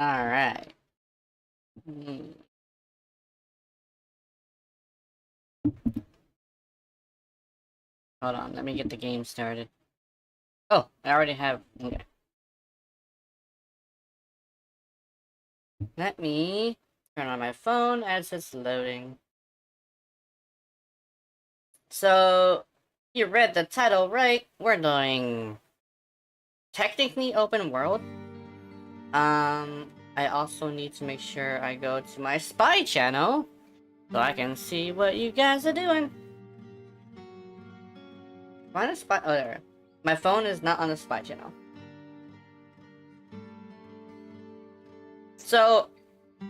Alright. Hmm. Hold on, let me get the game started. Oh, I already have... Okay. Let me turn on my phone as it's loading. So, you read the title right. We're doing... technically open world. I also need to make sure I go to my spy channel so I can see what you guys are doing. Find a spy. Oh, there. My phone is not on the spy channel. So,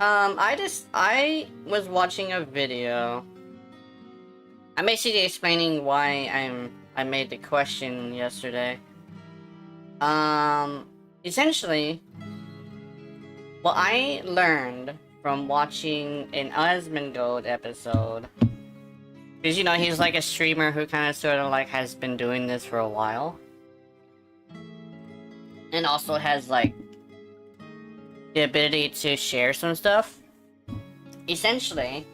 I was watching a video. I'm basically explaining why I made the question yesterday. Essentially, what I learned from watching an Asmongold episode, because you know he's like a streamer who kind of sort of like has been doing this for a while, and also has like the ability to share some stuff. Essentially,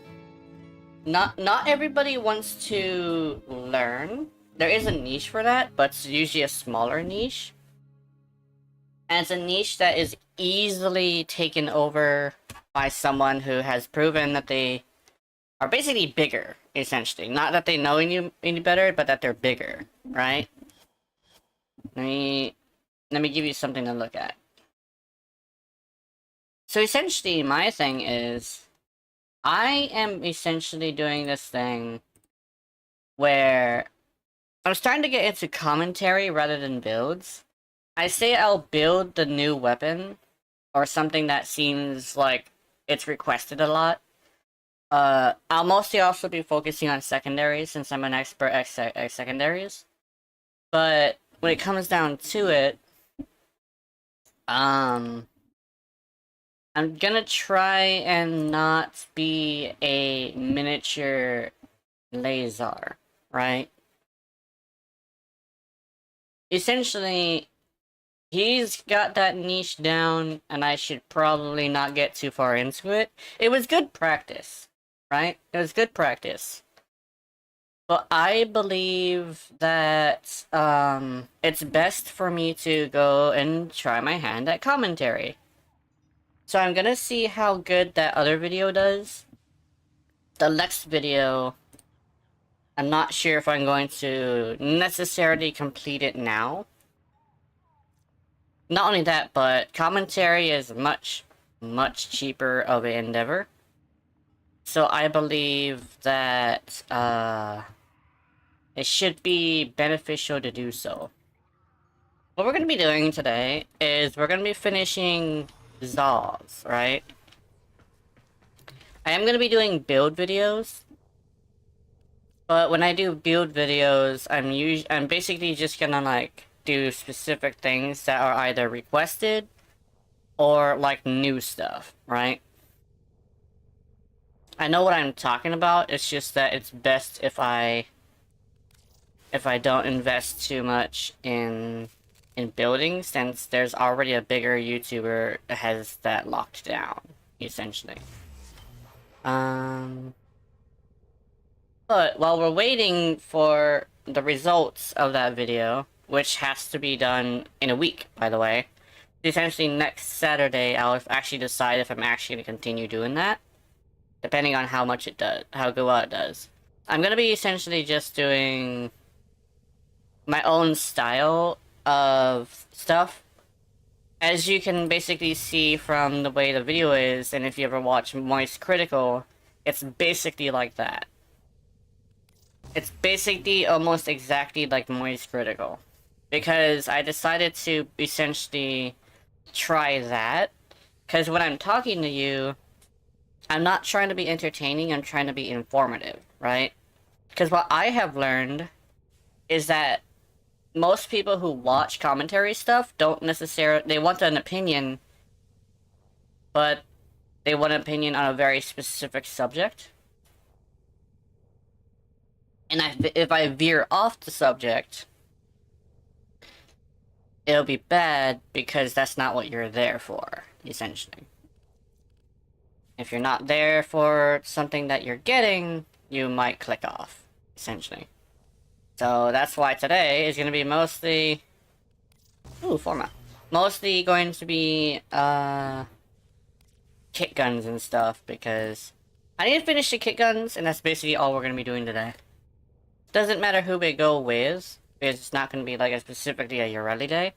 not everybody wants to learn. There is a niche for that, but it's usually a smaller niche. And it's a niche that is easily taken over by someone who has proven that they are basically bigger, essentially. Not that they know any better, but that they're bigger, right? Let me give you something to look at. So essentially, my thing is, I am essentially doing this thing where I'm starting to get into commentary rather than builds. I say I'll build the new weapon, or something that seems like it's requested a lot. I'll mostly also be focusing on secondaries since I'm an expert at secondaries. But when it comes down to it, I'm gonna try and not be a miniature laser, right? Essentially, he's got that niche down, and I should probably not get too far into it. It was good practice, right? It was good practice. But I believe that, it's best for me to go and try my hand at commentary. So I'm gonna see how good that other video does. The next video, I'm not sure if I'm going to necessarily complete it now. Not only that, but commentary is much cheaper of an endeavor. So I believe that, it should be beneficial to do so. What we're going to be doing today is we're going to be finishing Zaws, right? I am going to be doing build videos. But when I do build videos, I'm basically just going to like do specific things that are either requested or like new stuff, right? I know what I'm talking about. It's just that it's best if I don't invest too much in building, since there's already a bigger YouTuber that has that locked down, essentially. But while we're waiting for the results of that video, which has to be done in a week, by the way, essentially next Saturday, I'll actually decide if I'm actually going to continue doing that, depending on how much it does, how well it does. I'm going to be essentially just doing my own style of stuff. As you can basically see from the way the video is, and if you ever watch Moist Critical, it's basically like that. It's basically almost exactly like Moist Critical. Because I decided to essentially try that. Because when I'm talking to you, I'm not trying to be entertaining, I'm trying to be informative, right? Because what I have learned is that most people who watch commentary stuff don't necessarily... They want an opinion, but they want an opinion on a very specific subject. And if I veer off the subject, it'll be bad because that's not what you're there for. essentially. If you're not there for something that you're getting, you might click off, essentially. So that's why today is going to be mostly... Ooh, format. Mostly going to be, kit guns and stuff, because I need to finish the kit guns, and that's basically all we're going to be doing today. Doesn't matter who we go with, because it's not going to be like specifically a Urelli day,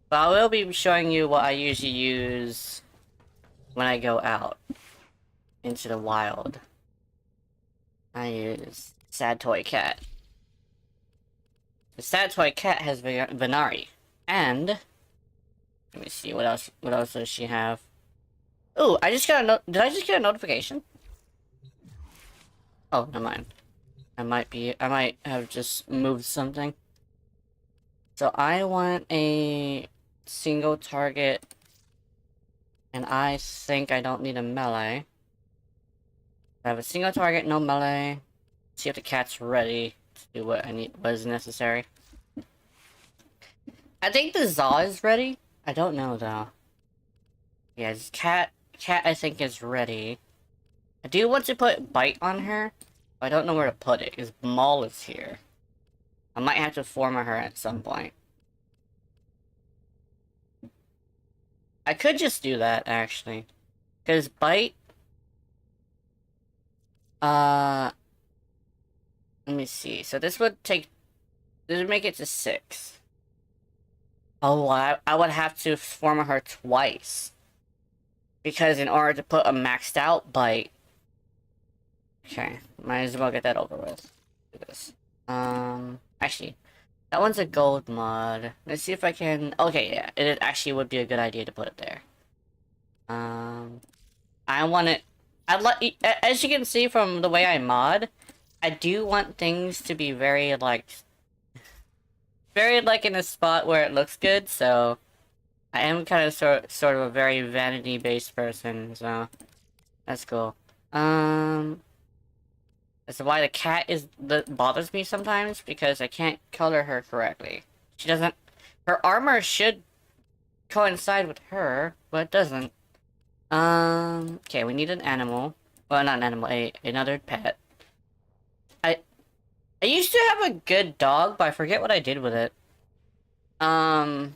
but I will be showing you what I usually use when I go out into the wild. I use Sad Toy Cat. The Sad Toy Cat has Venari, and let me see what else does she have. Ooh, I just got did I just get a notification? Oh, never mind. I might have just moved something. So I want a single target, and I think I don't need a melee. I have a single target, no melee. See if the cat's ready to do what is necessary. I think the Zaws is ready. I don't know though. Yeah, cat I think is ready. I do want to put bite on her. I don't know where to put it, because Maul is here. I might have to form her at some point. I could just do that, actually. Because bite... Let me see. So this would take... This would make it to 6. Oh, I would have to form her twice. Because in order to put a maxed out bite... Okay, might as well get that over with. Do this. Actually, that one's a gold mod. Let's see if I can... Okay, yeah, it actually would be a good idea to put it there. I want it... as you can see from the way I mod, I do want things to be very, like... Very, like, in a spot where it looks good, so... I am kind of sort of a very vanity-based person, so... That's cool. That's why the cat bothers me sometimes, because I can't color her correctly. She doesn't... Her armor should coincide with her, but it doesn't. Okay, we need an animal. Well, not an animal, another pet. I used to have a good dog, but I forget what I did with it. And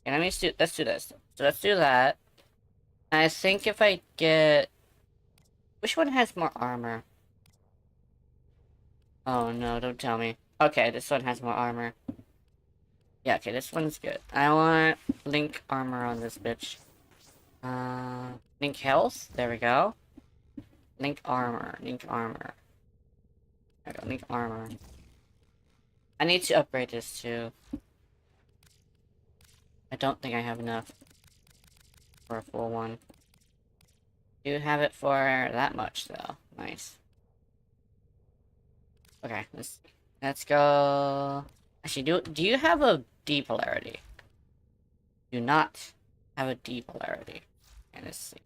let's do this. So let's do that. I think if I get... Which one has more armor? Oh no, don't tell me. Okay, this one has more armor. Yeah, okay, this one's good. I want Link armor on this bitch. Link health? There we go. Link armor. There we go, Link armor. I need to upgrade this too. I don't think I have enough for a full one. Do have it for that much though. Nice. Okay, let's go. Actually, do you have a D polarity? Do not have a D polarity. And let's see.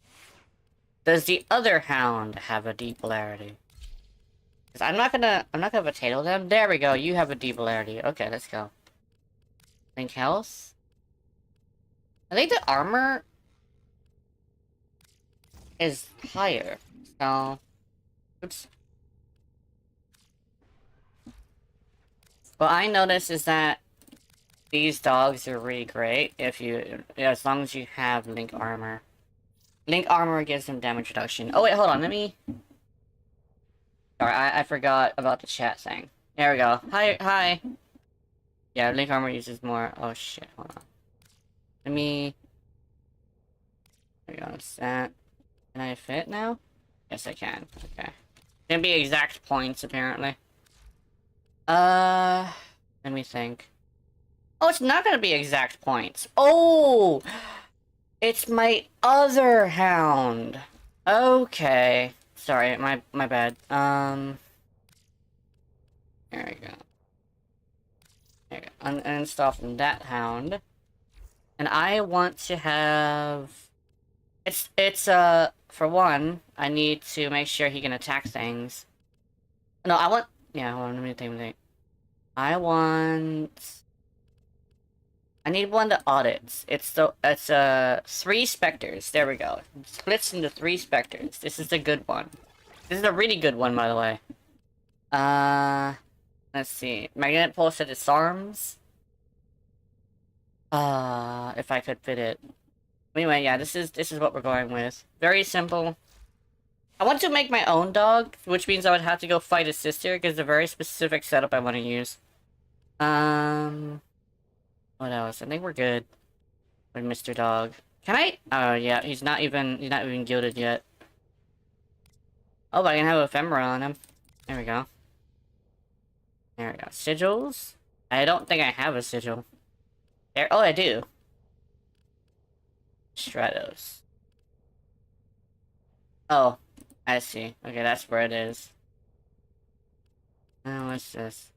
Does the other hound have a D polarity? Because I'm not gonna potato them. There we go. You have a D polarity. Okay, let's go. Link health. I think the armor is higher. So, oops. What I noticed is that these dogs are really great as long as you have Link armor. Link armor gives them damage reduction. Oh wait, hold on, let me... Sorry, I forgot about the chat thing. There we go. Hi. Yeah, Link armor uses more... Oh shit, hold on. Let me... There we go, that's that. Can I fit now? Yes, I can. Okay. Gonna be exact points, apparently. Let me think. Oh, it's not gonna be exact points. Oh! It's my other hound. Okay. Sorry, my bad. There we go. There we go. Uninstall from that hound. And I want to have... It's for one, I need to make sure he can attack things. No, I want... Yeah, hold on, let me think. I want... I need one that audits. It's 3 specters. There we go. It splits into 3 specters. This is a good one. This is a really good one, by the way. Let's see. Magnetic pulse that disarms. If I could fit it. Anyway, yeah, this is what we're going with. Very simple. I want to make my own dog, which means I would have to go fight his sister, because it's a very specific setup I want to use. What else? I think we're good with Mr. Dog. Can I? Oh yeah, he's not even gilded yet. Oh, but I can have ephemera on him. There we go. There we go. Sigils? I don't think I have a sigil. There. Oh, I do. Stratos. Oh, I see. Okay, that's where it is. What's this?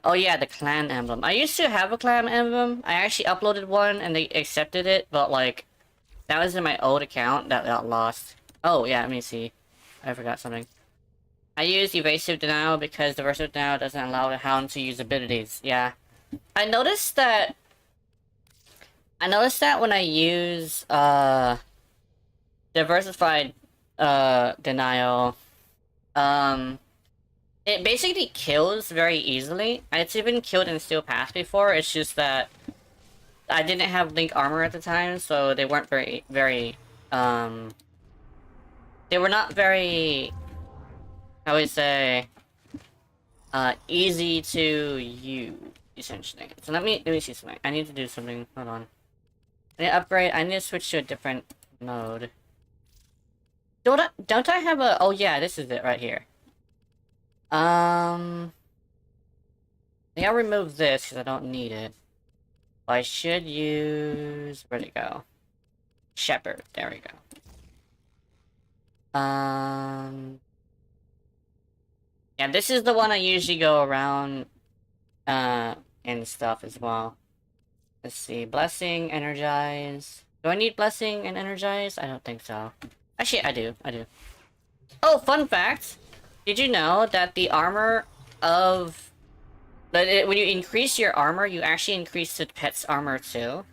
Oh yeah, the clan emblem. I used to have a clan emblem. I actually uploaded one and they accepted it, but like, that was in my old account that got lost. Oh yeah, let me see. I forgot something. I use evasive denial because the versatile denial doesn't allow the hound to use abilities. Yeah. I noticed that when I use diversified denial, it basically kills very easily. It's even killed in Steel Path before. It's just that I didn't have Link armor at the time, so they weren't very they were not very, how would I say, easy to use, essentially. So let me see something. I need to do something. Hold on. I need to upgrade. I need to switch to a different mode. Don't I have a? Oh yeah, this is it right here. I think I'll remove this because I don't need it. I should use, where'd it go? Shepherd. There we go. Yeah, this is the one I usually go around, and stuff as well. Let's see. Blessing, Energize. Do I need Blessing and Energize? I don't think so. Actually, I do. Oh, fun fact! Did you know that the armor of... when you increase your armor, you actually increase the pet's armor too?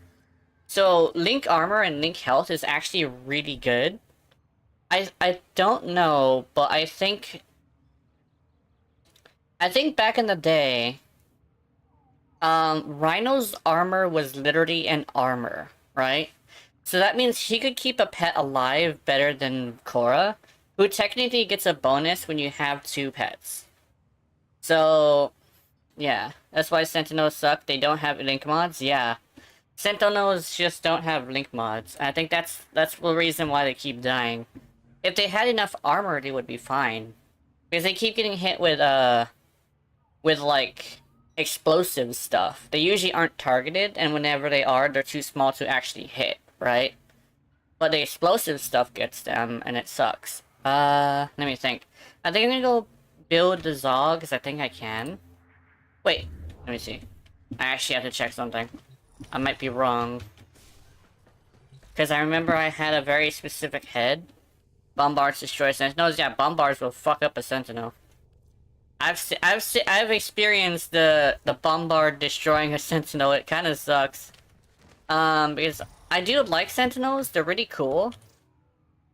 So, Link armor and Link health is actually really good. I don't know, but I think back in the day, Rhino's armor was literally an armor, right? So that means he could keep a pet alive better than Korra, who technically gets a bonus when you have 2 pets. So, yeah, that's why Sentinels suck. They don't have Link mods, yeah. Sentinels just don't have Link mods. I think that's the reason why they keep dying. If they had enough armor, they would be fine. Because they keep getting hit with like, explosive stuff. They usually aren't targeted, and whenever they are, they're too small to actually hit, right? But the explosive stuff gets them, and it sucks. Let me think. I think I'm gonna go build the Zaw, because I think I can. Wait, let me see. I actually have to check something. I might be wrong. Because I remember I had a very specific head. Bombards destroy sentinels. Yeah, bombards will fuck up a sentinel. I've experienced the bombard destroying a sentinel. It kind of sucks. Because I do like sentinels. They're really cool.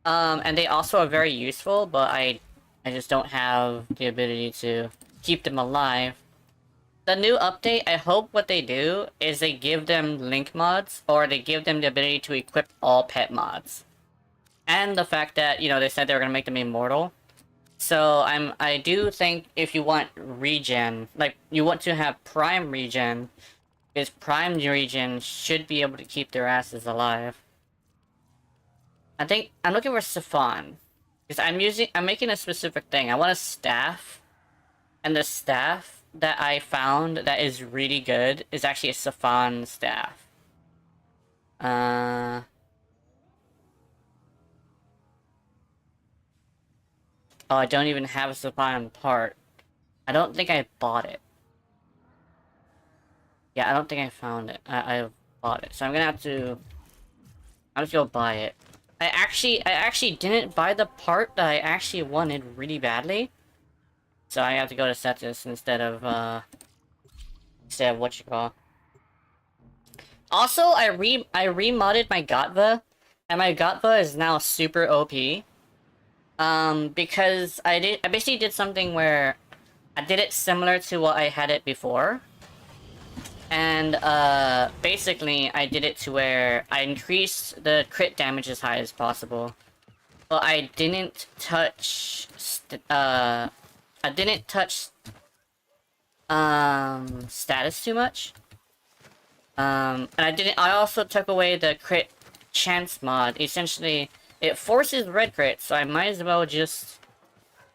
And they also are very useful, but I just don't have the ability to keep them alive. The new update, I hope what they do is they give them Link mods, or they give them the ability to equip all pet mods. And the fact that, you know, they said they were gonna make them immortal. So, I do think if you want regen, like, you want to have prime regen, because prime regen should be able to keep their asses alive. I think, I'm looking for Siphon. Because I'm making a specific thing. I want a staff. And the staff that I found that is really good is actually a Siphon staff. Oh, I don't even have a Siphon part. I don't think I bought it. Yeah, I don't think I found it. I bought it. So I'm gonna have to... I'll just go buy it. I actually didn't buy the part that I actually wanted really badly. So I have to go to Cetus instead of what you call. Also, I remodded my Gatva, and my Gatva is now super OP. Because I basically did something where I did it similar to what I had it before. And, basically, I did it to where I increased the crit damage as high as possible. But I didn't touch, status too much. And I also took away the crit chance mod. Essentially, it forces red crit, so I might as well just,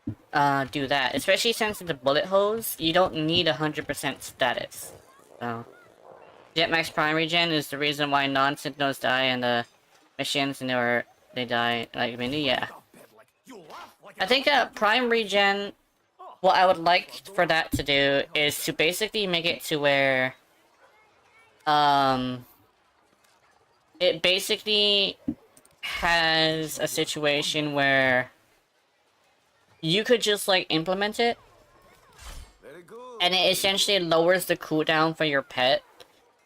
do that. Especially since it's a bullet hose, you don't need 100% status. So, Jetmax Prime Regen is the reason why non-sentinels die and the missions and they die like mini, yeah. I think Prime Regen, what I would like for that to do is to basically make it to where it basically has a situation where you could just like implement it and it essentially lowers the cooldown for your pet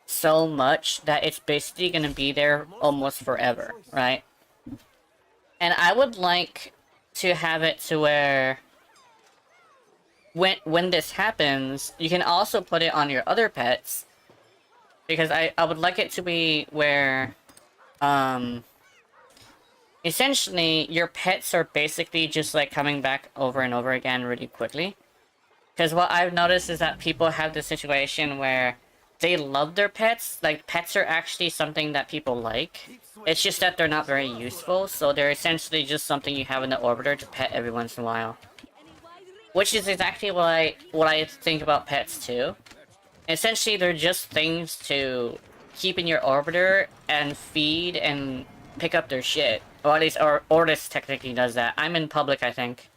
so much that it's basically gonna be there almost forever, right? And I would like to have it to where when this happens, you can also put it on your other pets. Because I would like it to be where essentially your pets are basically just like coming back over and over again really quickly. Because what I've noticed is that people have this situation where they love their pets. Like, pets are actually something that people like. It's just that they're not very useful, so they're essentially just something you have in the orbiter to pet every once in a while. Which is exactly what I think about pets too. Essentially, they're just things to keep in your orbiter and feed and pick up their shit. Or at least Ortis technically does that. I'm in public, I think.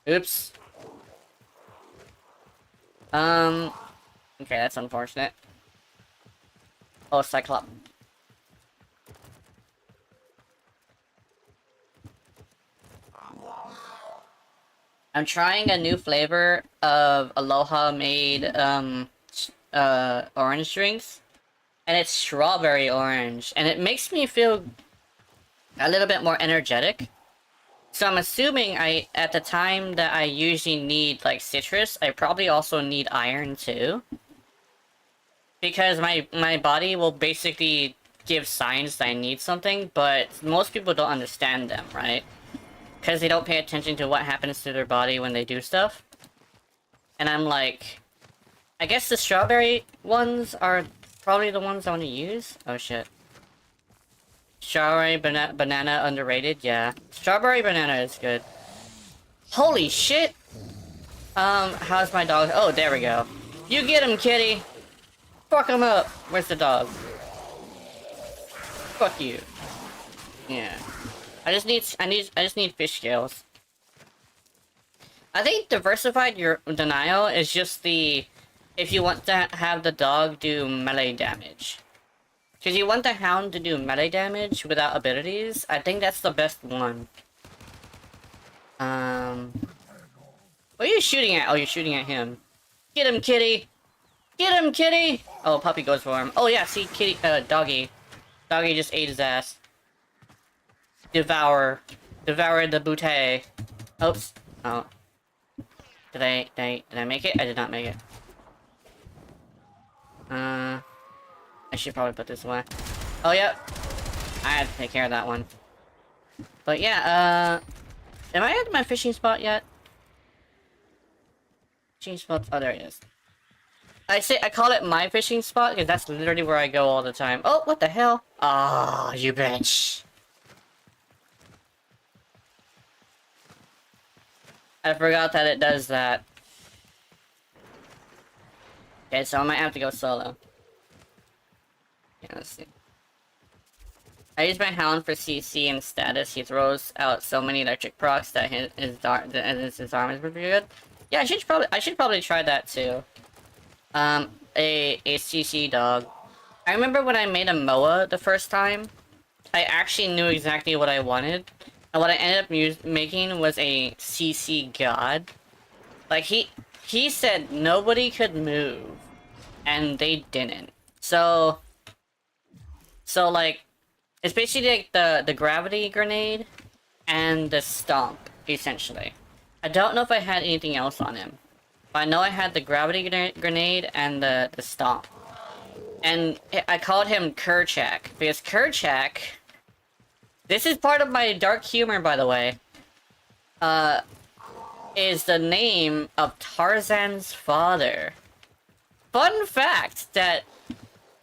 Oops. Okay, that's unfortunate. Oh, Cyclops. I'm trying a new flavor of Aloha made, orange drinks. And it's strawberry orange. And it makes me feel a little bit more energetic. So I'm assuming at the time that I usually need, like, citrus, I probably also need iron, too. Because my body will basically give signs that I need something, but most people don't understand them, right? Because they don't pay attention to what happens to their body when they do stuff. And I'm like, I guess the strawberry ones are probably the ones I want to use. Oh shit. Strawberry banana underrated? Yeah. Strawberry banana is good. Holy shit! How's my dog? Oh, there we go. You get him, kitty! Fuck him up! Where's the dog? Fuck you. Yeah. I just need fish scales. I think diversified your denial is just the if you want to have the dog do melee damage. Because you want the hound to do melee damage without abilities. I think that's the best one. What are you shooting at? Oh, you're shooting at him. Get him, kitty! Get him, kitty! Oh, puppy goes for him. Oh yeah, see, kitty, doggy. Doggy just ate his ass. Devoured the boutte. Oops. Oh. Did I make it? I did not make it. I should probably put this away. Oh, yep. I had to take care of that one. But yeah, am I at my fishing spot yet? Fishing spot, oh, there it is. I call it my fishing spot because that's literally where I go all the time. Oh, what the hell? Ah, oh, you bitch. I forgot that it does that. Okay, so I might have to go solo. Yeah, let's see. I use my hound for CC and status. He throws out so many electric procs that his arm is pretty good. Yeah, I should probably try that too. A CC dog. I remember when I made a MOA the first time, I actually knew exactly what I wanted. And what I ended up making was a CC god. Like, he said nobody could move and they didn't. So like, it's basically like the gravity grenade and the stomp, essentially. I don't know if I had anything else on him, but I know I had the gravity grenade and the stomp. And I called him Kerchak, because Kerchak... This is part of my dark humor, by the way. Is the name of Tarzan's father. Fun fact that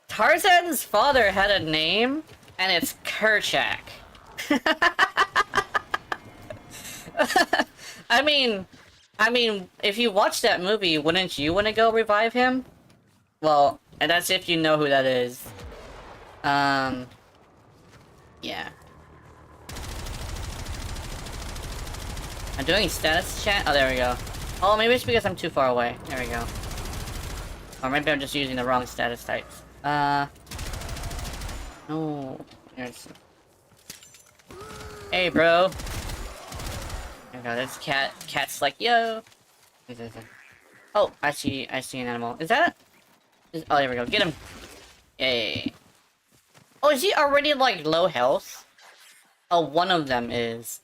Tarzan's father had a name, and it's Kerchak. I mean, if you watch that movie, wouldn't you want to go revive him? Well, and that's if you know who that is. Yeah. I'm doing status chat? Oh, there we go. Oh, maybe it's because I'm too far away. There we go. Or maybe I'm just using the wrong status types. No. There's... Hey, bro. There we go, this cat's like, yo! Oh, I see an animal. Is that... Oh, there we go, get him! Yay. Oh, is he already, like, low health? Oh, one of them is.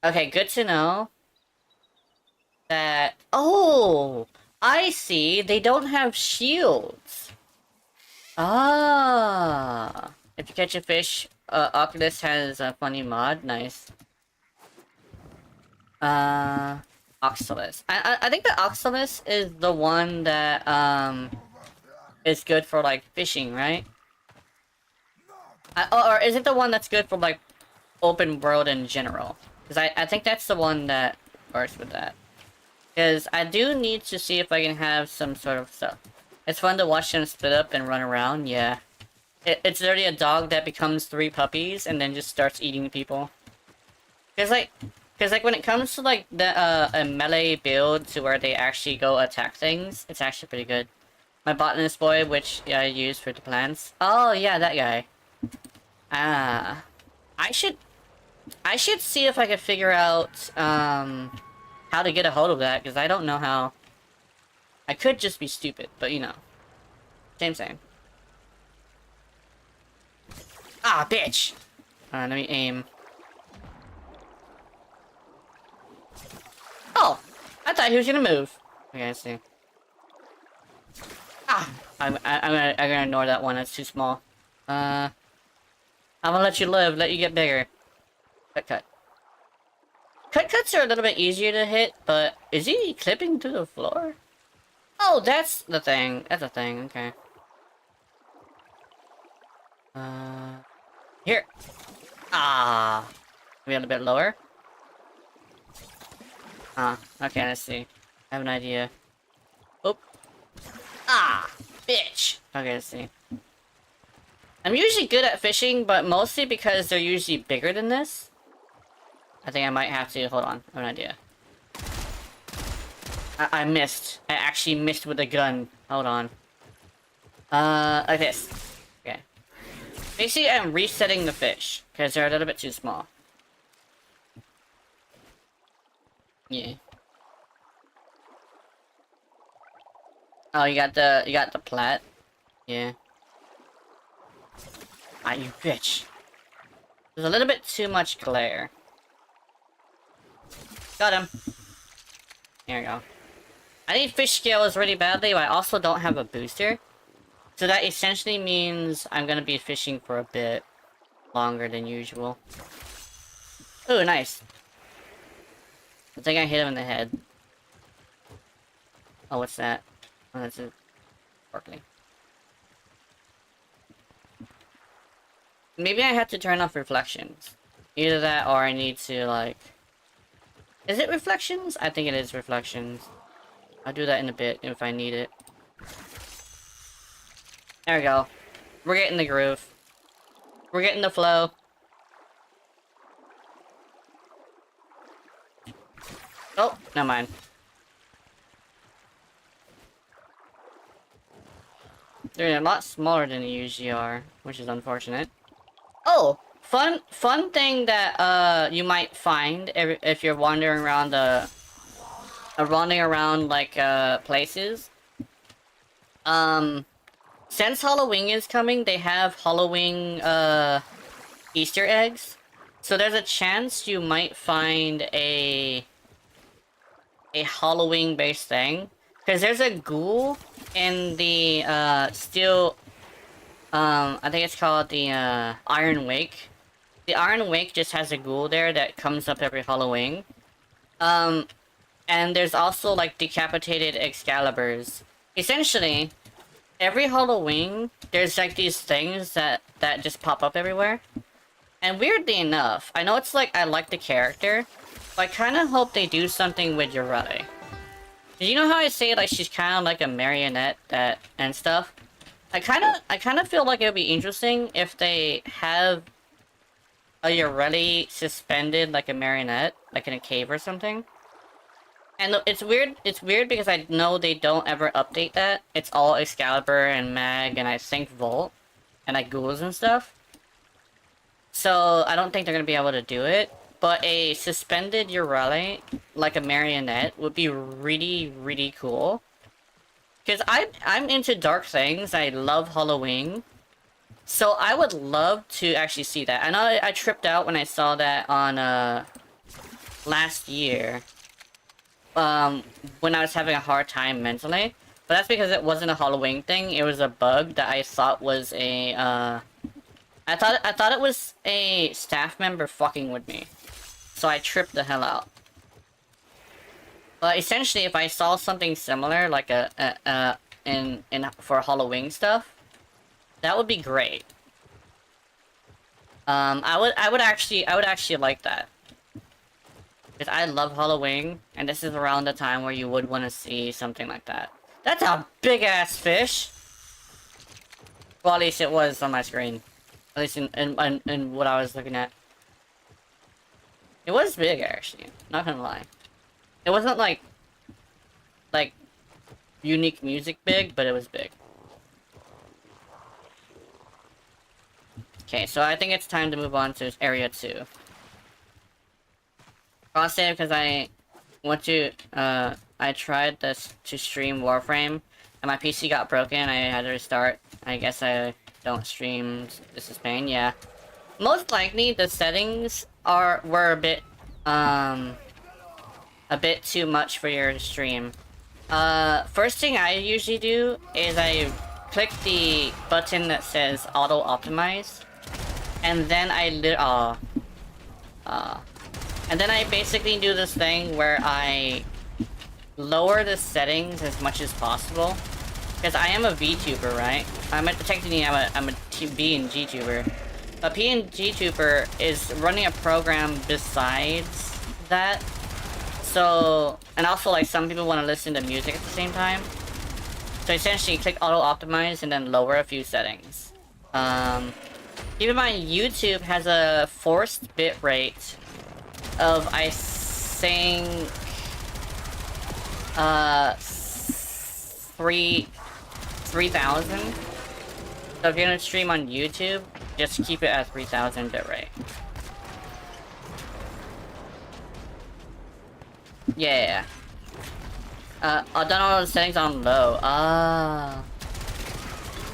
Okay, good to know. That... Oh! I see, they don't have shields. Ah! If you catch a fish, Oculus has a funny mod, nice. Oxalis. I think the Oxalis is the one that, is good for, like, fishing, right? Or is it the one that's good for, like, open world in general? Because I think that's the one that works with that. Because I do need to see if I can have some sort of stuff. It's fun to watch them split up and run around, yeah. It's literally a dog that becomes 3 puppies and then just starts eating people. Because like when it comes to like the a melee build to where they actually go attack things, it's actually pretty good. My botanist boy, which yeah, I use for the plants. Oh yeah, that guy. Ah, I should see if I can figure out how to get a hold of that, because I don't know how. I could just be stupid, but you know, same. Ah, bitch! Let me aim. Oh! I thought he was gonna move. Okay, I see. Ah! I'm gonna ignore that one, that's too small. I'm gonna let you live, let you get bigger. Cut. Cuts are a little bit easier to hit, but is he clipping to the floor? Oh, that's the thing. That's a thing, okay. Here. Ah. Maybe a little bit lower. Okay, let's see. I have an idea. Oop. Ah, bitch. Okay, let's see. I'm usually good at fishing, but mostly because they're usually bigger than this. I think I might have to, hold on, I have an idea. I missed. I actually missed with a gun. Hold on. Like this. Okay. Basically, I'm resetting the fish, because they're a little bit too small. Yeah. Oh, you got the plat? Yeah. Ah, you bitch. There's a little bit too much glare. Got him. There we go. I need fish scales really badly, but I also don't have a booster. So that essentially means I'm gonna be fishing for a bit longer than usual. Ooh, nice. I think I hit him in the head. Oh, what's that? Oh, that's a sparkling. Maybe I have to turn off reflections. Either that or I need to, like... Is it reflections? I think it is reflections. I'll do that in a bit if I need it. There we go. We're getting the groove. We're getting the flow. Oh, never mind. They're a lot smaller than they usually are, which is unfortunate. Oh, fun thing that you might find if you're wandering around like places. Since Halloween is coming, they have Halloween, Easter eggs. So there's a chance you might find a Halloween-based thing. Because there's a ghoul in the, steel, I think it's called the, Iron Wake. The Iron Wake just has a ghoul there that comes up every Halloween. And there's also, like, decapitated Excaliburs. Essentially, every Halloween, there's, like, these things that just pop up everywhere. And weirdly enough, I know it's like, I like the character, but I kind of hope they do something with Yurei. You know how I say, like, she's kind of like a marionette and stuff? I kind of feel like it would be interesting if they have a Yurei suspended like a marionette, like in a cave or something. And it's weird because I know they don't ever update that. It's all Excalibur and Mag and I think Volt and like ghouls and stuff. So I don't think they're gonna be able to do it. But a suspended Yurei, like a marionette, would be really, really cool. Because I'm into dark things. I love Halloween. So I would love to actually see that. I know I tripped out when I saw that on last year. When I was having a hard time mentally. But that's because it wasn't a Halloween thing. It was a bug that I thought was a I thought it was a staff member fucking with me. So I tripped the hell out. But essentially, if I saw something similar, like for Halloween stuff, that would be great. I would actually like that. Because I love Halloween, and this is around the time where you would want to see something like that. That's a big-ass fish! Well, at least it was on my screen. At least in what I was looking at. It was big, actually. Not gonna lie. It wasn't like unique music big, but it was big. Okay, so I think it's time to move on to Area 2. I'll say because I want to, I tried this to stream Warframe, and my PC got broken, I had to restart. I guess I don't stream This Is Pain, yeah. Most likely, the settings were a bit too much for your stream. First thing I usually do is I click the button that says Auto Optimize, and then and then I basically do this thing where I lower the settings as much as possible. Because I am a VTuber, right? Technically I'm a B and G tuber. A P and G tuber is running a program besides that. So, and also like some people want to listen to music at the same time. So essentially click auto optimize and then lower a few settings. Keep in mind YouTube has a forced bitrate of I think 3,000. So if you're gonna stream on YouTube, just keep it at 3,000 bitrate. Yeah. I've done all the settings on low.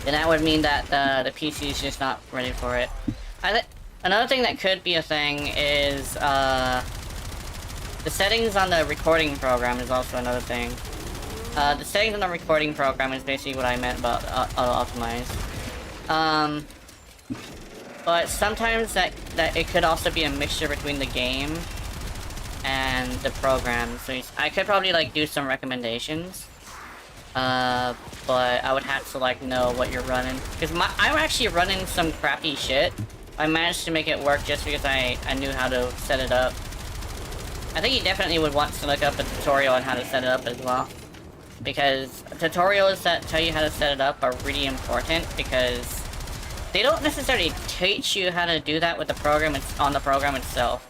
Then that would mean that the PC is just not ready for it. Another thing that could be a thing is the settings on the recording program is also another thing. The settings on the recording program is basically what I meant about auto-optimize. But sometimes that it could also be a mixture between the game and the program. So I could probably like do some recommendations. But I would have to like know what you're running. Because I'm actually running some crappy shit. I managed to make it work just because I knew how to set it up. I think you definitely would want to look up a tutorial on how to set it up as well. Because tutorials that tell you how to set it up are really important because they don't necessarily teach you how to do that with the program on the program itself.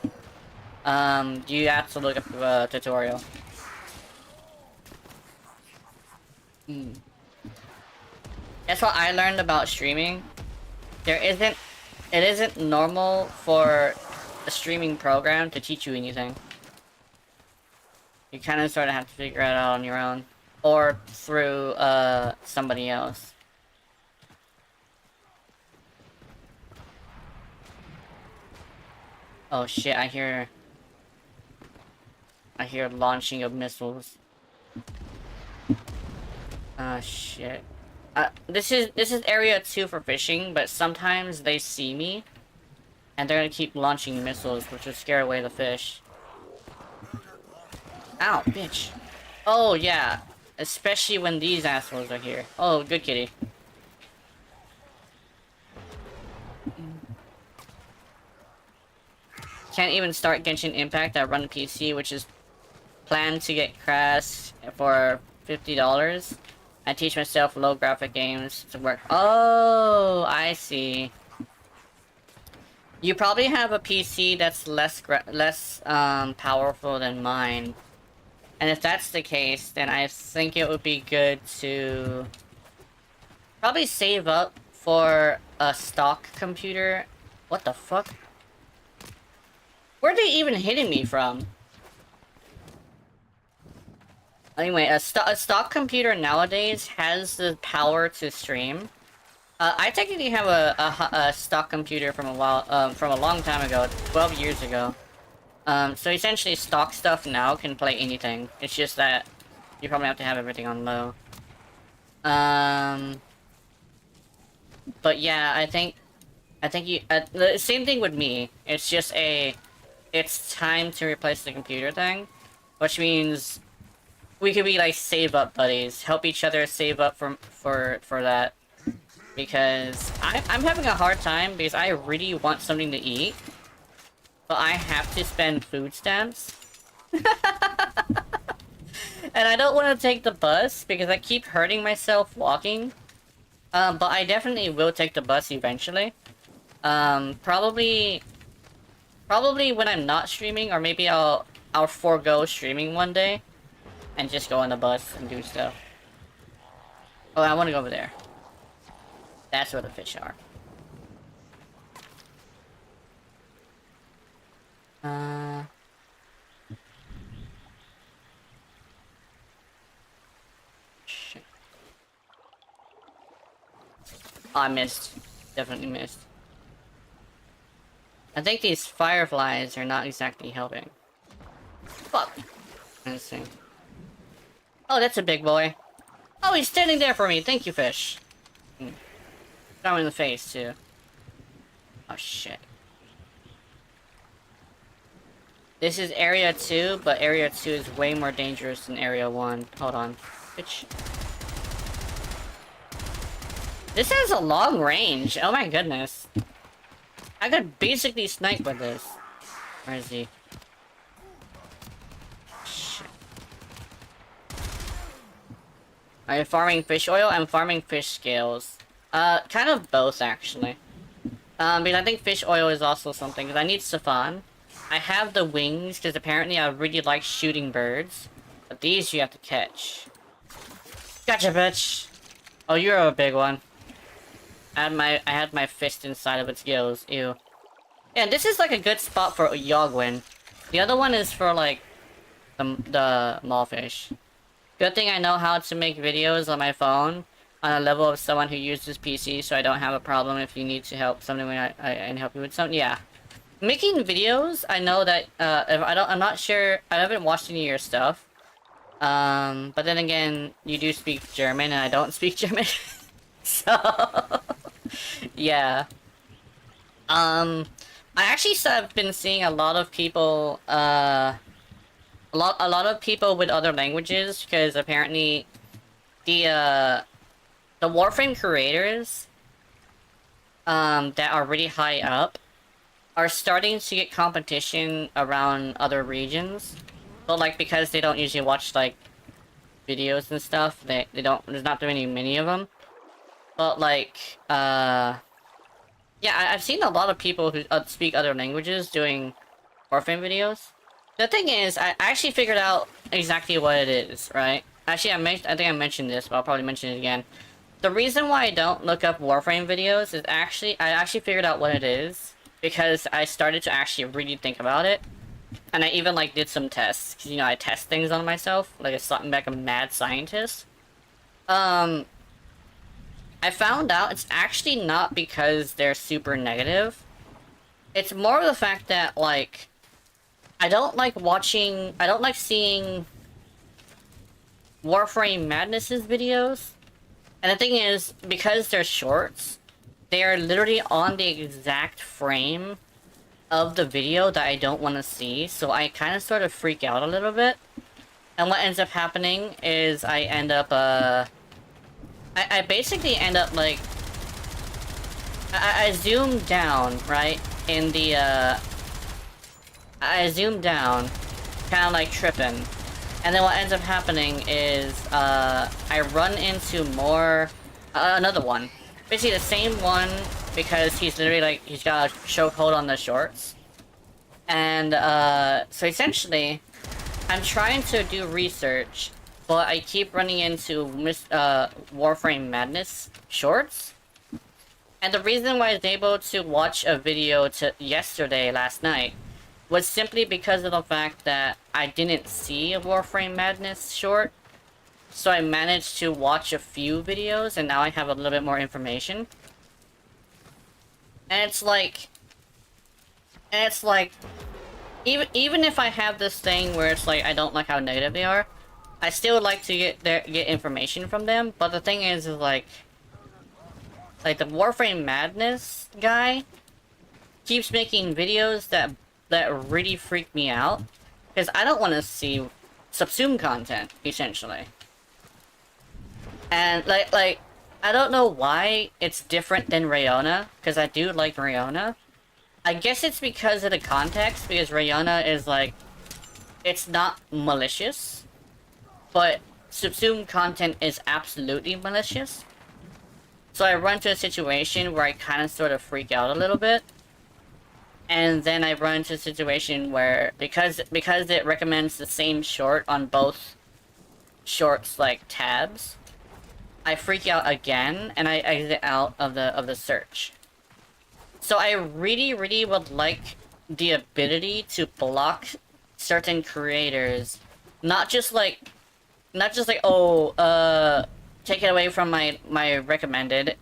You have to look up a tutorial. That's what I learned about streaming. It isn't normal for a streaming program to teach you anything. You kind of sort of have to figure it out on your own. or through somebody else. Oh shit, I hear launching of missiles. Ah shit. This is area 2 for fishing, but sometimes they see me and they're gonna keep launching missiles, which will scare away the fish. Ow, bitch. Oh yeah, especially when these assholes are here. Oh, good kitty. Can't even start Genshin Impact. I run PC, which is planned to get crashed for $50. I teach myself low graphic games to work. Oh, I see. You probably have a PC that's less powerful than mine. And if that's the case, then I think it would be good to probably save up for a stock computer. What the fuck? Where are they even hitting me from? Anyway, a stock computer nowadays has the power to stream. I technically have a stock computer from a long time ago, 12 years ago. So essentially stock stuff now can play anything. It's just that you probably have to have everything on low. But yeah, I think you, the same thing with me. It's just it's time to replace the computer thing, which means we could be like save up buddies, help each other save up for that. Because I'm having a hard time because I really want something to eat, but I have to spend food stamps. And I don't want to take the bus because I keep hurting myself walking. But I definitely will take the bus eventually. Probably when I'm not streaming, or maybe I'll forego streaming one day and just go on the bus and do stuff. Oh, I want to go over there. That's where the fish are. Shit. Oh, I missed. Definitely missed. I think these fireflies are not exactly helping. Fuck. Let's see. Oh, that's a big boy. Oh, he's standing there for me. Thank you, fish. Got him in the face, too. Oh, shit. This is Area 2, but Area 2 is way more dangerous than Area 1. Hold on. Bitch. This has a long range. Oh my goodness. I could basically snipe with this. Where is he? Shit. Are you farming fish oil? I'm farming fish scales. Kind of both, actually. Because I think fish oil is also something, because I need Safan. I have the wings, because apparently I really like shooting birds. But these you have to catch. Gotcha, bitch! Oh, you're a big one. I had my fist inside of its gills. Ew. Yeah, this is like a good spot for Yogwin. The other one is for, like, the mallfish. Good thing I know how to make videos on my phone on a level of someone who uses PC, so I don't have a problem if you need to help something when I help you with something. Yeah. Making videos, I know that, I'm not sure, I haven't watched any of your stuff. But then again, you do speak German, and I don't speak German. So, yeah. I actually have been seeing a lot of people, a lot of people with other languages, because apparently the Warframe creators, that are really high up, are starting to get competition around other regions. So, like, because they don't usually watch, like, videos and stuff, they don't, there's not very many of them. But, like, yeah, I've seen a lot of people who speak other languages doing Warframe videos. The thing is, I actually figured out exactly what it is, right? Actually, I think I mentioned this, but I'll probably mention it again. The reason why I don't look up Warframe videos is I actually figured out what it is, because I started to actually really think about it. And I even like did some tests, 'cause, you know, I test things on myself, like a mad scientist. I found out it's actually not because they're super negative. It's more of the fact that, like, I don't like seeing Warframe Madness's videos. And the thing is, because they're shorts, they are literally on the exact frame of the video that I don't want to see, so I kind of sort of freak out a little bit. And what ends up happening is I end up, I basically end up, like, I zoom down, right, in the, I zoom down, kind of like tripping. And then what ends up happening is, I run into more, another one. Basically the same one, because he's literally like, he's got a chokehold on the shorts. And, so essentially, I'm trying to do research, but I keep running into Warframe Madness shorts. And the reason why I was able to watch a video last night, was simply because of the fact that I didn't see a Warframe Madness short. So I managed to watch a few videos, and now I have a little bit more information. And it's like, even if I have this thing where it's like, I don't like how negative they are, I still would like to get information from them. But the thing is like the Warframe Madness guy keeps making videos that really freak me out, because I don't want to see subsume content, essentially. And like I don't know why it's different than Rayona, because I do like Rayona. I guess it's because of the context, because Rayona is like, it's not malicious, but subsume content is absolutely malicious. So I run into a situation where I kind of sort of freak out a little bit. And then I run into a situation where, because it recommends the same short on both shorts, like, tabs, I freak out again, and I exit out of the search. So I really, really would like the ability to block certain creators, not just like, oh, take it away from my recommended.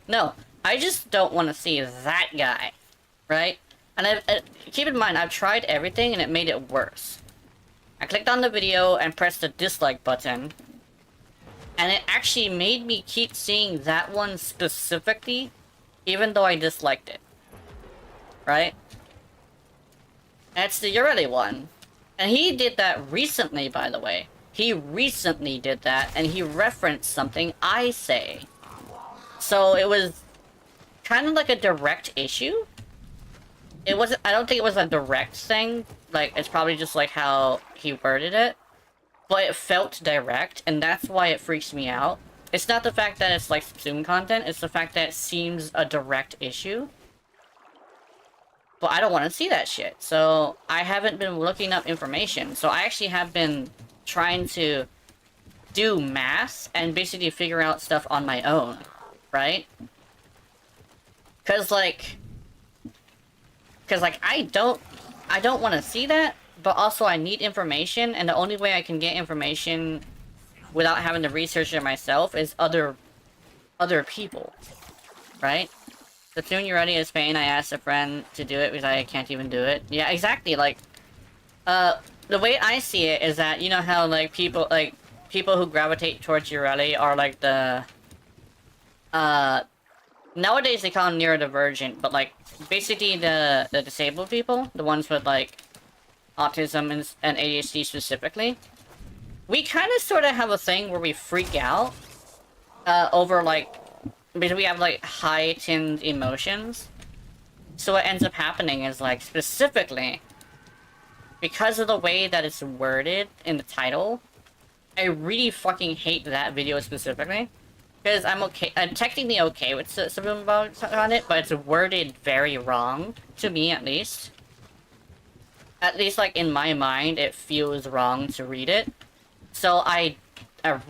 No, I just don't want to see that guy, right? And keep in mind, I've tried everything and it made it worse. I clicked on the video and pressed the dislike button, and it actually made me keep seeing that one specifically, even though I disliked it. Right? And it's the Ureli one. And he did that recently, by the way. He recently did that, and he referenced something I say. So it was kind of like a direct issue. It wasn't, I don't think it was a direct thing. Like, it's probably just like how he worded it. But it felt direct, and that's why it freaks me out. It's not the fact that it's like subsume content, it's the fact that it seems a direct issue. But I don't want to see that shit, so I haven't been looking up information. So I actually have been trying to do math and basically figure out stuff on my own, right? Cause like I don't want to see that, but also I need information, and the only way I can get information without having to research it myself is other people, right? The soon you're ready is Spain, I asked a friend to do it because I can't even do it. Yeah, exactly, like, the way I see it is that, you know how, like, people who gravitate towards Ureli are, like, nowadays they call them neurodivergent, but, like, basically the disabled people, the ones with, like, autism and ADHD specifically, we kind of sort of have a thing where we freak out, over, like, because we have, like, heightened emotions. So what ends up happening is, like, specifically, because of the way that it's worded in the title, I really fucking hate that video specifically. Because I'm technically okay with something on it, but it's worded very wrong, to me at least. At least, like, in my mind, it feels wrong to read it. So I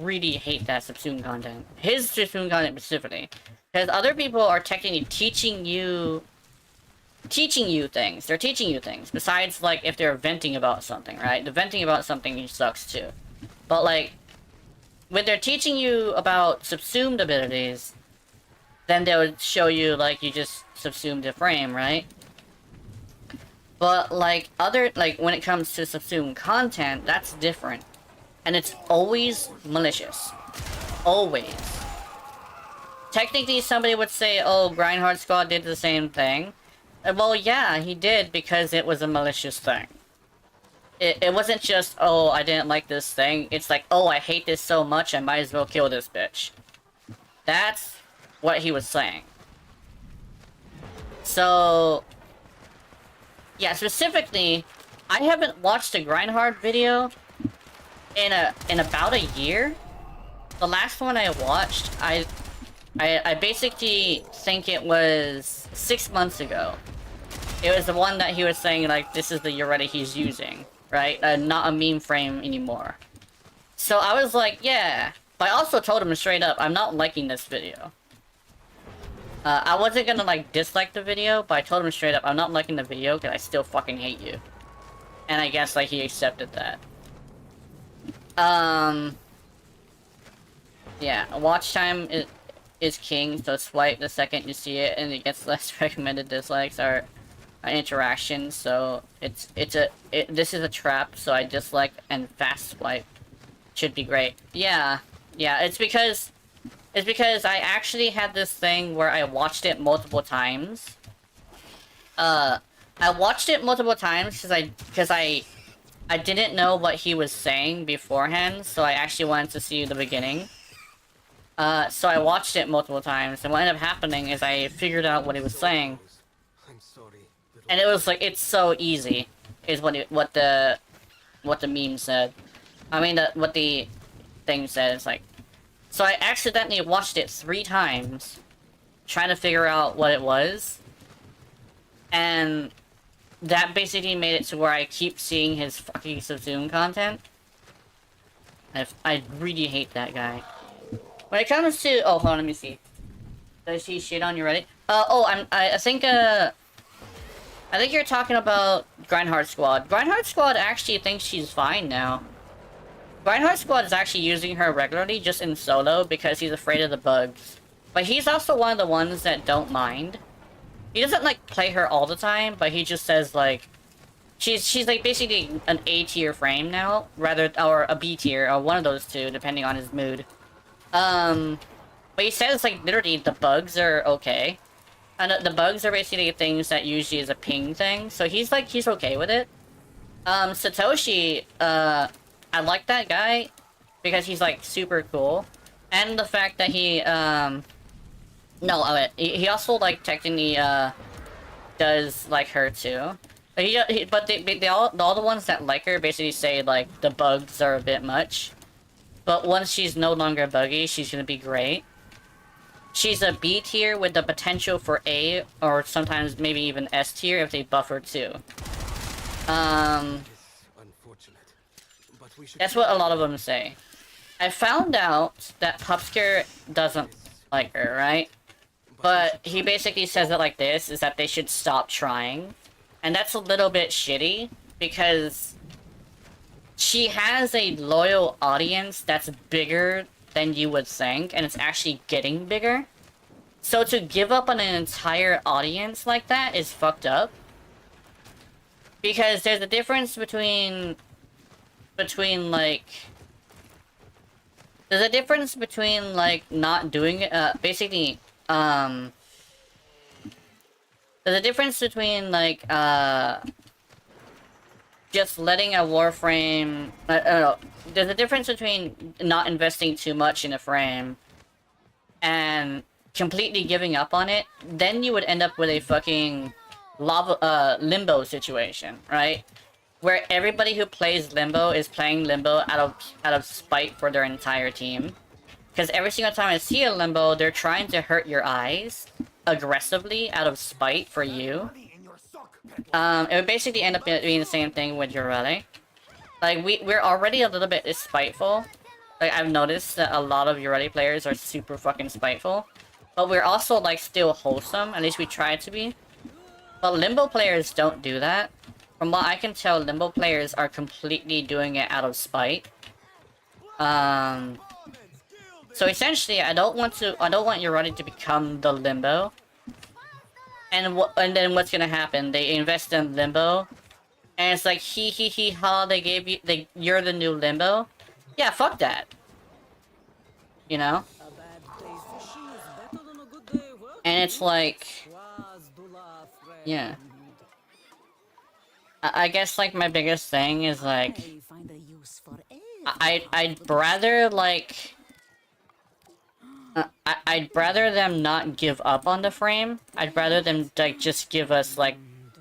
really hate that subsume content. His subsume content specifically. Because other people are technically teaching you teaching you things. They're teaching you things. Besides, like, if they're venting about something, right? The venting about something sucks too. But, like, when they're teaching you about subsumed abilities, then they would show you, like, you just subsumed the frame, right? But, like, when it comes to subsumed content, that's different. And it's always malicious. Always. Technically, somebody would say, oh, Grindhard Squad did the same thing. Well, yeah, he did because it was a malicious thing. It wasn't just, oh, I didn't like this thing. It's like, oh, I hate this so much, I might as well kill this bitch. That's what he was saying. So, yeah, specifically, I haven't watched a Grindhard video in about a year. The last one I watched, I basically think it was 6 months ago. It was the one that he was saying, like, this is the Ureta he's using, right? Not a meme frame anymore. So I was like, yeah. But I also told him straight up, I'm not liking this video. I wasn't gonna, like, dislike the video, but I told him straight up, I'm not liking the video because I still fucking hate you. And I guess, like, he accepted that. Yeah, watch time is king, so swipe the second you see it, and it gets less recommended dislikes or interactions. So this is a trap. So I dislike and fast swipe should be great. Yeah, it's because I actually had this thing where I watched it multiple times. I watched it multiple times because I didn't know what he was saying beforehand, so I actually wanted to see the beginning. So I watched it multiple times, and what ended up happening is I figured out what he was saying. And it was like, it's so easy, is what the meme said. I mean, what the thing said. It's like, so I accidentally watched it 3 times, trying to figure out what it was. And that basically made it to where I keep seeing his fucking subsume content. I really hate that guy. When it comes to, oh, hold on, let me see. Does he shit on you already? I think you're talking about Grindhard Squad. Grindhard Squad actually thinks she's fine now. Grindhard Squad is actually using her regularly, just in solo, because he's afraid of the bugs. But he's also one of the ones that don't mind. He doesn't, like, play her all the time, but he just says, like... She's like, basically an A tier frame now, or a B tier, or one of those two, depending on his mood. But he says, like, literally, the bugs are okay. And the bugs are basically things that usually is a ping thing, so he's okay with it. Satoshi, I like that guy, because he's, like, super cool. And the fact that he, he also, like, technically, does like her, too. But all the ones that like her basically say, like, the bugs are a bit much. But once she's no longer buggy, she's gonna be great. She's a B tier with the potential for A, or sometimes maybe even S tier if they buff her too. That's what a lot of them say. I found out that Pupsker doesn't like her, right? But he basically says it like this, is that they should stop trying. And that's a little bit shitty, because she has a loyal audience that's bigger than you would think, and it's actually getting bigger. So to give up on an entire audience like that is fucked up. Because there's a difference between like... There's a difference between, like, not doing it, basically, there's a difference between, like, just letting a warframe... there's a difference between not investing too much in a frame and completely giving up on it. Then you would end up with a fucking limbo situation, right? Where everybody who plays Limbo is playing Limbo out of spite for their entire team. Because every single time I see a Limbo, they're trying to hurt your eyes aggressively out of spite for you. It would basically end up being the same thing with Ureta. Like, we're already a little bit spiteful. Like, I've noticed that a lot of Ureta players are super fucking spiteful. But we're also, like, still wholesome. At least we try to be. But Limbo players don't do that. From what I can tell, Limbo players are completely doing it out of spite. So essentially, I don't want Urarti to become the Limbo. And then what's gonna happen? They invest in Limbo, and it's like he ha. You're the new Limbo. Yeah, fuck that. You know. And it's like, yeah. I guess like my biggest thing is like, I'd rather like. I'd rather them not give up on the frame. I'd rather them like just give us like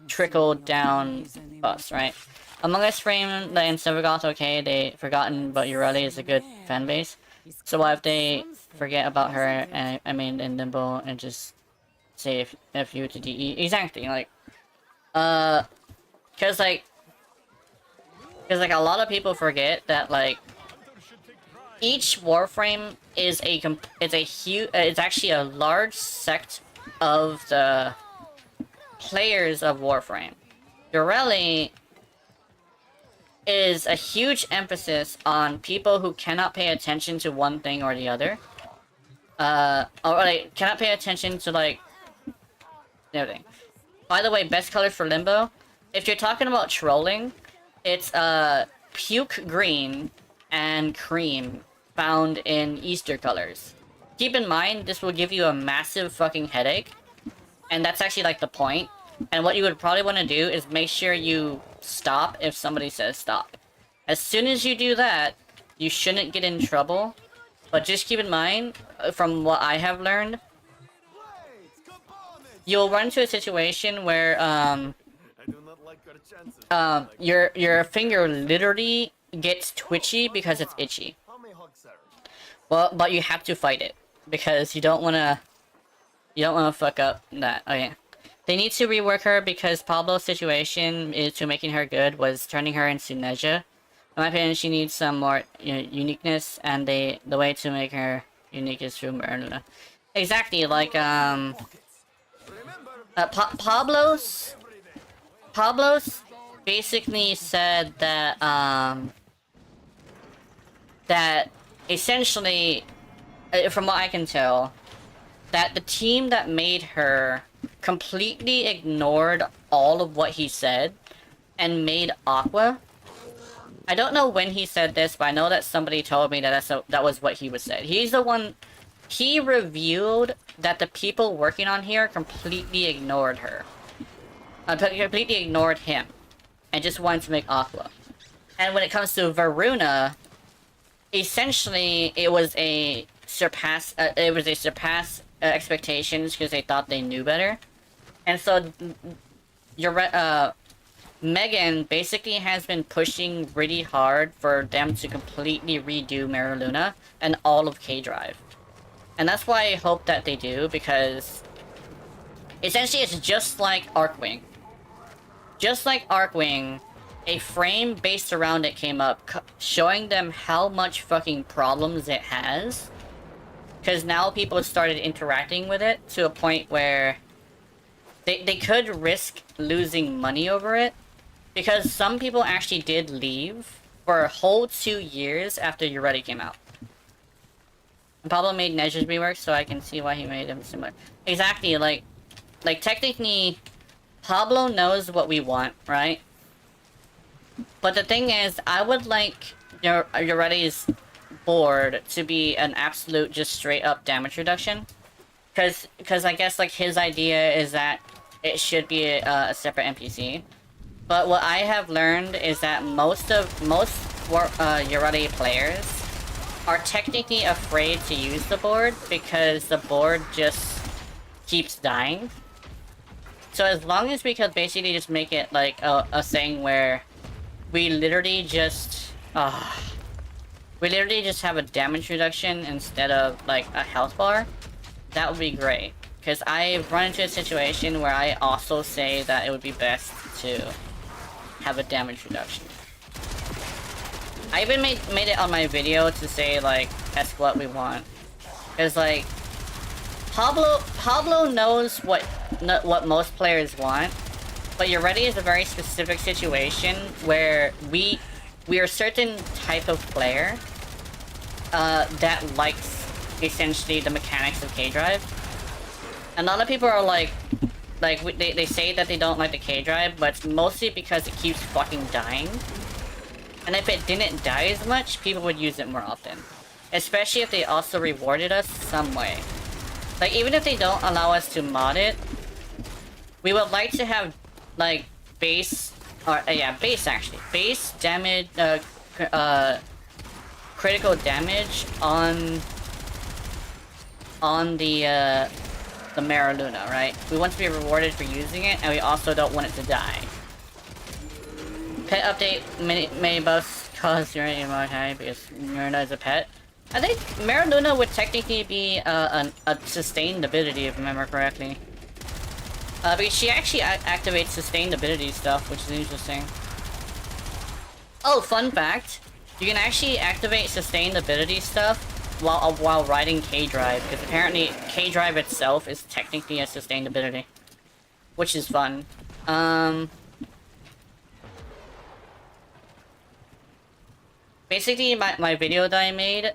trickle down us, right? Among Us frame and Silvergoth, okay, they forgotten, but Urarti is a good fan base. So what if they forget about her and I mean in Limbo and just say F you to DE? Exactly, like cause like a lot of people forget that like each Warframe is it's actually a large sect of the players of Warframe. Urarti is a huge emphasis on people who cannot pay attention to one thing or the other. Or like cannot pay attention to like everything. By the way, best colors for Limbo. If you're talking about trolling, it's puke green and cream found in Easter colors. Keep in mind, this will give you a massive fucking headache. And that's actually like the point. And what you would probably want to do is make sure you stop if somebody says stop. As soon as you do that, you shouldn't get in trouble. But just keep in mind, from what I have learned, you'll run into a situation where your finger literally gets twitchy because it's itchy. Well, but you have to fight it because you don't wanna fuck up that. Okay, they need to rework her because Pablo's situation to making her good was turning her into Neja. In my opinion, she needs some more uniqueness, and the way to make her unique is through Merluna. Exactly, like Pablo's basically said that that essentially, from what I can tell, that the team that made her completely ignored all of what he said and made Aqua. I don't know when he said this, but I know that somebody told me that that was what he was said. He's the one. He revealed that the people working on here completely ignored her. Completely ignored him. And just wanted to make Aqua. And when it comes to Varuna, essentially it was a surpass expectations because they thought they knew better. And so Megan basically has been pushing really hard for them to completely redo Merluna and all of K-Drive. And that's why I hope that they do, because essentially it's just like Arcwing. Just like Arcwing, a frame based around it came up, showing them how much fucking problems it has. Because now people started interacting with it to a point where they could risk losing money over it. Because some people actually did leave for a whole 2 years after Urarti came out. And Pablo made Neja's rework, so I can see why he made them similar. Exactly, like technically, Pablo knows what we want, right? But the thing is, I would like Urarti's board to be an absolute, just straight up damage reduction. Because I guess like his idea is that it should be a separate NPC. But what I have learned is that most Urarti players are technically afraid to use the board because the board just keeps dying. So as long as we could basically just make it like a thing where we literally just have a damage reduction instead of like a health bar, that would be great. Because I've run into a situation where I also say that it would be best to have a damage reduction. I even made it on my video to say like that's what we want. Cause like Pablo knows what most players want, But you're ready is a very specific situation where we are a certain type of player that likes essentially the mechanics of K-Drive. And a lot of people are like they say that they don't like the K-Drive, but it's mostly because it keeps fucking dying. And if it didn't die as much, people would use it more often. Especially if they also rewarded us some way. Like, even if they don't allow us to mod it, we would like to have, like, base... Or, yeah, base, actually. Base damage, critical damage on the Maraluna, right? We want to be rewarded for using it, and we also don't want it to die. Pet update may both cause your emoji high because Marina is a pet. I think Maraluna would technically be a sustained ability, if I remember correctly. Because she actually activates sustained ability stuff, which is interesting. Oh, fun fact. You can actually activate sustained ability stuff while riding K-Drive, because apparently K-Drive itself is technically a sustained ability. Which is fun. Basically, my video that I made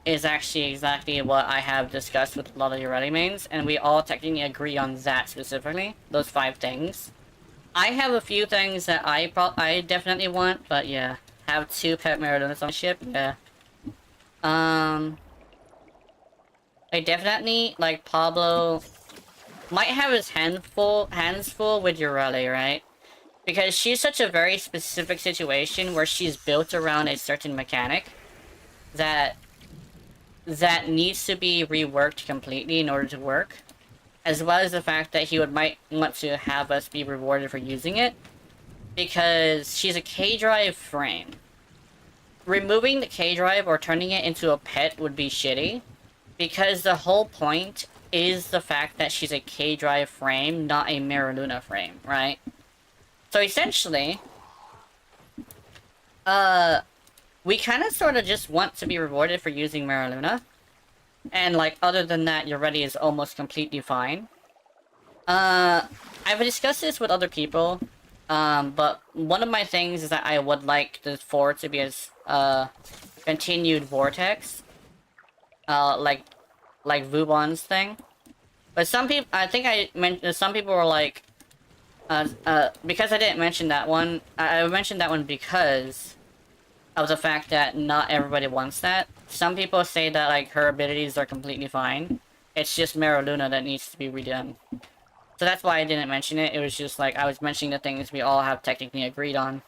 is actually exactly what I have discussed with a lot of your Reddit mains, and we all technically agree on that specifically, those 5 things. I have a few things that I definitely want, but yeah, have 2 pet Maradonas on ship, yeah. I definitely, like, Pablo might have his hands full with Ureli, right? Because she's such a very specific situation where she's built around a certain mechanic that needs to be reworked completely in order to work. As well as the fact that he might want to have us be rewarded for using it. Because she's a K-Drive frame. Removing the K-Drive or turning it into a pet would be shitty. Because the whole point is the fact that she's a K-Drive frame, not a Maraluna frame, right? So essentially, we kind of sort of just want to be rewarded for using Maraluna. And, like, other than that, your ready is almost completely fine. I've discussed this with other people, but one of my things is that I would like the fort to be as, continued vortex. Like Vubon's thing. But some people, I think I mentioned, some people were like, because I didn't mention that one, I mentioned that one because of the fact that not everybody wants that. Some people say that, like, her abilities are completely fine. It's just Maraluna that needs to be redone. So that's why I didn't mention it. It was just, like, I was mentioning the things we all have technically agreed on.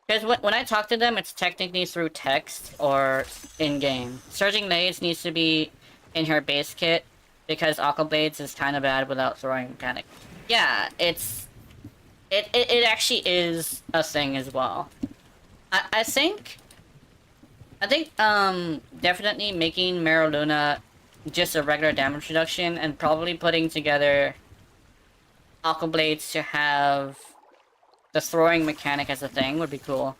Because when I talk to them, it's technically through text or in-game. Surging Blades needs to be in her base kit, because Aqua Blades is kind of bad without throwing mechanic. Yeah, it actually is a thing as well. I think definitely making Maraluna just a regular damage reduction and probably putting together Aqua Blades to have the throwing mechanic as a thing would be cool.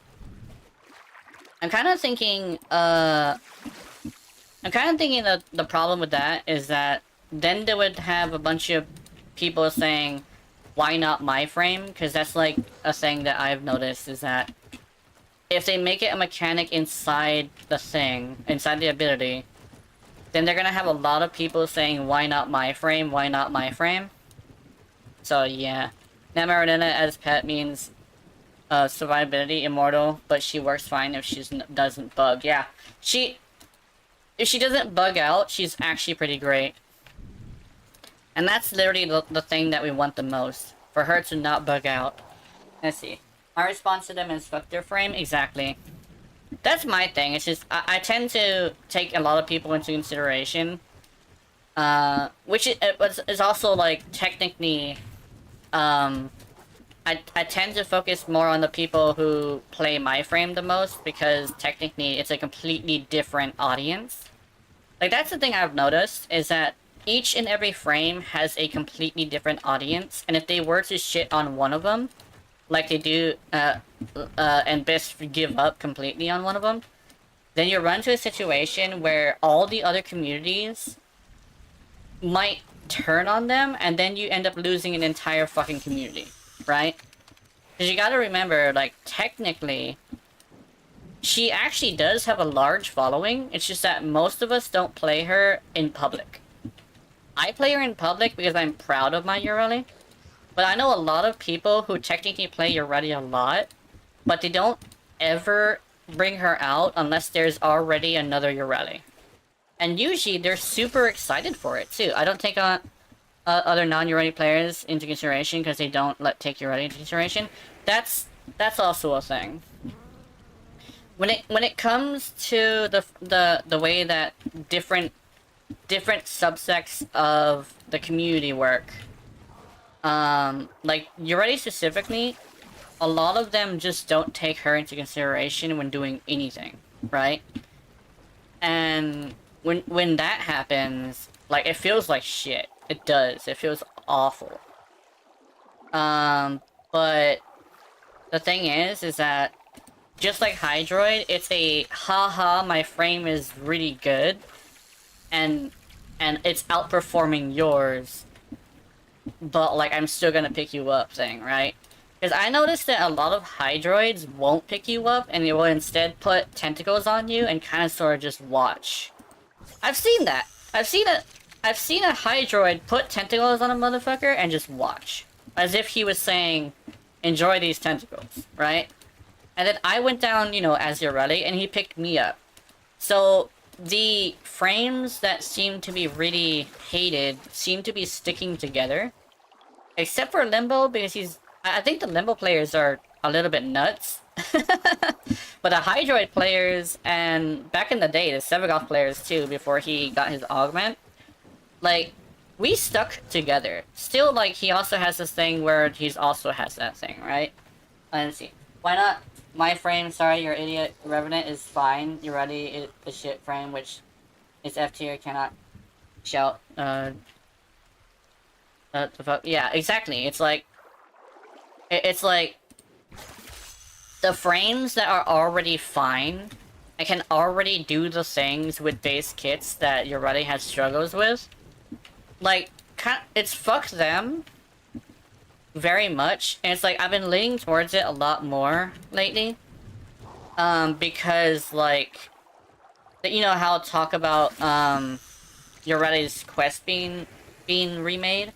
I'm kind of thinking that the problem with that is that then they would have a bunch of people saying, why not my frame? Because that's like a thing that I've noticed, is that if they make it a mechanic inside the thing, inside the ability, then they're gonna have a lot of people saying, why not my frame? Why not my frame? So yeah. Now Marinetta as pet means survivability, immortal, but she works fine if she doesn't bug. Yeah, if she doesn't bug out, she's actually pretty great. And that's literally the thing that we want the most. For her to not bug out. Let's see. My response to them is fuck their frame? Exactly. That's my thing. It's just, I tend to take a lot of people into consideration. Which is also, like, technically, I tend to focus more on the people who play my frame the most, because technically it's a completely different audience. Like, that's the thing I've noticed, is that each and every frame has a completely different audience, and if they were to shit on one of them, like they do, and best give up completely on one of them, then you run to a situation where all the other communities might turn on them, and then you end up losing an entire fucking community, right? Because you gotta remember, like, technically, she actually does have a large following. It's just that most of us don't play her in public. I play her in public because I'm proud of my Ureli. But I know a lot of people who technically play Ureli a lot, but they don't ever bring her out unless there's already another Ureli. And usually they're super excited for it too. I don't take on other non-Ureli players into consideration because they don't take Ureli into consideration. That's also a thing. When it comes to the way that different subsects of the community work, like Ureli specifically, a lot of them just don't take her into consideration when doing anything, right? And when that happens, like, it feels like shit. It does. It feels awful. But the thing is that just like Hydroid, it's a haha, my frame is really good, and it's outperforming yours, but like I'm still gonna pick you up thing, right? Because I noticed that a lot of Hydroids won't pick you up, and they will instead put tentacles on you and kind of sort of just watch. I've seen that. I've seen a Hydroid put tentacles on a motherfucker and just watch, as if he was saying, "Enjoy these tentacles," right? And then I went down, you know, as Ureli, and he picked me up. So the frames that seem to be really hated seem to be sticking together. Except for Limbo, because I think the Limbo players are a little bit nuts. But the Hydroid players, and back in the day, the Sevagoth players too, before he got his augment, like, we stuck together. Still, like, he also has this thing where he's also has that thing, right? Let's see. Why not? My frame, sorry, you're idiot. Revenant is fine. You're ready. The shit frame, which is F tier, cannot shout. The fuck? Yeah, exactly. It's like the frames that are already fine and can already do the things with base kits that Ureli has struggles with. Like, it's fuck them very much, and it's like I've been leaning towards it a lot more lately, because like, you know how talk about Ureli's quest being remade.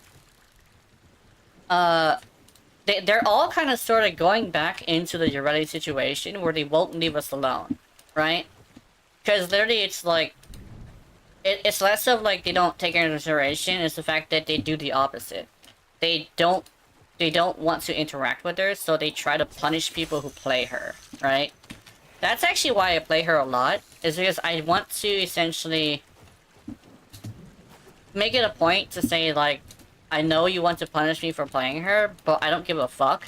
They're all kind of sort of going back into the Ureli situation where they won't leave us alone, right? Because literally, it's like it's less of like they don't take into consideration. It's the fact that they do the opposite. They don't want to interact with her, so they try to punish people who play her, right? That's actually why I play her a lot, is because I want to essentially make it a point to say, like, I know you want to punish me for playing her, but I don't give a fuck,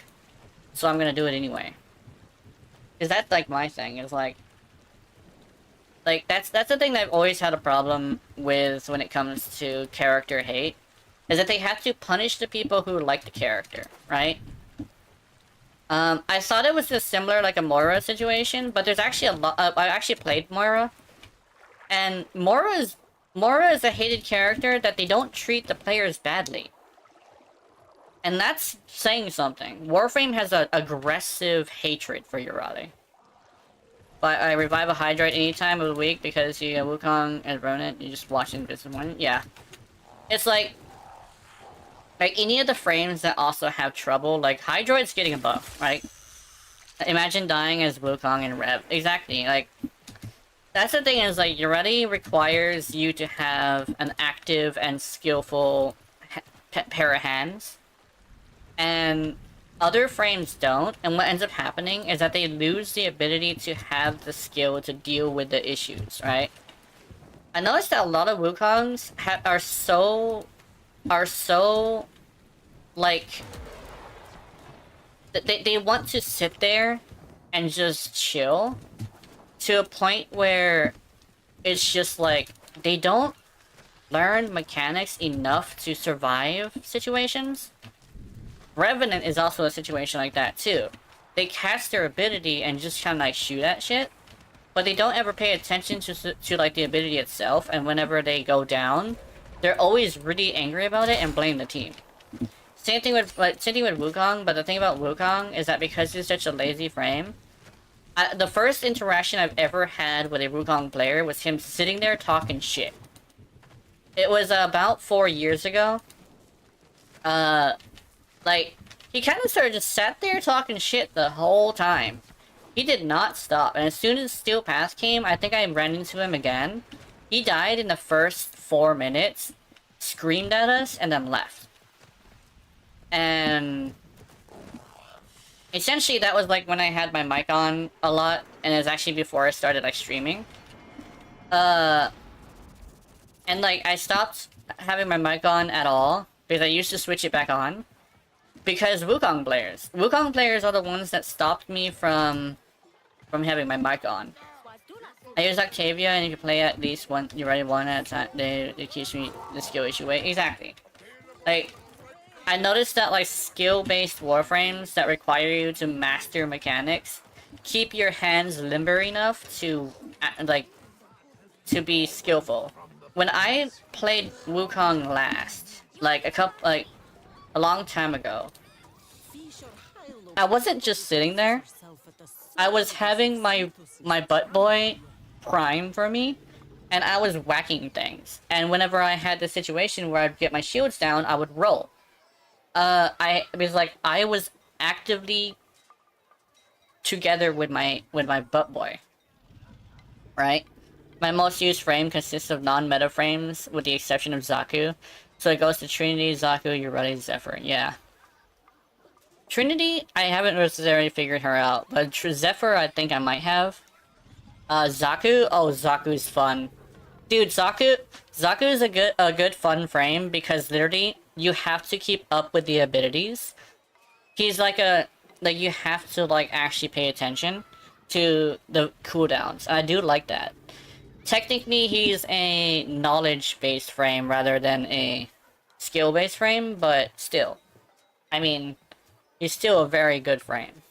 so I'm gonna do it anyway. Because that's, like, my thing, is, like, that's the thing that I've always had a problem with when it comes to character hate, is that they have to punish the people who like the character, right? I thought it was just similar, like a Moira situation, but there's actually a lot. I actually played Moira, and Moira is a hated character that they don't treat the players badly, and that's saying something. Warframe has an aggressive hatred for Ureli. But I revive a Hydroid any time of the week because you get Wukong and Ronin. You just watch this one. Yeah, it's like any of the frames that also have trouble, like Hydroid's getting a buff, right? Imagine dying as Wukong and Rev. Exactly, like, that's the thing, is like Ureli requires you to have an active and skillful pair of hands, and other frames don't, and what ends up happening is that they lose the ability to have the skill to deal with the issues, right? I noticed that a lot of Wukongs are so like, they want to sit there and just chill to a point where it's just like they don't learn mechanics enough to survive situations. Revenant is also a situation like that too. They cast their ability and just kind of like shoot at shit, but they don't ever pay attention to like the ability itself, and whenever they go down, they're always really angry about it and blame the team. Same thing with Wukong, but the thing about Wukong is that because he's such a lazy frame, the first interaction I've ever had with a Wukong player was him sitting there talking shit. It was about 4 years ago. Like, he kind of sort of just sat there talking shit the whole time. He did not stop, and as soon as Steel Pass came, I think I ran into him again. He died in the first 4 minutes, screamed at us, and then left. And essentially that was like when I had my mic on a lot, and it was actually before I started like streaming. And like I stopped having my mic on at all because I used to switch it back on. Because Wukong players are the ones that stopped me from having my mic on. I use Octavia, and if you play at least one, you already one at a time, it keeps me the skill issue away. Exactly. Like, I noticed that like skill-based warframes that require you to master mechanics keep your hands limber enough to like to be skillful. When I played Wukong last, like a long time ago, I wasn't just sitting there. I was having my butt boy prime for me, and I was whacking things. And whenever I had the situation where I'd get my shields down, I would roll. I was actively together with my butt boy. Right? My most used frame consists of non-meta frames, with the exception of Zaku. So it goes to Trinity, Zaku, Ureti, Zephyr. Yeah. Trinity, I haven't necessarily figured her out, but Zephyr, I think I might have. Zaku? Oh, Zaku's fun. Dude, Zaku is a good fun frame because literally you have to keep up with the abilities. He's like you have to like actually pay attention to the cooldowns. I do like that. Technically, he's a knowledge-based frame rather than a skill-based frame, but still. I mean, he's still a very good frame.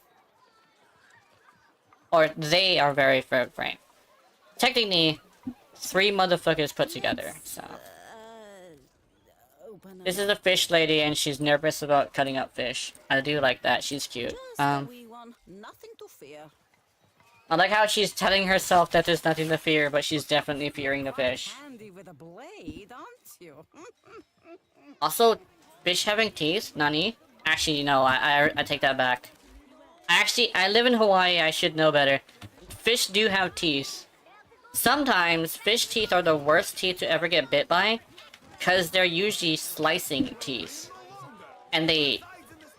Or they are very good frame. Technically, 3 motherfuckers put together, so. This is a fish lady and she's nervous about cutting up fish. I do like that, she's cute. I like how she's telling herself that there's nothing to fear, but she's definitely fearing the fish. Also, fish having teeth? Nani? Actually, no, I take that back. I live in Hawaii, I should know better. Fish do have teeth. Sometimes, fish teeth are the worst teeth to ever get bit by, because they're usually slicing teeth. And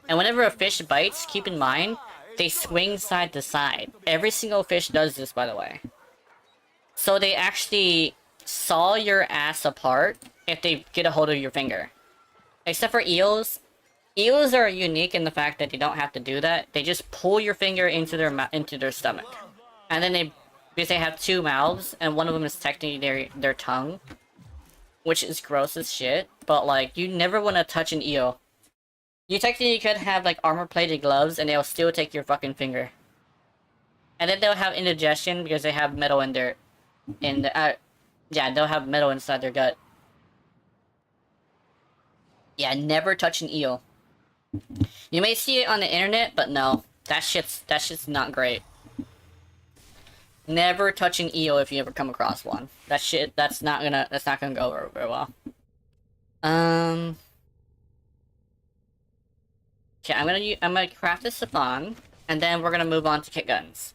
whenever a fish bites, keep in mind, they swing side to side. Every single fish does this, by the way. So they actually saw your ass apart if they get a hold of your finger. Except for eels. Eels are unique in the fact that they don't have to do that. They just pull your finger into their stomach. And then because they have 2 mouths, and one of them is technically their tongue. Which is gross as shit. But like, you never want to touch an eel. You technically could have like armor-plated gloves and they'll still take your fucking finger. And then they'll have indigestion because they have metal in their... yeah, they'll have metal inside their gut. Yeah, never touch an eel. You may see it on the internet, but no. That shit's not great. Never touch an eel if you ever come across one. That's not gonna go over very well. Okay, I'm gonna craft this Siphon, and then we're gonna move on to Kitguns.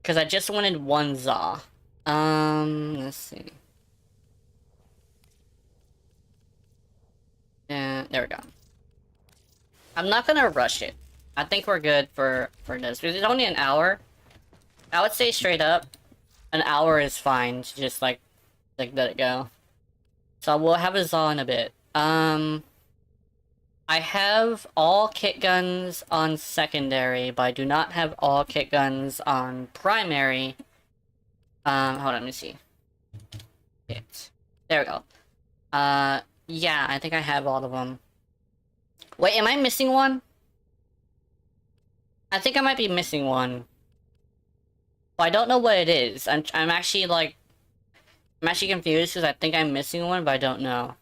Cause I just wanted 1 Zaw. Let's see. Yeah, there we go. I'm not gonna rush it. I think we're good for this. Because it's only an hour. I would say straight up, an hour is fine to just like let it go. So we'll have a Zaw in a bit. I have all Kitguns on secondary, but I do not have all Kitguns on primary. Hold on, let me see. There we go. Yeah, I think I have all of them. Wait, am I missing one? I think I might be missing one. But I don't know what it is. I'm actually like... I'm actually confused because I think I'm missing one, but I don't know.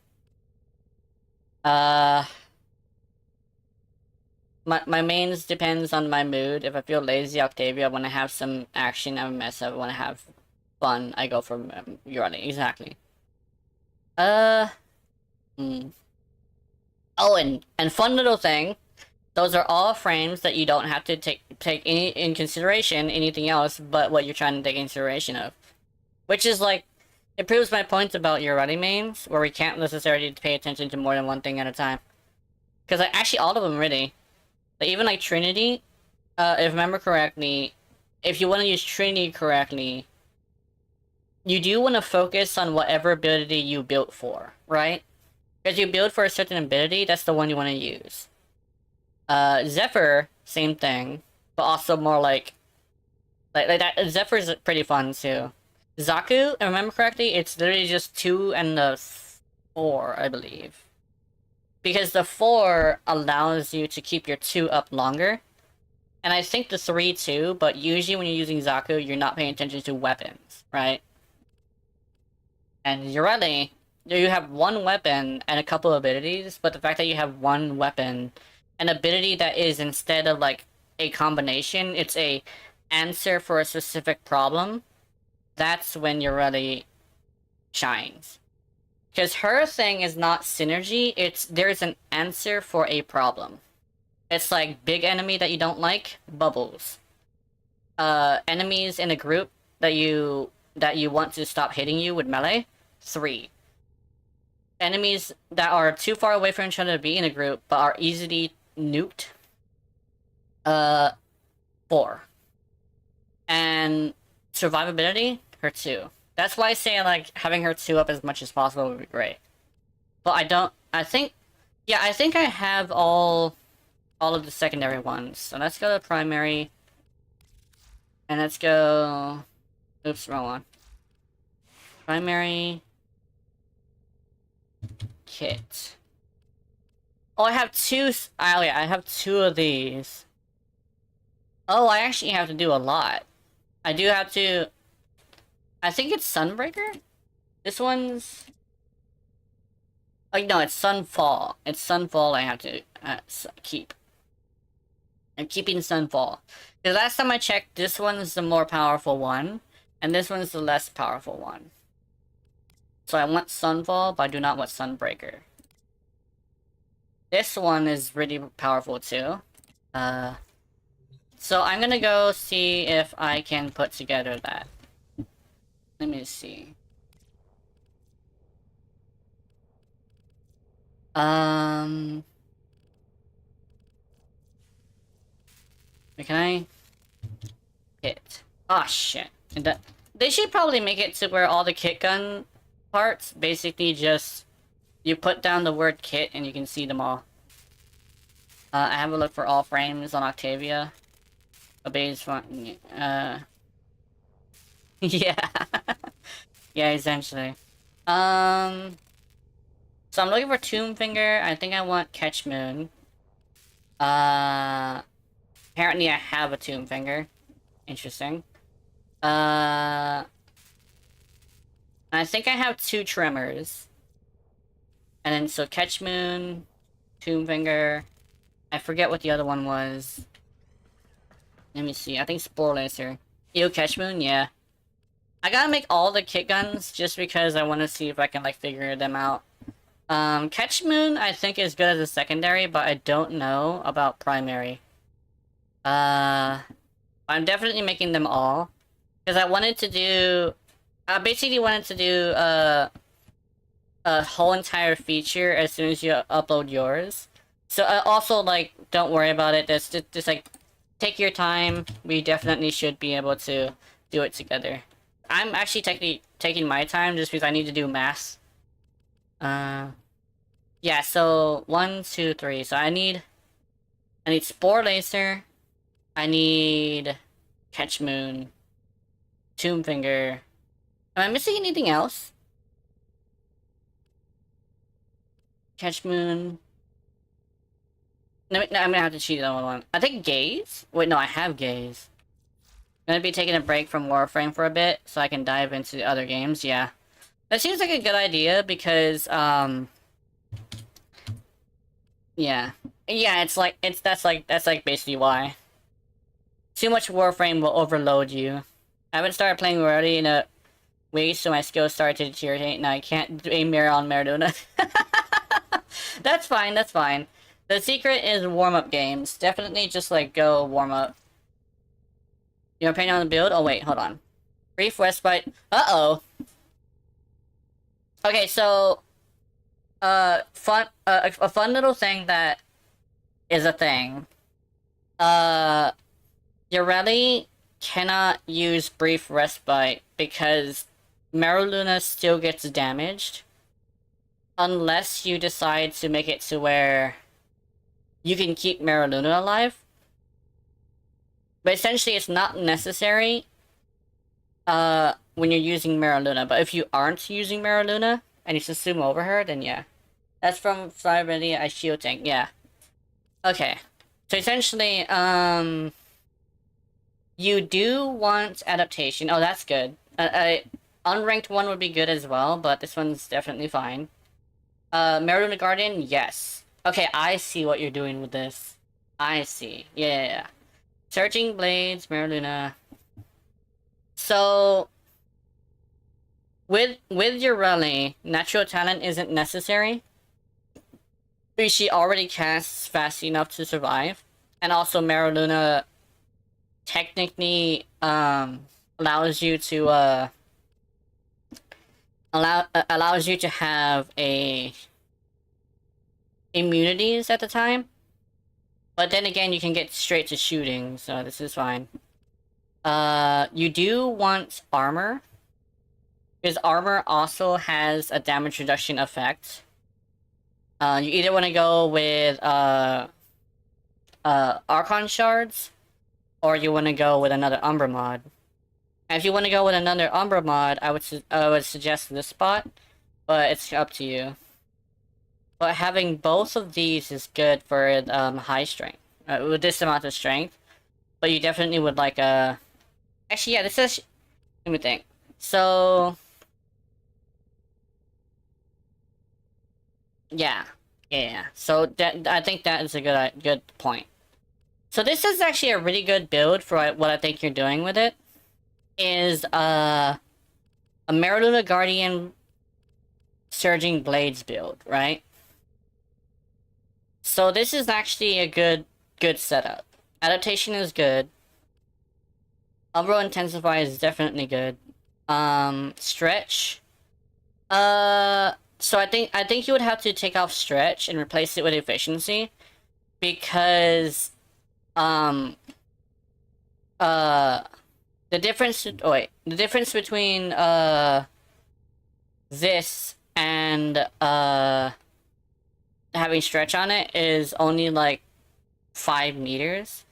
My mains depends on my mood. If I feel lazy, Octavia. When I have some action, I'm a mess up. When I have fun, I go for Urali. Exactly. Hmm. Oh, and fun little thing. Those are all frames that you don't have to take any in consideration anything else but what you're trying to take consideration of. Which is like, it proves my point about your running mains, where we can't necessarily pay attention to more than one thing at a time. Because like, actually all of them really. Like, even like Trinity, if I remember correctly, if you want to use Trinity correctly, you do want to focus on whatever ability you built for, right? Because you build for a certain ability, that's the one you want to use. Zephyr, same thing, but also more like that. Zephyr's pretty fun too. Zaku, if I remember correctly, it's literally just 2 and the 4, I believe. Because the 4 allows you to keep your 2 up longer. And I think the 3 too, but usually when you're using Zaku, you're not paying attention to weapons, right? And Ureli, you have one weapon and a couple abilities, but the fact that you have one weapon, an ability that is, instead of like a combination, it's a answer for a specific problem, that's when Ureli shines. Because her thing is not synergy, it's there's an answer for a problem. It's like big enemy that you don't like, bubbles. Enemies in a group that you want to stop hitting you with melee, 3. Enemies that are too far away from each other to be in a group but are easily nuked, 4. And survivability, her 2. That's why I say like having her 2 up as much as possible would be great. But I think I have all of the secondary ones. So let's go to primary. And let's go... Oops, wrong one. Primary... Kit. Oh, I have 2... Oh yeah, I have 2 of these. Oh, I actually have to do a lot. I do have to... I think it's Sunbreaker? This one's... Like, no, it's Sunfall. It's Sunfall I have to keep. I'm keeping Sunfall. The last time I checked, this one's the more powerful one, and this one's the less powerful one. So I want Sunfall, but I do not want Sunbreaker. This one is really powerful too. So I'm gonna go see if I can put together that. Let me see. Can I hit? Oh shit. They should probably make it to where all the kit gun parts basically just you put down the word kit and you can see them all. I have a look for all frames on Octavia. Obeys fun. Yeah. Yeah, essentially. So I'm looking for Tomb Finger. I think I want Catch Moon. Apparently I have a Tomb Finger. Interesting. I think I have 2 Tremors. And then, so Catch Moon, Tomb Finger. I forget what the other one was. Let me see. I think Spore Lacer. Ew, Catch Moon? Yeah. I gotta make all the kit guns just because I want to see if I can, like, figure them out. Catch Moon, I think, is good as a secondary, but I don't know about primary. I'm definitely making them all. Because I wanted to do... I basically wanted to do, a whole entire feature as soon as you upload yours. So, also, like, don't worry about it. Just like, take your time. We definitely should be able to do it together. I'm actually technically taking my time just because I need to do math. Yeah, so 1, 2, 3. So I need Spore Lacer. I need Catch Moon. Tomb Finger. Am I missing anything else? Catch Moon. No, I'm gonna have to cheat on one. I think Gaze? Wait, no, I have Gaze. I'm gonna be taking a break from Warframe for a bit, so I can dive into other games, yeah. That seems like a good idea because, yeah. Yeah, that's like basically why. Too much Warframe will overload you. I haven't started playing already in a week, so my skills start to deteriorate, and I can't aim mirror on Maradona. That's fine, that's fine. The secret is warm-up games. Definitely just, like, go warm-up. Your opinion on the build? Oh, wait, hold on. Brief respite. Uh-oh. Okay, so... a fun little thing that is a thing. You really cannot use brief respite because Maruluna still gets damaged unless you decide to make it to where you can keep Maruluna alive. But essentially it's not necessary when you're using Maruluna. But if you aren't using Maruluna and you just zoom over her, then yeah. That's from Flyability I Shield Tank, yeah. Okay. So essentially, you do want adaptation. Oh, that's good. Unranked one would be good as well, but this one's definitely fine. Maruluna Guardian, yes. Okay, I see what you're doing with this. I see. Yeah. Searching Blades, Maruluna. So, with your rally, Natural Talent isn't necessary. She already casts fast enough to survive. And also Maruluna technically allows you to allows you to have immunities at the time. But then again, you can get straight to shooting, so this is fine. You do want armor, because armor also has a damage reduction effect. You either want to go with Archon Shards, or you want to go with another Umbra mod. And if you want to go with another Umbra mod, I would suggest this spot, but it's up to you. But having both of these is good for high strength, with this amount of strength. But you definitely would like a... Actually, yeah, this is... Let me think. So... Yeah. So I think that is a good point. So this is actually a really good build for what I think you're doing with it. Is a Maruluna Guardian Surging Blades build, right? So this is actually a good setup. Adaptation is good. Umbra Intensify is definitely good. Stretch. So I think you would have to take off Stretch and replace it with Efficiency, because the difference between this and having Stretch on it is only like 5 meters,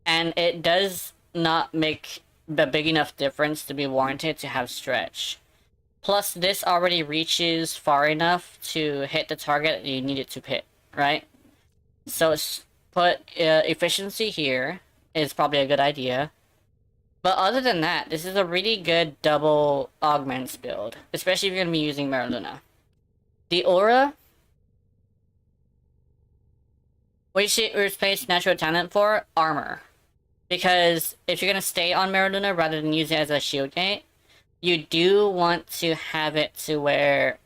and it does not make a big enough difference to be warranted to have Stretch. Plus, this already reaches far enough to hit the target that you need it to hit, right? So put Efficiency here is probably a good idea. But other than that, this is a really good double augments build, especially if you're going to be using Maruluna. The Aura, what you replace Natural Talent for? Armor. Because if you're going to stay on Maruluna rather than use it as a shield gate, you do want to have it to where,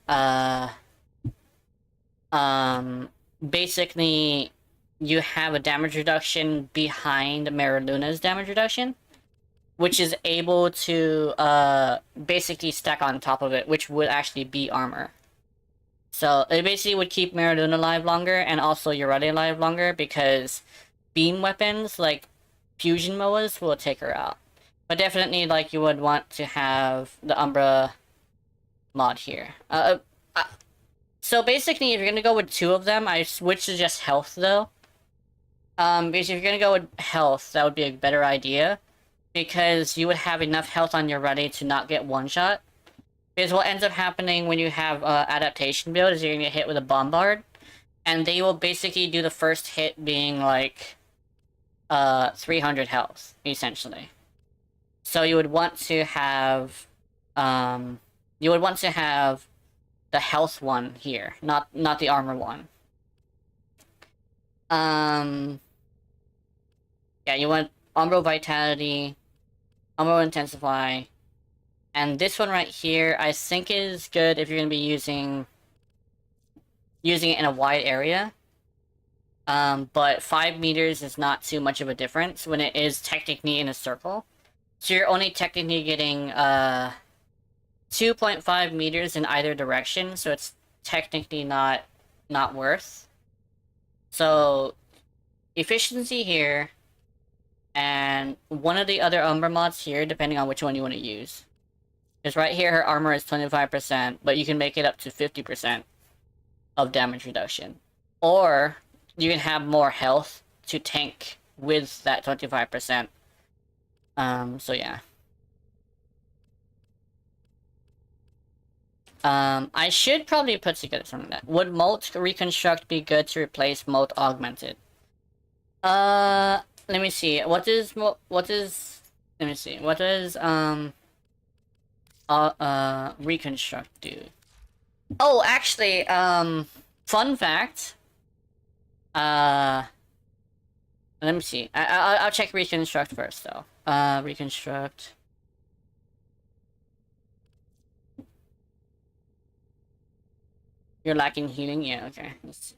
basically, you have a damage reduction behind Mariluna's damage reduction, which is able to, basically stack on top of it, which would actually be armor. So, it basically would keep Maruluna alive longer, and also Urati alive longer, because beam weapons, like fusion MOAs, will take her out. But definitely, like, you would want to have the Umbra mod here. So basically, if you're gonna go with 2 of them, I would suggest health, though. Because if you're gonna go with health, that would be a better idea. Because you would have enough health on your ready to not get one-shot. Because what ends up happening when you have adaptation build is you're gonna get hit with a bombard. And they will basically do the first hit being, like, 300 health, essentially. So you would want to have you would want to have the health one here, not the armor one. Yeah, you want Umbral Vitality, Umbral Intensify, and this one right here, I think is good if you're gonna be using it in a wide area. But 5 meters is not too much of a difference when it is technically in a circle. So you're only technically getting 2.5 meters in either direction, so it's technically not worth. So efficiency here, and one of the other Umbra mods here, depending on which one you want to use. Because right here, her armor is 25%, but you can make it up to 50% of damage reduction. Or you can have more health to tank with that 25%. So yeah. I should probably put together something like that. Would Molt Reconstruct be good to replace Molt Augmented? Let me see. What does Reconstruct do? Oh, actually, fun fact. Let me see. I'll check Reconstruct first, though. Reconstruct. You're lacking healing? Yeah, okay. Let's see.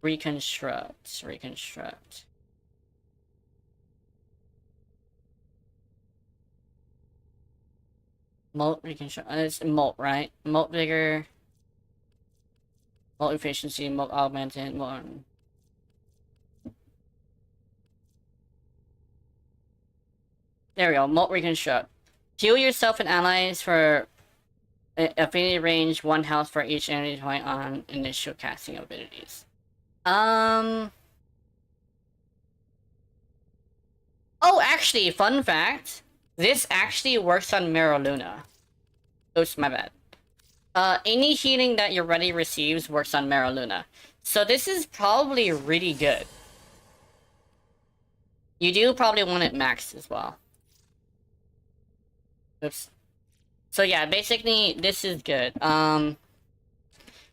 Reconstruct. Molt Reconstruct. It's Molt, right? Molt Vigor. Molt Efficiency, Molt Augmented, Molt... There we go, Molt Reconstruct. Heal yourself and allies for affinity range, 1 health for each energy point on initial casting abilities. Oh, actually, fun fact. This actually works on Mirror Luna. Oops, my bad. Any healing that your ready receives works on Mirror Luna. So this is probably really good. You do probably want it maxed as well. Oops. So yeah, basically, this is good.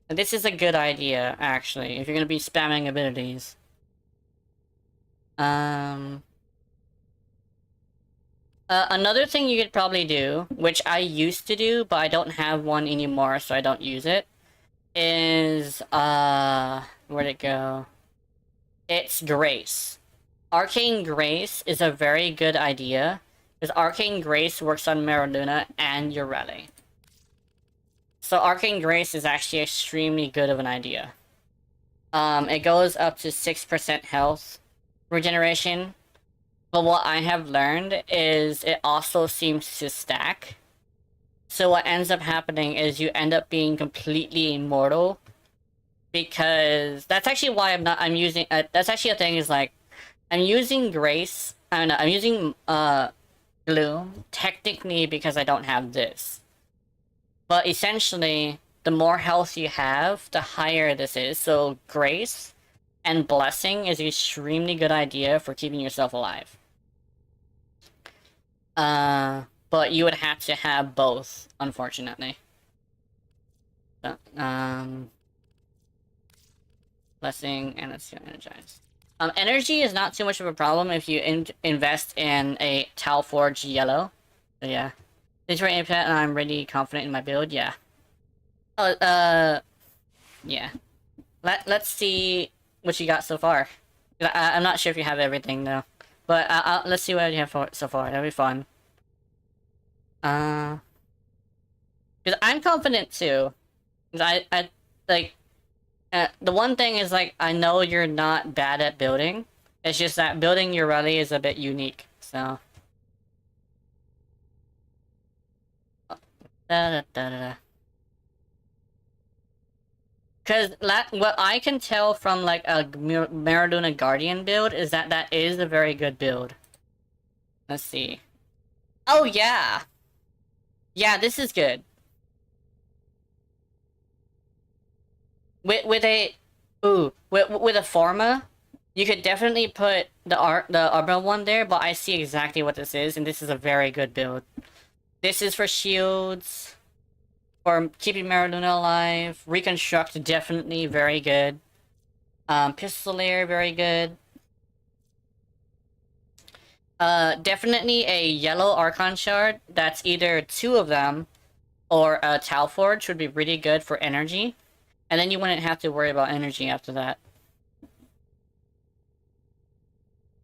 This is a good idea, actually, if you're gonna be spamming abilities. Another thing you could probably do, which I used to do, but I don't have one anymore, so I don't use it, is, where'd it go? It's Grace. Arcane Grace is a very good idea, because Arcane Grace works on Mirror Luna and your rally. So Arcane Grace is actually extremely good of an idea. It goes up to 6% health regeneration. But what I have learned is it also seems to stack. So what ends up happening is you end up being completely immortal. Because that's actually why I'm using, that's actually a thing is like, I'm using Grace, I'm using, Gloom, technically because I don't have this. But essentially, the more health you have, the higher this is. So Grace and Blessing is an extremely good idea for keeping yourself alive. But you would have to have both, unfortunately. Blessing, and let's do Energize. Energy is not too much of a problem if you invest in a Tau Forge Yellow. So yeah. Thanks for input, and I'm really confident in my build, yeah. Oh, yeah. Let's see what you got so far. I'm not sure if you have everything, though. But, let's see what you have so far, that'll be fun. Because I'm confident, too. Because like, the one thing is, like, I know you're not bad at building. It's just that building your rally is a bit unique, so... Because what I can tell from like a Maradona Guardian build is that is a very good build. Let's see. Oh yeah, yeah, this is good. With a Forma, You could definitely put the armor one there, but I see exactly what this is, and this is a very good build. This is for shields, for keeping Mariluna alive. Reconstruct, definitely very good. Pistolier, very good. Definitely a yellow Archon Shard. That's either 2 of them, or a Tau Forge would be really good for energy. And then you wouldn't have to worry about energy after that.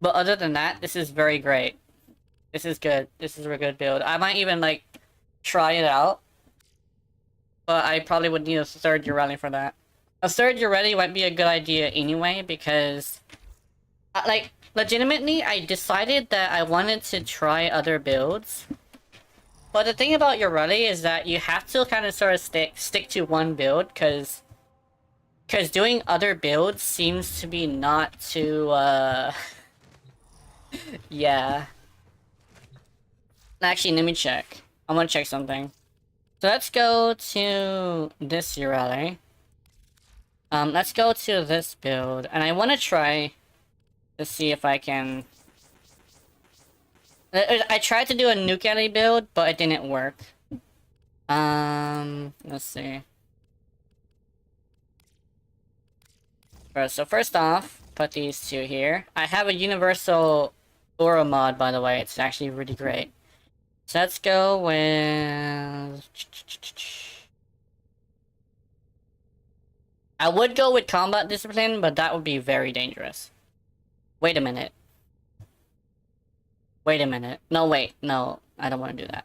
But other than that, this is very great. This is good. This is a good build. I might even, like, try it out. But I probably would need a third Urelli for that. A third Urelli might be a good idea anyway, because... like, legitimately, I decided that I wanted to try other builds. But the thing about Urelli is that you have to kind of sort of stick to one build, because doing other builds seems to be not too, yeah. Actually, let me check. I want to check something. So let's go to this Urelli. Let's go to this build, and I want to try to see if I can... I tried to do a Nuke Alley build, but it didn't work. Let's see. So first off, put these 2 here. I have a universal aura mod, by the way. It's actually really great. So let's go with... I would go with combat discipline, but that would be very dangerous. Wait a minute. Wait a minute. No, wait. No, I don't want to do that.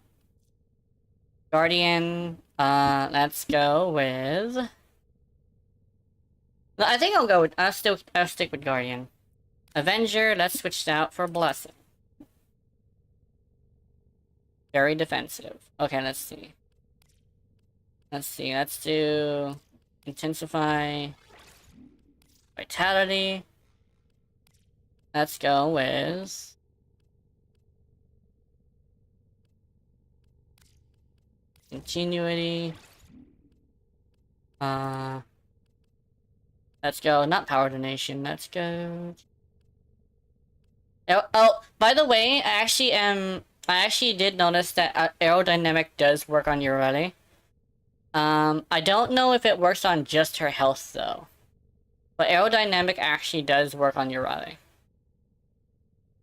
Guardian. Let's go with... No, I think I'll go with... I'll stick with Guardian. Avenger, let's switch out for Blessing. Very defensive. Okay, let's see. Let's do... Intensify. Vitality. Let's go with... Continuity. Let's go. Not power donation. Let's go... Oh, by the way, I actually did notice that aerodynamic does work on Urelli. I don't know if it works on just her health, though. But aerodynamic actually does work on Urelli.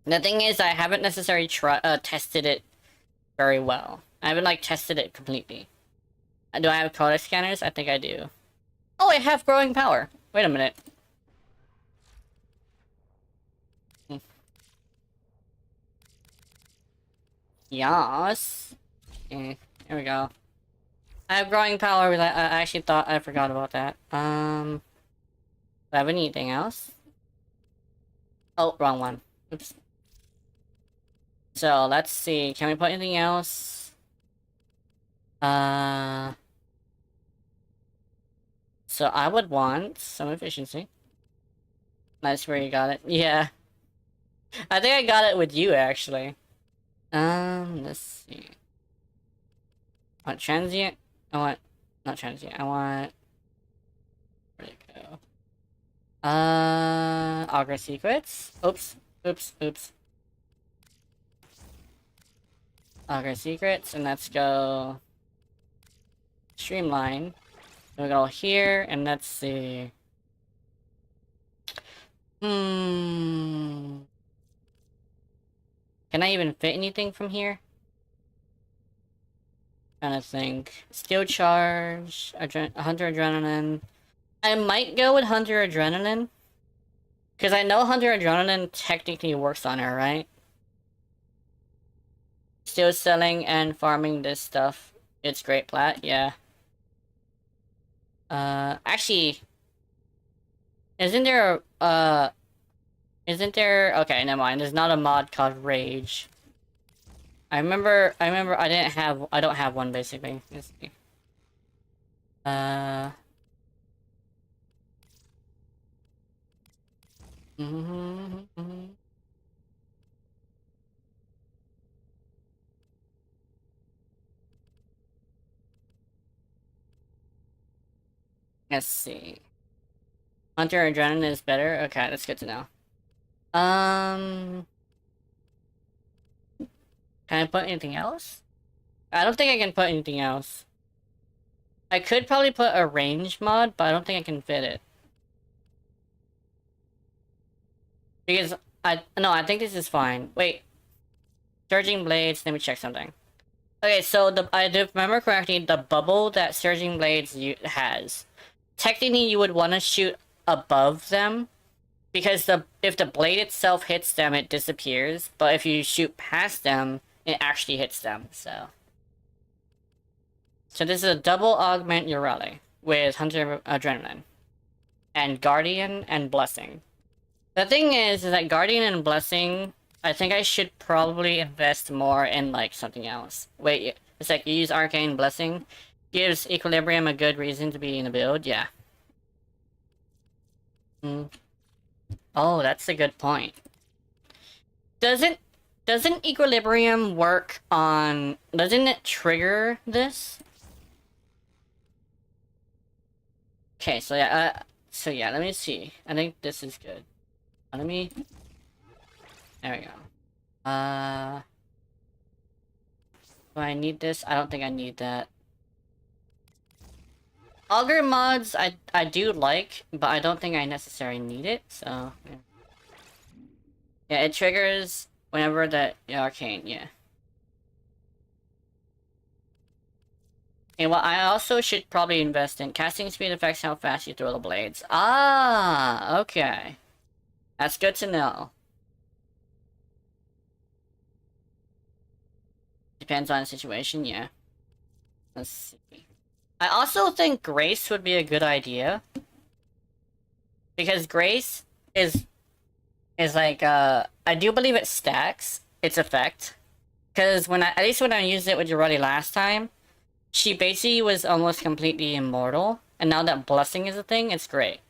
The thing is, I haven't necessarily tested it very well. I haven't, like, tested it completely. Do I have product scanners? I think I do. Oh, I have growing power. Wait a minute. Yes. Okay, here we go. I have growing power. I actually thought I forgot about that. Do I have anything else? Oh, wrong one. Oops. So, let's see. Can we put anything else? So I would want some efficiency. That's where you got it. Yeah. I think I got it with you, actually. Let's see. I want transient. I want... Not transient. I want... Where'd it go? Augur Secrets. Oops. Oops. Augur Secrets, and let's go... Streamline. We'll go here, and let's see... Can I even fit anything from here? Trying to think. Steel Charge, Hunter Adrenaline. I might go with Hunter Adrenaline. Because I know Hunter Adrenaline technically works on her, right? Still selling and farming this stuff. It's great plat, yeah. Actually... Isn't there okay, never mind. There's not a mod called Rage. I remember I don't have one, basically. Let's see. Let's see. Hunter Adrenaline is better? Okay, that's good to know. Can I put anything else? I don't think I can put anything else. I could probably put a range mod, but I don't think I can fit it. Because no, I think this is fine. Wait. Surging blades, let me check something. Okay, so I do remember correctly, the bubble that surging blades has. Technically you would want to shoot above them. Because if the blade itself hits them, it disappears. But if you shoot past them, it actually hits them, so. So this is a double augment your rally with Hunter Adrenaline. And Guardian and Blessing. The thing is that Guardian and Blessing, I think I should probably invest more in, like, something else. Wait, it's like you use Arcane Blessing. Gives Equilibrium a good reason to be in the build, yeah. Oh, that's a good point. Doesn't Equilibrium work on... Doesn't it trigger this? Okay, so yeah, let me see. I think this is good. Let me... There we go. Do I need this? I don't think I need that. Augur mods, I do like, but I don't think I necessarily need it, so... Yeah, it triggers whenever the arcane, yeah. And what I also should probably invest in, casting speed affects how fast you throw the blades. Ah, okay. That's good to know. Depends on the situation, yeah. Let's see. I also think Grace would be a good idea. Because Grace is like, I do believe it stacks its effect. Because at least when I used it with Jarati last time, she basically was almost completely immortal. And now that Blessing is a thing, it's great.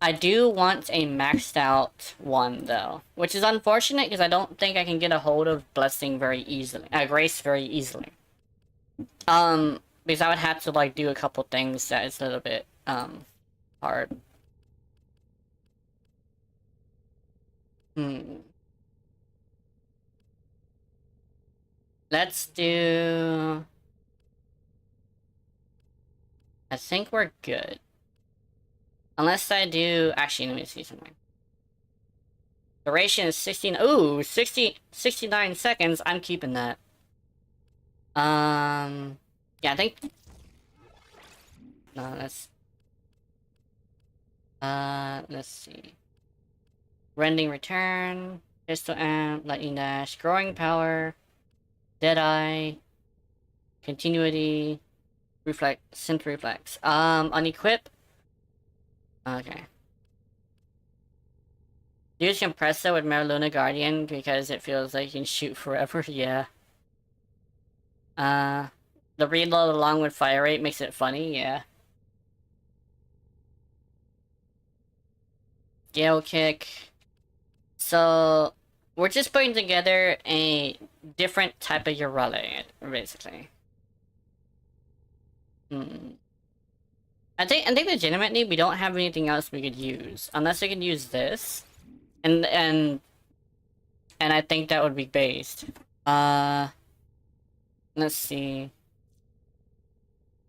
I do want a maxed out one, though. Which is unfortunate, because I don't think I can get a hold of Blessing very easily. Grace very easily. Because I would have to, like, do a couple things that is a little bit, hard. Let's do... I think we're good. Unless I do... Actually, let me see something. Duration is 16... Ooh, 69 seconds. I'm keeping that. Yeah, I think... No, let's see. Rending Return, Pistol Amp, Lightning Dash, Growing Power, Deadeye, Continuity, Reflex, Synth Reflex. Unequip. Okay. Use Compressor with Merluna Guardian because it feels like you can shoot forever, yeah. The reload along with fire rate makes it funny, yeah. Gale Kick. So, we're just putting together a different type of Urele, basically. I think legitimately we don't have anything else we could use. Unless we can use this. And I think that would be based. Let's see.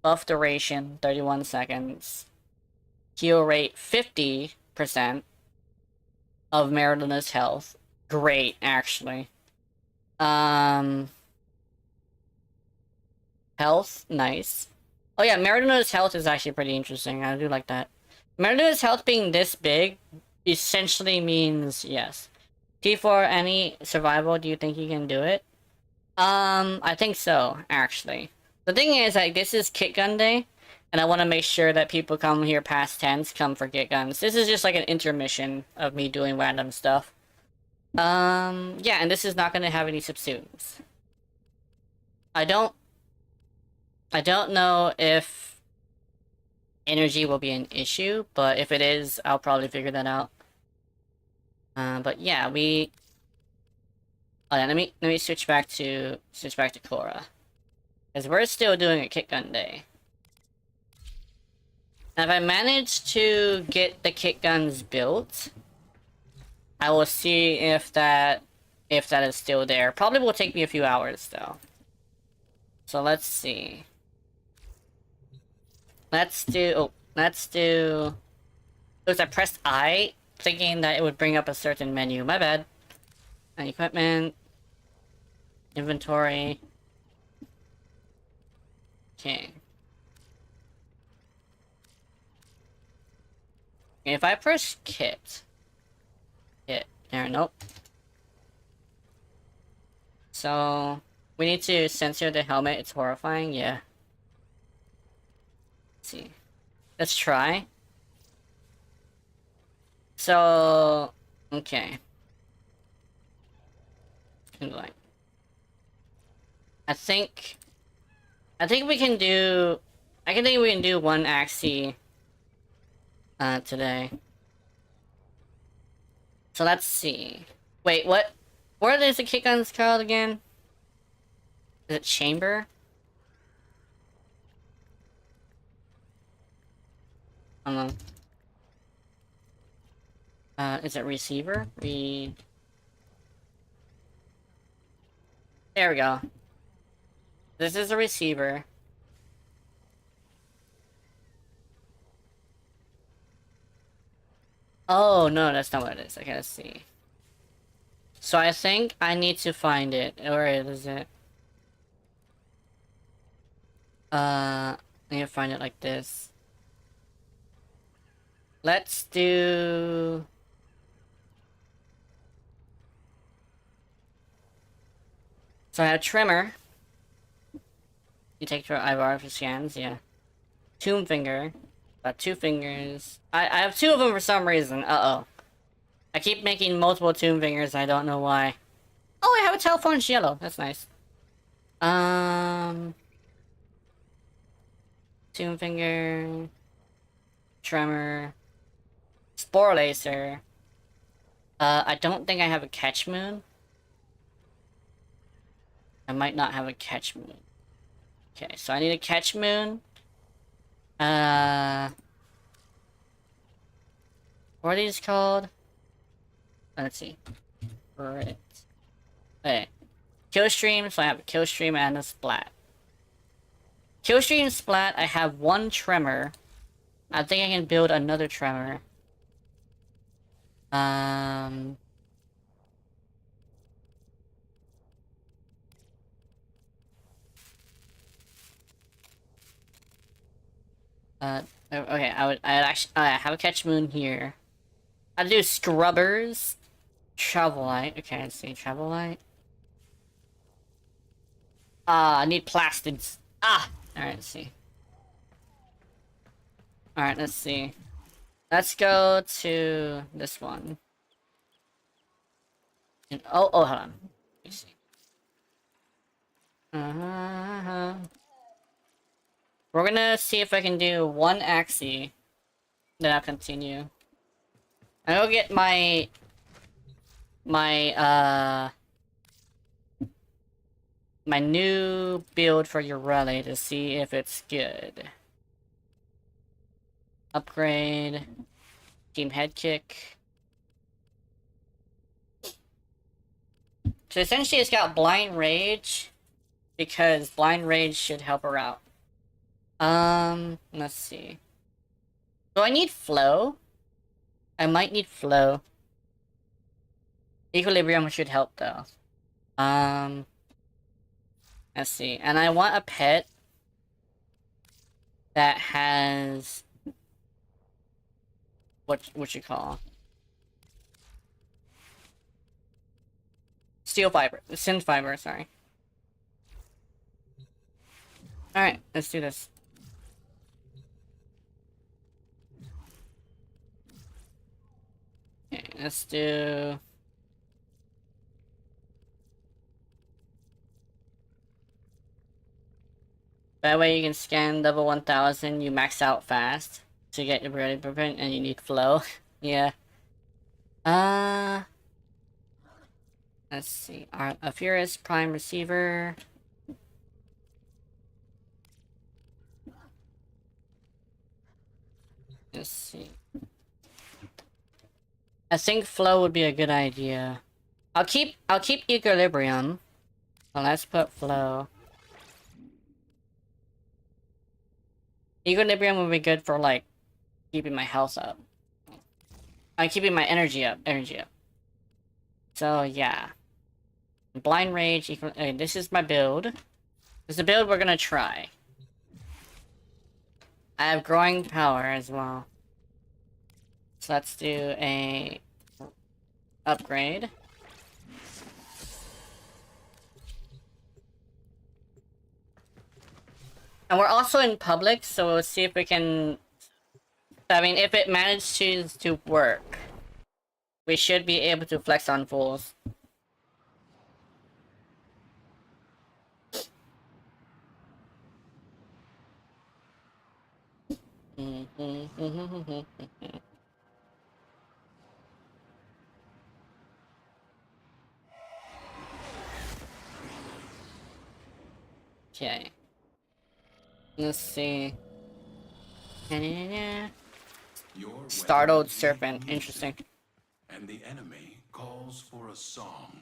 Buff duration, 31 seconds. Heal rate, 50% of Mariluna's health. Great, actually. Health, nice. Oh yeah, Mariluna's health is actually pretty interesting. I do like that. Mariluna's health being this big essentially means yes. T4, any survival, do you think you can do it? I think so, actually. The thing is, like, this is Kitgun Day, and I want to make sure that people come here past 10s come for Kitguns. This is just like an intermission of me doing random stuff. Yeah, and this is not going to have any subsumes. I don't know if energy will be an issue, but if it is, I'll probably figure that out. But yeah, oh yeah, let me switch back to Korra. Because we're still doing a Kitgun Day. And if I manage to get the Kitguns built, I will see if that is still there. Probably will take me a few hours though. So let's see. Let's do. Oops, I pressed I, thinking that it would bring up a certain menu. My bad. Equipment. Inventory. Okay. If I press kit. There, nope. So, we need to censor the helmet. It's horrifying, yeah. Let's see. Let's try. So, okay. Like, I think we can do. I think we can do one axis today. So let's see. Wait, what? What is the Kitguns called again? Is it chamber? I don't know. Is it receiver? There we go. This is a receiver. Oh, no, that's not what it is. Okay, let's see. So I think I need to find it. Where is it? I need to find it like this. Let's do... So I have trimmer. You take your IVR for scans, yeah. Tomb finger. Got 2 fingers. I have 2 of them for some reason. Uh-oh. I keep making multiple tomb fingers, I don't know why. Oh, I have a telephone yellow. That's nice. Tomb finger. Tremor. Spore laser. I don't think I have a catch moon. I might not have a catch moon. Okay, so I need a catch moon. What are these called? Let's see. Right. Okay. Kill stream, so I have a kill stream and a splat. Kill stream splat, I have 1 tremor. I think I can build another tremor. Okay, I actually have a catch moon here. I do scrubbers, travel light. Okay, let's see, travel light. I need plastids. All right, let's see. All right, let's see. Let's go to this one. And, oh, hold on. Let me see. We're gonna see if I can do 1 axis. Then I'll continue. I'll get my new build for your rally to see if it's good. Upgrade. Team head kick. So essentially it's got blind rage, because blind rage should help her out. Let's see. Do I need flow? I might need flow. Equilibrium should help though. Let's see. And I want a pet that has what you call steel fiber, synth fiber, sorry. Alright, let's do this. Okay, let's do... That way you can scan level 1000, you max out fast to get your ready blueprint, and you need flow. Yeah. Let's see. A Furious Prime Receiver. Let's see. I think flow would be a good idea. I'll keep equilibrium. Well, let's put flow. Equilibrium would be good for like keeping my health up. I'm keeping my energy up. So yeah. Blind Rage equal. This is my build. This is the build we're gonna try. I have growing power as well. So let's do a upgrade. And we're also in public, so we'll see if we can... I mean, if it manages to work, we should be able to flex on fools. Okay. Let's see. Startled serpent. Interesting. And the enemy calls for a song.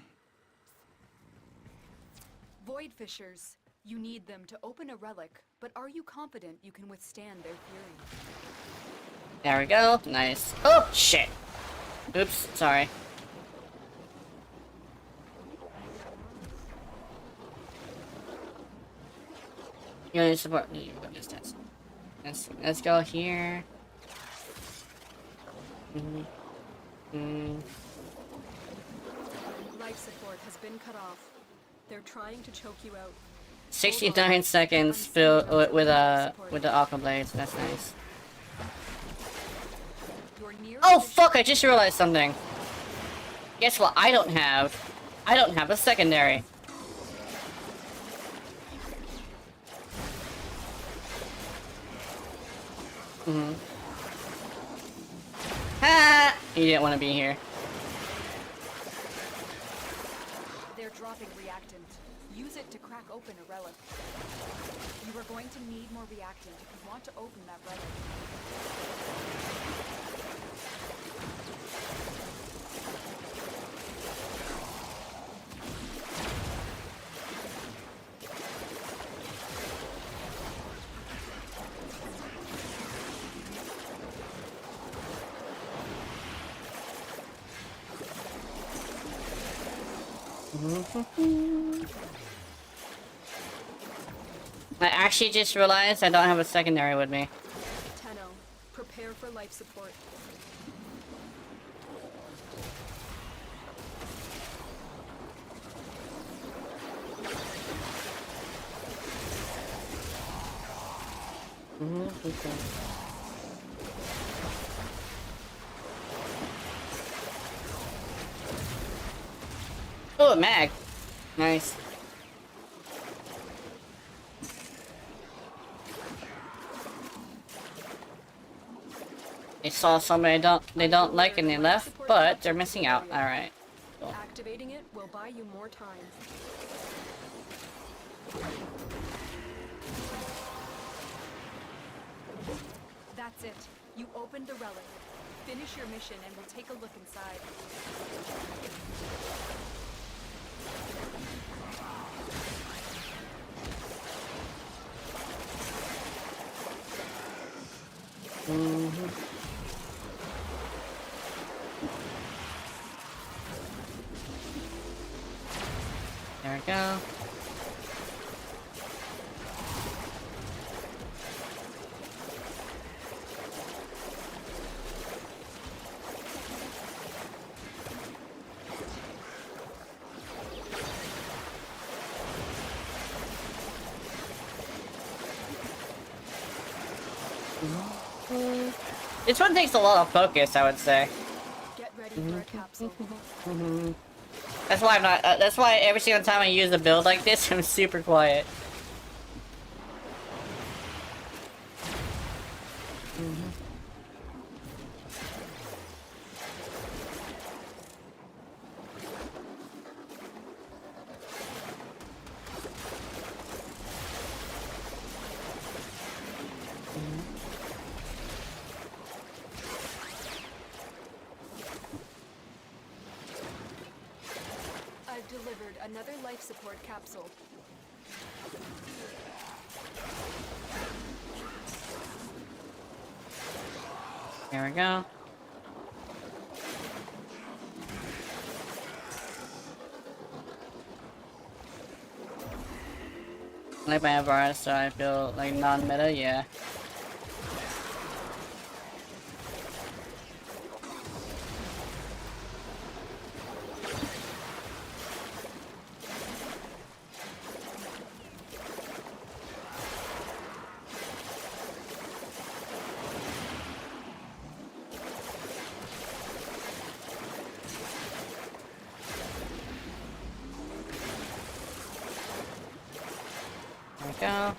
Void Fishers. You need them to open a relic, but are you confident you can withstand their fury? There we go. Nice. Oh, shit. Oops. Sorry. You need support. Let's go here. Life support has been cut off. They're trying to choke you out. 69 seconds filled with the aqua blades. That's nice. Oh fuck! I just realized something. Guess what? I don't have a secondary. Ha! You didn't want to be here. They're dropping reactant. Use it to crack open a relic. You are going to need more reactant if you want to open that relic. I actually just realized I don't have a secondary with me. Tenno, prepare for life support. Oh, mag. Nice. They saw somebody they don't like and they left, but they're missing out. All right. Cool. Activating it will buy you more time. That's it. You opened the relic. Finish your mission and we'll take a look inside. There we go. This one takes a lot of focus, I would say. Get ready for a capsule. That's why I'm not. That's why every single time I use a build like this, I'm super quiet. Delivered another life support capsule. Here we go. Like my virus, so I feel like non-meta, yeah. There we go.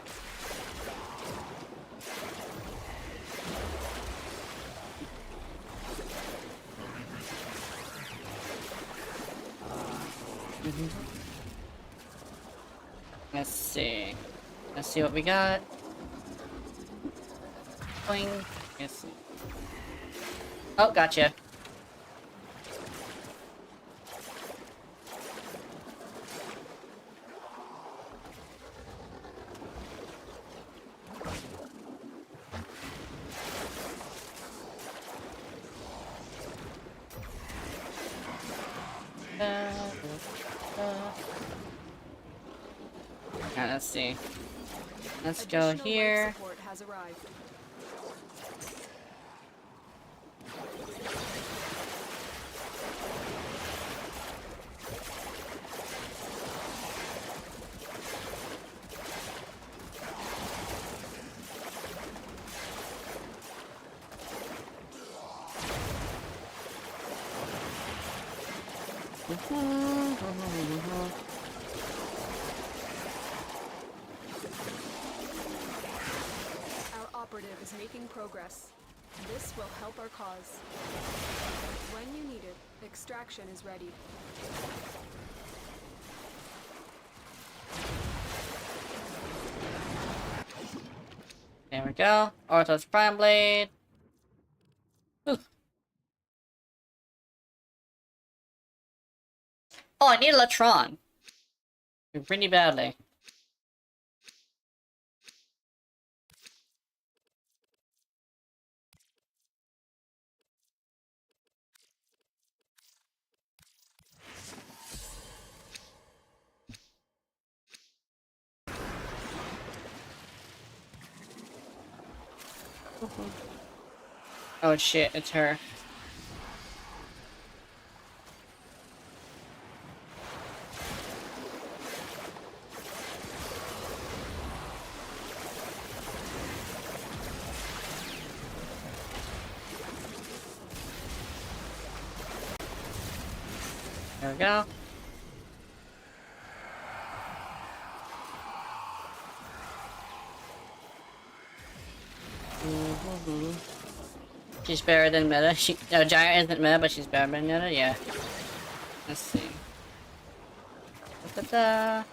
Let's see. Let's see what we got. Boing. Let's see. Oh, gotcha. Alright, let's see. Let's go Additional here. life support has arrived. Our operative is making progress. This will help our cause. When you need it, extraction is ready. There we go. Orthos Prime Blade. Ooh. Oh, I need a Latron. Pretty badly. Oh shit, it's her. There we go. She's better than meta. No, Giant isn't meta, but she's better than meta. Yeah. Let's see. Da-da-da.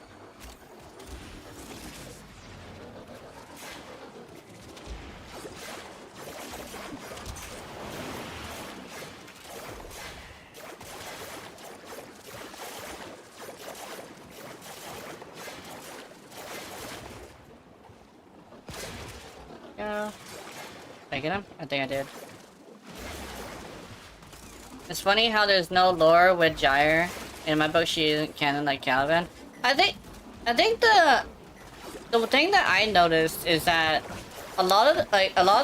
Go. Did I get him? I think I did. It's funny how there's no lore with Gyre. In my book, she isn't canon like Caliban. I think the thing that I noticed is that a lot of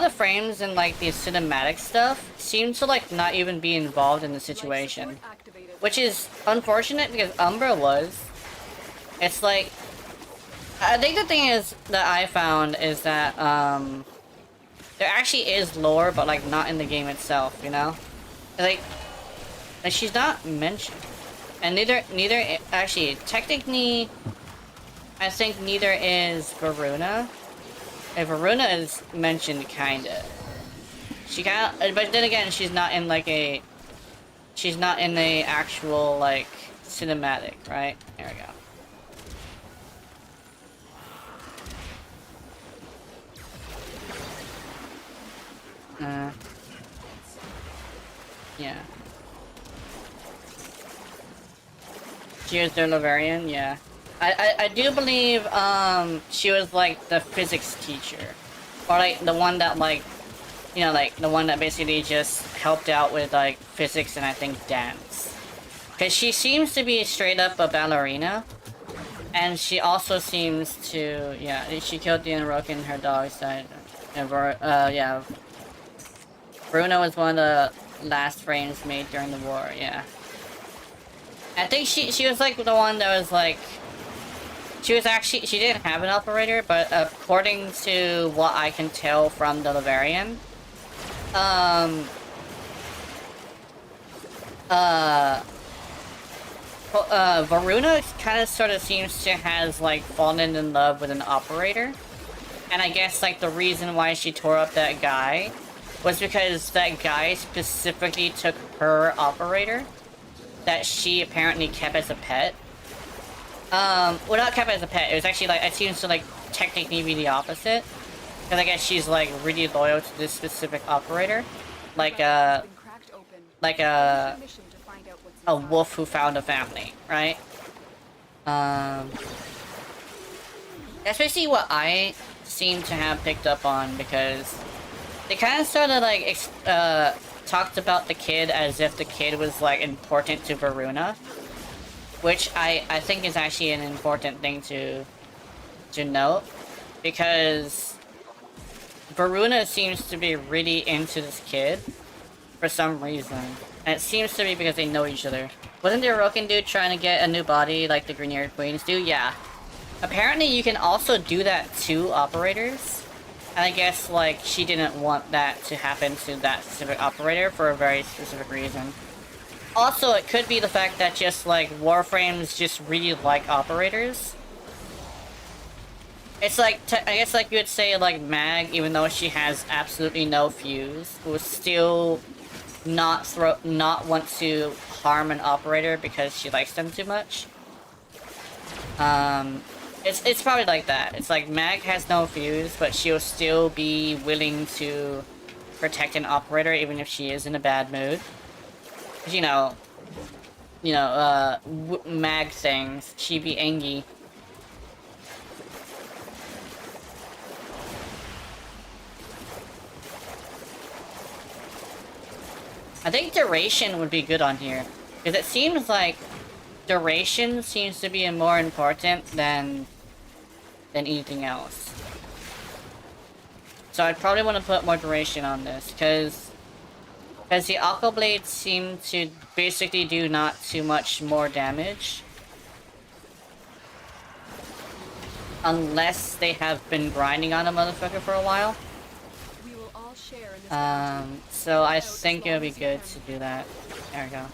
the frames in like the cinematic stuff seem to like not even be involved in the situation, Life support activated. which is unfortunate because Umbra was. It's like I think the thing is that I found is that there actually is lore, but like not in the game itself, you know? Like she's not mentioned, and neither actually technically, I think neither is Varuna. And Varuna is mentioned kinda. She kinda, but then again, she's not in like a, she's not in the actual like cinematic, right? There we go. She was their Lavarian, yeah. I do believe she was like the physics teacher. Or like the one that like, you know, like the one that basically just helped out with like physics and I think dance. Cause she seems to be straight up a ballerina. And she also seems to, yeah, she killed the Orokin, her dogs died. And yeah. Bruno was one of the last frames made during the war, yeah. I think she was like the one that was like, she didn't have an operator, but according to what I can tell from the Lavarian, Varuna kind of sort of seems to has like fallen in love with an operator. And I guess like the reason why she tore up that guy was because that guy specifically took her operator that she apparently kept as a pet. Well, not kept as a pet, it was actually like, it seems to like technically be the opposite. Because I guess she's like really loyal to this specific operator. Like a wolf who found a family, right? That's basically what I seem to have picked up on, because they kind of sort of like talked about the kid as if the kid was like important to Varuna, which I think is actually an important thing to note, because Varuna seems to be really into this kid for some reason, and it seems to be because they know each other. Wasn't the Orokin dude trying to get a new body like the Green-Eared Queens do? Yeah. Apparently you can also do that to operators. And I guess, like, she didn't want that to happen to that specific operator for a very specific reason. Also, it could be the fact that just, like, Warframes just really like operators. It's like, I guess, like, you would say, like, Mag, even though she has absolutely no fuse, will still not want to harm an operator because she likes them too much. It's probably like that. It's like Mag has no fuse, but she'll still be willing to protect an operator even if she is in a bad mood. 'Cause, Mag things, she be angry. I think duration would be good on here, because it seems like duration seems to be more important than anything else. So I'd probably want to put more duration on this, because the Aqua Blades seem to basically do not too much more damage. Unless they have been grinding on a motherfucker for a while. We will all share in this So I think it would be good to do that. There we go.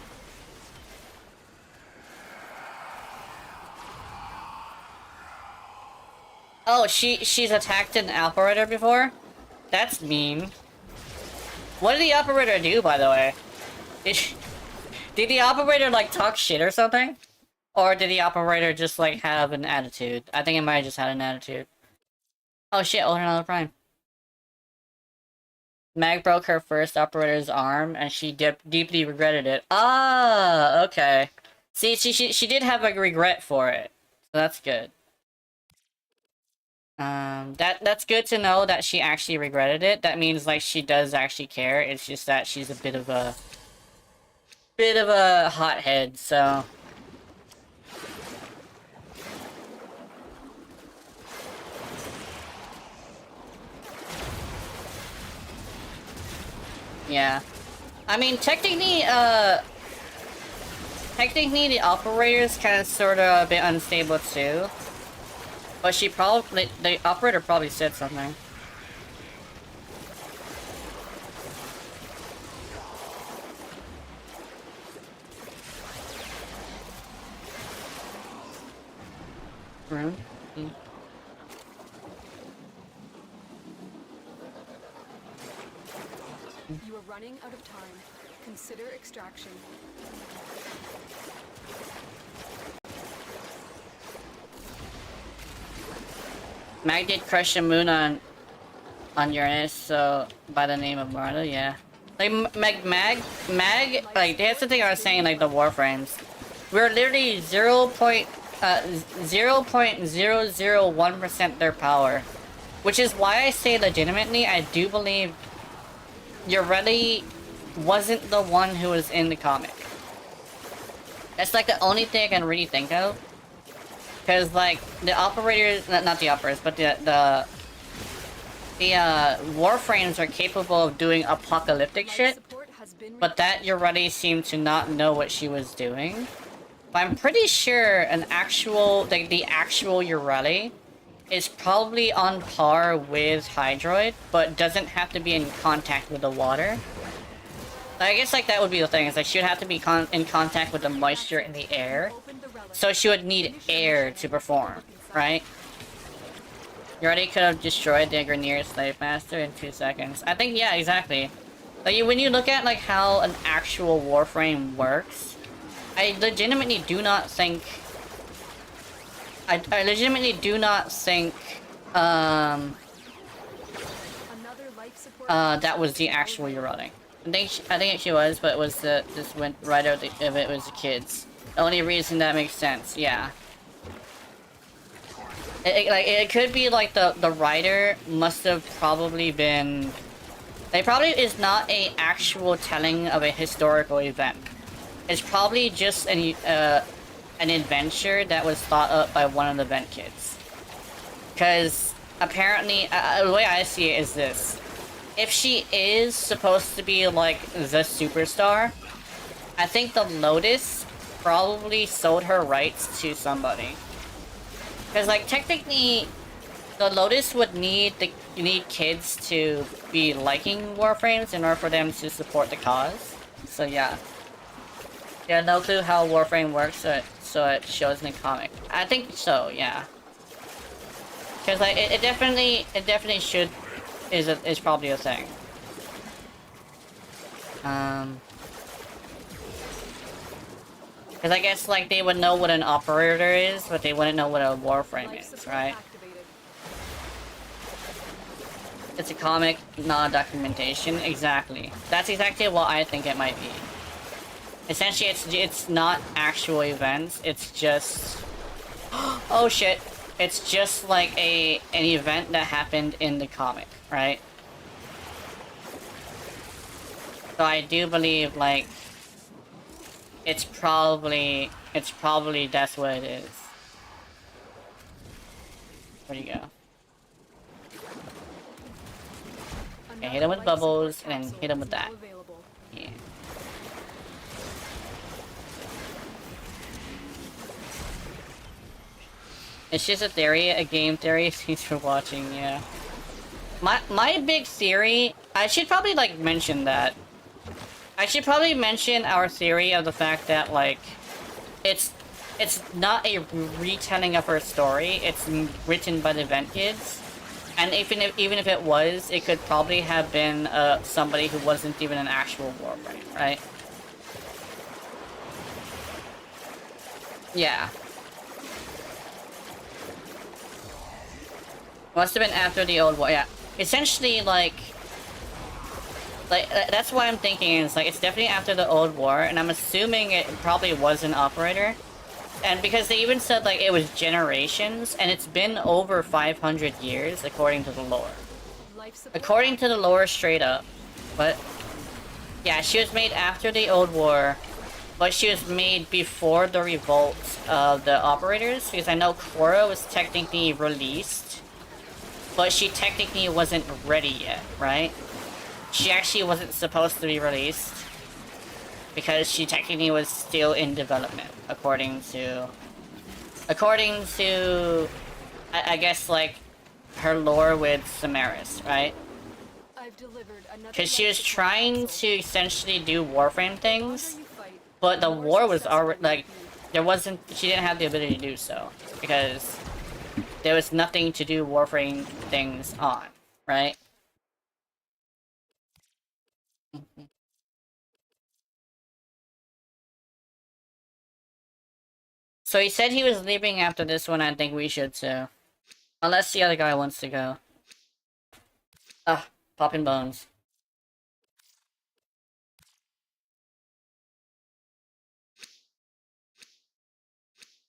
Oh, she's attacked an operator before? That's mean. What did the operator do, by the way? Did the operator, like, talk shit or something? Or did the operator just, like, have an attitude? I think it might have just had an attitude. Oh shit, hold another prime. Mag broke her first operator's arm, and she deeply regretted it. Ah, okay. See, she did have a regret for it. So that's good. That's good to know that she actually regretted it. That means, like, she does actually care. It's just that she's a bit of a hothead, so. Yeah. I mean, technically the operator's kind of sort of a bit unstable too. But she probably, the operator probably said something. Rune? You are running out of time. Consider extraction. Mag did crush a moon on Uranus, so by the name of Marta, yeah. Like Mag, like that's the thing I was saying, like the Warframes. We're literally 0.001% their power. Which is why I say legitimately, I do believe Yoreli wasn't the one who was in the comic. That's like the only thing I can really think of. Because like, the operators, not the operators, but the Warframes are capable of doing apocalyptic shit. But that Yoreli seemed to not know what she was doing. But I'm pretty sure an actual, like the actual Yoreli is probably on par with Hydroid, but doesn't have to be in contact with the water. I guess like that would be the thing, is like she would have to be in contact with the moisture in the air. So she would need air to perform, right? Yoreli could have destroyed the Grineer Slave Master in 2 seconds. I think, yeah, exactly. Like, when you look at like how an actual Warframe works, I legitimately do not think... I legitimately do not think, that was the actual Yoreli. I think she was, but it was the, just went right out of it was the kids. The only reason that makes sense, yeah. It could be like the writer must have probably been... It probably is not a actual telling of a historical event. It's probably just an adventure that was thought up by one of the vent kids. Because apparently, the way I see it is this. If she is supposed to be like the superstar, I think the Lotus probably sold her rights to somebody. Because like technically, the Lotus would need kids to be liking Warframes in order for them to support the cause. So yeah. Yeah, no clue how Warframe works, so it shows in the comic. I think so, yeah. Because like it definitely should is probably a thing. Because I guess like they would know what an operator is, but they wouldn't know what a Warframe is, right? It's a comic, not a documentation. Exactly. That's exactly what I think it might be. Essentially, it's not actual events. It's just... Oh shit. It's just like an event that happened in the comic, right? So I do believe like it's probably that's what it is. Where'd you go? Okay, hit him with bubbles and then hit him with that. Yeah. It's just a theory, a game theory. Thanks for watching, yeah. My big theory, I should probably like mention that. I should probably mention our theory of the fact that like it's not a retelling of her story, it's written by the Vent Kids. And even if it was, it could probably have been somebody who wasn't even an actual Warframe, right? Yeah. Must have been after the old war, yeah. Essentially, like that's what I'm thinking is, like, it's definitely after the old war, and I'm assuming it probably was an operator. And because they even said, like, it was generations, and it's been over 500 years, according to the lore. According to the lore, straight up. But, yeah, she was made after the old war, but she was made before the revolt of the operators, because I know Korra was technically released, but she technically wasn't ready yet, right? She actually wasn't supposed to be released because she technically was still in development, according to I guess like her lore with Samaris, right? Because she was trying to essentially do Warframe things, but the war was already like she didn't have the ability to do so because there was nothing to do Warframe things on, right? So he said he was leaving after this one. I think we should too. Unless the other guy wants to go. Ah, popping bones.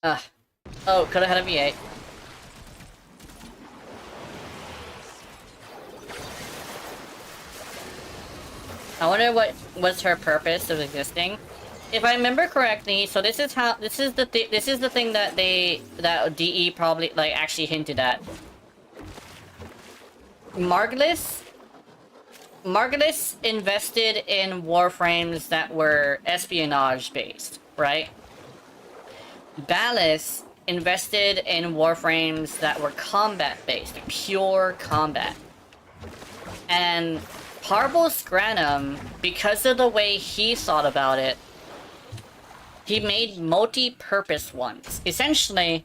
Ugh. Oh, could've had a V8. I wonder what was her purpose of existing. If I remember correctly, so this is the thing that that DE probably like actually hinted at. Margulis invested in warframes that were espionage based, right? Ballas invested in warframes that were combat based, pure combat. And Parvos Granum, because of the way he thought about it, he made multi-purpose ones. Essentially,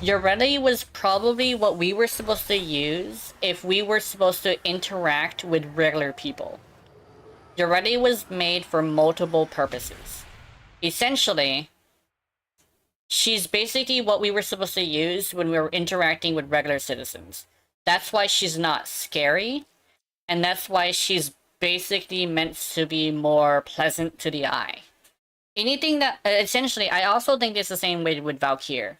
Yoreli was probably what we were supposed to use if we were supposed to interact with regular people. Yoreli was made for multiple purposes. Essentially, she's basically what we were supposed to use when we were interacting with regular citizens. That's why she's not scary, and that's why she's basically meant to be more pleasant to the eye. Anything that... essentially, I also think it's the same way with Valkyr.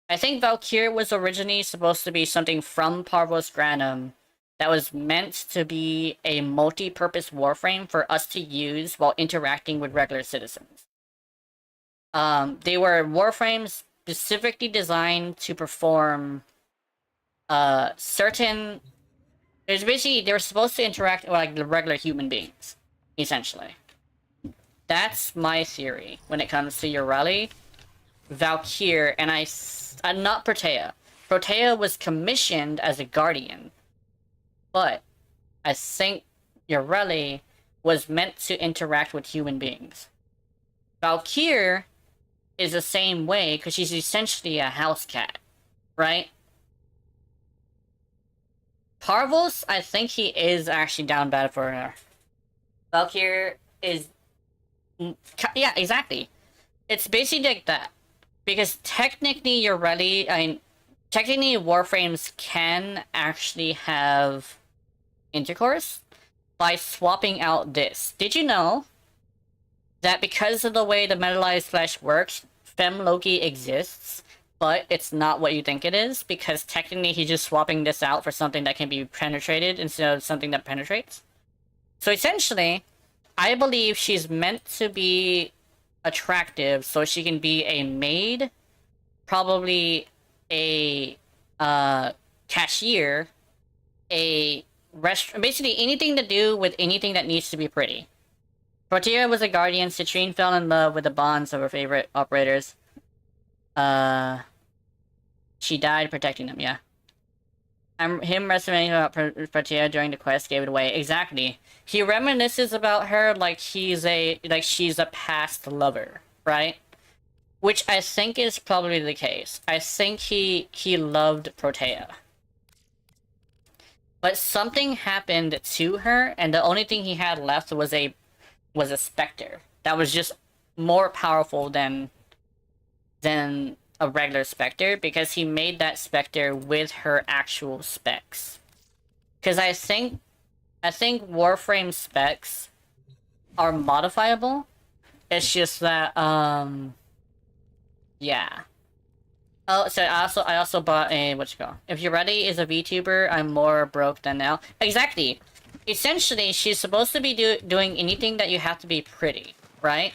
I think Valkyr was originally supposed to be something from Parvos Granum that was meant to be a multi-purpose warframe for us to use while interacting with regular citizens. They were warframes specifically designed to perform certain... It's basically, they were supposed to interact with like the regular human beings, essentially. That's my theory when it comes to Yoreli, Valkyr, and not Protea. Protea was commissioned as a guardian, but I think Yoreli was meant to interact with human beings. Valkyr is the same way because she's essentially a house cat, right? Parvos, I think he is actually down bad for her. Valkyr is... yeah, exactly. It's basically like that. Because technically Yoreli, technically warframes can actually have intercourse by swapping out this. Did you know that because of the way the metallized flesh works, Fem Loki exists, but it's not what you think it is, because technically he's just swapping this out for something that can be penetrated instead of something that penetrates? So essentially, I believe she's meant to be attractive so she can be a maid, probably a cashier, a restaurant, basically anything to do with anything that needs to be pretty. Protea was a guardian. Citrine fell in love with the bonds of her favorite operators. She died protecting them, yeah. Him reminiscing about Protea during the quest gave it away. Exactly. He reminisces about her like she's a past lover, right? Which I think is probably the case. I think he loved Protea. But something happened to her, and the only thing he had left was a specter that was just more powerful than a regular specter, because he made that specter with her actual specs. Because I think Warframe specs are modifiable. It's just that yeah. Oh, so I also bought a if you're ready is a VTuber, I'm more broke than now. Exactly. Essentially, she's supposed to be doing anything that you have to be pretty, right?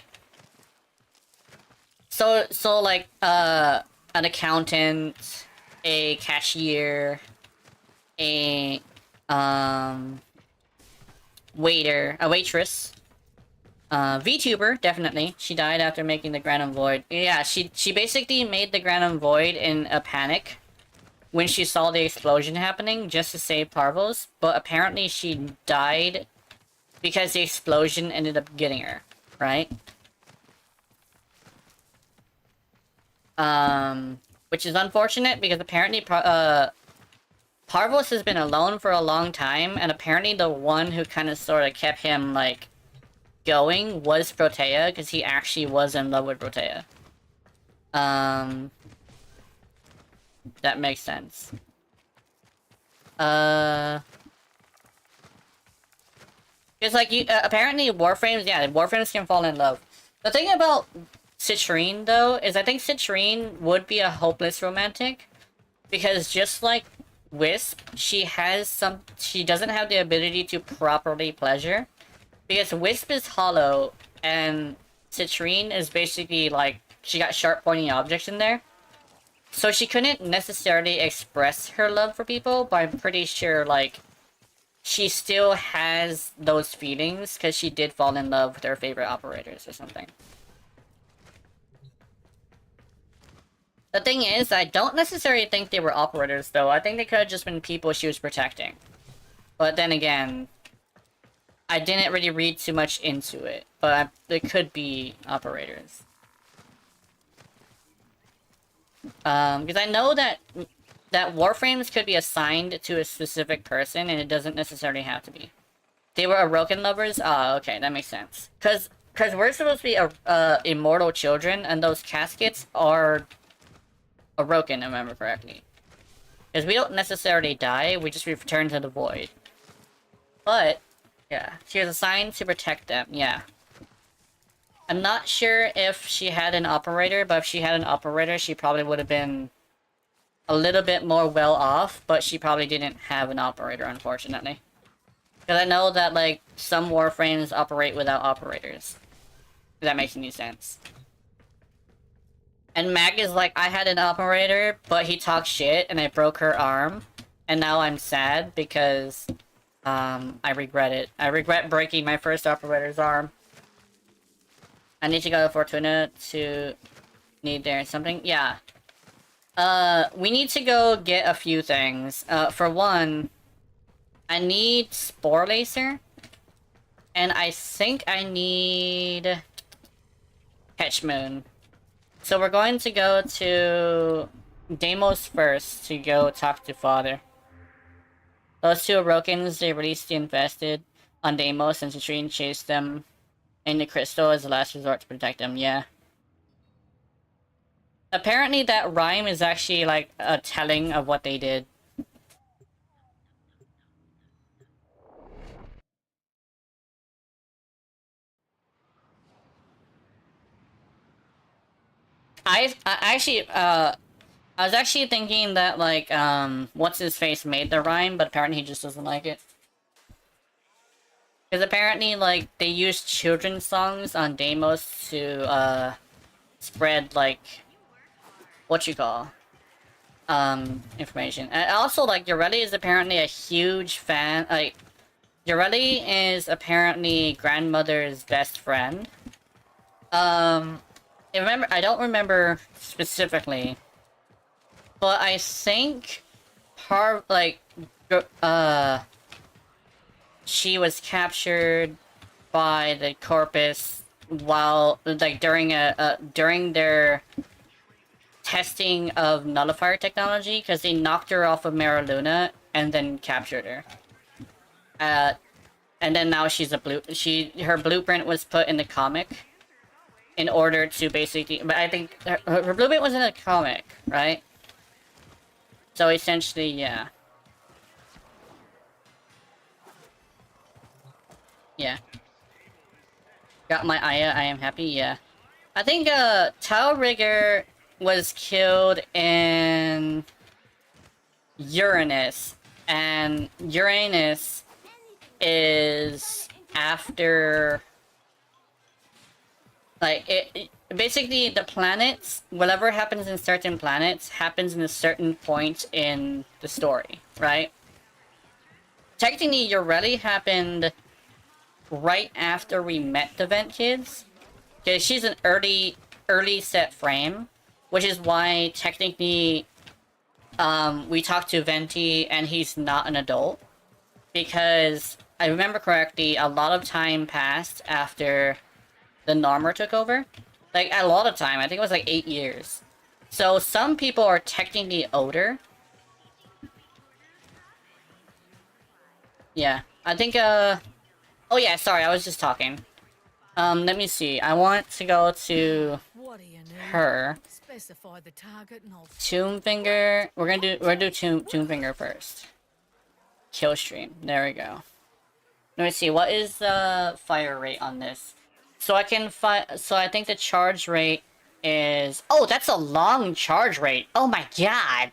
So like, an accountant, a cashier, a, waiter, a waitress, VTuber, definitely. She died after making the Granum Void. Yeah, she basically made the Granum Void in a panic when she saw the explosion happening just to save Parvos, but apparently she died because the explosion ended up getting her, right? Which is unfortunate because apparently Parvos has been alone for a long time, and apparently the one who kind of sort of kept him, like, going was Protea, because he actually was in love with Protea. That makes sense. Because, like, apparently Warframes, yeah, Warframes can fall in love. The thing about Citrine, though, is I think Citrine would be a hopeless romantic. Because just like Wisp, she doesn't have the ability to properly pleasure. Because Wisp is hollow, and Citrine is basically like, she got sharp pointy objects in there. So she couldn't necessarily express her love for people, but I'm pretty sure, like, she still has those feelings because she did fall in love with her favorite operators or something. The thing is, I don't necessarily think they were operators, though. I think they could have just been people she was protecting. But then again, I didn't really read too much into it, but they could be operators. Because I know that warframes could be assigned to a specific person, and it doesn't necessarily have to be. They were Aroken lovers? Ah, okay, that makes sense. Because we're supposed to be immortal children, and those caskets are Aroken, if I remember correctly. Because we don't necessarily die, we just return to the void. But, yeah, she was assigned to protect them, yeah. I'm not sure if she had an operator, but if she had an operator, she probably would have been a little bit more well off, but she probably didn't have an operator, unfortunately. Because I know that, like, some warframes operate without operators. If that makes any sense. And Mag is like, I had an operator, but he talked shit, and I broke her arm. And now I'm sad, because, I regret it. I regret breaking my first operator's arm. I need to go to Fortuna to need there something. Yeah. We need to go get a few things. For one, I need Spore Lacer. And I think I need Catch Moon. So we're going to go to Deimos first to go talk to Father. Those two Arokins, they released the Infested on Deimos, and Citrine chased them in the crystal as a last resort to protect them, yeah. Apparently that rhyme is actually like a telling of what they did. I was actually thinking that, like, what's his face made the rhyme, but apparently he just doesn't like it. Because apparently, like, they used children's songs on Deimos to, spread, like, what you call, information. And also, like, Yoreli is apparently a huge fan, like, Yoreli is apparently grandmother's best friend. I don't remember specifically, but I think she was captured by the Corpus while, like, during their testing of nullifier technology, because they knocked her off of Mara Luna and then captured her. And then now she's her blueprint was put in the comic in order to basically, but I think her blueprint was in the comic, right? So essentially, yeah. Yeah. Got my Aya, I am happy, yeah. I think, Tau Rigger was killed in Uranus, and Uranus is after, like, basically the planets, whatever happens in certain planets happens in a certain point in the story, right? Technically, Yoreli happened right after we met the Vent Kids, because she's an early set frame, which is why technically we talked to Venti and he's not an adult, because I remember correctly, a lot of time passed after the Normer took over. Like, a lot of time. I think it was like 8 years. So some people are technically older. Yeah. I think, oh yeah, sorry, I was just talking. Let me see. I want to go to her. Specify the target and I'll... Tombfinger. We're gonna do Tombfinger first. Kill stream. There we go. Let me see. What is the fire rate on this? So I think the charge rate is... Oh, that's a long charge rate. Oh my god.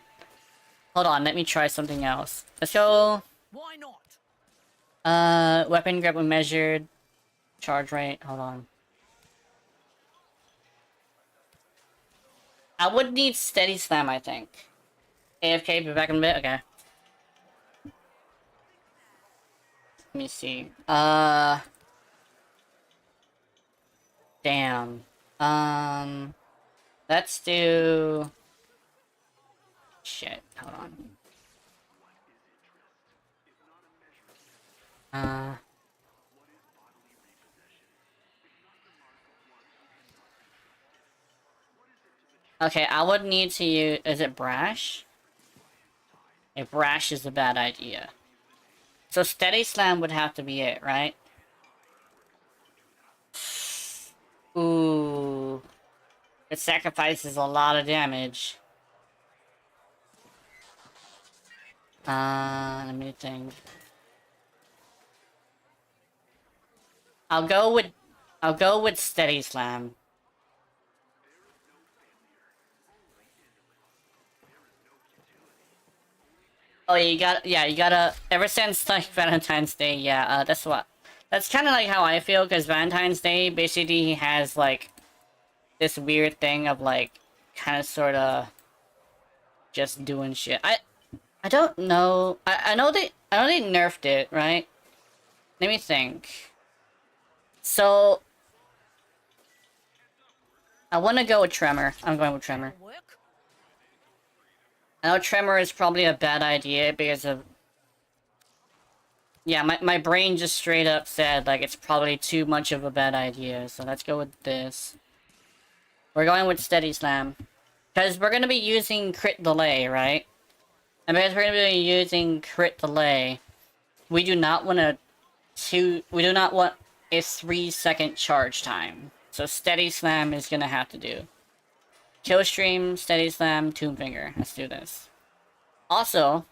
Hold on, let me try something else. Let's go... Why not? Weapon grab when measured. Charge rate, hold on. I would need steady slam, I think. AFK, be back in a bit, okay. Let me see. Damn. Let's do... Shit, hold on. Okay, I would need to use... Is it brash? If brash is a bad idea. So steady slam would have to be it, right? Ooh. It sacrifices a lot of damage. Let me think. I'll go with steady slam. Oh, you gotta, ever since, like, Valentine's Day, yeah, that's kind of like how I feel, because Valentine's Day basically has, like, this weird thing of, like, kind of, sort of, just doing shit. I don't know, I know they nerfed it, right? Let me think. So, I want to go with Tremor. I'm going with Tremor. Work? I know Tremor is probably a bad idea because of... Yeah, my brain just straight up said, like, it's probably too much of a bad idea. So let's go with this. We're going with Steady Slam. Because we're going to be using Crit Delay, right? And because we're going to be using Crit Delay, we do not want a 3-second charge time. So Steady Slam is going to have to do. Kill Stream, Steady Slam, Tomb Finger. Let's do this. Also,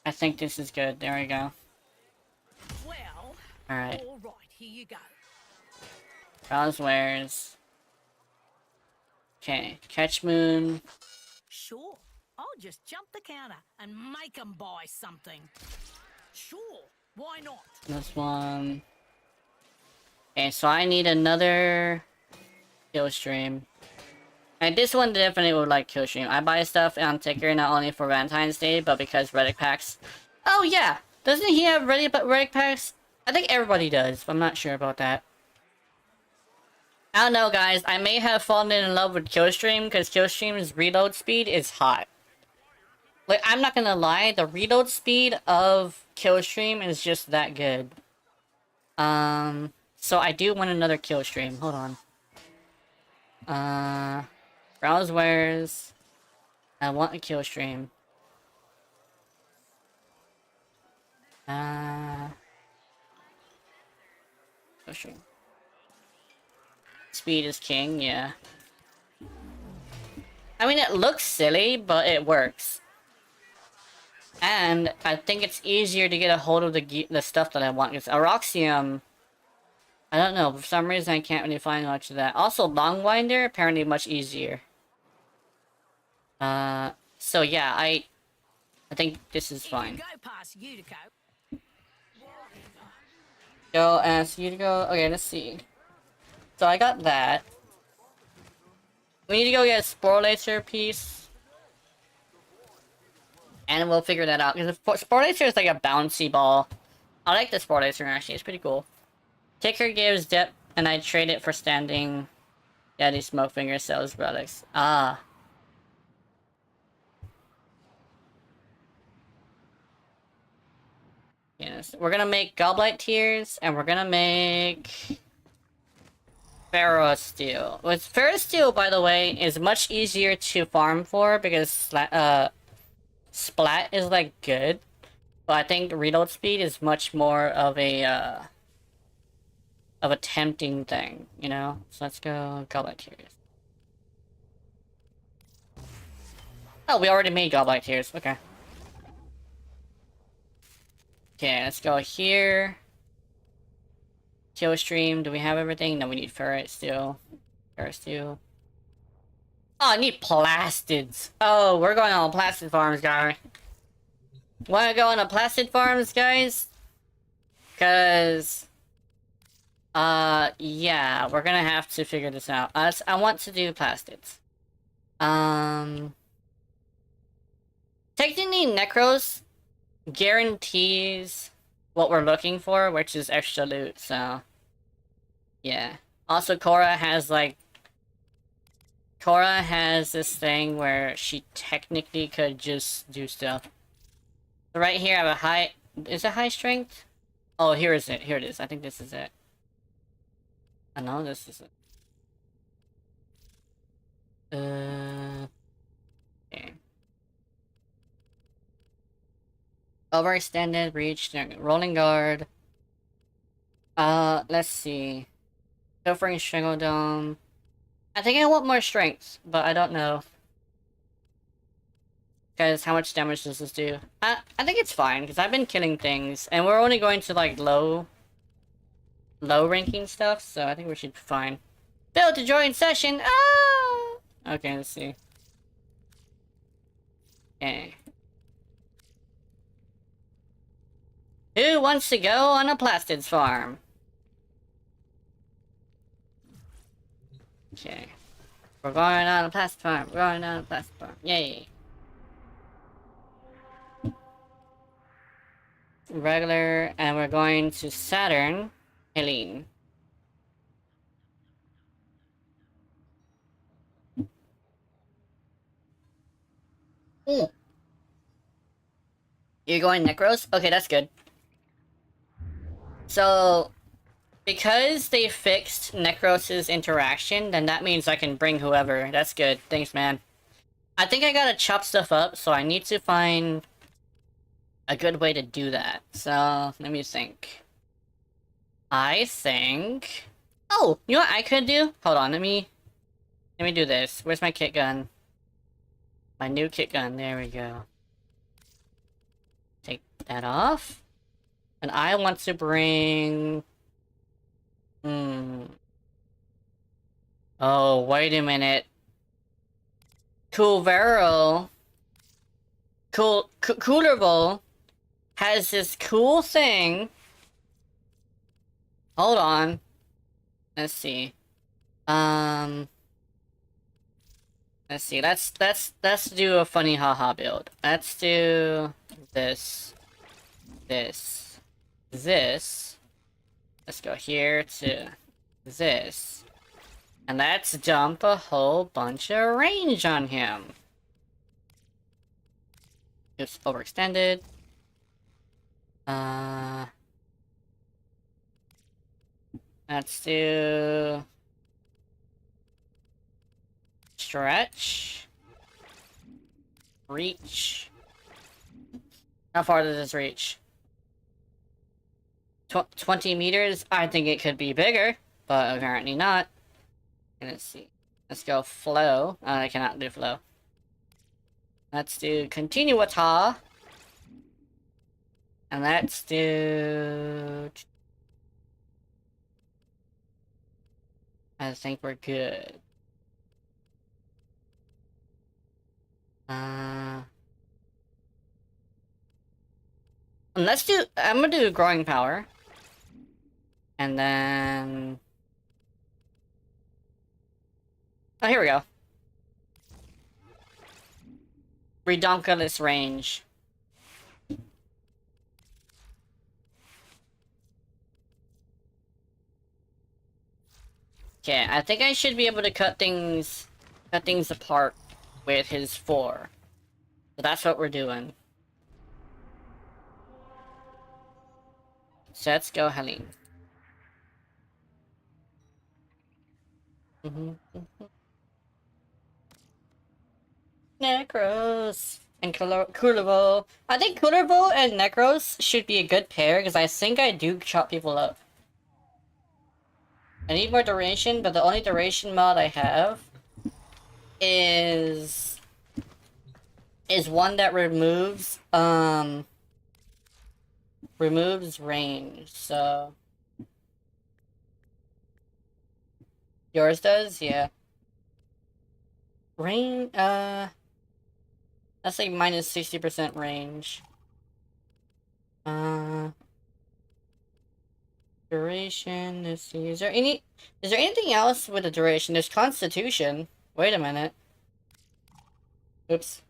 I think this is good. There we go. Well, Alright. all right, here you go. Browse wares. Okay. Catch Moon. Sure, I'll just jump the counter and make 'em buy something. Sure, why not? This one. Okay, so I need another kill stream. And this one definitely would like kill stream. I buy stuff on Ticker not only for Valentine's Day, but because relic packs. Oh yeah! Doesn't he have relic packs? I think everybody does, but I'm not sure about that. I don't know, guys. I may have fallen in love with Killstream because Killstream's reload speed is hot. Like, I'm not gonna lie, the reload speed of Killstream is just that good. So I do want another Killstream. Hold on. Browse wares. I want a Killstream. Killstream. Speed is king, yeah. I mean, it looks silly, but it works. And I think it's easier to get a hold of the stuff that I want. Because Aroxium, I don't know, for some reason I can't really find much of that. Also, Longwinder, apparently much easier. So yeah, I think this is fine. Go past Utico. Go ask you to go. Okay, let's see. So I got that. We need to go get a Spore Laser piece. And we'll figure that out. Because the Spore Laser is like a bouncy ball. I like the Spore Laser actually, it's pretty cool. Ticker gives depth, and I trade it for standing. Yeah, these Smoke Finger sells relics. Ah. Yes, we're gonna make Goblite Tears, and we're gonna make Ferro Steel. With Ferro Steel, by the way, is much easier to farm for because Splat is like good, but I think reload speed is much more of a tempting thing, you know. So let's go Goblite Tears. Oh, we already made Goblite Tears. Okay. Okay, let's go here. Kill stream. Do we have everything? No, we need ferret still. There's two. Oh, I need plastids. Oh, we're going on plastid farms, guy. Wanna go on a plastid farms, guys? Cause, yeah, we're gonna have to figure this out. I want to do plastids. Technically, Necros guarantees what we're looking for, which is extra loot, so... Yeah. Also, Cora has, like... Cora has this thing where she technically could just do stuff. So right here, I have a high... Is it high strength? Oh, here is it. Here it is. I think this is it. I know this is it. Okay. Overextended, reach, rolling guard. Let's see. Suffering Strangle Dome. I think I want more strength, but I don't know. Because how much damage does this do? I think it's fine, because I've been killing things, and we're only going to, like, low ranking stuff, so I think we should be fine. Bill to join session! Ah! Okay, let's see. Okay. Who wants to go on a plastids farm? Okay. We're going on a plastid farm. We're going on a plastid farm. Yay. Regular, and we're going to Saturn. Helene. Ooh. You're going Necros? Okay, that's good. So, because they fixed Necros' interaction, then that means I can bring whoever. That's good. Thanks, man. I think I gotta chop stuff up, so I need to find a good way to do that. So, let me think. I think... Oh! You know what I could do? Hold on, let me do this. Where's my kit gun? My new kit gun. There we go. Take that off. And I want to bring... Oh, wait a minute. Coolerbo has this cool thing. Hold on. Let's see. Let's see. Let's do a funny haha build. Let's do this. This. Let's go here to this. And let's dump a whole bunch of range on him. Oops, overextended. Let's do... Stretch. Reach. How far does this reach? 20 meters? I think it could be bigger, but apparently not. And let's see. Let's go flow. I cannot do flow. Let's do continuata. And let's do... I think we're good. Let's do... I'm gonna do growing power. And then... Oh, here we go. Redonkulous range. Okay, I think I should be able to cut things apart with his 4. So that's what we're doing. So let's go, Helene. Necros and Coolerbo. I think Coolerbo and Necros should be a good pair because I think I do chop people up. I need more duration, but the only duration mod I have is one that removes range. So Yours does? Yeah. Rain, that's like minus 60% range. Duration, let's see. Is there anything else with the duration? There's Constitution. Wait a minute. Oops.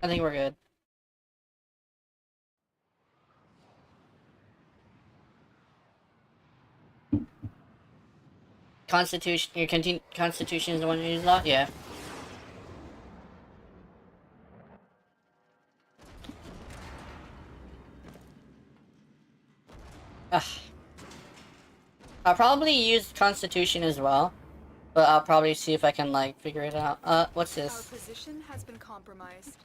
I think we're good. Constitution, Constitution is the one you use a lot? Yeah. Ugh. I'll probably use Constitution as well, but I'll probably see if I can, like, figure it out. What's Our this? position has been compromised.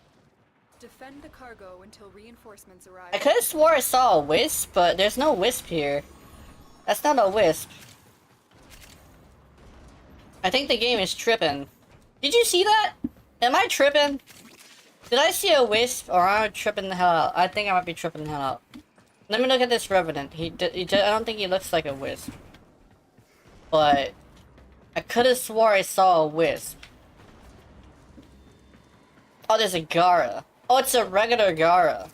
Defend the cargo until reinforcements arrive. I could've swore I saw a wisp, but there's no wisp here. That's not a wisp. I think the game is tripping. Did you see that? Am I tripping? Did I see a wisp, or am I tripping the hell out? I think I might be tripping the hell out. Let me look at this Revenant. I don't think he looks like a wisp. But I could have swore I saw a wisp. Oh, there's a Gara. Oh, it's a regular Gara.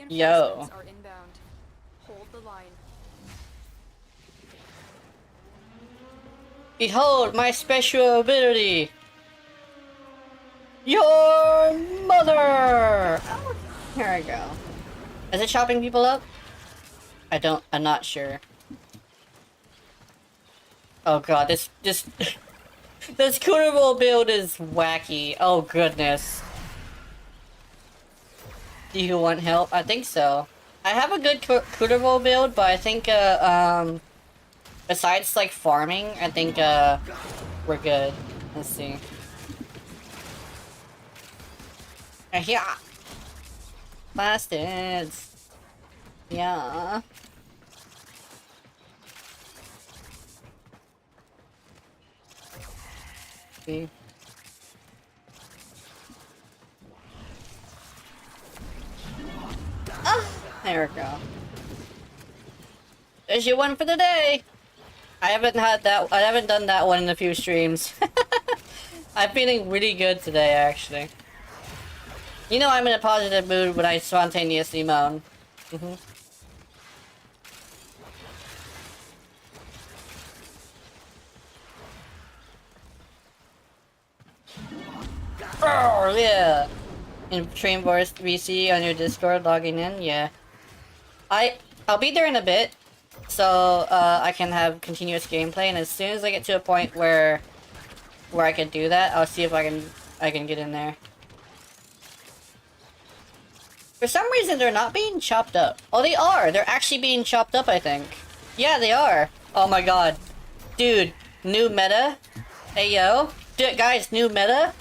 Yo. Are inbound. Hold the line. Behold my special ability. Your mother. Oh, here I go. Is it chopping people up? I'm not sure. Oh god, this this Kuderable build is wacky. Oh goodness. Do you want help? I think so. I have a good Kuderable build, but I think besides like farming, I think we're good. Let's see. Yeah. Bastards. Yeah. See. Ah, there we go. There's your one for the day. I haven't done that one in a few streams. I'm feeling really good today, actually. You know I'm in a positive mood when I spontaneously moan. Oh, yeah. In Train Wars VC on your Discord logging in, yeah. I'll be there in a bit, so I can have continuous gameplay, and as soon as I get to a point where I can do that, I'll see if I can get in there. For some reason, they're not being chopped up. Oh, they are! They're actually being chopped up, I think. Yeah, they are! Oh my god. Dude, new meta? Hey, yo. Dude, guys, new meta?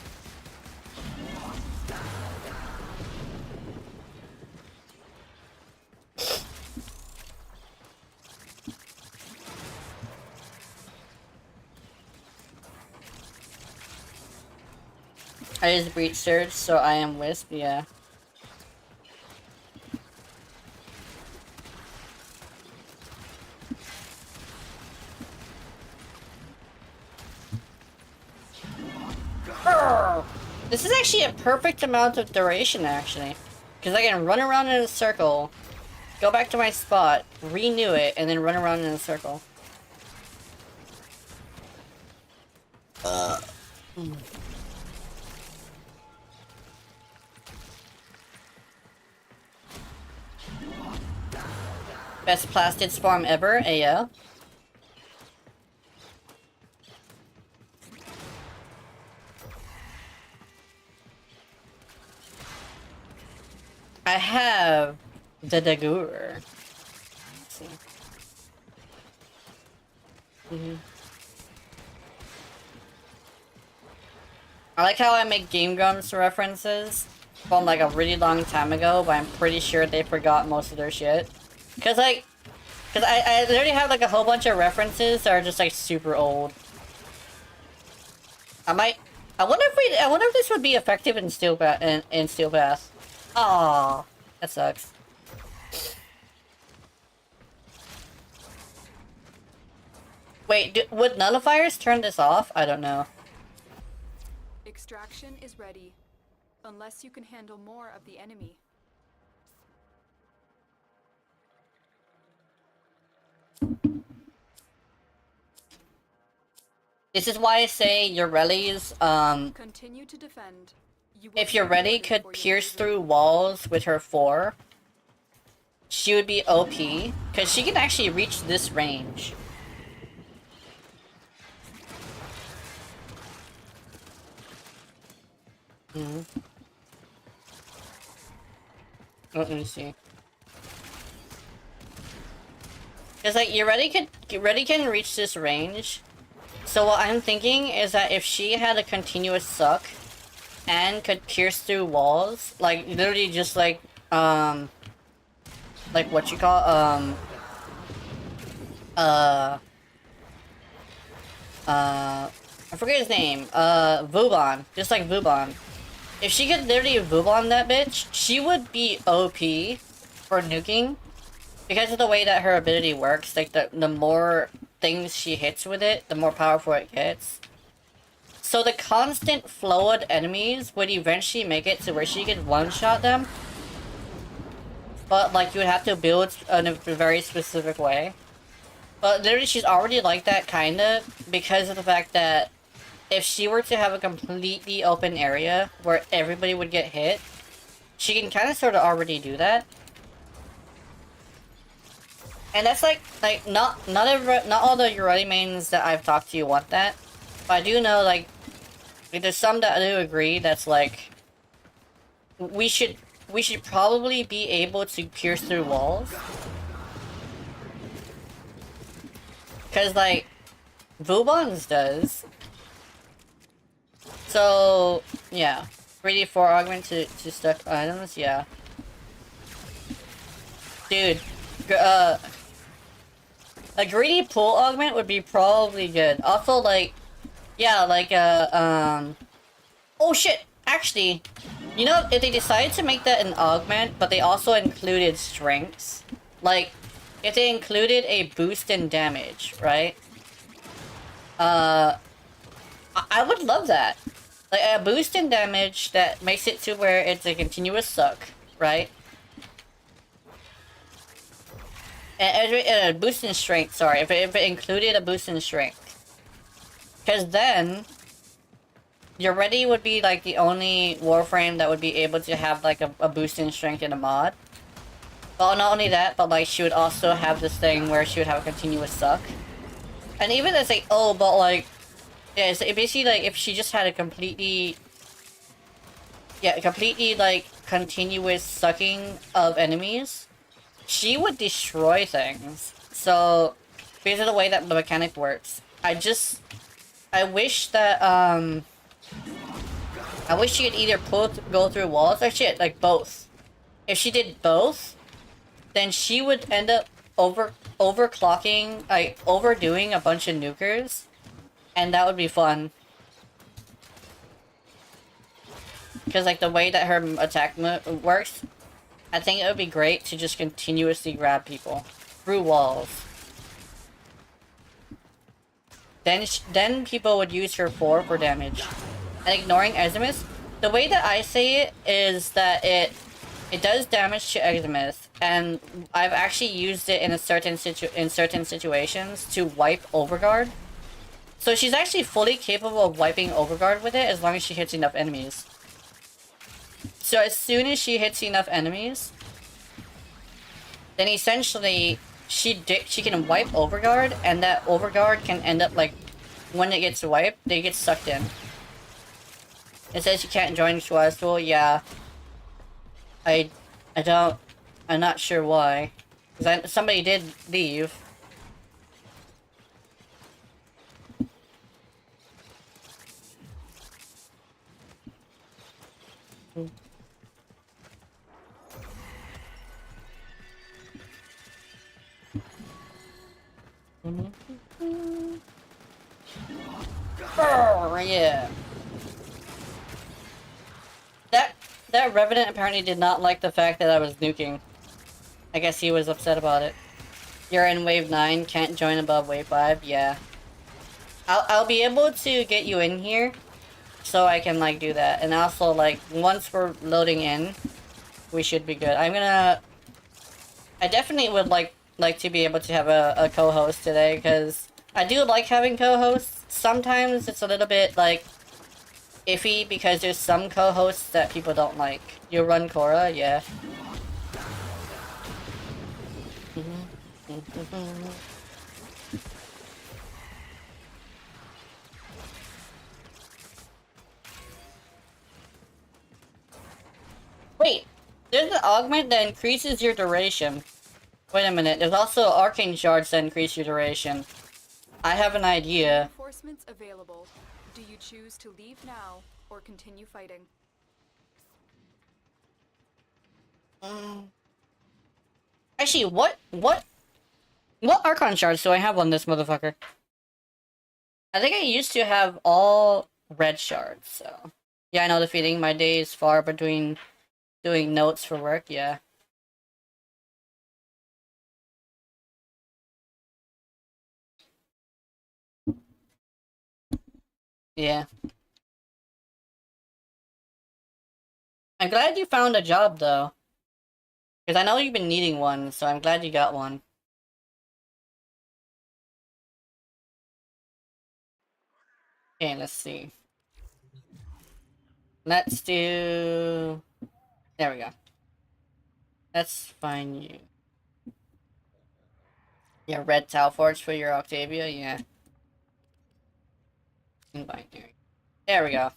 I just breach surge, so I am Wisp, yeah. This is actually a perfect amount of duration, actually. Because I can run around in a circle, go back to my spot, renew it, and then run around in a circle. Best plastids farm ever, AO. I have the Dagur. Let's see. I like how I make Game Grumps references from like a really long time ago, but I'm pretty sure they forgot most of their shit. Cause I literally have like a whole bunch of references that are just like super old. I I wonder if this would be effective in Steel Pass. Aww, that sucks. Wait, would nullifiers turn this off? I don't know. Extraction is ready. Unless you can handle more of the enemy. This is why I say your rallies, Continue to defend. if your ready could pierce through walls with her 4, she would be OP, because she can actually reach this range. Let me see. Because like your ready can reach this range. So what I'm thinking is that if she had a continuous suck and could pierce through walls, like literally just like what you call I forget his name. Vubon. Just like Vubon. If she could literally Vubon that bitch, she would be OP for nuking. Because of the way that her ability works, like the more things she hits with it, the more powerful it gets. So the constant flow of enemies would eventually make it to where she could one-shot them. But like you would have to build in a very specific way. But literally she's already like that kinda because of the fact that if she were to have a completely open area where everybody would get hit, she can kinda sorta already do that. And that's like not all the Ureti mains that I've talked to want that. But I do know like there's some that I do agree that's like we should probably be able to pierce through walls. Cause like Vubon's does. So yeah. 3D4 augment to stuck items, yeah. Dude, a greedy pool augment would be probably good. Also, like, yeah, like, oh shit! Actually, you know, if they decided to make that an augment, but they also included strengths, like, if they included a boost in damage, right? I would love that. Like, a boost in damage that makes it to where it's a continuous suck, right? A boost in strength, sorry, if it included a boost in strength. Because then, your ready would be like the only Warframe that would be able to have like a boost in strength in a mod. Well, not only that, but like she would also have this thing where she would have a continuous suck. And even as like, oh, but like, yeah, so basically like if she just had a completely like continuous sucking of enemies, she would destroy things. So, because of the way that the mechanic works, I wish that, I wish she could either go through walls or shit, like both. If she did both, then she would end up overclocking, like, overdoing a bunch of nukers, and that would be fun. Because, like, the way that her attack works, I think it would be great to just continuously grab people through walls. Then people would use her 4 for damage. And ignoring Eximus, the way that I say it is that it does damage to Eximus, and I've actually used it in certain situations to wipe Overguard. So she's actually fully capable of wiping Overguard with it as long as she hits enough enemies. So as soon as she hits enough enemies, then essentially she can wipe Overguard, and that Overguard can end up like when it gets wiped, they get sucked in. It says you can't join Schwa's tool. Yeah, I'm not sure why, because somebody did leave. Oh, yeah. that Revenant apparently did not like the fact that I was nuking. I guess he was upset about it. You're in wave 9, can't join above wave 5, yeah. I'll be able to get you in here, so I can, like, do that. And also, like, once we're loading in, we should be good. I definitely would like to be able to have a co-host today, because I do like having co-hosts. Sometimes it's a little bit, like, iffy, because there's some co-hosts that people don't like. You run Korra? Yeah. Wait, there's an augment that increases your duration. Wait a minute, there's also arcane shards that increase your duration. I have an idea. Reinforcements available. Do you choose to leave now or continue fighting? Actually, what archon shards do I have on this motherfucker? I think I used to have all red shards, so... Yeah, I know the feeling. My day is far between doing notes for work, yeah. Yeah. I'm glad you found a job, though. Because I know you've been needing one, so I'm glad you got one. Okay, let's see. Let's do... There we go. Let's find you. Yeah, red Tau Forge for your Octavia, yeah. In binary. There we go.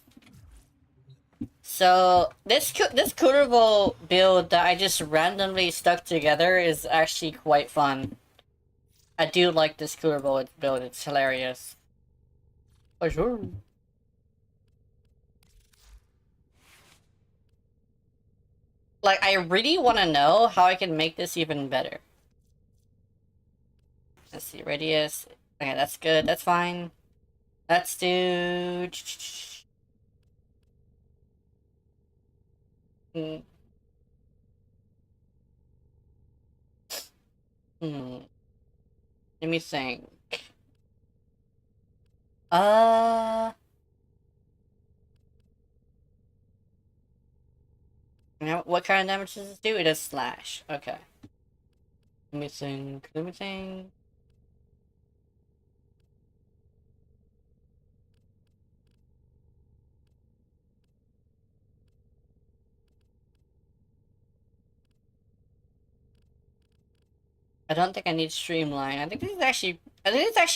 So, this Kurobo build that I just randomly stuck together is actually quite fun. I do like this Kurobo build, it's hilarious. For sure. Like, I really want to know how I can make this even better. Let's see, radius. Okay, that's good, that's fine. Let's do... Let me think. Now, what kind of damage does this do? It does slash. Okay. Let me think. Let me think. I don't think I need streamline. I think it's actually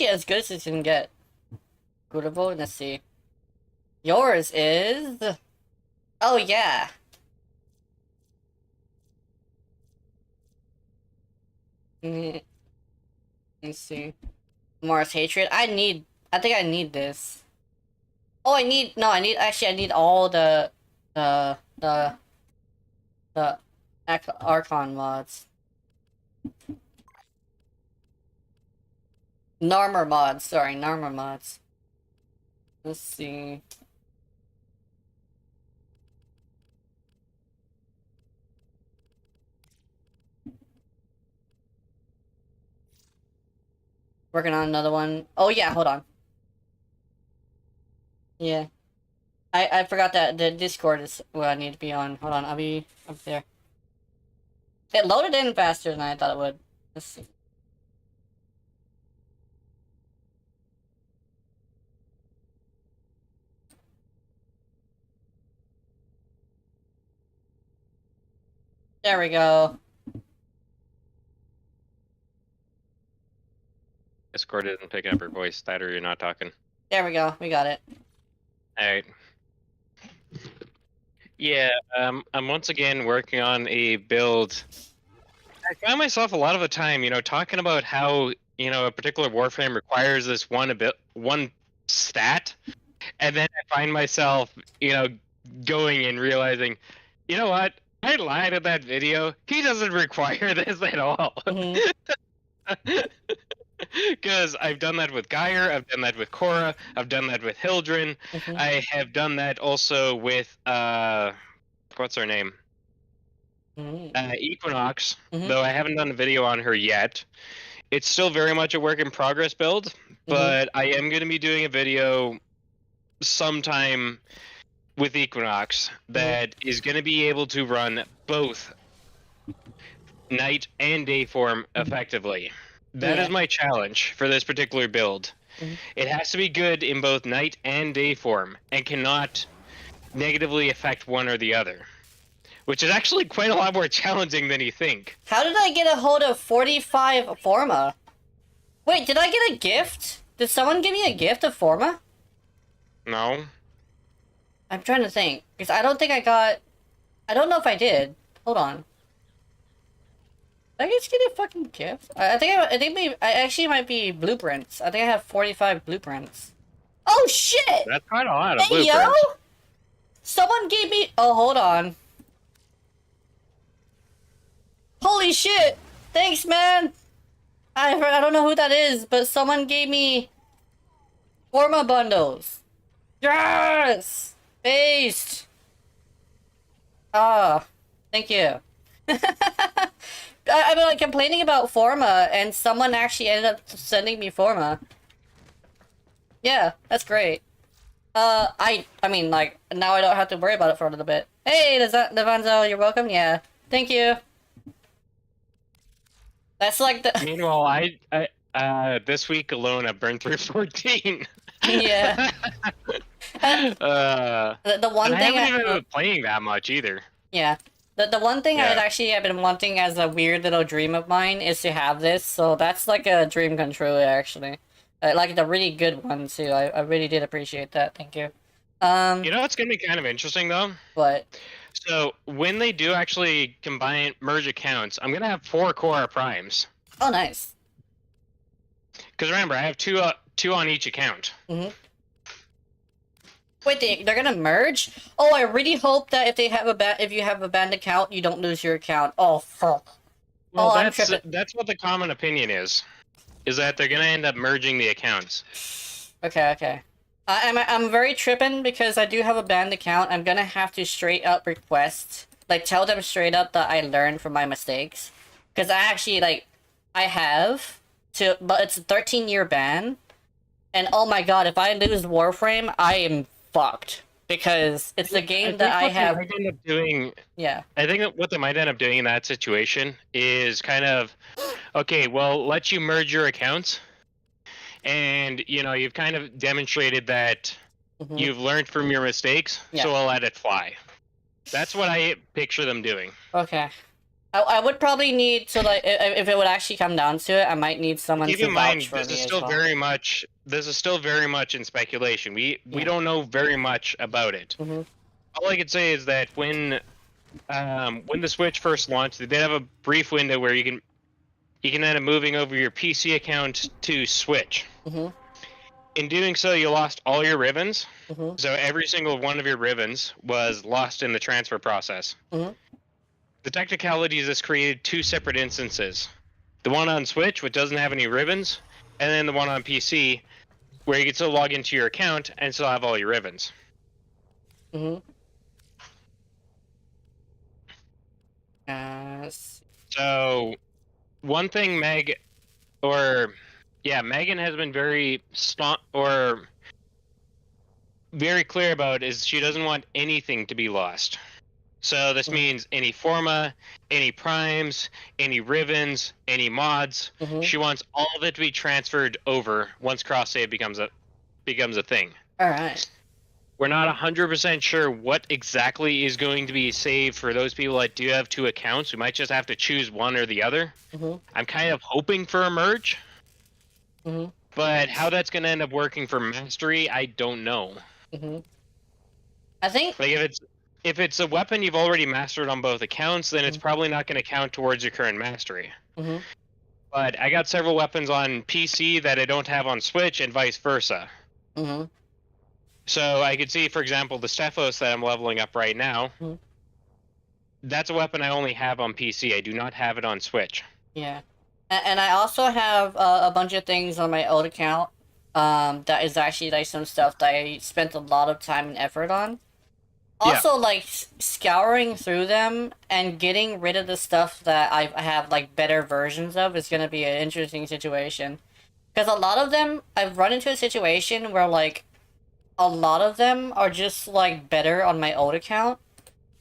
as good as it can get. Goodable. Let's see. Yours is. Oh yeah. Let's see. Mars Hatred. I think I need this. Oh, I need all the Archon mods. Narmer mods, sorry, Narmer mods. Let's see. Working on another one. Oh yeah, hold on. Yeah. I forgot that the Discord is where I need to be on. Hold on, I'll be up there. It loaded in faster than I thought it would. Let's see. There we go. Discord isn't picking up your voice. That or you're not talking. There we go. We got it. Alright. Yeah, I'm once again working on a build. I find myself a lot of the time, talking about how, a particular Warframe requires this one stat, and then I find myself, going and realizing, you know what? I lied in that video. He doesn't require this at all. Because I've done that with Geyer, I've done that with Korra, I've done that with Hildren, I have done that also with, what's her name? Mm. Equinox, Mhm. though I haven't done a video on her yet. It's still very much a work in progress build, but I am going to be doing a video sometime with Equinox that is going to be able to run both night and day form effectively. That is Yeah. my challenge for this particular build. Mhm. It has to be good in both night and day form and cannot negatively affect one or the other, which is actually quite a lot more challenging than you think. How did I get a hold of 45 Forma? Wait, did I get a gift? Did someone give me a gift of Forma? No? I'm trying to think. Because I don't think I got... I don't know if I did. Hold on. Did I just get a fucking gift? I think maybe... I actually might be blueprints. I think I have 45 blueprints. Oh, shit! That's quite a lot of Hey, yo! blueprints. Someone gave me... Oh, hold on. Holy shit! Thanks, man! I don't know who that is, but someone gave me Forma bundles. Yes! Based! Ah, thank you. I've been like complaining about Forma, and someone actually ended up sending me Forma. Yeah, that's great. I mean, like, now I don't have to worry about it for a little bit. Hey, Devanzo, you're welcome. Yeah, thank you. That's like the... Meanwhile, this week alone, I've burned through 14. Yeah. The one I thing haven't even been playing that much either. yeah. The one thing Yeah. I'd actually have been wanting as a weird little dream of mine is to have this, so that's like a dream come true, actually. Like the really good one, too. I really did appreciate that, thank you. You know what's going to be kind of interesting, though? But... So, when they do actually merge accounts, I'm going to have 4 core primes. Oh, nice. Because remember, I have two on each account. Mm-hmm. Wait, they're gonna merge? Oh, I really hope that if you have a banned account, you don't lose your account. Oh, fuck. Well, Oh, I'm tripping. that's what the common opinion is that they're going to end up merging the accounts. Okay. I'm very tripping because I do have a banned account. I'm gonna have to straight up request, like, tell them straight up that I learned from my mistakes. Because I actually, like, but it's a 13-year ban. And oh my god, if I lose Warframe, I am fucked. Because it's a game that I have... Might end up doing, Yeah. I think that what they might end up doing in that situation is kind of, okay, well, let you merge your accounts. And, you know, you've kind of demonstrated that you've learned from your mistakes, so I'll let it fly. That's what I picture them doing. Okay. I would probably need to, like, if it would actually come down to it, I might need someone Keep to in mind, vouch for this me is as still well. this is still very much in speculation. We don't know very much about it. All I could say is that when the Switch first launched, they did have a brief window where you can end up moving over your PC account to Switch. In doing so, you lost all your ribbons. So every single one of your ribbons was lost in the transfer process. The technicalities this created 2 separate instances. The one on Switch, which doesn't have any ribbons, and then the one on PC, where you can still log into your account and still have all your ribbons. So, one thing Megan has been very very clear about is she doesn't want anything to be lost. So this means any Forma, any primes, any ribbons, any mods. She wants all of it to be transferred over once cross save becomes a thing. All right. We're not 100% sure what exactly is going to be saved for those people that do have 2 accounts. We might just have to choose one or the other. I'm kind of hoping for a merge. But how that's going to end up working for Mastery, I don't know. I think... Like, if it's a weapon you've already mastered on both accounts, then it's probably not going to count towards your current mastery. But I got several weapons on PC that I don't have on Switch, and vice versa. So I could see, for example, the Stephos that I'm leveling up right now. That's a weapon I only have on PC. I do not have it on Switch. Yeah. And I also have a bunch of things on my old account that is actually like some stuff that I spent a lot of time and effort on. Also, like, scouring through them and getting rid of the stuff that I have, like, better versions of is gonna be an interesting situation. Because a lot of them, I've run into a situation where, like, a lot of them are just, like, better on my old account.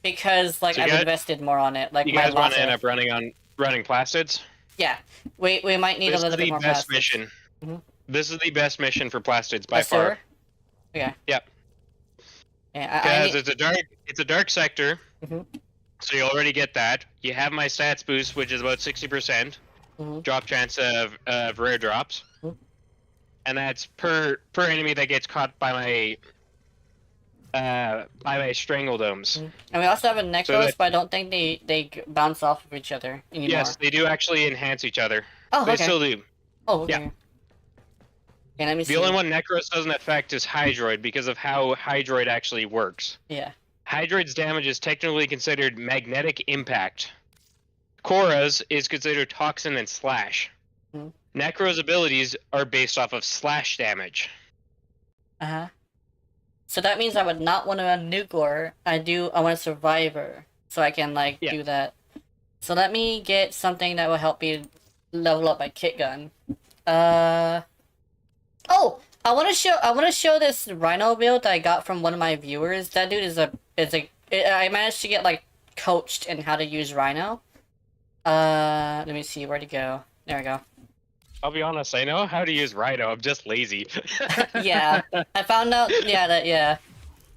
Because, like, So I've invested more on it. Like, You my guys want to Lhasa. end up running plastids? Yeah. We might need a little bit more This is the best plastics. mission. Mhm. This is the best mission for plastids by A far. sewer? Okay. Yep. Yeah, Because it's a dark sector, Mhm. so you already get that. You have my stats boost, which is about 60% Mhm. drop chance of rare drops, Mhm. and that's per enemy that gets caught by my strangledomes. And we also have a Necros, So that- but I don't think they bounce off of each other anymore. Yes, they do actually enhance each other. Oh, They okay. still do. Oh, okay. Yeah. Okay, let me see. The only one Necros doesn't affect is Hydroid because of how Hydroid actually works. Yeah. Hydroid's damage is technically considered magnetic impact. Korra's is considered toxin and slash. Mhm. Necro's abilities are based off of slash damage. Uh-huh. So that means I would not want to run Nuclear. I want a Survivor. So I can, like, Yeah. do that. So let me get something that will help me level up my kit gun. Oh! I want to show this Rhino build that I got from one of my viewers. That dude I managed to get, like, coached in how to use Rhino. Let me see, where'd he go? There we go. I'll be honest, I know how to use Rhino, I'm just lazy. Yeah, I found out. Yeah.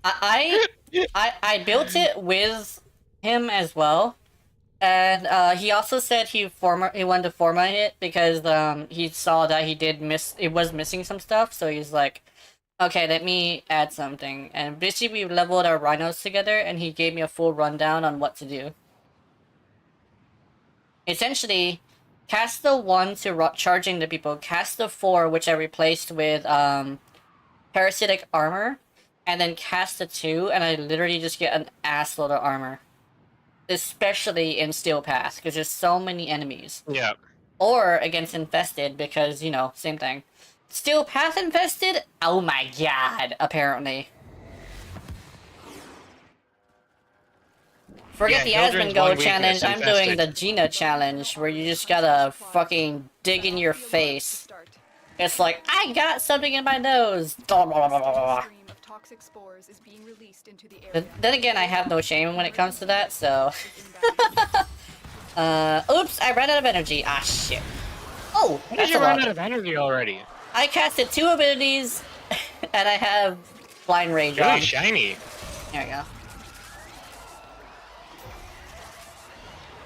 I built it with him as well, and he also said he wanted to format it because he saw that it was missing some stuff. So he's like, okay, let me add something. And basically, we leveled our rhinos together, and he gave me a full rundown on what to do. Essentially, cast the 1 to charging the people, cast the 4, which I replaced with parasitic armor, and then cast the 2, and I literally just get an assload of armor. Especially in Steel Path, because there's so many enemies. Yeah. Or against Infested, because, you know, same thing. Steel Path Infested? Oh my god, apparently. Forget Yeah, the Hildren's Asmongo one challenge, weakness, I'm doing Infested. the Gina challenge, where you just gotta fucking dig in your face. It's like, I got something in my nose! Blah, blah, blah, blah, blah. Stream of toxic spores is being released into the area. Then again, I have no shame when it comes to that, so... oops, I ran out of energy. Ah, shit. Oh, How did that's you a run lot. out of energy already? I casted 2 abilities, and I have Blind Rage Really on. shiny. There we go.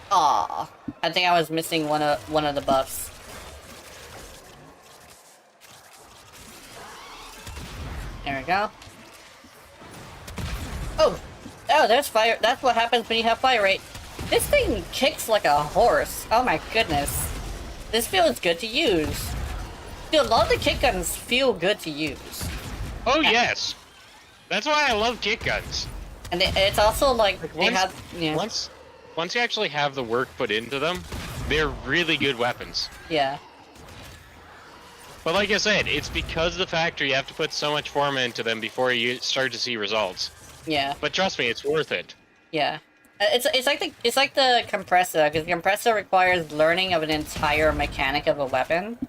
Aw, I think I was missing one of the buffs. There we go. Oh, there's fire. That's what happens when you have fire rate. This thing kicks like a horse. Oh my goodness. This feels good to use. Dude, a lot of the kick guns feel good to use. Oh yes. That's why I love Kitguns. And it's also like they once- have, yeah. Once you actually have the work put into them, they're really good weapons. Yeah. But like I said, it's because of the factor you have to put so much form into them before you start to see results. Yeah. But trust me, it's worth it. Yeah. It's like the compressor, because the compressor requires learning of an entire mechanic of a weapon.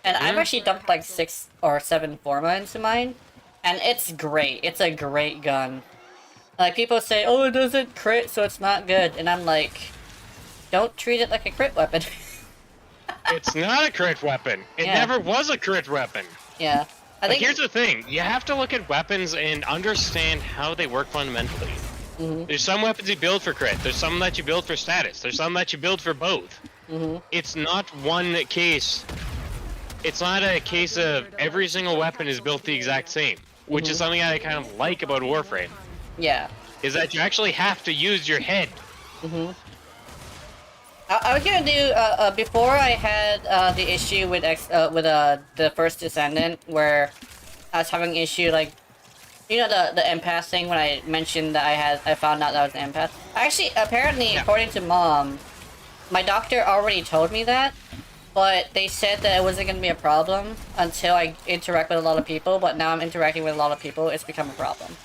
And I've actually dumped like 6 or 7 Forma into mine, and it's great. It's a great gun. Like, people say, oh, it doesn't crit, so it's not good. And I'm like, don't treat it like a crit weapon. It's not a crit weapon. It Yeah. never was a crit weapon. Yeah. I Like, think here's the thing. You have to look at weapons and understand how they work fundamentally. Mhm. There's some weapons you build for crit. There's some that you build for status. There's some that you build for both. It's not one case. It's not a case of every single weapon is built the exact same, which is something I kind of like about Warframe, yeah. is that you actually have to use your head. I was gonna do before I had the issue with the first Descendant, where I was having issue, like, you know, the empath thing, when I mentioned that I found out that I was an empath. Actually, apparently, Yeah. according to Mom, my doctor already told me that, but they said that it wasn't gonna be a problem until I interact with a lot of people. But now I'm interacting with a lot of people, it's become a problem.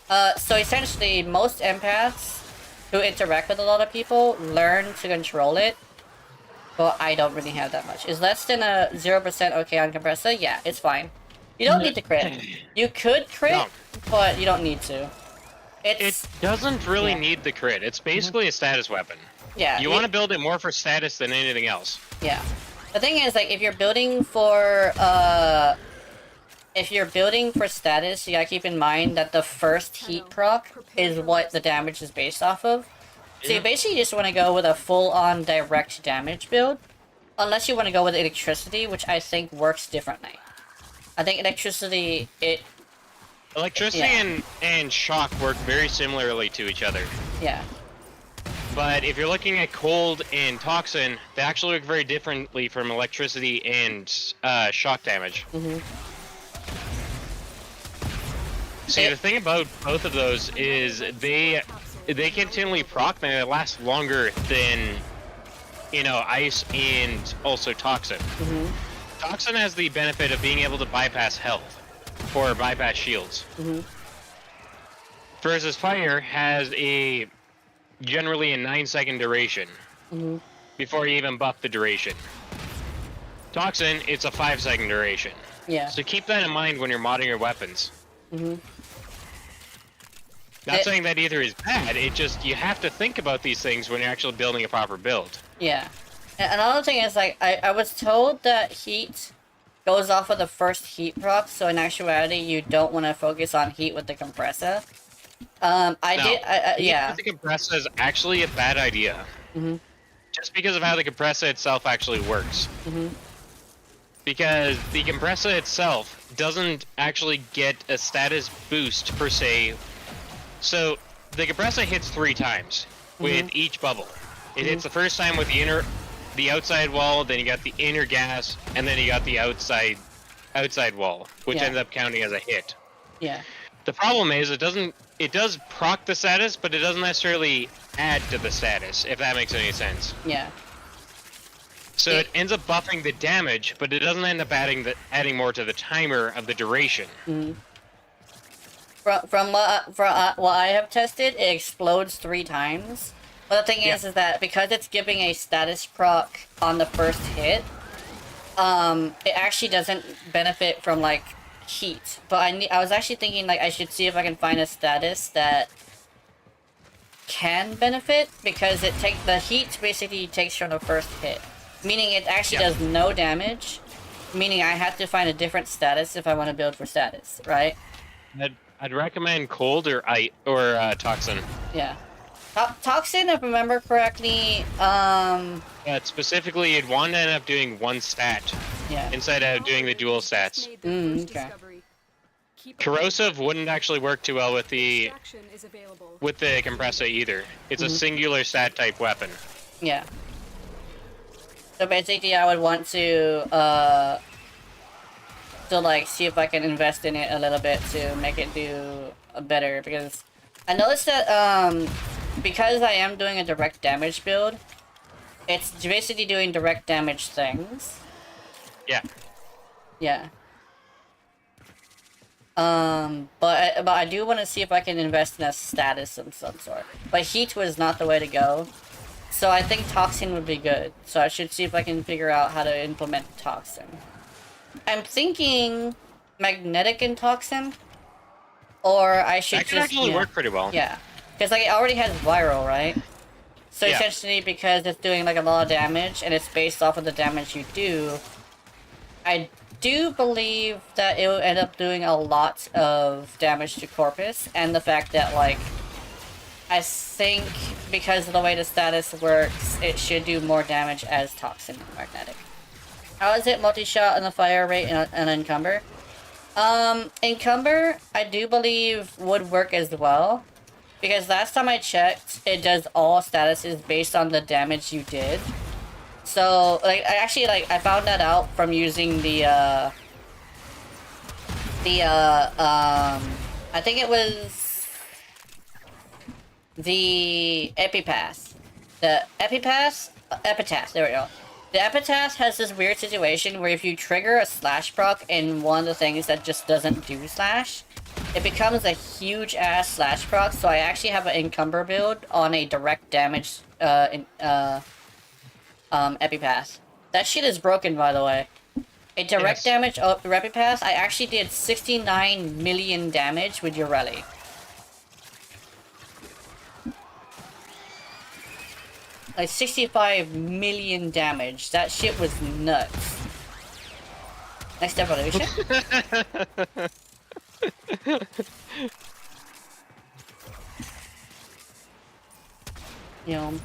So essentially, most empaths who interact with a lot of people learn to control it. But I don't really have that much. Is less than a 0% okay on compressor? Yeah, it's fine. You don't need to crit. You could crit, No. but you don't need to. It It's doesn't really Yeah. need the crit. It's basically a status weapon. yeah. You want to build it more for status than anything else. Yeah. The thing is, like, if you're building for status, you gotta keep in mind that the first heat proc is what the damage is based off of. So you basically just want to go with a full-on direct damage build, unless you want to go with electricity, which I think works differently. I think electricity, Electricity Yeah. and shock work very similarly to each other. yeah, But if you're looking at cold and toxin, they actually work very differently from electricity and shock damage. See, the thing about both of those is they continually proc, and they last longer than, you know, ice and also toxin. Toxin has the benefit of being able to bypass health or bypass shields. Versus fire has generally a 9-second duration before you even buff the duration. Toxin, it's a 5-second duration. yeah. So keep that in mind when you're modding your weapons. Not saying that either is bad, it just, you have to think about these things when you're actually building a proper build. Yeah. And another thing is, like, I was told that heat goes off of the first heat proc, so in actuality, you don't want to focus on heat with the compressor. Heat Yeah. with the compressor is actually a bad idea. Just because of how the compressor itself actually works. Because the compressor itself doesn't actually get a status boost per se. So the compressor hits 3 times with each bubble. It hits the first time with the outside wall, then you got the inner gas, and then you got the outside wall, which Yeah. ends up counting as a hit. Yeah. The problem is it does proc the status, but it doesn't necessarily add to the status, if that makes any sense. Yeah. So it ends up buffing the damage, but it doesn't end up adding more to the timer of the duration. From what I have tested, it explodes 3 times. But the thing is that because it's giving a status proc on the first hit, it actually doesn't benefit from, like, heat. But I was actually thinking, like, I should see if I can find a status that can benefit, because the heat basically takes from the first hit, meaning it actually does no damage, meaning I have to find a different status if I want to build for status, right? I'd recommend cold or toxin. Yeah. Toxin, if I remember correctly, But specifically, you'd want to end up doing 1 stat yeah. instead of doing the dual stats. Okay. Corrosive wouldn't actually work too well with the compressor either. It's a singular stat type weapon. Yeah. So basically, I would want to like, see if I can invest in it a little bit to make it do better, because I noticed that, because I am doing a direct damage build, it's basically doing direct damage things. Yeah. Yeah. But I do want to see if I can invest in a status of some sort. But heat was not the way to go. So I think toxin would be good. So I should see if I can figure out how to implement toxin. I'm thinking magnetic and toxin. Or I should That could actually work pretty well. Yeah. Because, like, it already has viral, right? So Yeah. essentially, because it's doing, like, a lot of damage, and it's based off of the damage you do, I do believe that it will end up doing a lot of damage to Corpus, and the fact that, like, I think because of the way the status works, it should do more damage as Toxin and Magnetic. How is it multi-shot and the fire rate and Encumber? Encumber, I do believe would work as well, because last time I checked, it does all statuses based on the damage you did. So, like, I found that out from using I think it was the Epitaphs, there we go. The Epitaph has this weird situation where if you trigger a slash proc in one of the things that just doesn't do slash, it becomes a huge ass slash proc. So I actually have an encumber build on a direct damage Epipath. That shit is broken, by the way. A direct damage Epipath, I actually did 69 million damage with Ureli. Like 65 million damage. That shit was nuts. Next evolution. Yum.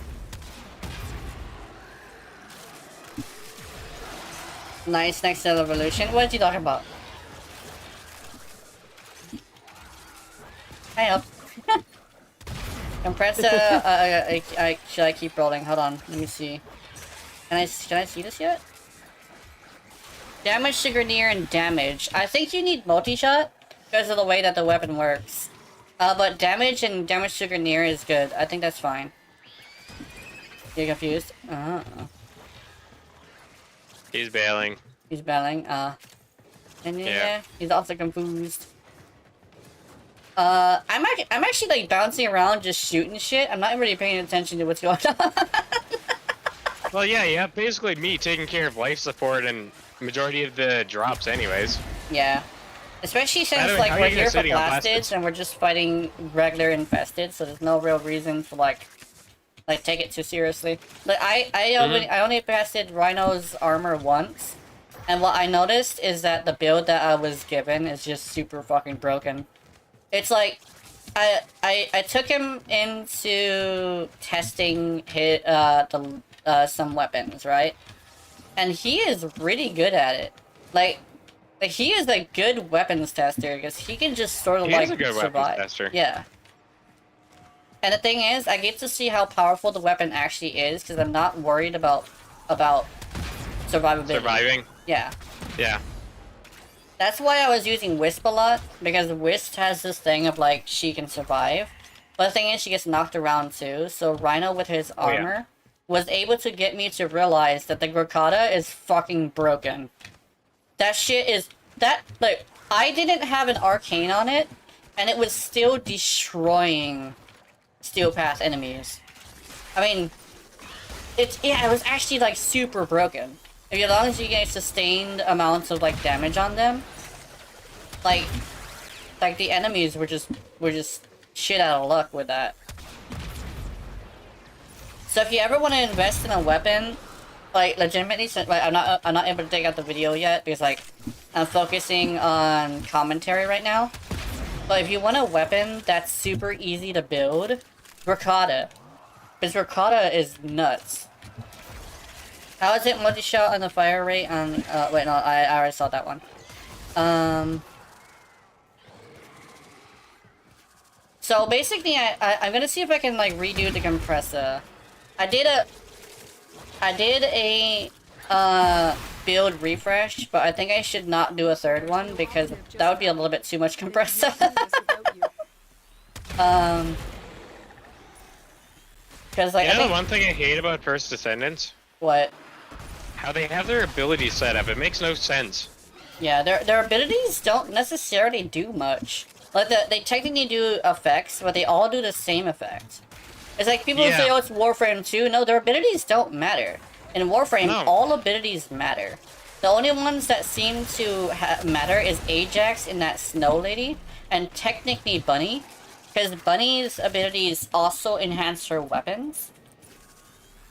Nice, next evolution. What are you talking about? Hi up. Compressor, should I keep rolling? Hold on, let me see. Can I see this yet? Damage to Grenier and damage. I think you need multi-shot because of the way that the weapon works. But damage and damage to Grenier is good. I think that's fine. You're confused? He's bailing. He's bailing, and yeah, he's also confused. I'm actually like bouncing around just shooting shit. I'm not really paying attention to what's going on. Well, yeah, basically me taking care of life support and majority of the drops anyways. Yeah. Especially since like we're here for Blastids and we're just fighting regular infested, so there's no real reason to like take it too seriously. Like I only blasted Rhino's armor once, and what I noticed is that the build that I was given is just super fucking broken. It's like, I took him into testing his, some weapons, right? And he is really good at it. Like he is a good weapons tester, because he can just sort of like a good survive. weapons tester. Yeah. And the thing is, I get to see how powerful the weapon actually is, because I'm not worried about survivability. Surviving? Yeah. Yeah. That's why I was using Wisp a lot, because Wisp has this thing of, like, she can survive. But the thing is, she gets knocked around too, so Rhino with his armor was able to get me to realize that the Grokata is fucking broken. That shit is... like, I didn't have an arcane on it, and it was still destroying Steel Path enemies. I mean... it was actually, like, super broken. As long as you get sustained amounts of like damage on them, like the enemies were just shit out of luck with that. So if you ever want to invest in a weapon, like legitimately, like I'm not able to take out the video yet because like I'm focusing on commentary right now. But if you want a weapon that's super easy to build, Grokata, because Grokata is nuts. How is it multi-shot on the fire rate on, wait, no, I already saw that one. So basically, I'm gonna see if I can, like, redo the compressor. I did a build refresh, but I think I should not do a third one, because that would be a little bit too much compressor. Because, like, you know the one thing I hate about First Descendants? What? How they have their abilities set up. It makes no sense. Yeah, their abilities don't necessarily do much. Like, they technically do effects, but they all do the same effect. It's like people say, oh, it's Warframe 2. No, their abilities don't matter. In Warframe, all abilities matter. The only ones that seem to matter is Ajax and that Snow Lady, and technically Bunny. Because Bunny's abilities also enhance her weapons.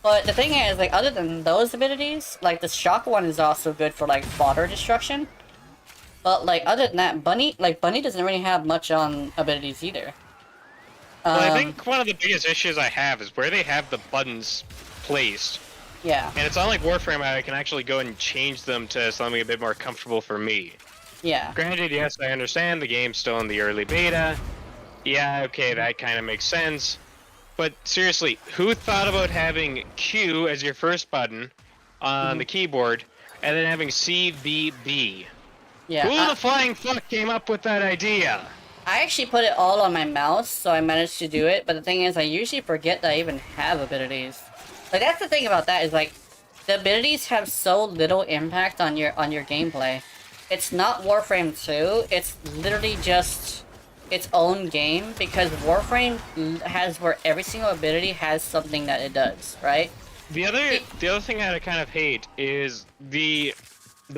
But the thing is, like, other than those abilities, like, the shock one is also good for, like, fodder destruction. But, like, other than that, Bunny doesn't really have much on abilities either. Well, I think one of the biggest issues I have is where they have the buttons placed. Yeah. And it's not like Warframe, I can actually go and change them to something a bit more comfortable for me. Yeah. Granted, yes, I understand the game's still in the early beta. Yeah, okay, that kind of makes sense. But seriously, who thought about having Q as your first button on the keyboard, and then having CVB? Yeah. Who the flying fuck came up with that idea? I actually put it all on my mouse, so I managed to do it, but the thing is, I usually forget that I even have abilities. Like, that's the thing about that, is like, the abilities have so little impact on your gameplay. It's not Warframe 2. It's literally just its own game because Warframe has where every single ability has something that it does, right? The other thing that I kind of hate is the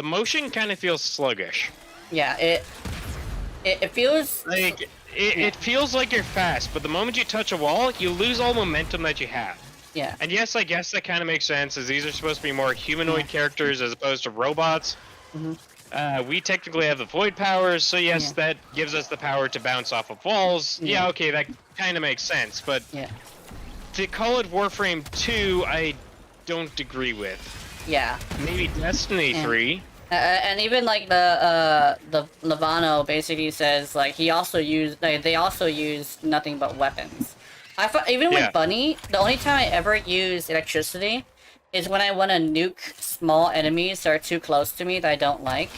motion kind of feels sluggish. Yeah, it feels like it feels like you're fast, but the moment you touch a wall, you lose all momentum that you have. Yeah. And yes, I guess that kind of makes sense, as these are supposed to be more humanoid characters as opposed to robots. We technically have the void powers, so yes, that gives us the power to bounce off of walls. Yeah, okay, that kind of makes sense, but to call it Warframe 2, I don't agree with. Yeah. Maybe Destiny 3. And even like the Levano basically says like they also use nothing but weapons. Even with Bunny, the only time I ever use electricity is when I want to nuke small enemies that are too close to me that I don't like.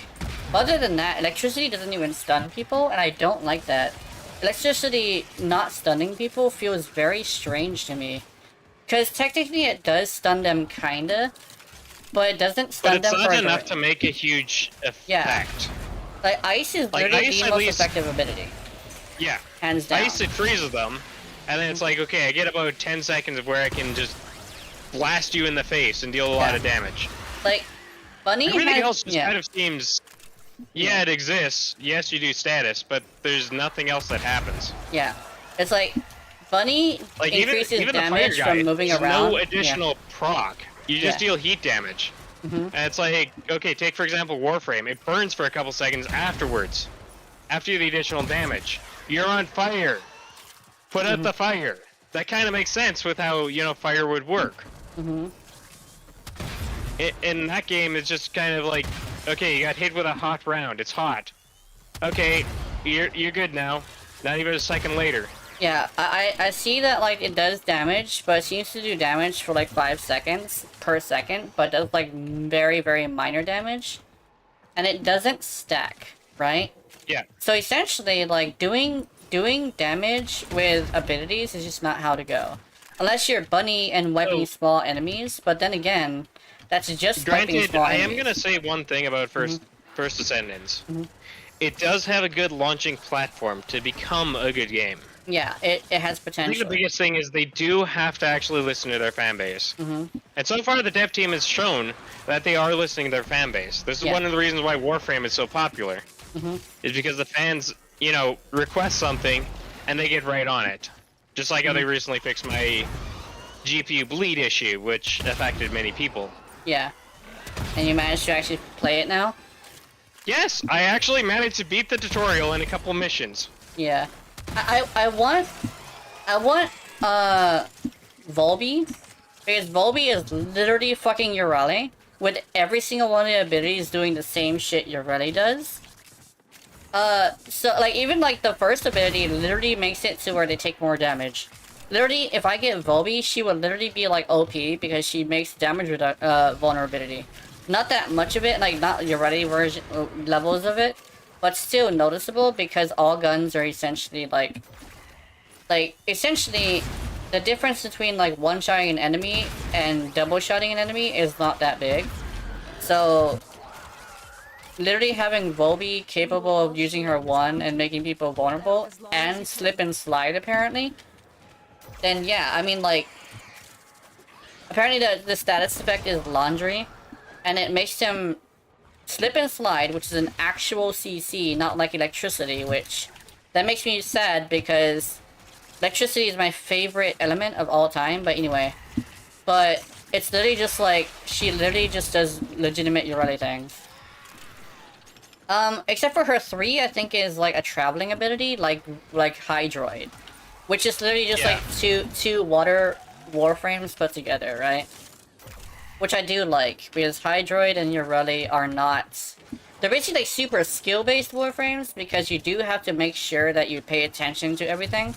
Other than that, electricity doesn't even stun people, and I don't like that. Electricity not stunning people feels very strange to me. Because technically it does stun them kinda, but it doesn't stun them for... But it's not enough to make a huge effect. Yeah. Like, Ice is literally the most effective ability. Yeah. Hands down. Ice, it freezes them, and then it's like, okay, I get about 10 seconds of where I can just blast you in the face and deal a lot of damage. Like, Bunny everything else just kind of seems... Yeah, it exists. Yes, you do status, but there's nothing else that happens. Yeah. It's like, Bunny increases even damage the fire guy, from moving there's around. no additional proc. You just deal heat damage. And it's like, okay, take for example Warframe. It burns for a couple seconds afterwards. After the additional damage. You're on fire. Put out the fire. That kind of makes sense with how, you know, fire would work. In that game, it's just kind of like, okay, you got hit with a hot round. It's hot. Okay, you're good now. Not even a second later. Yeah, I see that, like, it does damage, but it seems to do damage for, like, 5 seconds per second, but does, like, very, very minor damage. And it doesn't stack, right? Yeah. So essentially, like, doing damage with abilities is just not how to go. Unless you're Bunny and wiping small enemies, but then again, that's just wiping small enemies. I am gonna say one thing about First Ascendants. It does have a good launching platform to become a good game. Yeah, it has potential. I think the biggest thing is they do have to actually listen to their fan base. And so far the dev team has shown that they are listening to their fan base. This is one of the reasons why Warframe is so popular. Is because the fans, you know, request something and they get right on it. Just like how they recently fixed my GPU bleed issue, which affected many people. Yeah. And you managed to actually play it now? Yes, I actually managed to beat the tutorial in a couple missions. Yeah. I want Volby, because Volby is literally fucking Urale, with every single one of the abilities doing the same shit Urale does. So like even like the first ability literally makes it to where they take more damage. Literally, if I get Volby, she would literally be like OP because she makes damage with vulnerability. Not that much of it, like not Urale version levels of it, but still noticeable because all guns are essentially like essentially the difference between like one-shotting an enemy and double-shotting an enemy is not that big. So literally having Volby capable of using her one and making people vulnerable and slip and slide apparently, then yeah, I mean like apparently the status effect is laundry and it makes them slip and slide, which is an actual CC, not like electricity, which that makes me sad because electricity is my favorite element of all time, but anyway. But it's literally just like, she literally just does legitimate Urale things. Except for her 3, I think is like a traveling ability, like Hydroid. Which is literally just like two water warframes put together, right? Which I do like, because Hydroid and Urale are not... They're basically like super skill-based warframes, because you do have to make sure that you pay attention to everything.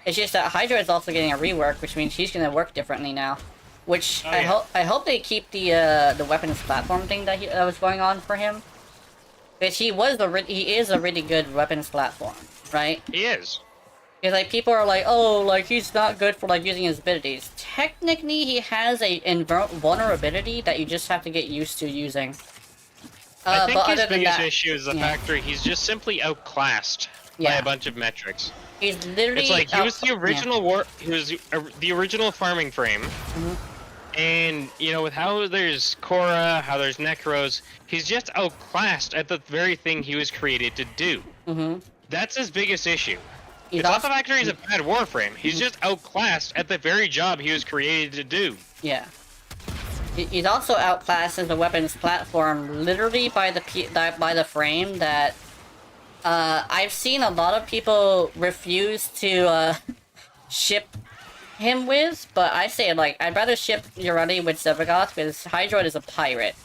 It's just that Hydroid's also getting a rework, which means he's gonna work differently now. Which I hope they keep the weapons platform thing that was going on for him. Because he is a really good weapons platform, right? He is. Because like people are like, oh, like he's not good for like using his abilities. Technically, he has a vulnerability that you just have to get used to using. I think but his other than biggest that, issue is the yeah. factor he's just simply outclassed by Yeah. a bunch of metrics. He's literally. It's like he was the original yeah. he was the original farming frame, and you know with how there's Korra, how there's Necros, he's just outclassed at the very thing he was created to do. That's his biggest issue. It's not the fact that he's a bad warframe. He's just outclassed at the very job he was created to do. Yeah. He's also outclassed as a weapons platform, literally by the frame that I've seen a lot of people refuse to ship him with, but I say like I'd rather ship Urani with Sevagoth because Hydroid is a pirate.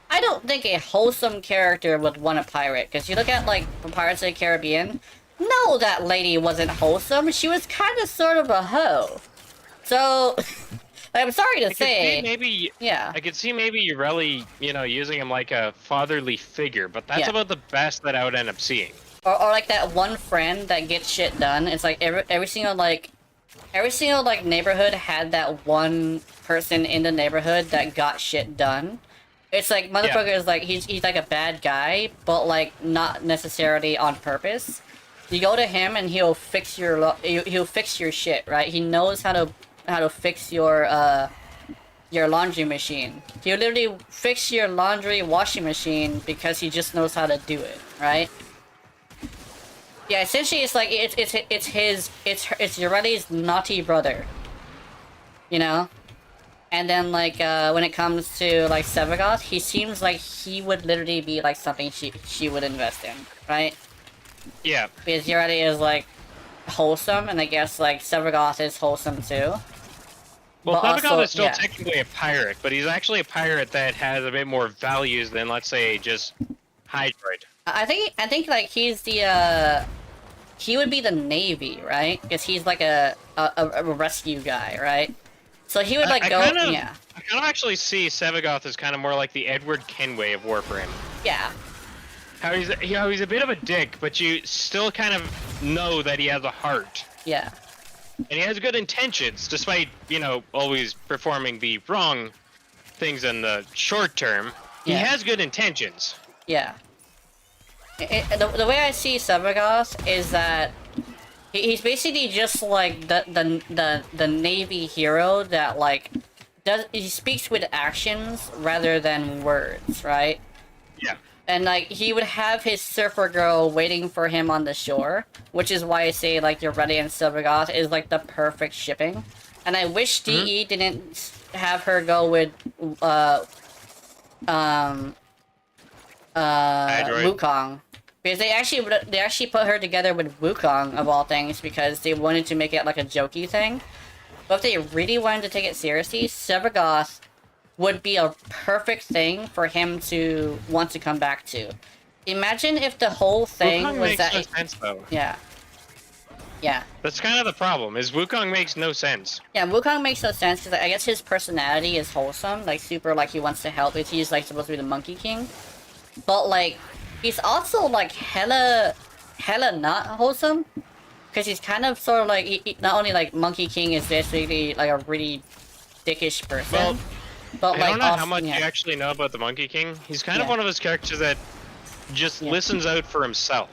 I don't think a wholesome character would want a pirate, because you look at like Pirates of the Caribbean. No, that lady wasn't wholesome. She was kind of sort of a hoe. So, I'm sorry to say. Maybe, yeah. I could see maybe you really, you know, using him like a fatherly figure, but that's about the best that I would end up seeing. Or like that one friend that gets shit done. It's like every single neighborhood had that one person in the neighborhood that got shit done. It's like motherfucker is like he's like a bad guy, but like not necessarily on purpose. You go to him and he'll fix your shit, right? He knows how to fix your laundry machine. He'll literally fix your laundry washing machine because he just knows how to do it, right? Yeah, essentially it's like it's Urani's naughty brother. You know? And then like when it comes to like Sevagoth, he seems like he would literally be like something she would invest in, right? Yeah. Because Urani is like wholesome, and I guess like Sevagoth is wholesome too. Well, But Sevagoth also, is still yeah. technically a pirate, but he's actually a pirate that has a bit more values than, let's say, just Hydroid. I think like he's the he would be the Navy, right? Because he's like a rescue guy, right? So he would like I go, kind of, yeah. I kind of actually see Sevagoth as kind of more like the Edward Kenway of Warframe. Yeah. How he's a bit of a dick, but you still kind of know that he has a heart. Yeah. And he has good intentions, despite, you know, always performing the wrong things in the short term. He Yeah. has good intentions. Yeah. The way I see Sevagoth is that he's basically just like the Navy hero that like he speaks with actions rather than words, right? Yeah. And like he would have his surfer girl waiting for him on the shore, which is why I say like Urani and Sevagoth is like the perfect shipping. And I wish DE didn't have her go with Wukong. Because they actually put her together with Wukong of all things because they wanted to make it like a jokey thing. But if they really wanted to take it seriously, Sevagoth would be a perfect thing for him to want to come back to. Imagine if the whole thing Wukong was makes that no sense, though. yeah. Yeah. That's kind of the problem, is Wukong makes no sense. Yeah, Wukong makes no sense because I guess his personality is wholesome, like super like he wants to help. He's like supposed to be the Monkey King. But like he's also like hella not wholesome, because he's kind of sort of like he, not only like Monkey King is basically like a really dickish person, Well, but I like don't know also, how much yeah. you actually know about the Monkey King. He's kind of Yeah. one of those characters that just listens out for himself.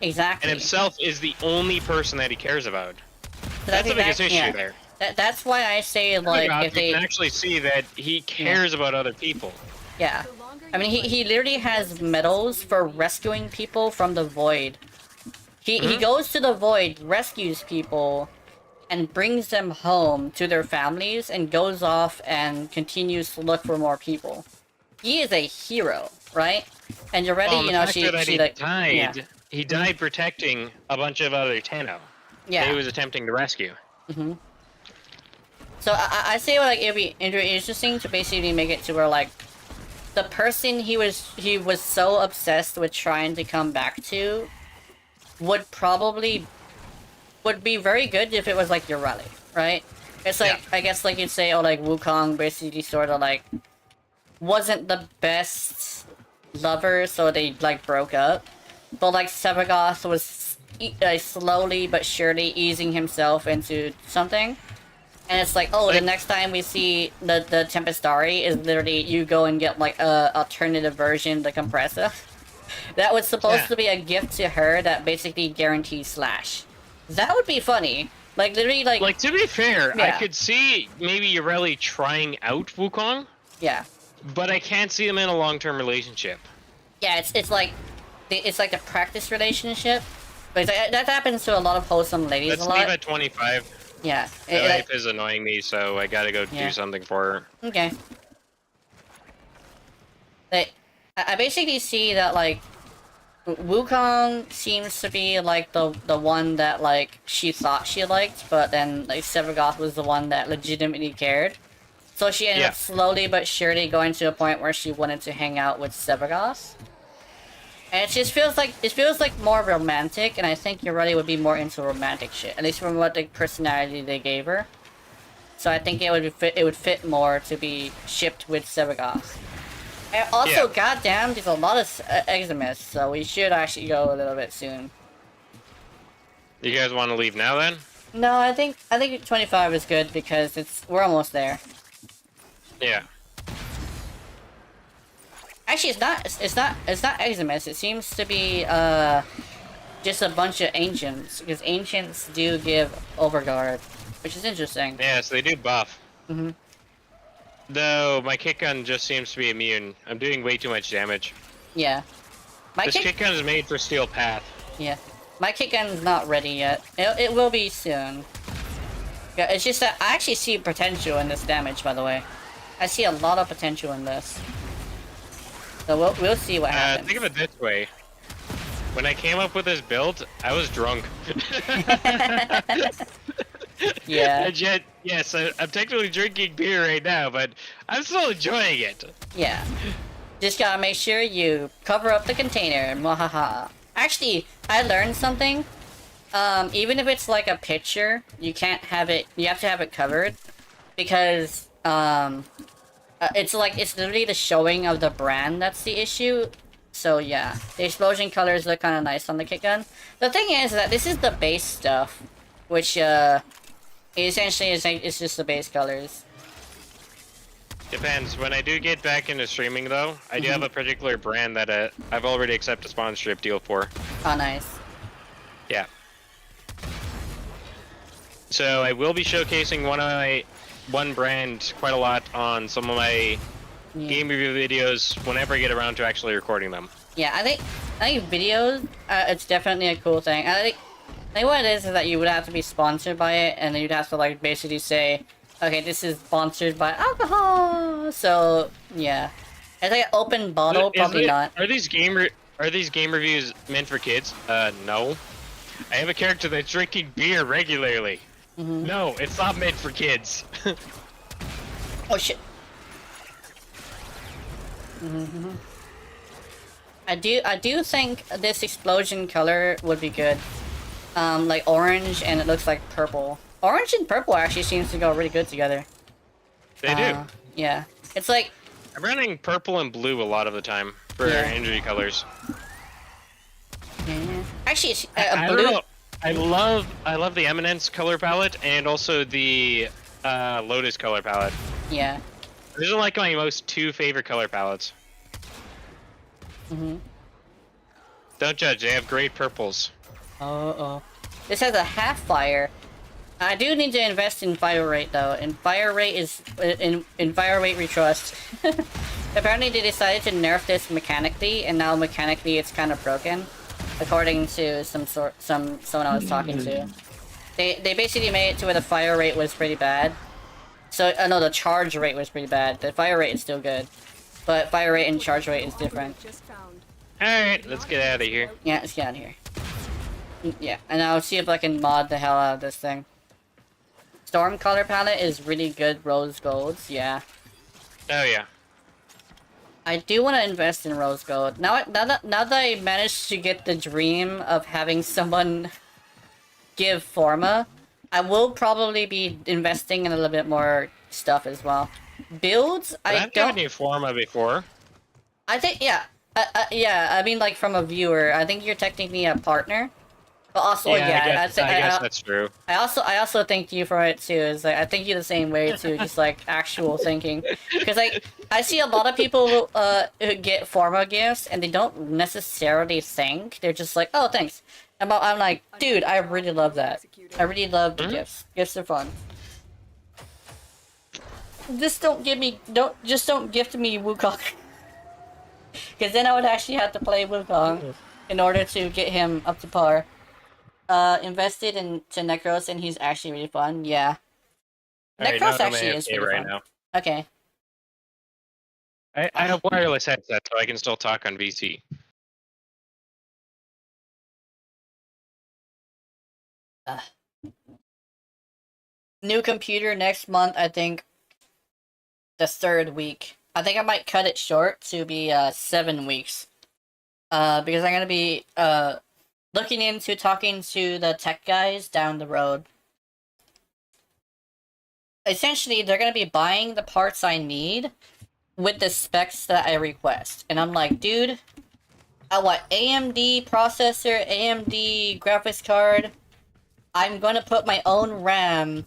Exactly. And himself is the only person that he cares about. So That's the biggest issue yeah. there. That's why I say like Sevagoth, if they you can actually see that he cares about other people. yeah. I mean, he literally has medals for rescuing people from the void. He goes to the void, rescues people, and brings them home to their families, and goes off and continues to look for more people. He is a hero, right? And you're ready, Well, you the know, fact she that he like died. yeah. He died protecting a bunch of other Tenno. Yeah. That he was attempting to rescue. So I say like it'd be interesting to basically make it to where like the person he was so obsessed with trying to come back to would be very good if it was like Urali, right? It's like I guess like you'd say, oh, like Wukong basically sort of like wasn't the best lover, so they like broke up. But like Sevagoth was slowly but surely easing himself into something. And it's like, oh, the next time we see the Tempestari is literally you go and get like a alternative version of the compressor. That was supposed to be a gift to her that basically guarantees slash. That would be funny. Like literally, like to be fair, I Yeah. could see maybe Yoreli trying out Wukong, yeah, but I can't see them in a long-term relationship. yeah. It's like the practice relationship. But it's like, that happens to a lot of wholesome ladies Let's a lot. leave at 25. Yeah. My wife is annoying me, so I gotta go Yeah. do something for her. Okay. I basically see that like Wukong seems to be like the one that like she thought she liked, but then like Severgoth was the one that legitimately cared. So she ended up slowly but surely going to a point where she wanted to hang out with Severgoth. And it just feels like more romantic, and I think Yoreli would be more into romantic shit, at least from what the personality they gave her. So I think it would fit more to be shipped with Severgoth. And also, goddamn, there's a lot of Eximus, so we should actually go a little bit soon. You guys want to leave now then? No, I think 25 is good because we're almost there. Yeah. Actually, it's not Eximus. It seems to be just a bunch of ancients, because ancients do give overguard, which is interesting. Yes, they do buff. Mhm. Though my kick gun just seems to be immune. I'm doing way too much damage. Yeah. This kick gun is made for Steel Path. Yeah. My kick gun's not ready yet. It will be soon. Yeah, it's just that I actually see potential in this damage, by the way. I see a lot of potential in this. So we'll see what happens. Think of it this way. When I came up with this build, I was drunk. Yeah. And yet, yes, I'm technically drinking beer right now, but I'm still enjoying it. Yeah. Just gotta make sure you cover up the container. Mwahaha. Actually, I learned something. Even if it's like a picture, you can't have it. You have to have it covered, because it's literally the showing of the brand that's the issue. So yeah, the explosion colors look kind of nice on the kick gun. The thing is that this is the base stuff, which essentially it's just the base colors. Depends. When I do get back into streaming, though, I do have a particular brand that I've already accepted a sponsorship deal for. Oh, nice. Yeah. So I will be showcasing one brand quite a lot on some of my game review videos whenever I get around to actually recording them. Yeah, I think videos, it's definitely a cool thing. I think what it is that you would have to be sponsored by it, and then you'd have to like basically say, okay, this is sponsored by alcohol. So yeah, it's like an open bottle, probably not. Are these game reviews meant for kids? No. I have a character that's drinking beer regularly. No, it's not meant for kids. Oh shit. I do think this explosion color would be good. Like orange, and it looks like purple. Orange and purple actually seems to go really good together. They do. Yeah. It's like... I'm running purple and blue a lot of the time for energy colors. Yeah. Actually, it's, I blue... don't know. I love the Eminence color palette and also the Lotus color palette. Yeah. These are like my most two favorite color palettes. Don't judge, they have great purples. Oh. This has a half fire. I do need to invest in fire rate though, and fire rate is in fire rate we trust. Apparently they decided to nerf this mechanically, and now mechanically it's kind of broken, according to someone I was talking to. They basically made it to where the fire rate was pretty bad. So no, the charge rate was pretty bad. The fire rate is still good, but fire rate and charge rate is different. Alright, let's get out of here. Yeah, let's get out of here. Yeah, and I'll see if I can mod the hell out of this thing. Storm color palette is really good rose golds, yeah. Oh yeah. I do want to invest in rose gold. Now that I managed to get the dream of having someone give Forma, I will probably be investing in a little bit more stuff as well. Builds, I've given you Forma before. I think, yeah. Yeah, I mean like from a viewer. I think you're technically a partner. But also, Yeah, I'd say, I guess that's true. I also thank you for it too. Is like I thank you the same way too, just like actual thinking, because like I see a lot of people who get Forma gifts and they don't necessarily thank. They're just like, oh, thanks. I'm like, dude, I really love that. I really love the gifts. Gifts are fun. Just don't give me don't gift me Wukong, because then I would actually have to play Wukong in order to get him up to par. Invested into Necros and he's actually really fun. Yeah. Alright, Necros not on my actually is AFK pretty right fun. now. Okay. I have wireless headset, so I can still talk on VC. New computer next month, I think the 3rd week. I think I might cut it short to be 7 weeks. Because I'm gonna be looking into talking to the tech guys down the road. Essentially, they're gonna be buying the parts I need with the specs that I request. And I'm like, dude, I want AMD processor, AMD graphics card. I'm gonna put my own RAM.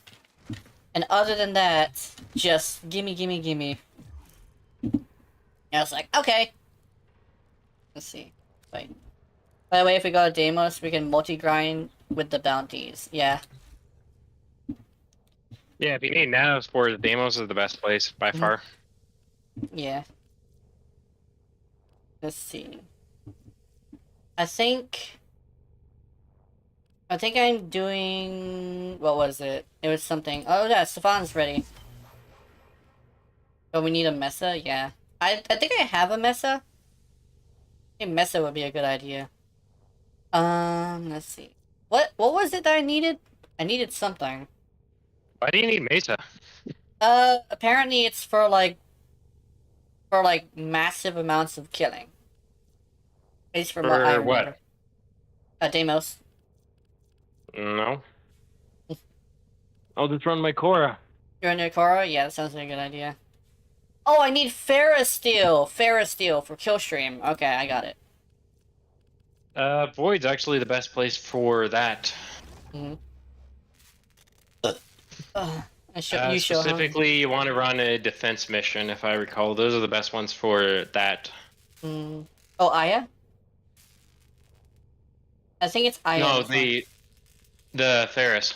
And other than that, just gimme. And I was like, okay. Let's see. Wait. By the way, if we go to Deimos, we can multi-grind with the bounties. Yeah. Yeah, if you need nanos for it, Deimos is the best place by far. Yeah. Let's see. I think I'm doing... What was it? It was something... Oh, yeah, Stefan's ready. But we need a Mesa? Yeah. I think I have a Mesa. I think Mesa would be a good idea. Let's see. What was it that I needed? I needed something. Why do you need Mesa? Apparently it's for massive amounts of killing. At least from what I For remember. what? Deimos. No. I'll just run my Cora. You're under Korra? Yeah, that sounds like a good idea. Oh, I need Ferrosteel! Ferrosteel for Killstream. Okay, I got it. Void's actually the best place for that. You show Specifically, you want to run a defense mission, if I recall. Those are the best ones for that. Oh, Aya? I think it's Aya. No, the Ferris.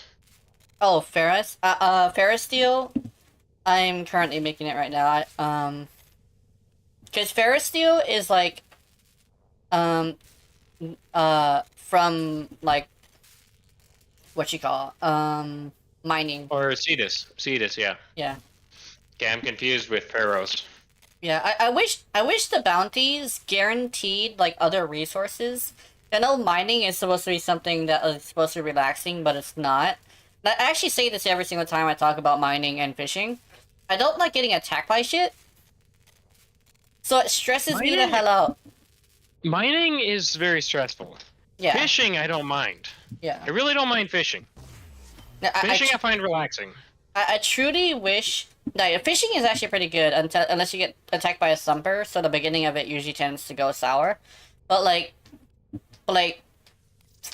Oh, Ferris? Ferrosteel? I'm currently making it right now. Because Ferrosteel is like, from, like, what you call, mining. Or Cetus, yeah. Yeah. Okay, I'm confused with Pharaohs. Yeah, I wish the bounties guaranteed, like, other resources. I know mining is supposed to be something that is supposed to be relaxing, but it's not. I actually say this every single time I talk about mining and fishing. I don't like getting attacked by shit. So it stresses me the hell out. Mining is very stressful. Yeah. Fishing, I don't mind. Yeah. I really don't mind fishing. Fishing, I find relaxing. I truly wish... No, fishing is actually pretty good unless you get attacked by a thumper, so the beginning of it usually tends to go sour. But, like,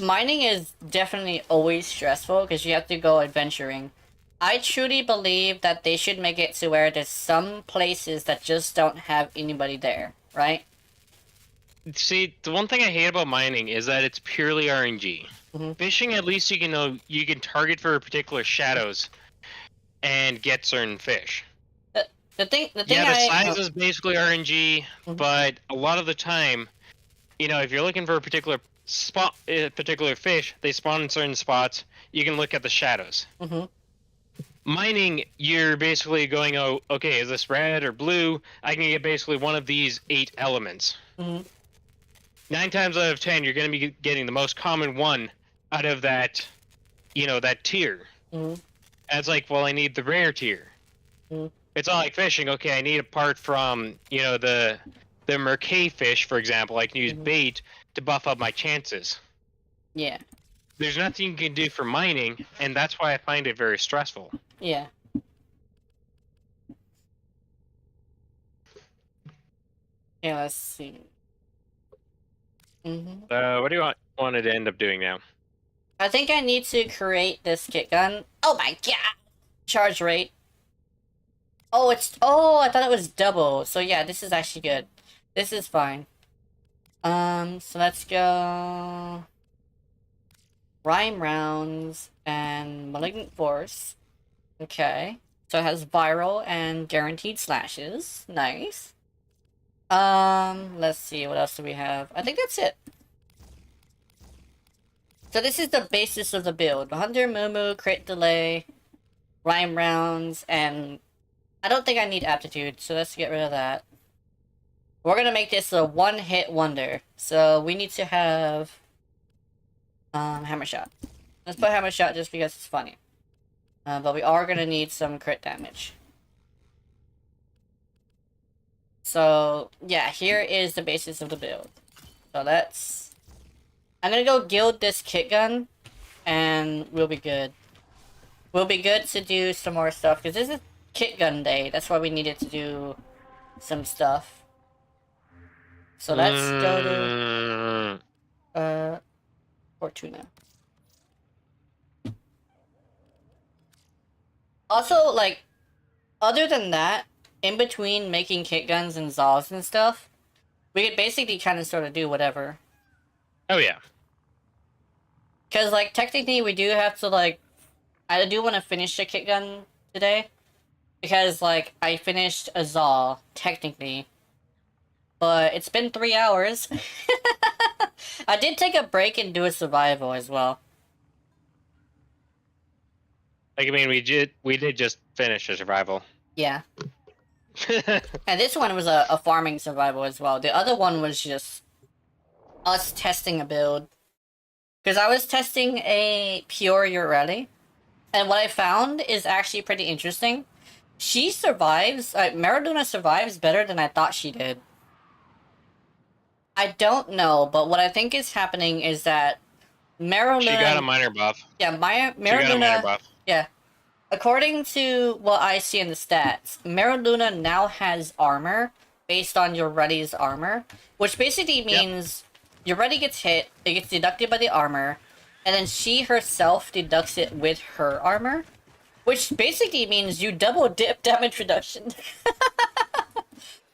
mining is definitely always stressful because you have to go adventuring. I truly believe that they should make it to where there's some places that just don't have anybody there, right? See, the one thing I hate about mining is that it's purely RNG. Fishing, at least you can target for particular shadows and get certain fish. The thing Yeah, the size is basically RNG, but a lot of the time, if you're looking for a particular spot, particular fish, they spawn in certain spots. You can look at the shadows. Mining, you're basically going, oh, okay, is this red or blue? I can get basically one of these 8 elements. 9 times out of 10, you're going to be getting the most common one out of that, that tier. And it's like, well, I need the rare tier. It's not like fishing. Okay, I need a part from, the merkei fish, for example. I can use bait to buff up my chances. Yeah. There's nothing you can do for mining, and that's why I find it very stressful. Yeah. Yeah, let's see. What do you want it to end up doing now? I think I need to create this kit gun. Oh my god! Charge rate. Oh, I thought it was double. So yeah, this is actually good. This is fine. So let's go... Rhyme rounds and malignant force. Okay. So it has viral and guaranteed slashes. Nice. Let's see, what else do we have? I think that's it. So this is the basis of the build. Hunter, Mumu, crit delay, rhyme rounds, and I don't think I need aptitude, so let's get rid of that. We're gonna make this a one-hit wonder. So we need to have hammer shot. Let's put hammer shot just because it's funny. But we are gonna need some crit damage. So yeah, here is the basis of the build. So I'm gonna go guild this kit gun, and we'll be good. We'll be good to do some more stuff, because this is kit gun day. That's why we needed to do some stuff. So let's go to... Fortuna. Also, like, other than that, in between making kit guns and Zaws and stuff, we could basically kind of sort of do whatever. Oh yeah. Because, like, technically we do have to, like... I do want to finish a kit gun today. Because, like, I finished a Zaw, technically. But it's been 3 hours. I did take a break and do a survival as well. Like, I mean, we did just finish a survival. Yeah. And this one was a farming survival as well. The other one was just us testing a build. Because I was testing a pure Ureli. And what I found is actually pretty interesting. She survives, Maradona survives better than I thought she did. I don't know, but what I think is happening is that Maradona... She got a minor buff. Yeah, Maradona... She got a minor buff. Yeah. According to what I see in the stats, Maradona now has armor based on Ureli's armor, which basically means Ureli gets hit, it gets deducted by the armor, and then she herself deducts it with her armor, which basically means you double dip damage reduction.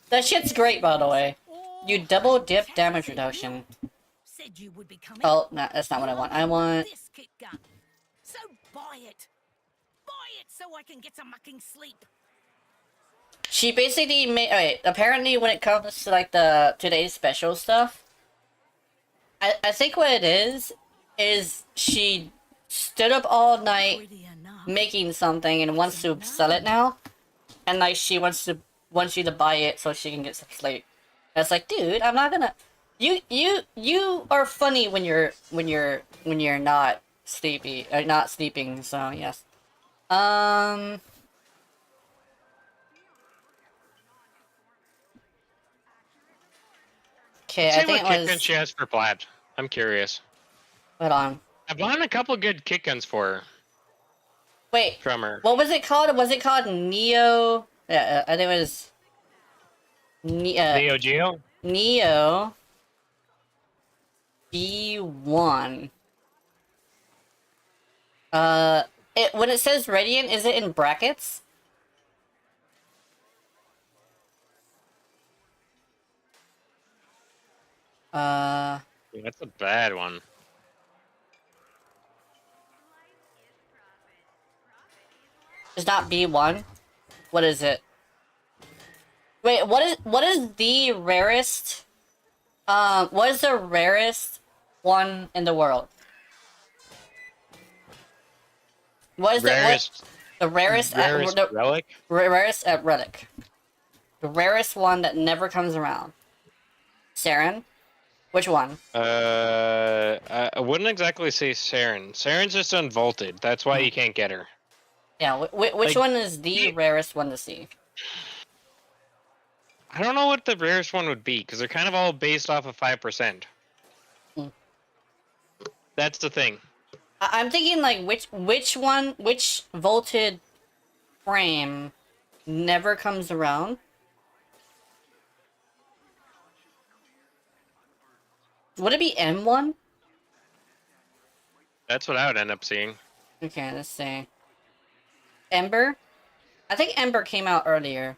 That shit's great, by the way. You double dip damage reduction. Said you would be coming. Oh, no, that's not what I want. I want... This kit gun. So buy it. Buy it so I can get some mucking sleep. She basically made... Okay, apparently when it comes to, like, the today's special stuff, I think what it is she stood up all night Pretty enough. making something and wants to sell it now. And, like, she wants you to buy it so she can get some sleep. That's like, dude, I'm not gonna... You are funny when you're not sleepy, or not sleeping, so yes. Okay, I See think what it kick gun was... she has for Plaid. I'm curious. Hold on. I've bought a couple good kick guns for her. Wait, From her. what was it called? Was it called Neo? Yeah, I think it was... Neo Geo? Neo... B1. When it says Radiant, is it in brackets? Yeah, that's a bad one. It's not B1? What is it? Wait, what is the rarest... what is the rarest one in the world? What is Rarest, the rarest relic? rarest at relic? The rarest one that never comes around. Saren? Which one? I wouldn't exactly say Saren. Saren's just unvaulted. That's why you can't get her. Yeah, which Like, one is the rarest one to see? I don't know what the rarest one would be, because they're kind of all based off of 5%. Hmm. That's the thing. I'm thinking like which vaulted frame never comes around? Would it be M1? That's what I would end up seeing. Okay, let's see. Ember? I think Ember came out earlier.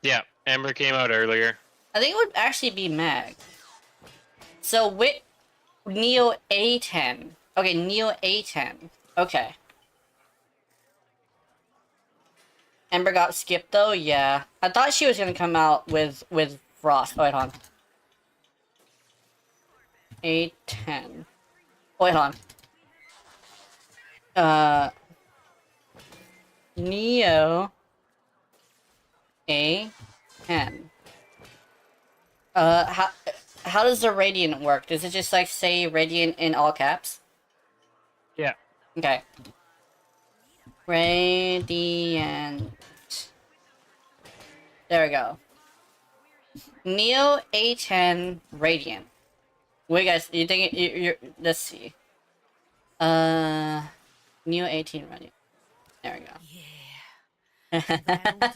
Yeah, Ember came out earlier. I think it would actually be Mag. So with Neo A10. Okay, Neo A10. Okay. Ember got skipped though? Yeah. I thought she was gonna come out with Frost. Oh, wait, hold on. A10. Oh, wait, hold on. Neo A10. How does the Radiant work? Does it just like say Radiant in all caps? Yeah. Okay. Radiant. There we go. Neo A10 Radiant. Wait, guys, you think you're let's see. Neo 18 Radiant. There we go. That'll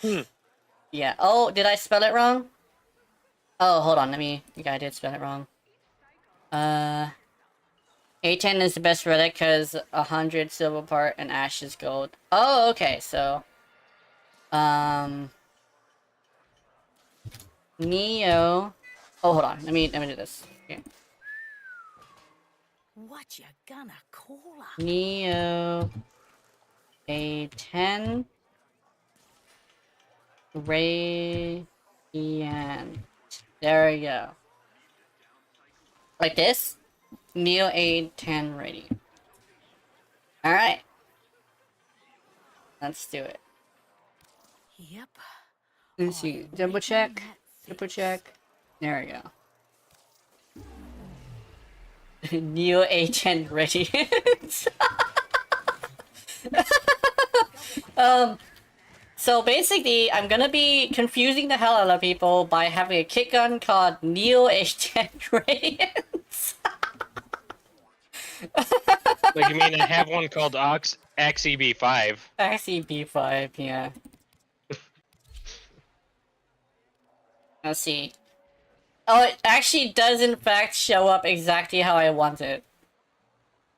do. Yeah. Oh, did I spell it wrong? Oh, hold on. I did spell it wrong. A10 is the best relic because 100 silver part and ash is gold. Oh, okay. So, Neo. Oh, hold on. Let me do this. Okay. What you gonna call her? Neo A10 Radiant. There we go. Like this? Neo A10 Radiant. Alright. Let's do it. Yep. Let's see. Double check. Triple check. There we go. Neo A10 Radiant. So basically, I'm gonna be confusing the hell out of people by having a kit gun called Neo A10 Radiant. Like, you mean I have one called XEB5? Actually, B5, yeah. Let's see. Oh, it actually does in fact show up exactly how I want it.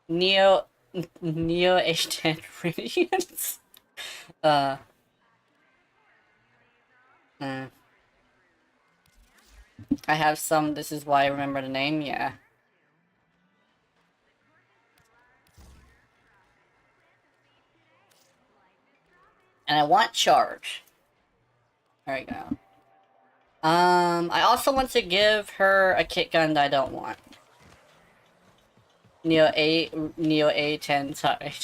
Neo H10 Radiance. I have some, this is why I remember the name, yeah. And I want charge. There we go. I also want to give her a kit gun that I don't want. Neo A10 side.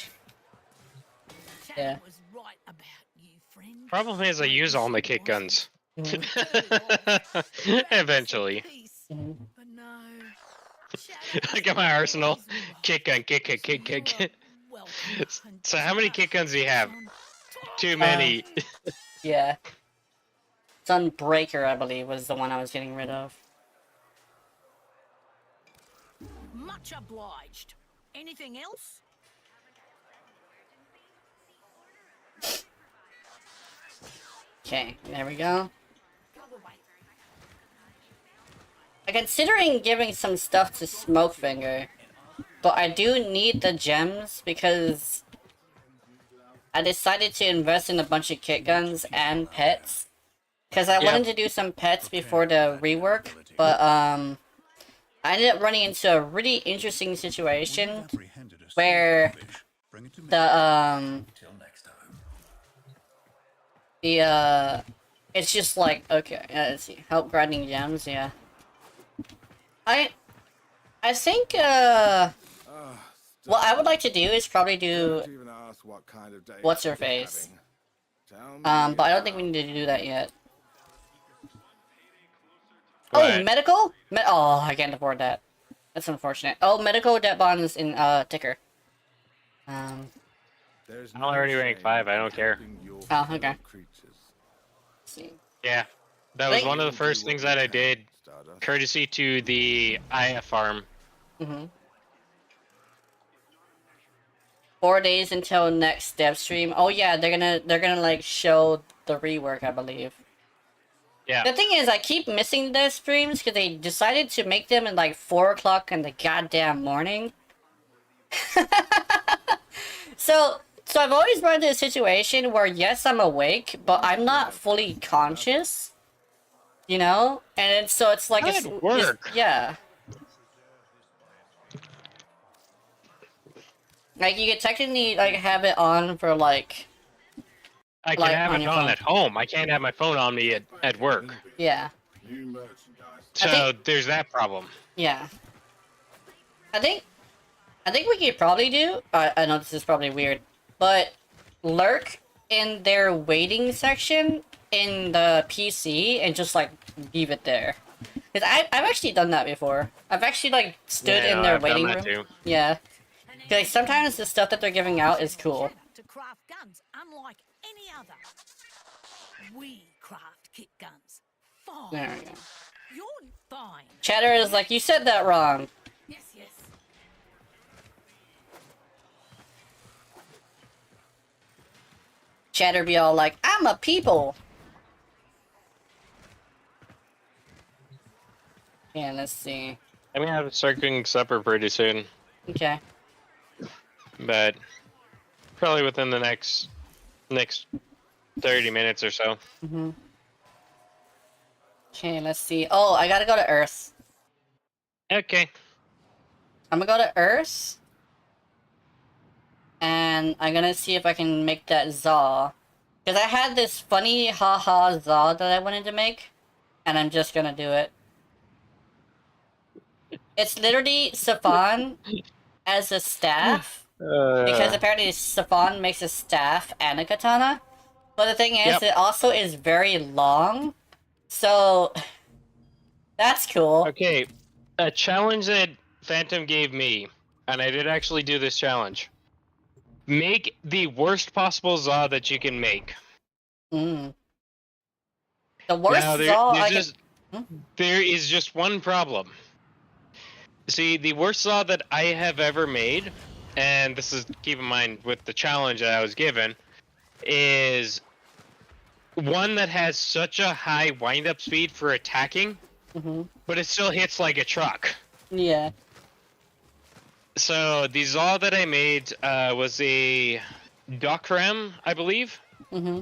Chad Yeah. was right about you, friend. Problem is I use all my kit guns. Mm-hmm. Eventually. Mhm. But no. I got my arsenal. Kit gun, kit. So how many kit guns do you have? Too many. Yeah. Sunbreaker, I believe, was the one I was getting rid of. Much obliged. Anything else? Okay, there we go. I'm considering giving some stuff to Smokefinger, but I do need the gems because I decided to invest in a bunch of kit guns and pets. Because I wanted to do some pets before the rework, but I ended up running into a really interesting situation where the it's just like, okay, let's see, help grinding gems, yeah. I think what I would like to do is probably do what's her face. But I don't think we need to do that yet. Right. Oh, medical? Oh, I can't afford that. That's unfortunate. Oh, medical debt bonds in ticker. I'm already rank 5, I don't care. Oh, okay. Let's see. Yeah. That was one of the first things that I did, courtesy to the IF farm. Mm-hmm. 4 days until next dev stream. Oh yeah, they're gonna like show the rework, I believe. Yeah. The thing is, I keep missing their streams because they decided to make them at like 4 o'clock in the goddamn morning. So I've always run into a situation where yes, I'm awake, but I'm not fully conscious. You know, and it's like Good work. yeah. Like you could technically like have it on for like I can have on it your on phone. at home. I can't have my phone on me at work. Yeah. So there's that problem. Yeah. I think we could probably do. I know this is probably weird, but lurk in their waiting section in the PC and just like leave it there. Cause I've actually done that before. I've actually like stood Yeah, in no, their I've done waiting that room. too. Yeah. Like sometimes the stuff that they're giving out is cool. To craft guns unlike any other. We craft kit guns. Fine. There we go. You're fine. Chatter is like, you said that wrong. Yes, yes. Chatter be all like, I'm a people. Yeah, let's see. I'm gonna have to start cooking supper pretty soon, Okay. but probably within the next 30 minutes or so. Mm-hmm. Okay, let's see. Oh, I gotta go to Earth. Okay. I'm gonna go to Earth. And I'm gonna see if I can make that Zaw. Because I had this funny haha Zaw that I wanted to make. And I'm just gonna do it. It's literally Safan as a staff. Because apparently Safan makes a staff and a katana. But the thing is, Yep. it also is very long. So, that's cool. Okay, a challenge that Phantom gave me, and I did actually do this challenge. Make the worst possible Zaw that you can make. Mm. The worst Now, Zaw I can... there is just one problem. See, the worst Zaw that I have ever made, and this is, keep in mind, with the challenge that I was given, is one that has such a high wind-up speed for attacking, but it still hits like a truck. Yeah. So the Zaw that I made was a Dokrem, I believe. Mm-hmm.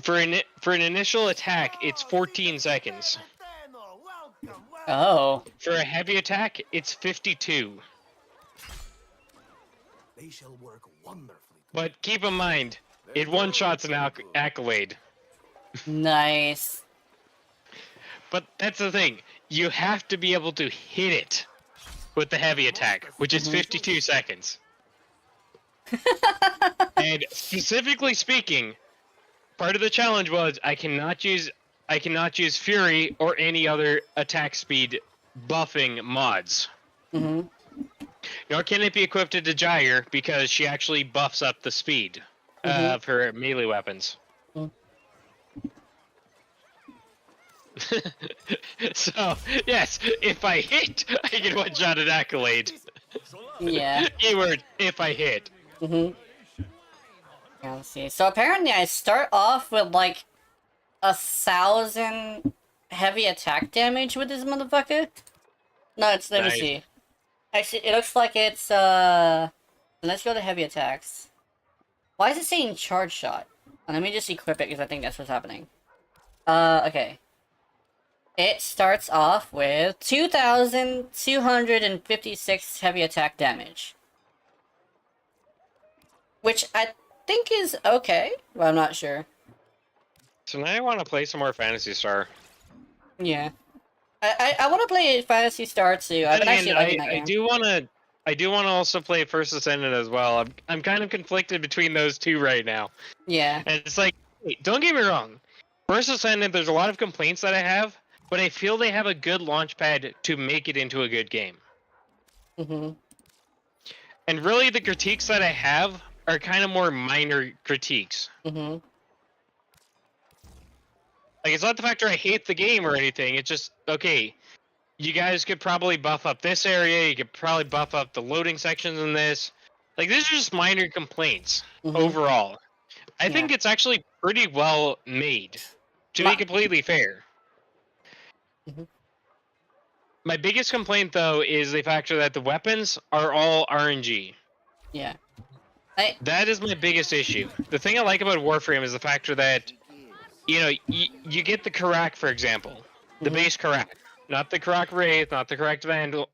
For an initial attack, it's 14 seconds. Oh. For a heavy attack, it's 52. They shall work wonderfully. But keep in mind, it one-shots an accolade. Nice. But that's the thing, you have to be able to hit it with the heavy attack, which is 52 seconds. And specifically speaking, part of the challenge was I cannot use Fury or any other attack speed buffing mods. Nor can it be equipped to Gyre because she actually buffs up the speed of her melee weapons. So, yes, if I hit, I get one-shot an accolade. Yeah. Keyword, if I hit. Yeah, let's see. So apparently I start off with like 1,000 heavy attack damage with this motherfucker. No, it's, let me Nice. see. Actually, it looks like it's, let's go to heavy attacks. Why is it saying charge shot? Let me just equip it because I think that's what's happening. Okay. It starts off with 2,256 heavy attack damage. Which I think is okay, but I'm not sure. So now I want to play some more Phantasy Star. Yeah. I want to play Phantasy Star too. I've been actually liking that I game. I do want to also play First Ascendant as well. I'm kind of conflicted between those two right now. Yeah. And it's like, wait, don't get me wrong. First Ascendant, there's a lot of complaints that I have, but I feel they have a good launch pad to make it into a good game. And really, the critiques that I have are kind of more minor critiques. Like, it's not the factor I hate the game or anything. It's just, okay, you guys could probably buff up this area. You could probably buff up the loading sections in this. Like, these are just minor complaints overall. I think it's actually pretty well made, to be completely fair. My biggest complaint, though, is the factor that the weapons are all RNG. Yeah. That is my biggest issue. The thing I like about Warframe is the factor that, you know, you get the Karak, for example, the base Karak, not the Karak Wraith, not the Karak Vandal,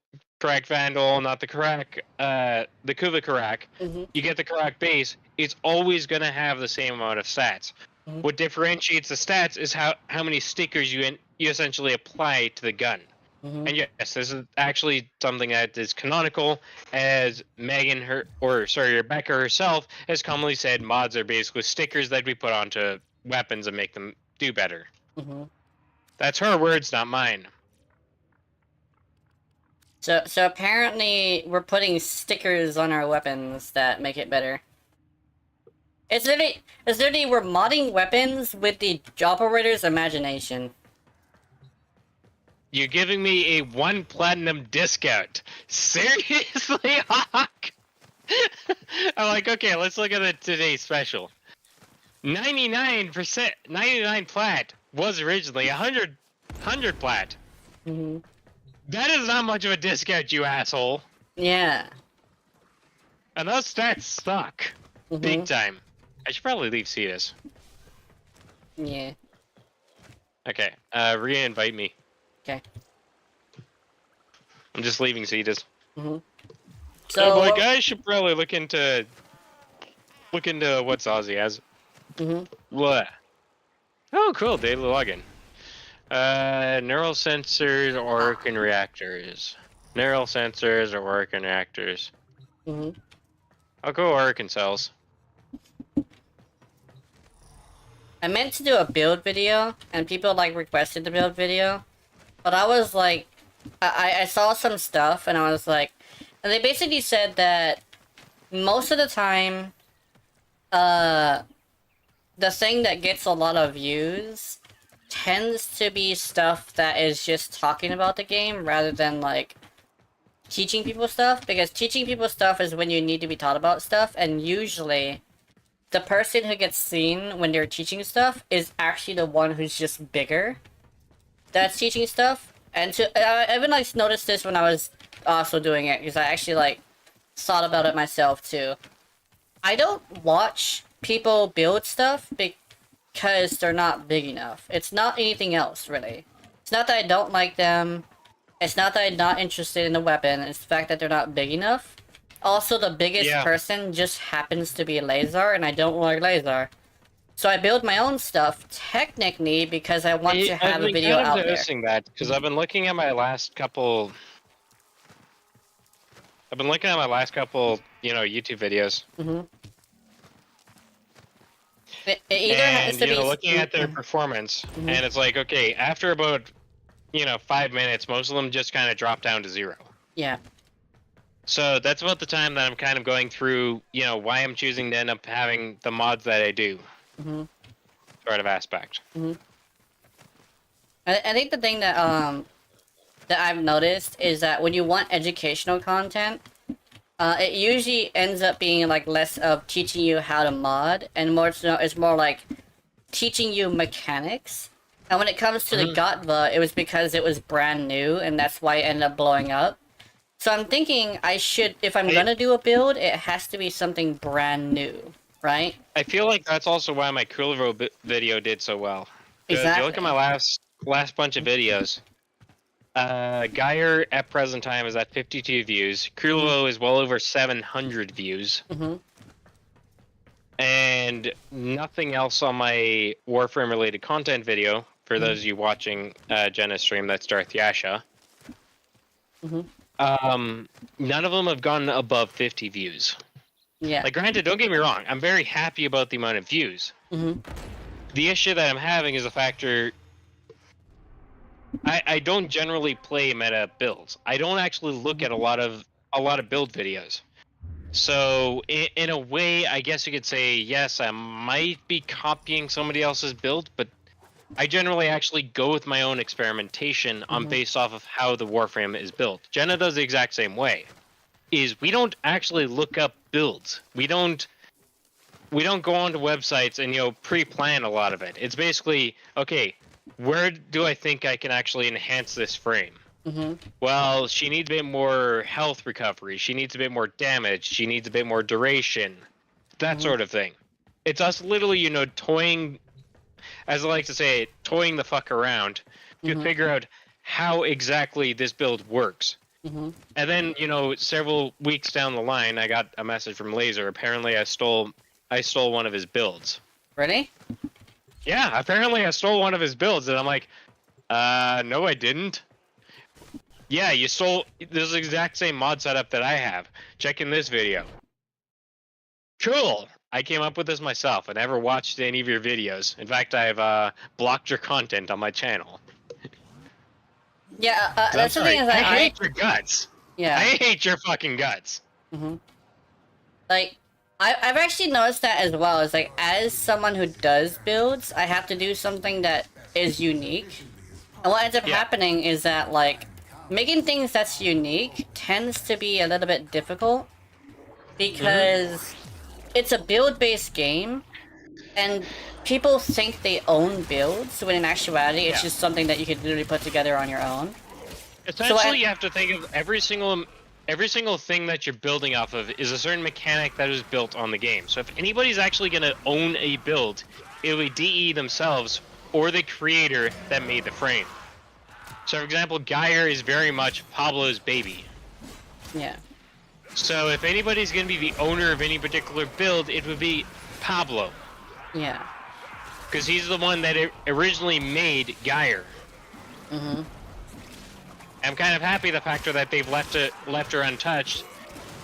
not the Karak, the Kuva Karak. You get the Karak base. It's always going to have the same amount of stats. What differentiates the stats is how many stickers you essentially apply to the gun. And yes, this is actually something that is canonical, as Rebecca herself has commonly said. Mods are basically stickers that we put onto weapons and make them do better. That's her words, not mine. So apparently we're putting stickers on our weapons that make it better. It's literally we're modding weapons with the operator's imagination. You're giving me a 1 platinum discount. Seriously, Hawk? I'm like, okay, let's look at today's special. 99%, 99 plat was originally 100 plat. That is not much of a discount, you asshole. Yeah. And those stats suck. Big time. I should probably leave Cetus. Yeah. Okay, re-invite me. Okay. I'm just leaving Cetus. So my guys should probably look into what Zaws has. What? Oh, cool. Daily login. Neural sensors or working reactors. Neural sensors or working reactors. I'll go working cells. I meant to do a build video, and people like requested the build video, but I was like, I saw some stuff, and I was like, and they basically said that most of the time, the thing that gets a lot of views tends to be stuff that is just talking about the game rather than like teaching people stuff, because teaching people stuff is when you need to be taught about stuff, and usually the person who gets seen when they're teaching stuff is actually the one who's just bigger that's teaching stuff. And I even like noticed this when I was also doing it, because I actually like thought about it myself too. I don't watch people build stuff because they're not big enough. It's not anything else, really. It's not that I don't like them. It's not that I'm not interested in the weapon. It's the fact that they're not big enough. Also, the biggest person just happens to be Lazar, and I don't like Lazar. So I build my own stuff, technically, because I want to have a video out there. Noticing that, because I've been looking at my last couple... YouTube videos. It either has to be... looking at their performance, and it's like, okay, after about, 5 minutes, most of them just kind of drop down to 0. Yeah. So that's about the time that I'm kind of going through, why I'm choosing to end up having the mods that I do. Sort of aspect. I think the thing that that I've noticed is that when you want educational content, it usually ends up being like less of teaching you how to mod, and it's more like teaching you mechanics. And when it comes to the Gotva, it was because it was brand new, and that's why it ended up blowing up. So I'm thinking I should, if I'm gonna do a build, it has to be something brand new, right? I feel like that's also why my Krulvo video did so well. Exactly. If you look at my last bunch of videos, Geyer at present time is at 52 views. Krulvo is well over 700 views. And nothing else on my Warframe related content video, for those of you watching Jenna's stream, that's Darth Yasha. None of them have gone above 50 views. Yeah. Like, granted, don't get me wrong, I'm very happy about the amount of views. The issue that I'm having is the factor... I don't generally play meta builds. I don't actually look at a lot of build videos. So, in a way, I guess you could say, yes, I might be copying somebody else's build, but I generally actually go with my own experimentation on based off of how the Warframe is built. Jenna does the exact same way. We don't actually look up builds. We don't go onto websites and pre-plan a lot of it. It's basically, okay, where do I think I can actually enhance this frame? Well, she needs a bit more health recovery. She needs a bit more damage. She needs a bit more duration. That sort of thing. It's us literally, you know, toying, as I like to say, toying the fuck around to figure out how exactly this build works. And then, you know, several weeks down the line, I got a message from Laser. Apparently, I stole one of his builds. Really? Yeah, apparently I stole one of his builds, and I'm like, no, I didn't. Yeah, you stole. This is the exact same mod setup that I have. Check in this video. Cool. I came up with this myself. I never watched any of your videos. In fact, I've blocked your content on my channel. Yeah, I'm that's the sorry, thing is I that hate your guts. yeah. I hate your fucking guts. Like, I've actually noticed that as well. It's like, as someone who does builds, I have to do something that is unique. And what ends up happening is that, like, making things that's unique tends to be a little bit difficult. Because it's a build-based game, and people think they own builds, when in actuality, it's just something that you could literally put together on your own. Essentially, you have to think of every single thing that you're building off of is a certain mechanic that is built on the game. So if anybody's actually going to own a build, it will be DE themselves or the creator that made the frame. So for example, Geyer is very much Pablo's baby. Yeah. So if anybody's going to be the owner of any particular build, it would be Pablo. Yeah. Because he's the one that originally made Geyer. I'm kind of happy the fact that they've left her untouched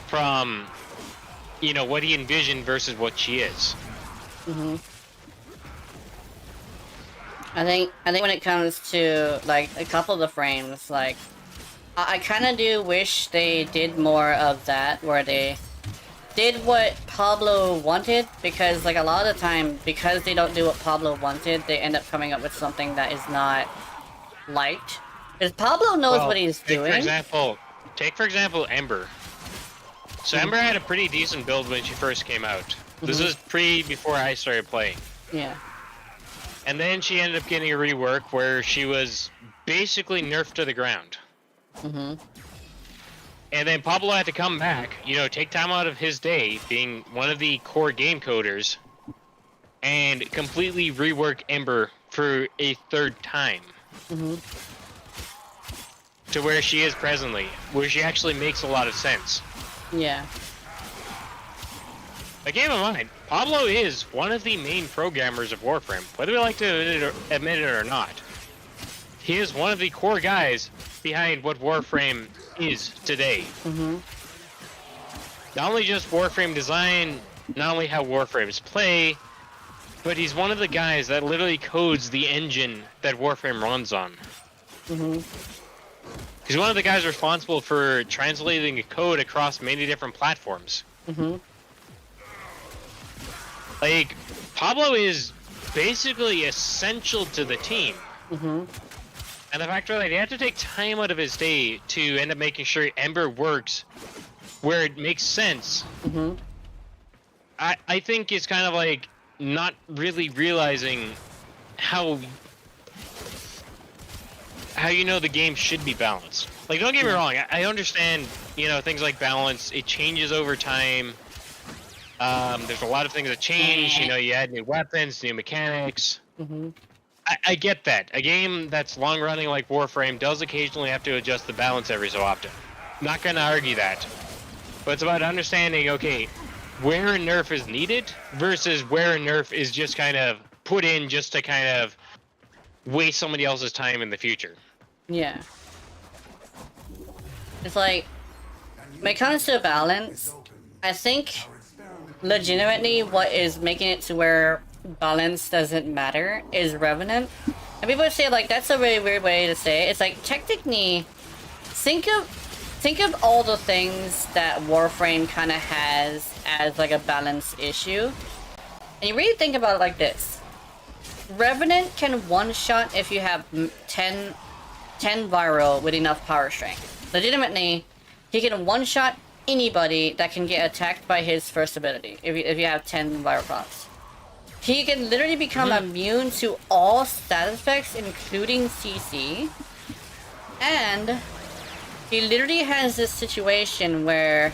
from, you know, what he envisioned versus what she is. I think when it comes to, like, a couple of the frames, like, I kind of do wish they did more of that, where they did what Pablo wanted, because, like, a lot of the time, because they don't do what Pablo wanted, they end up coming up with something that is not liked. Because Pablo knows what he's doing. Take for example Ember. So Ember had a pretty decent build when she first came out. This is before I started playing. Yeah. And then she ended up getting a rework where she was basically nerfed to the ground. And then Pablo had to come back, you know, take time out of his day, being one of the core game coders, and completely rework Ember for a third time. To where she is presently, where she actually makes a lot of sense. Yeah. But keep in mind, Pablo is one of the main programmers of Warframe, whether we like to admit it or not. He is one of the core guys behind what Warframe is today. Not only just Warframe design, not only how Warframes play, but he's one of the guys that literally codes the engine that Warframe runs on. He's one of the guys responsible for translating the code across many different platforms. Like, Pablo is basically essential to the team. And the fact that he had to take time out of his day to end up making sure Ember works where it makes sense, I think it's kind of like not really realizing how you know the game should be balanced. Like, don't get me wrong, I understand, you know, things like balance, it changes over time. There's a lot of things that change, you know, you add new weapons, new mechanics. I get that. A game that's long running like Warframe does occasionally have to adjust the balance every so often. Not gonna argue that. But it's about understanding, okay, where a nerf is needed versus where a nerf is just kind of put in just to kind of waste somebody else's time in the future. Yeah. It's like, when it comes to balance, I think legitimately what is making it to where balance doesn't matter is Revenant. And people say, like, that's a really weird way to say it. It's like, technically, think of all the things that Warframe kind of has as, like, a balance issue. And you really think about it like this. Revenant can one-shot if you have 10 viral with enough power strength. Legitimately, he can one-shot anybody that can get attacked by his first ability, if you have 10 viral procs. He can literally become immune to all status effects, including CC. And he literally has this situation where,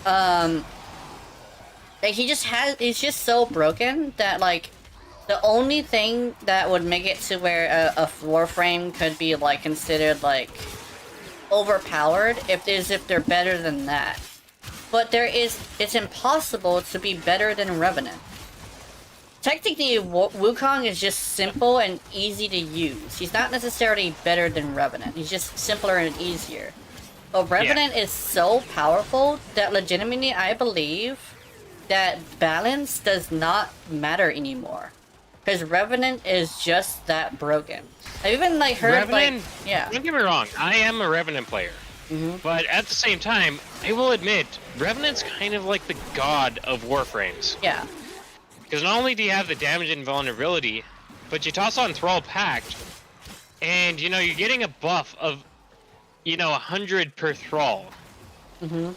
like he's just so broken that like, the only thing that would make it to where a Warframe could be like considered like overpowered if they're better than that. But it's impossible to be better than Revenant. Technically, Wukong is just simple and easy to use. He's not necessarily better than Revenant. He's just simpler and easier. But Revenant is so powerful that legitimately I believe that balance does not matter anymore. Because Revenant is just that broken. I've even like heard Revenant, like, yeah. Don't get me wrong, I am a Revenant player. But at the same time, I will admit, Revenant's kind of like the god of Warframes. Yeah. Because not only do you have the damage and vulnerability, but you toss on Thrall Pact, and you know, you're getting a buff of, you know, 100 per Thrall. And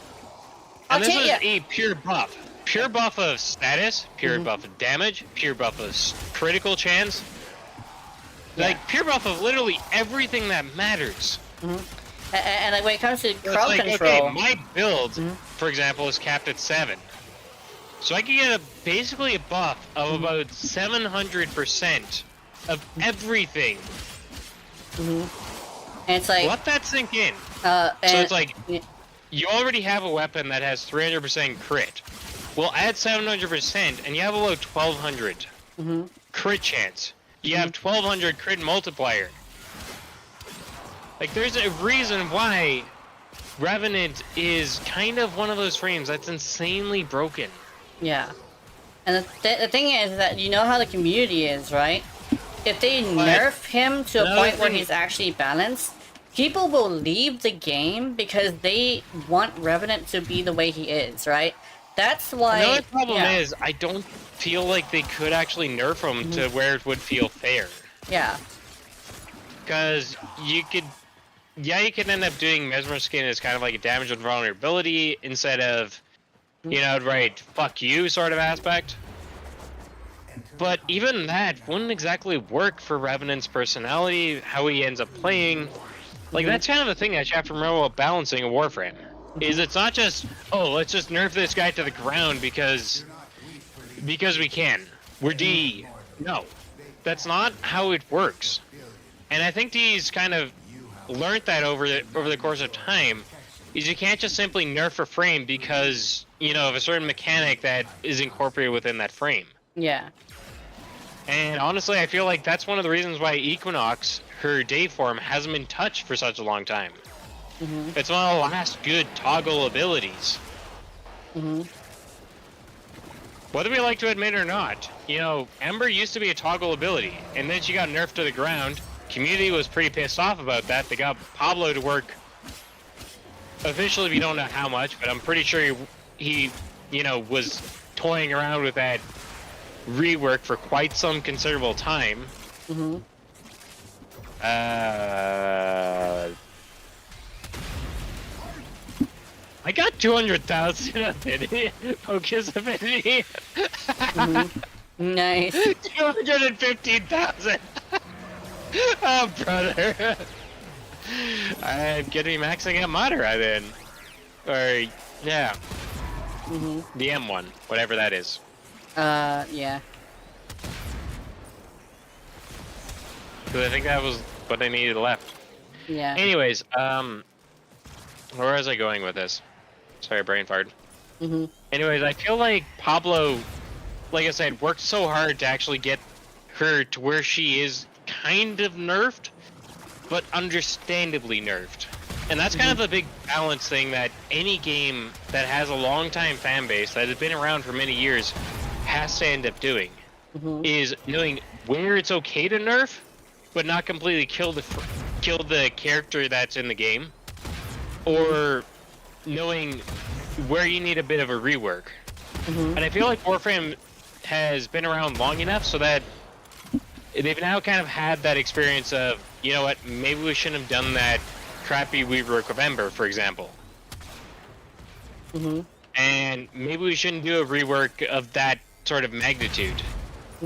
this is a pure buff. Pure buff of status, pure buff of damage, pure buff of critical chance. Like, pure buff of literally everything that matters. And like when it comes to So crowd it's like, control, okay, my build, for example, is capped at 7. So I can get basically a buff of about 700% of everything. and it's like Let that sink in. and, So it's like, you already have a weapon that has 300% crit. Well, add 700% and you have about 1200 crit chance. You have 1200 crit multiplier. Like, there's a reason why Revenant is kind of one of those frames that's insanely broken. yeah. And the thing is that you know how the community is, right? If they nerf him to a point where he's actually balanced, people will leave the game because they want Revenant to be the way he is, right? That's why. Another problem is, I don't feel like they could actually nerf him to where it would feel fair. Yeah. Because you could end up doing Mesmer Skin as kind of like a damage and vulnerability instead of, you know, right, fuck you sort of aspect. But even that wouldn't exactly work for Revenant's personality, how he ends up playing. Like, that's kind of the thing that you have to remember about balancing a Warframe. Is it's not just, oh, let's just nerf this guy to the ground because we can. We're D. No. That's not how it works. And I think D's kind of learned that over the course of time, is you can't just simply nerf a frame because, you know, of a certain mechanic that is incorporated within that frame. Yeah. And honestly, I feel like that's one of the reasons why Equinox, her day form, hasn't been touched for such a long time. It's one of the last good toggle abilities. Whether we like to admit it or not, you know, Ember used to be a toggle ability, and then she got nerfed to the ground. Community was pretty pissed off about that. They got Pablo to work, officially we don't know how much, but I'm pretty sure he you know, was toying around with that rework for quite some considerable time. I got 200,000 affinity, focus affinity. Nice. 215,000. Oh, brother. I'm gonna be maxing out Madara then. Or, yeah. The M1, whatever that is. Yeah. Because I think that was what they needed left. Yeah. Anyways, where was I going with this? Sorry, brain fart. Anyways, I feel like Pablo, like I said, worked so hard to actually get her to where she is kind of nerfed, but understandably nerfed. And that's kind of the big balance thing that any game that has a long time fan base that has been around for many years has to end up doing, is knowing where it's okay to nerf, but not completely kill the character that's in the game, or knowing where you need a bit of a rework. And I feel like Warframe has been around long enough so that they've now kind of had that experience of, you know what, maybe we shouldn't have done that crappy rework of Ember, for example. And maybe we shouldn't do a rework of that sort of magnitude.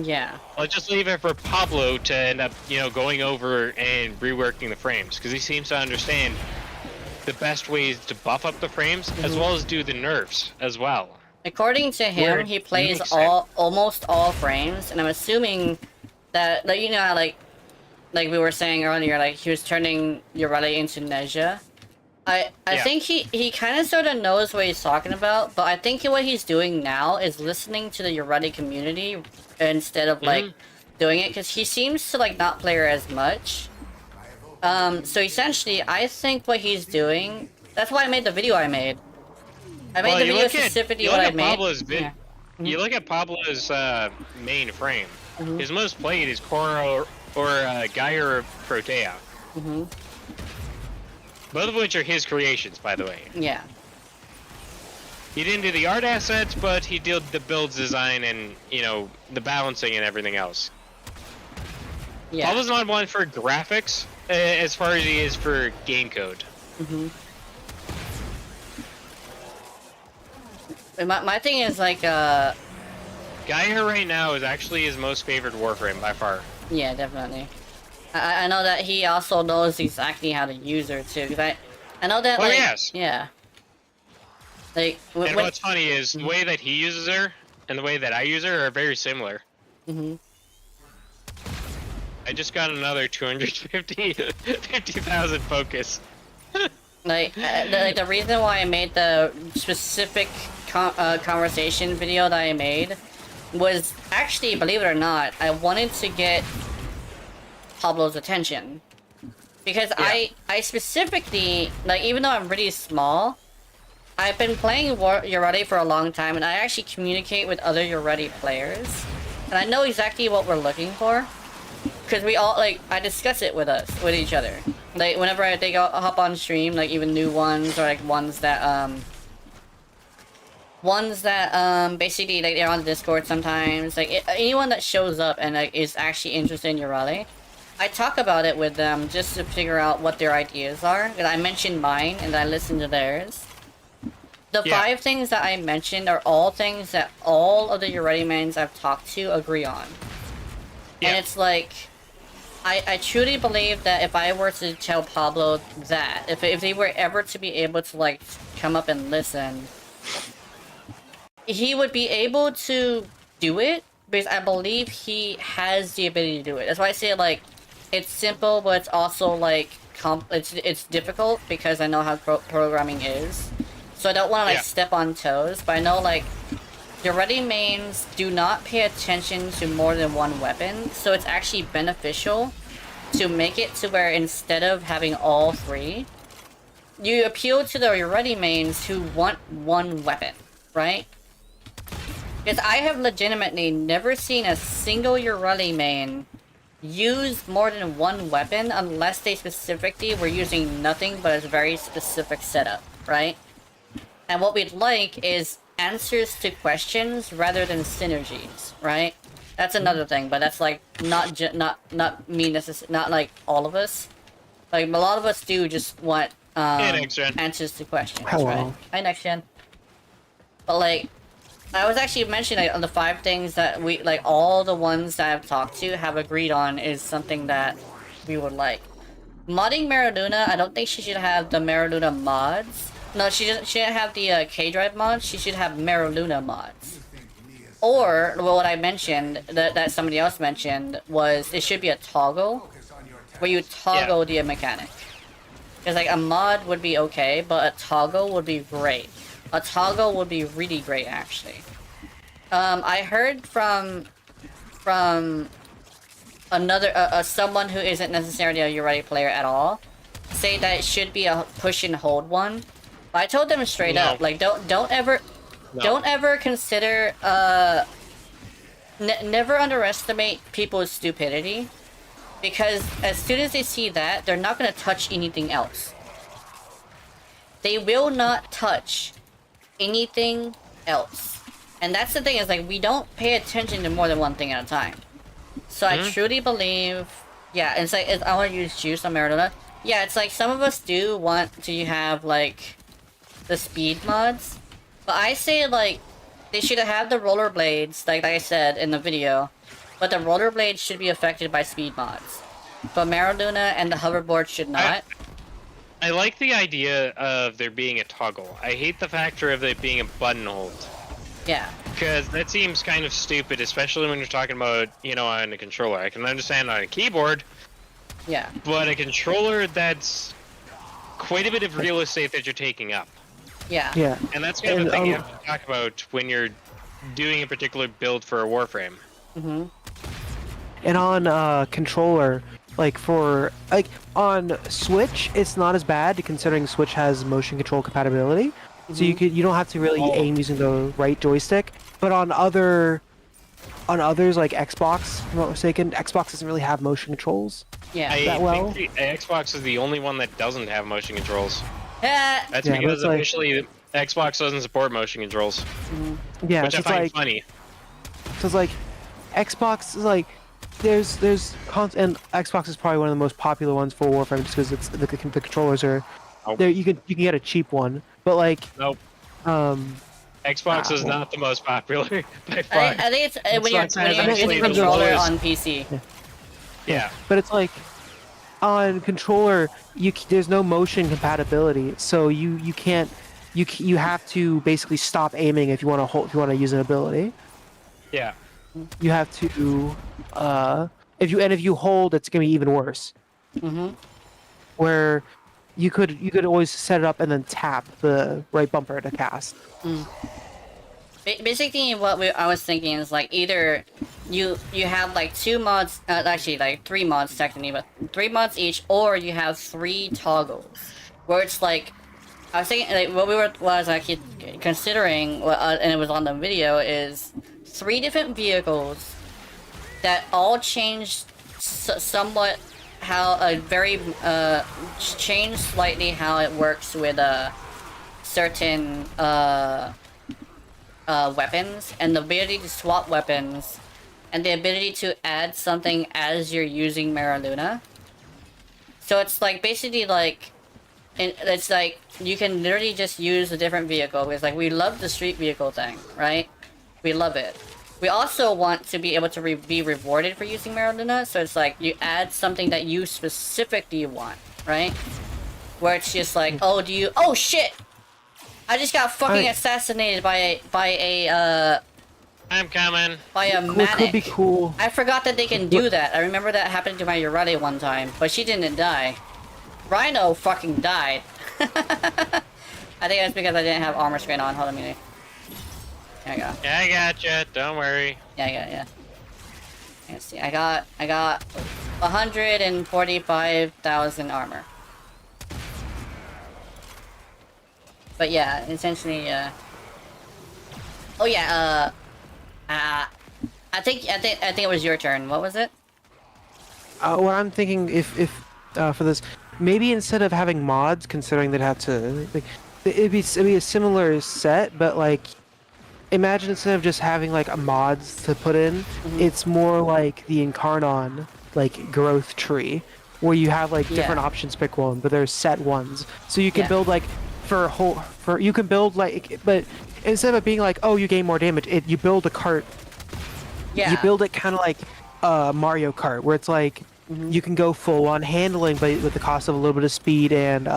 Yeah. Let's just leave it for Pablo to end up, going over and reworking the frames, because he seems to understand the best ways to buff up the frames, as well as do the nerfs as well. According to Where him, it he plays makes almost all frames, and I'm assuming that, like, you know how, like we were saying earlier, like, he was turning Yoreli into Neja. I Yeah. think he kind of sort of knows what he's talking about, but I think what he's doing now is listening to the Yoreli community instead of, like, doing it, because he seems to, like, not play her as much. So essentially, I think what he's doing... That's why I made the video I made. I made the video specifically what I made. Yeah. You look at Pablo's main frame. His most played is Korra or Gaia Protea. Both of which are his creations, by the way. Yeah. He didn't do the art assets, but he did the build design and, the balancing and everything else. Yeah. Pablo's not one for graphics as far as he is for game code. My thing is, like, Gaia right now is actually his most favorite Warframe by far. Yeah, definitely. I know that he also knows exactly how to use her too, because I know that, Oh, like, yes. yeah. Like, And what's funny is the way that he uses her and the way that I use her are very similar. I just got another 50,000 focus. The reason why I made the specific conversation video that I made was actually, believe it or not, I wanted to get Pablo's attention. Because I specifically, like, even though I'm really small, I've been playing Yoreli for a long time, and I actually communicate with other Yoreli players. And I know exactly what we're looking for. Because we all, like, I discuss it with each other. Like, whenever they hop on stream, like, even new ones, or, like, ones that, basically, like, they're on Discord sometimes. Like, anyone that shows up and, like, is actually interested in Yoreli, I talk about it with them just to figure out what their ideas are. And I mentioned mine, and I listen to theirs. The 5 things that I mentioned are all things that all of the Yoreli mains I've talked to agree on. Yeah. And it's like, I truly believe that if I were to tell Pablo that, if they were ever to be able to, like, come up and listen, he would be able to do it, because I believe he has the ability to do it. That's why I say, like, it's simple, but it's also, like, it's difficult, because I know how programming is. So I don't want to, like, step on toes, but I know, like, Yoreli mains do not pay attention to more than one weapon, so it's actually beneficial to make it to where instead of having all 3, you appeal to the Yoreli mains who want one weapon, right? Because I have legitimately never seen a single Yoreli main use more than one weapon unless they specifically were using nothing but a very specific setup, right? And what we'd like is answers to questions rather than synergies, right? That's another thing, but that's, like, not me necessarily, not, like, all of us. Like, a lot of us do just want answers to questions, right? Hi, next gen. But, like, I was actually mentioning, like, on the 5 things that we, like, all the ones that I've talked to have agreed on is something that we would like. Modding Mariluna, I don't think she should have the Mariluna mods. No, she shouldn't have the K-Drive mods, she should have Mariluna mods. Or, well, what I mentioned, that somebody else mentioned, was it should be a toggle, where you toggle the mechanic. Because, like, a mod would be okay, but a toggle would be great. A toggle would be really great, actually. I heard from another, someone who isn't necessarily a Yoreli player at all, say that it should be a push and hold one. But I told them straight up, like, don't ever consider, never underestimate people's stupidity. Because as soon as they see that, they're not gonna touch anything else. They will not touch anything else. And that's the thing, is, like, we don't pay attention to more than one thing at a time. So I truly believe, yeah, it's like, I want to use juice on Maradona. Yeah, it's like, some of us do want to have, like, the speed mods. But I say, like, they should have the rollerblades, like I said in the video. but the rollerblades should be affected by speed mods. But Mariluna and the hoverboard should not. I like the idea of there being a toggle. I hate the factor of it being a button hold. Yeah. Because that seems kind of stupid, especially when you're talking about, you know, on a controller. I can understand on a keyboard, Yeah. but a controller, that's quite a bit of real estate that you're taking up. Yeah. Yeah. And that's kind of the thing you have to talk about when you're doing a particular build for a Warframe. Mm-hmm. And on controller, like on Switch, it's not as bad considering Switch has motion control compatibility. So you don't have to really aim using the right joystick. But on others like Xbox, if I'm not mistaken, Xbox doesn't really have motion controls. Yeah. I think the Xbox is the only one that doesn't have motion controls. That's Yeah, because but it's officially Xbox doesn't support motion controls, Yeah, which so I it's find like funny. so it's like Xbox is like and Xbox is probably one of the most popular ones for Warframe just because it's the controllers are Nope. there. You can get a cheap one, but like Nope. Xbox is not the most popular by far. I think it's when you're what I'm saying. using Actually, a controller the lowest. on PC. Yeah. But it's like on controller, there's no motion compatibility, so you can't you have to basically stop aiming if you want to use an ability. Yeah. You have to if you hold, it's gonna be even worse. Mm-hmm. Where you could always set it up and then tap the right bumper to cast. Basically, I was thinking is like either you have like 2 mods, actually like 3 mods technically, but 3 mods each, or you have 3 toggles, where it's like I was thinking like what I was actually considering, and it was on the video, is 3 different vehicles that all change somewhat how change slightly how it works with certain weapons, and the ability to swap weapons, and the ability to add something as you're using Mariluna. So it's like basically like, it's like you can literally just use a different vehicle. It's like we love the street vehicle thing, right? We love it. We also want to be able to be rewarded for using Mariluna, so it's like you add something that you specifically want, right? Where it's just like, oh shit! I just got fucking assassinated by a I'm coming. manic. What could be cool? I forgot that they can do that. I remember that happened to my Urati one time, but she didn't die. Rhino fucking died. I think that's because I didn't have armor screen on. Hold on a minute. There we go. Yeah, I gotcha. Don't worry. Yeah. Let's see. I got 145,000 armor. But yeah, essentially, oh yeah, I think it was your turn. What was it? What I'm thinking, if for this, maybe instead of having mods, considering they'd have to, like, it'd be a similar set, but like, imagine instead of just having like a mods to put in, it's more like the Incarnon like growth tree, where you have like different options, pick one, but there's set ones, so you can build like you can build like, but instead of it being like, oh, you gain more damage, you build a cart. Yeah. You build it kind of like Mario Kart, where it's like you can go full on handling, but with the cost of a little bit of speed and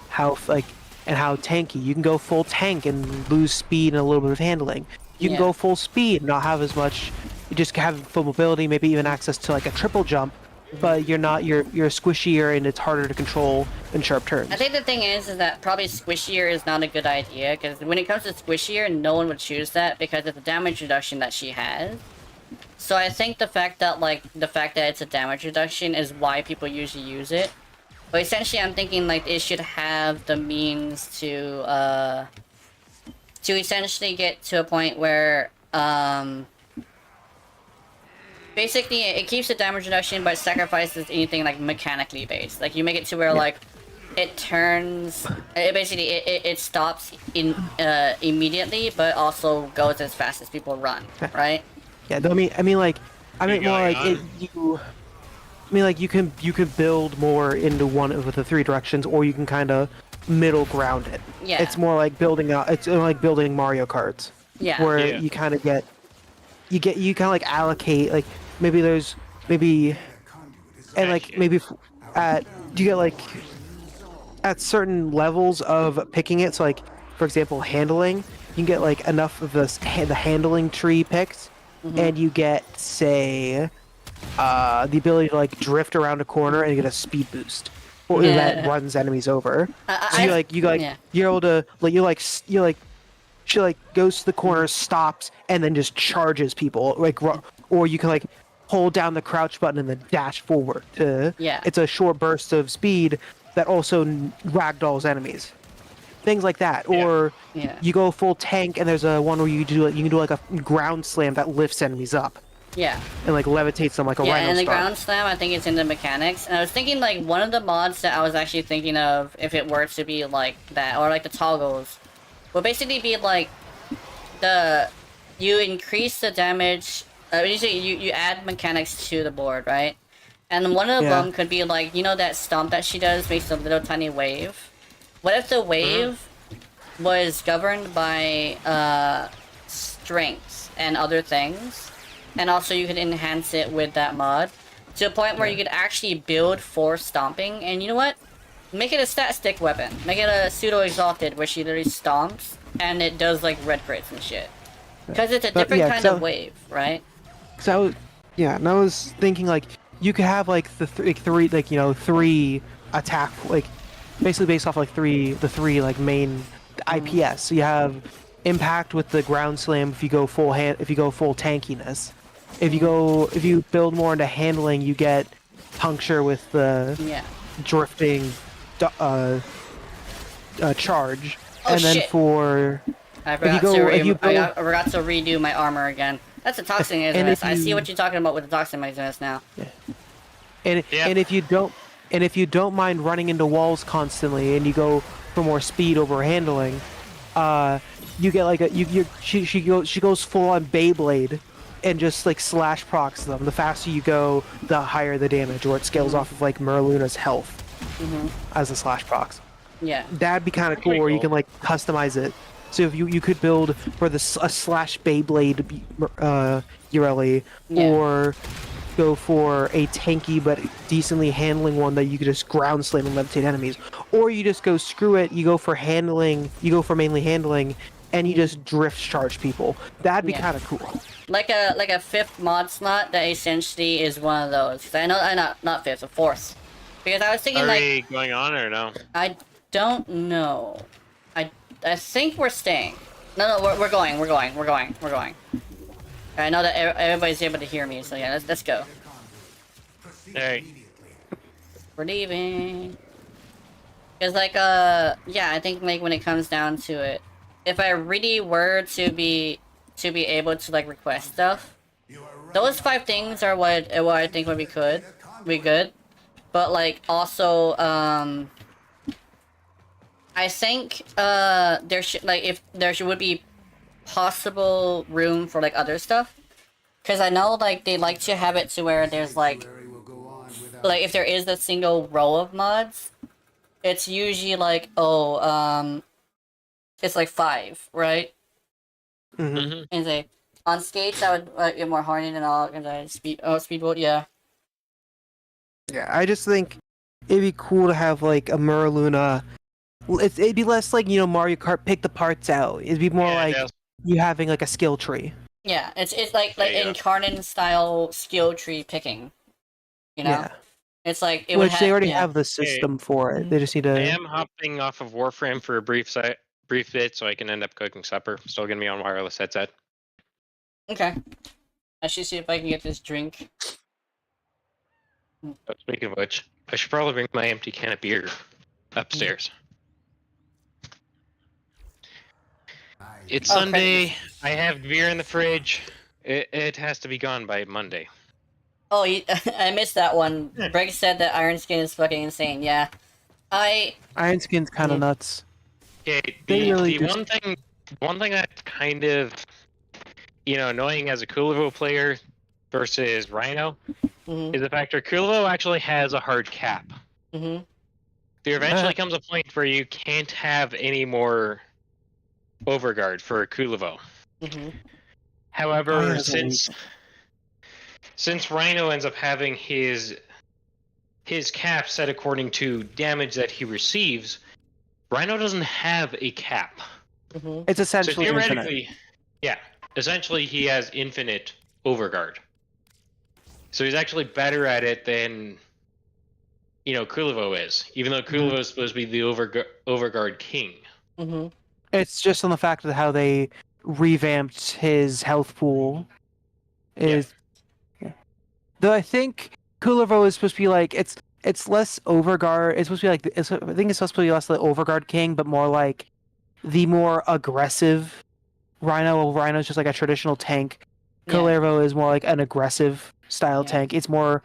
how tanky. You can go full tank and lose speed and a little bit of handling. You can go full speed and not have as much. You just have full mobility, maybe even access to like a triple jump, but you're squishier and it's harder to control in sharp turns. I think the thing is that probably squishier is not a good idea, because when it comes to squishier, no one would choose that because of the damage reduction that she has. So I think the fact that it's a damage reduction is why people usually use it. But essentially, I'm thinking like it should have the means to essentially get to a point where basically it keeps the damage reduction but sacrifices anything like mechanically based. Like you make it to where like it turns, it stops immediately, but also goes as fast as people run, right? Yeah, I mean you can build more into one of the 3 directions, or you can kind of middle ground it. Yeah. It's more like building Mario Karts. Yeah. Where you kind of allocate, like, maybe there's maybe and like maybe at do you get like at certain levels of picking it, so like for example handling, you can get like enough of the handling tree picked, and you get say the ability to like drift around a corner and get a speed boost, or that Yeah. runs enemies over. So I- you you're able to like she like goes to the corner, stops, and then just charges people like or you can like hold down the crouch button and then dash forward to Yeah. it's a short burst of speed that also ragdolls enemies, things like that. Or Yeah. you go full tank and there's a one where you can do like a ground slam that lifts enemies up Yeah. and like levitates them like a Yeah, rhino and the star. ground slam, I think it's in the mechanics. And I was thinking, like, one of the mods that I was actually thinking of, if it were to be like that, or like the toggles, would basically be like you increase the damage. Usually you add mechanics to the board, right? And one of Yeah. them could be like, you know, that stomp that she does makes a little tiny wave. What if the wave was governed by strengths and other things, and also you could enhance it with that mod to a point where you could actually build for stomping? And you know what? Make it a stat stick weapon. Make it a pseudo exalted where she literally stomps and it does like red crits and shit. Because it's a But, different yeah, kind so- of wave, right? Cause I was, yeah, and I was thinking like you could have like the three like three attack like basically based off like the three like main IPS. So you have impact with the ground slam if you go full tankiness. If you build more into handling, you get puncture with the Yeah. drifting charge, Oh, and then shit. for I forgot, I forgot to redo my armor again. That's a toxic and exodus. if I see you- what you're talking about with the toxic exodus now. And Yeah. and if you don't mind running into walls constantly and you go for more speed over handling, you get like she goes full on Beyblade and just like slash procs them. The faster you go, the higher the damage, or it scales off of like Merluna's health as a slash procs. Yeah. That'd be kind of cool, Pretty where you cool. can like customize it. So if you could build for a slash Beyblade Ureli, Yeah. or go for a tanky but decently handling one that you could just ground slam and levitate enemies, or you just go screw it, you go for mainly handling, and you just drift charge people. That'd be Yeah. kind of cool. Like a fifth mod slot that essentially is one of those. 'Cause I know, not fifth, a fourth. Because I was thinking Are like, we going on or no? I don't know. I think we're staying. No, we're going. I know that everybody's able to hear me, so yeah, let's go. Alright. We're leaving. Cause like yeah, I think like when it comes down to it, if I really were to be able to like request stuff, those 5 things are what I think would be good. But like also I think there should would be possible room for like other stuff, because I know like they like to have it to where there's like if there is a single row of mods, it's usually like it's like 5, right? Mm-hmm. And say on skates I would get more hardy than all, and I speedboat, yeah. Yeah, I just think it'd be cool to have like a Merluna. It'd be less like Mario Kart, pick the parts out. It'd be more like you having like a skill tree. Yeah, it's like There you go. incarnate style skill tree picking. You know? Yeah, It's like it would which they already yeah. have the system for it. They just need I to. am hopping off of Warframe for a brief bit so I can end up cooking supper. Still gonna be on wireless headset. Okay. I should see if I can get this drink. But speaking of which, I should probably bring my empty can of beer upstairs. It's Oh, Sunday. I have beer in the fridge. It has to be gone by Monday. Oh, I missed that one. Greg said that Iron Skin is fucking insane. Yeah. Iron Skin's kind of nuts. Okay, They the really just- one thing that's kind of annoying as a Kulivo player versus Rhino Mhm. is the fact that Kulivo actually has a hard cap. Mhm. There eventually comes a point where you can't have any more overguard for Kulivo. Mhm. However, Oh, yeah, since Rhino ends up having his cap set according to damage that he receives, Rhino doesn't have a cap. It's So essentially infinite. theoretically, yeah, essentially he has infinite overguard. So he's actually better at it than, Kulivo is, even though Kulivo is supposed to be the overguard king. It's just on the fact of how they revamped his health pool. Though I think Kulivo is supposed to be like it's less overguard. It's supposed to be like I think it's supposed to be less the overguard king, but more like the more aggressive Rhino. Rhino's just like a traditional tank. Yeah. Kulivo is more like an aggressive style tank. It's more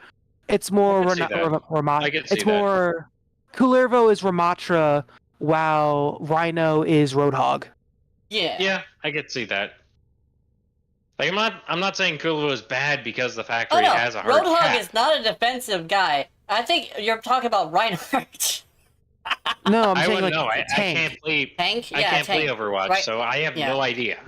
I can see that. I can see it's more Kulivo is Ramatra while Rhino is Roadhog. Yeah, I can see that. Like I'm not saying Kulivo is bad because of the fact Oh that no, he has a hard Roadhog cap. is not a defensive guy. I think you're talking about Reinhardt. No, I'm I saying wouldn't like know. I tank. can't play. Tank? I Yeah, can't play tank. Overwatch, Right. so I have Yeah. no idea.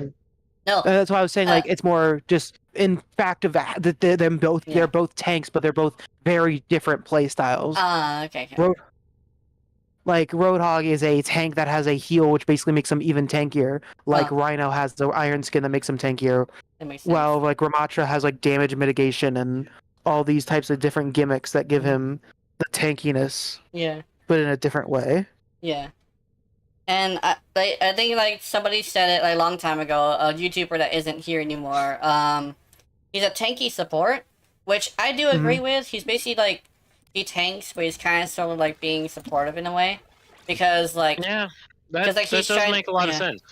No. That's why I was saying like it's more just in fact of that they're both Yeah. they're both tanks, but they're both very different play styles. Okay. Like Roadhog is a tank that has a heal, which basically makes him even tankier. Like Rhino has the Iron Skin that makes him tankier. That makes sense. Well, like Ramatra has like damage mitigation and all these types of different gimmicks that give him the tankiness, Yeah. but in a different way. Yeah. And I think like somebody said it like a long time ago, a YouTuber that isn't here anymore. He's a tanky support, which I do agree with. He's basically like he tanks, but he's kind of sort of like being supportive in a way, because like Yeah, Because, like, that he's does trying- make a lot of yeah. sense.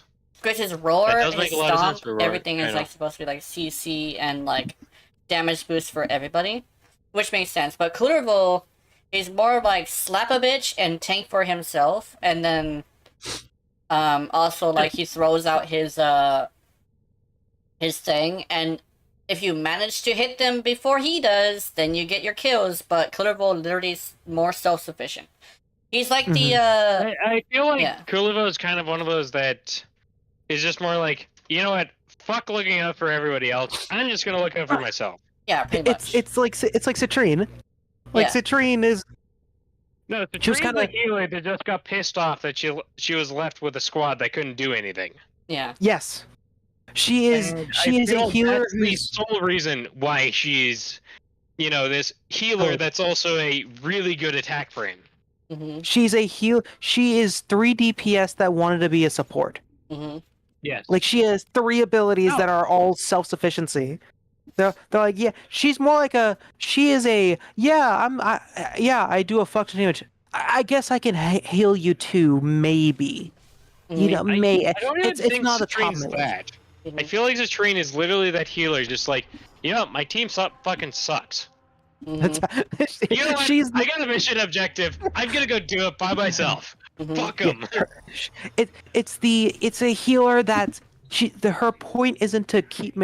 because his roar That does and make his a lot of sense stomp, for roar, everything is I like know. supposed to be like CC and like damage boost for everybody, which makes sense. But Coolerville is more like slap a bitch and tank for himself, and then also like he throws out his thing, and if you manage to hit them before he does, then you get your kills. But Coolerville literally is more self-sufficient. He's like the I feel like yeah. Kulivo is kind of one of those that is just more like, you know what? Fuck looking out for everybody else. I'm just gonna look out for myself. Yeah, pretty much. It's like Citrine. Like Yeah. Citrine is No, She was Citrine's kinda- a healer that just got pissed off that she was left with a squad that couldn't do anything. Yeah. yes. She is And she I is feel a healer that's the who's sole reason why she's, this healer Oh. that's also a really good attack frame. Mhm. she's a heal she is 3 DPS that wanted to be a support. Mhm. Yes. Like she has 3 abilities No. that are all self-sufficiency. They're like she's more like she is a I do a fuck ton of damage. I guess I can heal you too, maybe. You know, I don't even it's think not a top Citrine's melee. that. I Mhm. feel like Citrine is literally that healer, just like, my team fucking sucks. Mhm. You know what? She's I got a mission objective. I'm gonna go do it by myself. Mhm. Fuck them. it's a healer that her point isn't to keep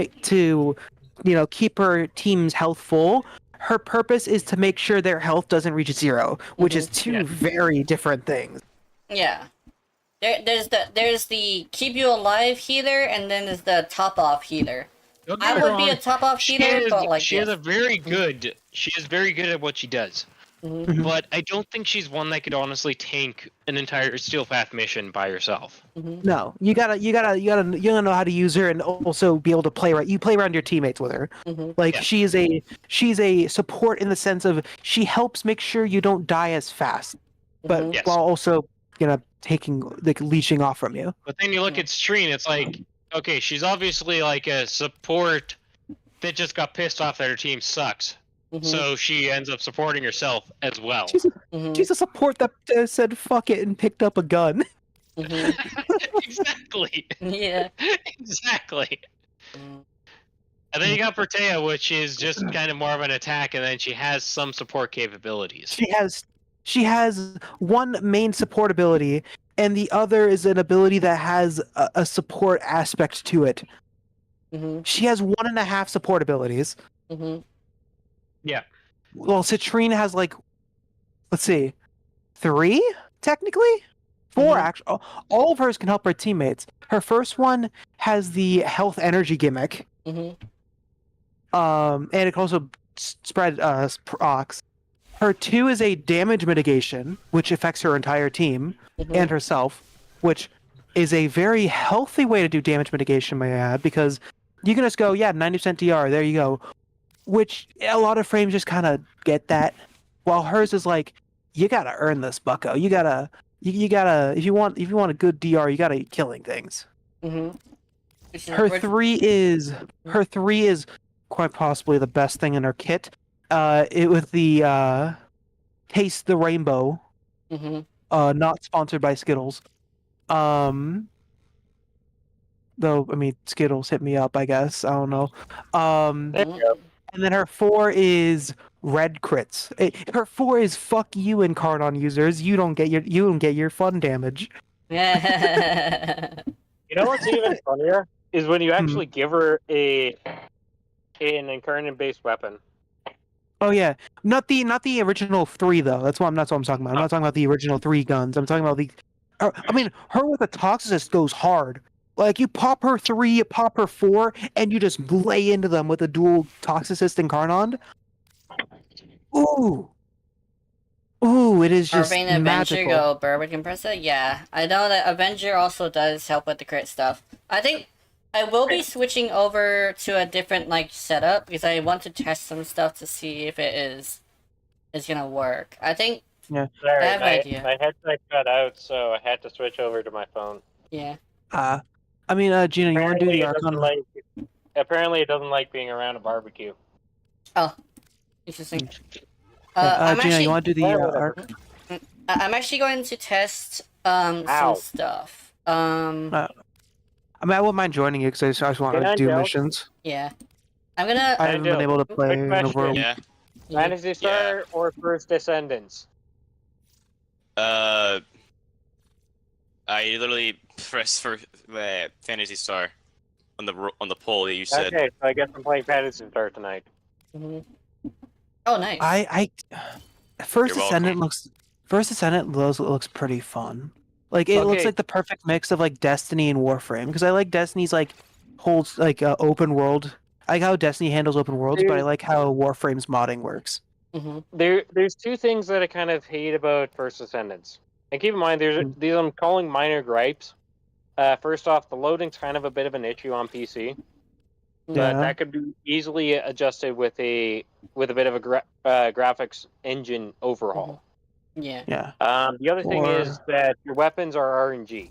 her team's health full. Her purpose is to make sure their health doesn't reach 0, which is two Yeah. very different things. Yeah. There's the keep you alive healer, and then there's the top off healer. Don't I get me would be a wrong, top off healer, but like she yes. is a very good. She is very good at what she does. Mhm. But I don't think she's one that could honestly tank an entire Steel Path mission by herself. No, you gotta know how to use her and also be able to play right. You play around your teammates with her. Mhm. Like Yeah. she's a support in the sense of she helps make sure you don't die as fast, but Mhm. Yes. while also taking leeching off from you. But then you look at Streen, it's like, okay, she's obviously like a support that just got pissed off that her team sucks. Mhm. So she ends up supporting herself as well. Mhm. She's a support that said fuck it and picked up a gun. Mhm. Exactly. Yeah. Exactly. Mhm. And then you got Bertea, which is just kind of more of an attack, and then she has some support capabilities. She has one main support ability, and the other is an ability that has a support aspect to it. Mhm. She has 1.5 support abilities. Mhm. Yeah. Well, Citrine has let's see, 3 technically, 4 actually. All of hers can help her teammates. Her first one has the health energy gimmick. Mhm. and it can also spread procs. Her 2 is a damage mitigation, which affects her entire team and herself, which is a very healthy way to do damage mitigation, may I add, because you can just go, 90% DR, there you go. Which a lot of frames just kind of get that, while hers is like, you gotta earn this, bucko. You gotta, if you want a good DR, you gotta keep killing things. Her 3 is quite possibly the best thing in her kit. It with the Taste the Rainbow. Not sponsored by Skittles. Though I mean Skittles hit me up, I guess. I don't know. And then her 4 is red crits. Her 4 is fuck you Incarnon users. You don't get your fun damage. You know what's even funnier is when you actually give her an incarnate-based weapon. Oh yeah, not the original 3 though. That's what I'm talking about. I'm not talking about the original 3 guns. I'm talking about the. I mean, her with the Toxicist goes hard. Like you pop her 3, you pop her 4, and you just lay into them with a dual Toxicist Incarnon. Ooh, it is just Barbane Avenger magical. go Burwick Compressor? Yeah, I know that Avenger also does help with the crit stuff. I think I will be switching over to a different setup because I want to test some stuff to see if it is gonna work. I think Sorry, I have an idea. my headset cut out, so I had to switch over to my phone. Yeah. I mean, Gina, you want to do the Archon? Apparently, it doesn't like being around a barbecue. Oh, interesting. Gina, you want to do the Archon? I'm actually going to test some stuff. I mean, I wouldn't mind joining you because I just want to do missions. Yeah. I'm gonna. I haven't been able to play in over a week. Yeah. Fantasy Star or First Descendants? I literally pressed for Fantasy Star on the poll that you said. Okay, so I guess I'm playing Fantasy Star tonight. Oh, nice. First You're Descendant looks pretty fun. Like it looks like the perfect mix of like Destiny and Warframe because I like Destiny's holds open world. I like how Destiny handles open worlds, but I like how Warframe's modding works. There's 2 things that I kind of hate about First Descendants. And keep in mind, these I'm calling minor gripes. First off, the loading's kind of a bit of an issue on PC. But that could be easily adjusted with a bit of a graphics engine overhaul. Yeah. The other thing is that your weapons are RNG.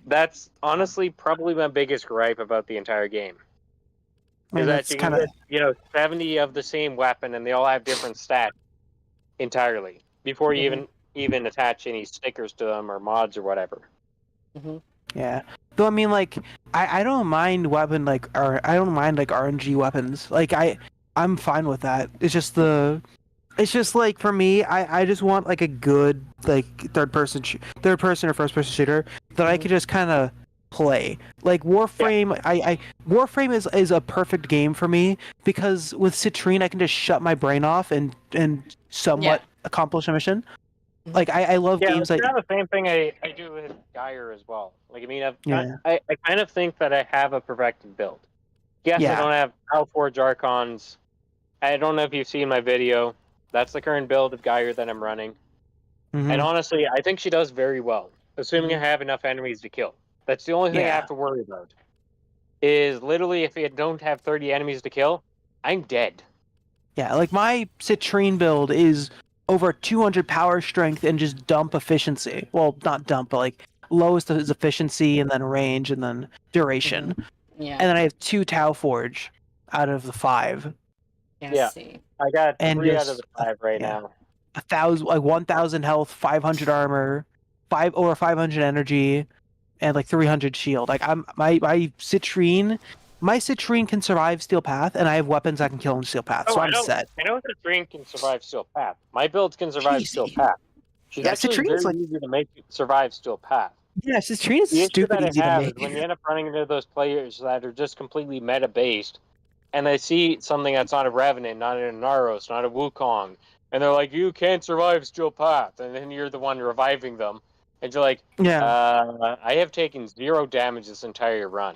That's honestly probably my biggest gripe about the entire game. Is that you can get 70 of the same weapon and they all have different stats entirely before you even attach any stickers to them or mods or whatever. Yeah. Though I mean, I don't mind I don't mind RNG weapons. I'm fine with that. It's just for me, I just want a good third person or first person shooter that I could just kind of play. Warframe, Warframe is a perfect game for me because with Citrine I can just shut my brain off and somewhat accomplish a mission. I love games it's kind of the same thing I do with Geyer as well. I kind of think that I have a perfected build. Yes, I don't have Alforge Archons. I don't know if you've seen my video. That's the current build of Geyer that I'm running. And honestly, I think she does very well, assuming I have enough enemies to kill. That's the only thing I have to worry about. Is literally if I don't have 30 enemies to kill, I'm dead. Yeah, my Citrine build is over 200 power strength and just dump efficiency. Well, not dump, but lowest is efficiency and then range and then duration. Yeah. And then I have 2 Tau Forge out of the 5. See. I got 3 just, out of the 5 right now. 1,000 health, 500 armor, 500 energy, and 300 shield. My Citrine can survive Steel Path, and I have weapons that can kill in Steel Path, so I'm set. I know Citrine can survive Steel Path. My build can survive Steel Path. She's actually very easy to make survive Steel Path. Yeah, Citrine is The issue stupid that easy I to have make. is when you end up running into those players that are just completely meta-based, and they see something that's not a Revenant, not a Naros, not a Wukong, and they're like, you can't survive Steel Path, and then you're the one reviving them, and you're like, I have taken 0 damage this entire run.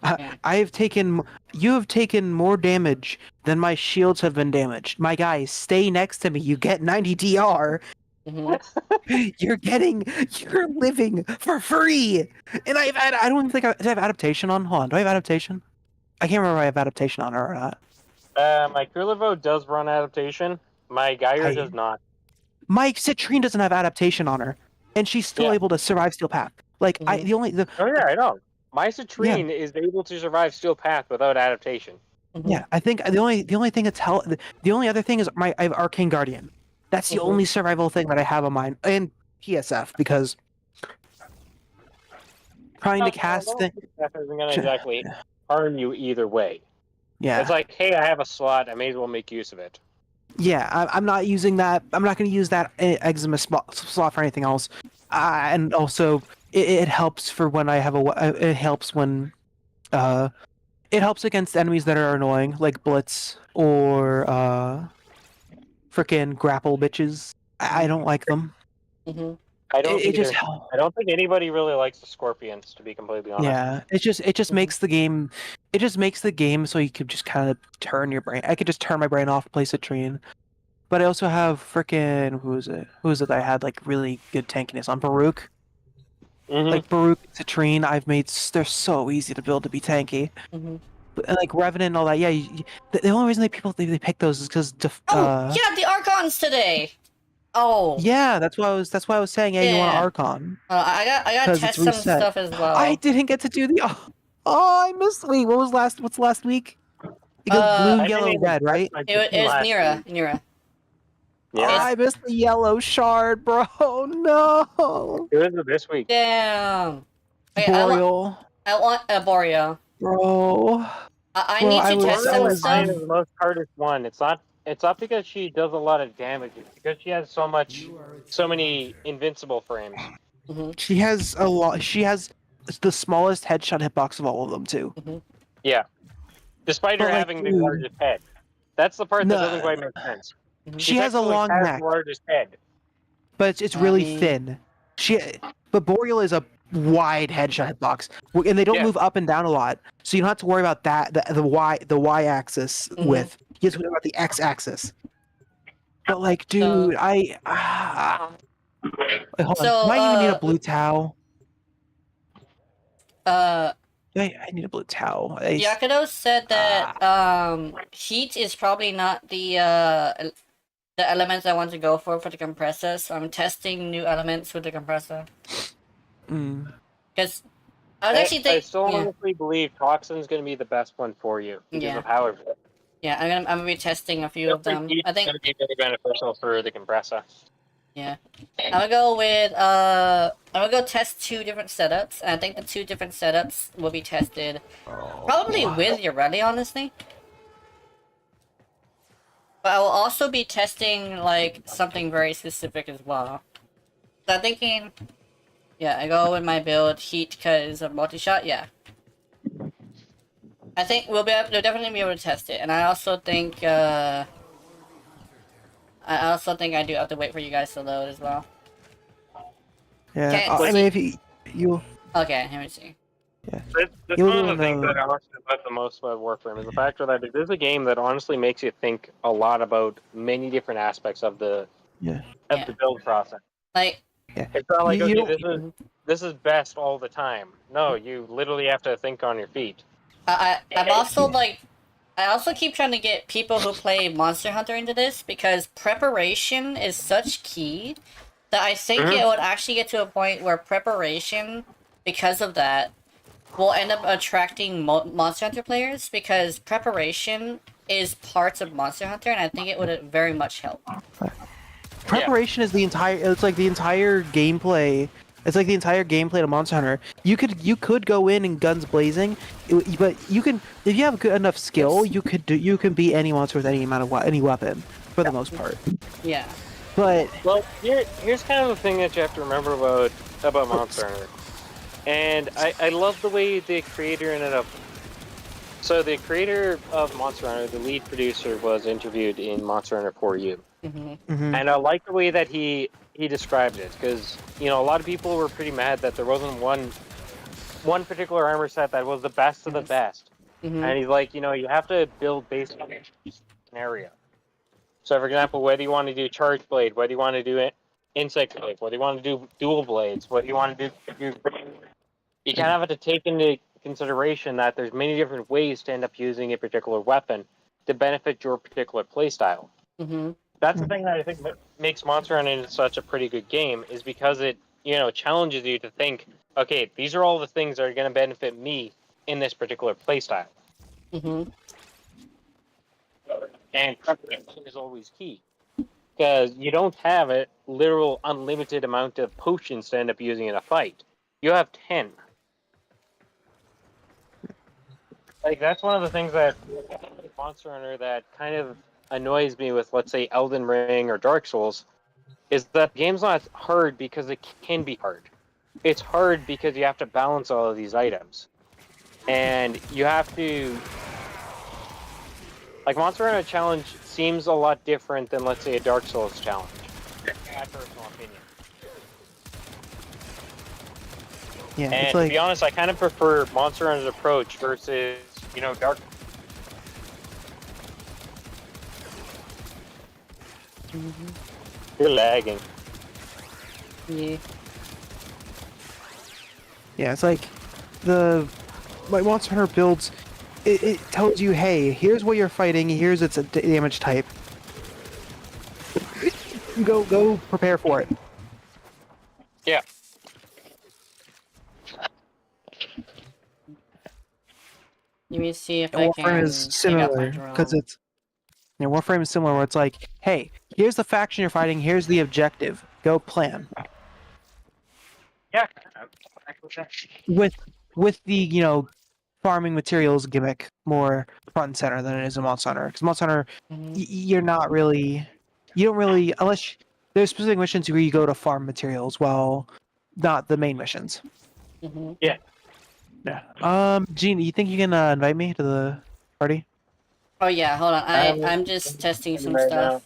You have taken more damage than my shields have been damaged. My guy, stay next to me. You get 90 DR. You're living for free. And I don't think I have adaptation on. Hold on, do I have adaptation? I can't remember if I have adaptation on or not. My Krita does run adaptation. My Geyer does not. My Citrine doesn't have adaptation on her, and she's still able to survive Steel Path. Like Oh yeah, I know. My Citrine is able to survive Steel Path without adaptation. Yeah, I think the only thing the only other thing is I have Arcane Guardian. That's the only survival thing that I have on mine, and PSF because trying to cast things isn't gonna exactly harm you either way. Yeah, it's like, hey, I have a slot, I may as well make use of it. Yeah, I'm not using that. I'm not going to use that eczema slot for anything else. And also, it helps for when I have it helps when, it helps against enemies that are annoying, like Blitz or frickin' grapple bitches. I don't like them. I don't. I don't think anybody really likes the Scorpions, to be completely honest. Yeah, it just makes the game. It just makes the game so you could just kind of turn your brain. I could just turn my brain off, play Citrine. But I also have frickin' who is it that I had like really good tankiness on? Baruch. Like Baruch, Citrine, they're so easy to build to be tanky. But, like Revenant and all that. Yeah, the only reason they pick those is because yeah, the Archons today. Oh. Yeah, that's why I was saying, hey, you want an Archon? I got to test some stuff as well. I didn't get to do the. Oh, I missed. Wait, what's last week? It goes blue, yellow, red, right? It was Nira. Yeah. Oh, I missed the yellow shard, bro. No. It was this week. Damn. Okay, Boreal. I want a Boreal. Bro. I need to test some stuff. The most hardest one. It's not because she does a lot of damage. It's because she has so many invincible frames. She has a lot. She has the smallest headshot hitbox of all of them too. Yeah. Despite her having the largest head. That's the part that doesn't quite make sense. She has a long neck. The largest head. But it's really thin. But Boreal is a wide headshot hitbox, and they don't move up and down a lot, so you don't have to worry about that. The y axis width. You have to worry about the x axis. But like, dude, wait, hold on. Might even need a blue towel. I need a blue towel. Yakudo said that heat is probably not the elements I want to go for the compressor, so I'm testing new elements with the compressor. Because I still honestly believe Toxin's going to be the best one for you because of how it. Yeah, I'm gonna be testing a few of them. I think it's going to be very beneficial for the compressor. Yeah, I'm gonna go test 2 different setups. And I think the 2 different setups will be tested probably with Yorelli, honestly. But I will also be testing like something very specific as well. So I'm thinking, yeah, I go with my build heat because of multi-shot. Yeah, I think we'll definitely be able to test it, and I also think I do have to wait for you guys to load as well. Yeah, I mean, if you. Okay, let me see. Yeah. That's one of the things that I honestly love the most about Warframe is the fact that this is a game that honestly makes you think a lot about many different aspects of the build process. Like, it's not like this is best all the time. No, you literally have to think on your feet. I'm also like, I also keep trying to get people who play Monster Hunter into this because preparation is such key that I think it would actually get to a point where preparation, because of that, will end up attracting Monster Hunter players because preparation is parts of Monster Hunter, and I think it would very much help. Preparation is the entire. It's like the entire gameplay. It's like the entire gameplay of Monster Hunter. You could go in and guns blazing, but you can if you have good enough skill, you can beat any monster with any amount of any weapon for the most part. Yeah. But here's kind of the thing that you have to remember about Monster Hunter. And I love the way the creator ended up. So the creator of Monster Hunter, the lead producer, was interviewed in Monster Hunter 4U. And I like the way that he described it, because a lot of people were pretty mad that there wasn't one one particular armor set that was the best of the best. Mm-hmm. And he's like, you have to build based on each scenario. So, for example, whether you want to do charge blade, whether you want to do insect blade, whether you want to do dual blades, whether you want to do you kind of have to take into consideration that there's many different ways to end up using a particular weapon to benefit your particular playstyle. Mm-hmm. That's the thing that I think makes Monster Hunter such a pretty good game, is because it challenges you to think, okay, these are all the things that are going to benefit me in this particular playstyle. Mm-hmm. And preparation is always key, because you don't have a literal unlimited amount of potions to end up using in a fight. You have 10. Like, that's one of the things that Monster Hunter that kind of annoys me with, let's say, Elden Ring or Dark Souls, is that the game's not hard because it can be hard. It's hard because you have to balance all of these items. And you have to... Like, Monster Hunter Challenge seems a lot different than, let's say, a Dark Souls challenge. In my personal opinion. Yeah, And it's like, to be honest, I kind of prefer Monster Hunter's approach versus, Dark... You're lagging. Yeah. yeah, it's like the Monster Hunter builds. It tells you, hey, here's what you're fighting. Here's its damage type. Go prepare for it. Yeah. Let me see if I can Warframe is take out my similar drone. because it's Warframe is similar where it's like, hey, here's the faction you're fighting. Here's the objective. Go plan. Yeah. With the farming materials gimmick more front and center than it is in Monster Hunter. Because Monster Hunter, you don't really, unless there's specific missions where you go to farm materials, while not the main missions. Mm-hmm. Yeah. Yeah. Gene, you think you can invite me to the party? Oh yeah, hold on. I'm just testing some stuff.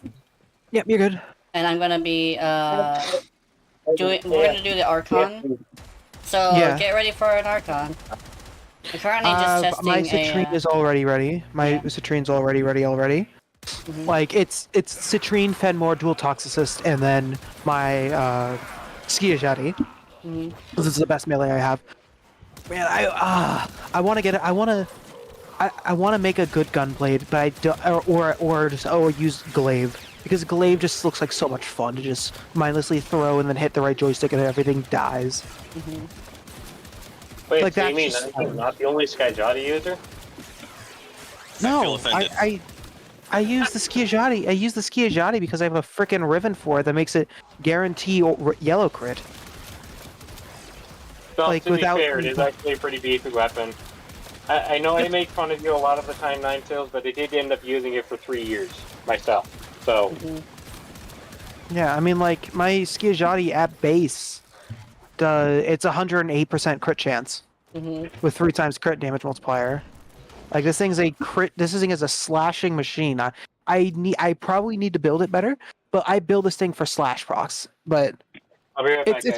Yep, you're good. And I'm gonna be we're gonna do the Archon. So Yeah. get ready for an Archon. I'm currently just testing my citrine is already ready. My citrine's already ready already. Mhm. Like it's citrine, Fenmore, dual toxicist, and then my Skiajati. Mhm. This is the best melee I have. Man, I want to get it. I want to make a good gunblade, but I don't, or just use glaive, because glaive just looks like so much fun to just mindlessly throw and then hit the right joystick and everything dies. Mm-hmm. Wait, Like, so you that's mean just I'm not the only Skyjati user? I feel No, offended. I use the Skiajati. I use the Skiajati because I have a frickin' ribbon for it that makes it guarantee yellow crit. Well, Like, to without- be fair, it is actually a pretty beefy weapon. I know I make fun of you a lot of the time, Ninetales, but I did end up using it for 3 years myself. So, Yeah, I mean, like, my Skiajati at base, it's 108% crit chance Mm-hmm. with 3 times crit damage multiplier. Like, this thing's a crit. This thing is a slashing machine. I probably need to build it better, but I build this thing for slash procs. But I'll be right back, it's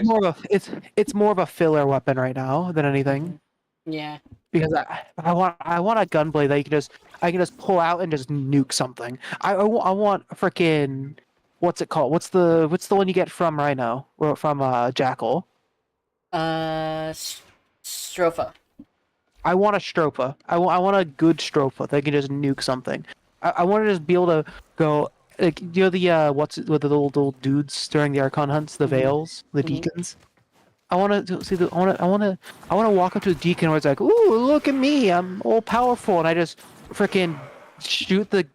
guys. more of a filler weapon right now than anything. Yeah. Because I want a gunblade that I can just pull out and just nuke something. I want frickin' what's it called? What's the one you get from Rhino or from Jackal? Stropha. I want a Stropa. I want a good Stropa that can just nuke something. I want to just be able to go, like, the what's it with the little dudes during the Archon hunts, the Veils, the Deacons. I want to see the. I want to walk up to a Deacon where it's like, ooh, look at me, I'm all powerful, and I just freaking shoot the.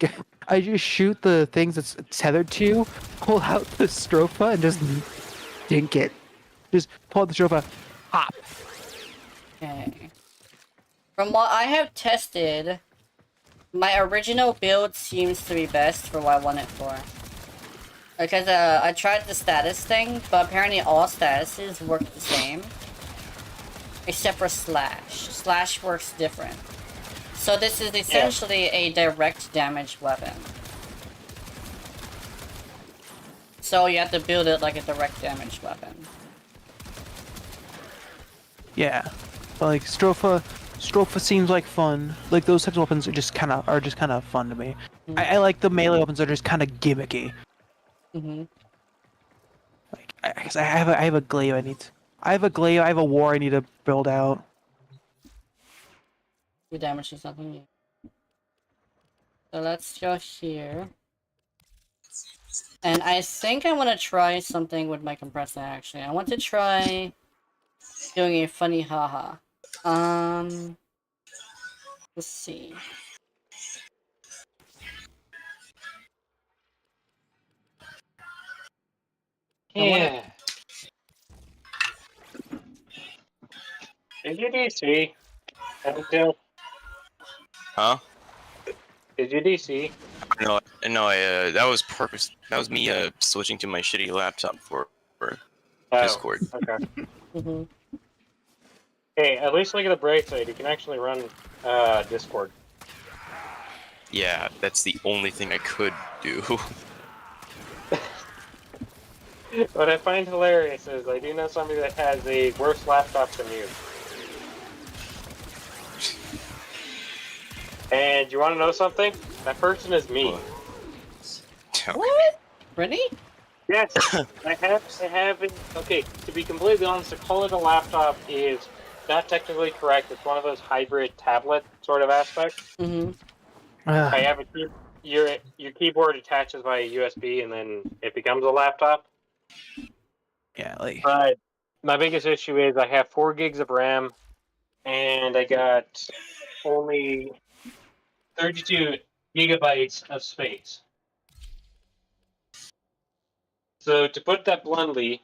I just shoot the things that's tethered to, pull out the Stropa, and just dink it. Just pull out the Stropa, hop. Okay. From what I have tested, my original build seems to be best for what I want it for. Because I tried the status thing, but apparently all statuses work the same. Except for Slash. Slash works different. So this is essentially a direct damage weapon. So you have to build it like a direct damage weapon. Yeah. But like Stropha seems like fun. Like those types of weapons are just kind of fun to me. I like the melee weapons that are just kind of gimmicky. Mhm. Like, I have a glaive I have a glaive. I have a war I need to build out. Do damage to something. So let's go here. And I think I want to try something with my compressor, actually. I want to try doing a funny haha. Let's see. Yeah. Did you DC? Huh? Did you DC? No, no. That was purpose. That was me switching to my shitty laptop for Discord. Okay. Mhm. Hey, at least look at the bright side. You can actually run Discord. Yeah, that's the only thing I could do. What I find hilarious is I do know somebody that has a worse laptop than you. And you want to know something? That person is me. What? Really? Yes, I have. Okay, to be completely honest, to call it a laptop is not technically correct. It's one of those hybrid tablet sort of aspects. Mm-hmm. I have your keyboard attaches via USB, and then it becomes a laptop. Yeah, like. But my biggest issue is I have 4 gigs of RAM, and I got only 32 gigabytes of space. So to put that bluntly,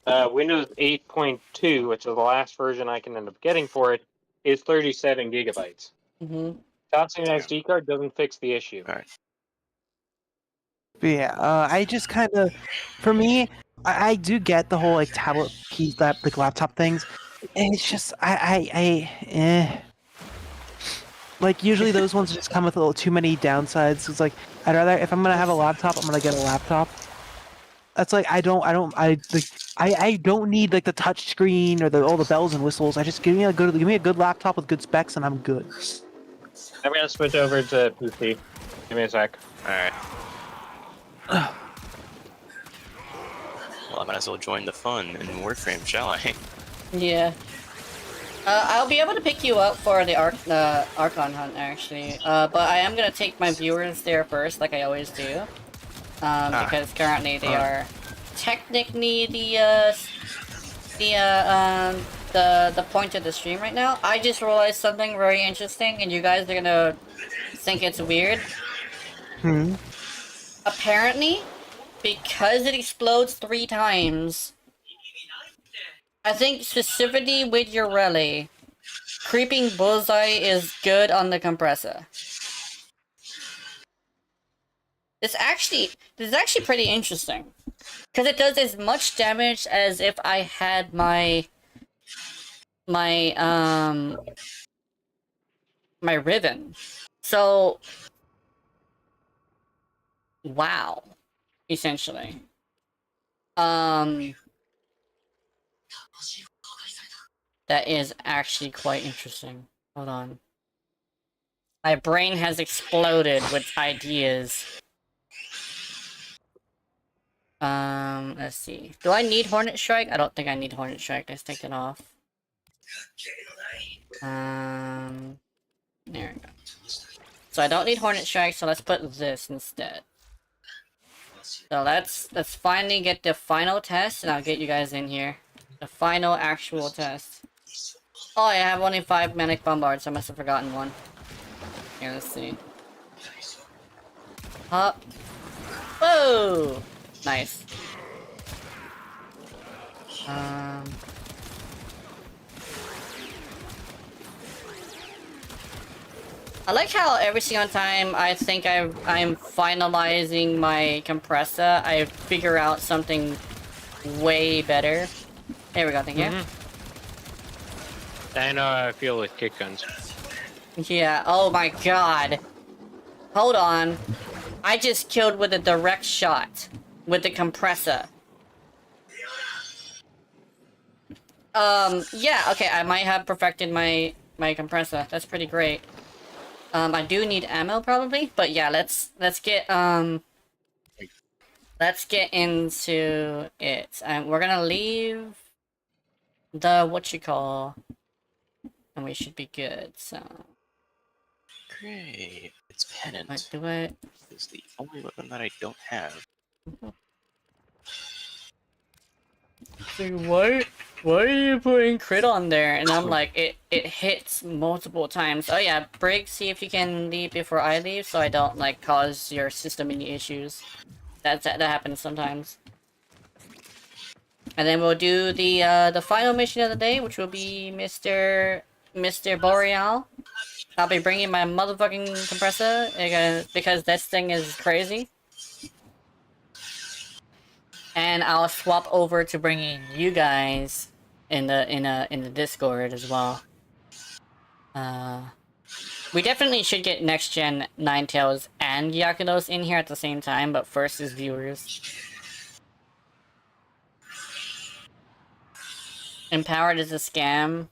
Windows 8.2, which is the last version I can end up getting for it, is 37 gigabytes. Mm-hmm. Tossing an SD card doesn't fix the issue. All right. But yeah, I just kind of, for me, I do get the whole like tablet keys, that like laptop things. And it's just like usually those ones just come with a little too many downsides. It's like I'd rather, if I'm gonna have a laptop, I'm gonna get a laptop. That's like I don't need like the touch screen or all the bells and whistles. I just give me a good laptop with good specs and I'm good. I'm gonna switch over to PC. Give me a sec. All right. Well, I might as well join the fun in Warframe, shall I? Yeah. I'll be able to pick you up for the Archon hunt, actually. But I am gonna take my viewers there first, like I always do. Because currently they are technically the point of the stream right now. I just realized something very interesting, and you guys are gonna think it's weird. Apparently, because it explodes 3 times, I think specifically with your rally, creeping bullseye is good on the compressor. This is actually pretty interesting, because it does as much damage as if I had my ribbon. So, wow, essentially. That is actually quite interesting. Hold on. My brain has exploded with ideas. Let's see. Do I need Hornet Strike? I don't think I need Hornet Strike. Let's take it off. There we go. So I don't need Hornet Strike, so let's put this instead. So let's finally get the final test, and I'll get you guys in here. The final actual test. Oh, I have only 5 Manic Bombards, so I must have forgotten one. Here, let's see. Up. Whoa! Nice. I like how every single time I think I'm finalizing my compressor, I figure out something way better. There we go, thank you. I know how I feel with Kitguns. Yeah, oh my god. Hold on. I just killed with a direct shot with the compressor. Yeah, okay, I might have perfected my compressor. That's pretty great. I do need ammo probably, but yeah, let's get into it. We're gonna leave the and we should be good. So Great. It's pennant. like, do it. It's the only weapon that I don't have. So why are you putting crit on there? And I'm like, it hits multiple times. Oh yeah, Brig, see if you can leave before I leave, so I don't like cause your system any issues. That happens sometimes. And then we'll do the final mission of the day, which will be Mr. Boreal. I'll be bringing my motherfucking compressor because this thing is crazy. And I'll swap over to bringing you guys in the Discord as well. We definitely should get next gen Ninetales and Yakudos in here at the same time, but first is viewers. Empowered is a scam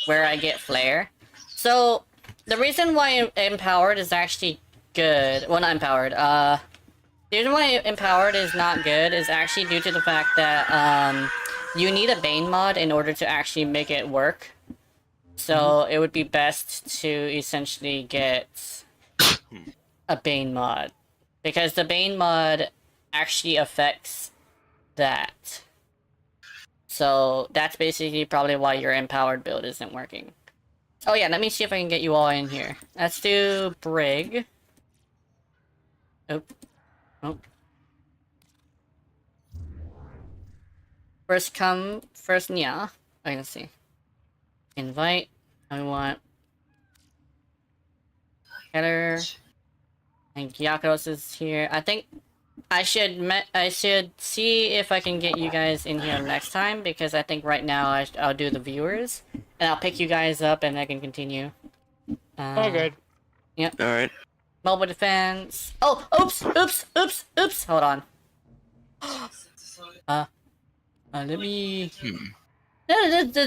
where I get flare. So the reason why Empowered is actually good, well, not Empowered, the reason why Empowered is not good is actually due to the fact that you need a Bane mod in order to actually make it work. So it would be best to essentially get a Bane mod, because the Bane mod actually affects that. So that's basically probably why your Empowered build isn't working. Oh yeah, let me see if I can get you all in here. Let's do Brig. Oh. First come, first nya. Okay, let's see. Invite. I want Header. And Gyakos is here. I think I should see if I can get you guys in here next time, because I think right now I'll do the viewers and I'll pick you guys up and I can continue. Oh, good. Yep. All right. Mobile defense. Oh, oops. Hold on. Let me.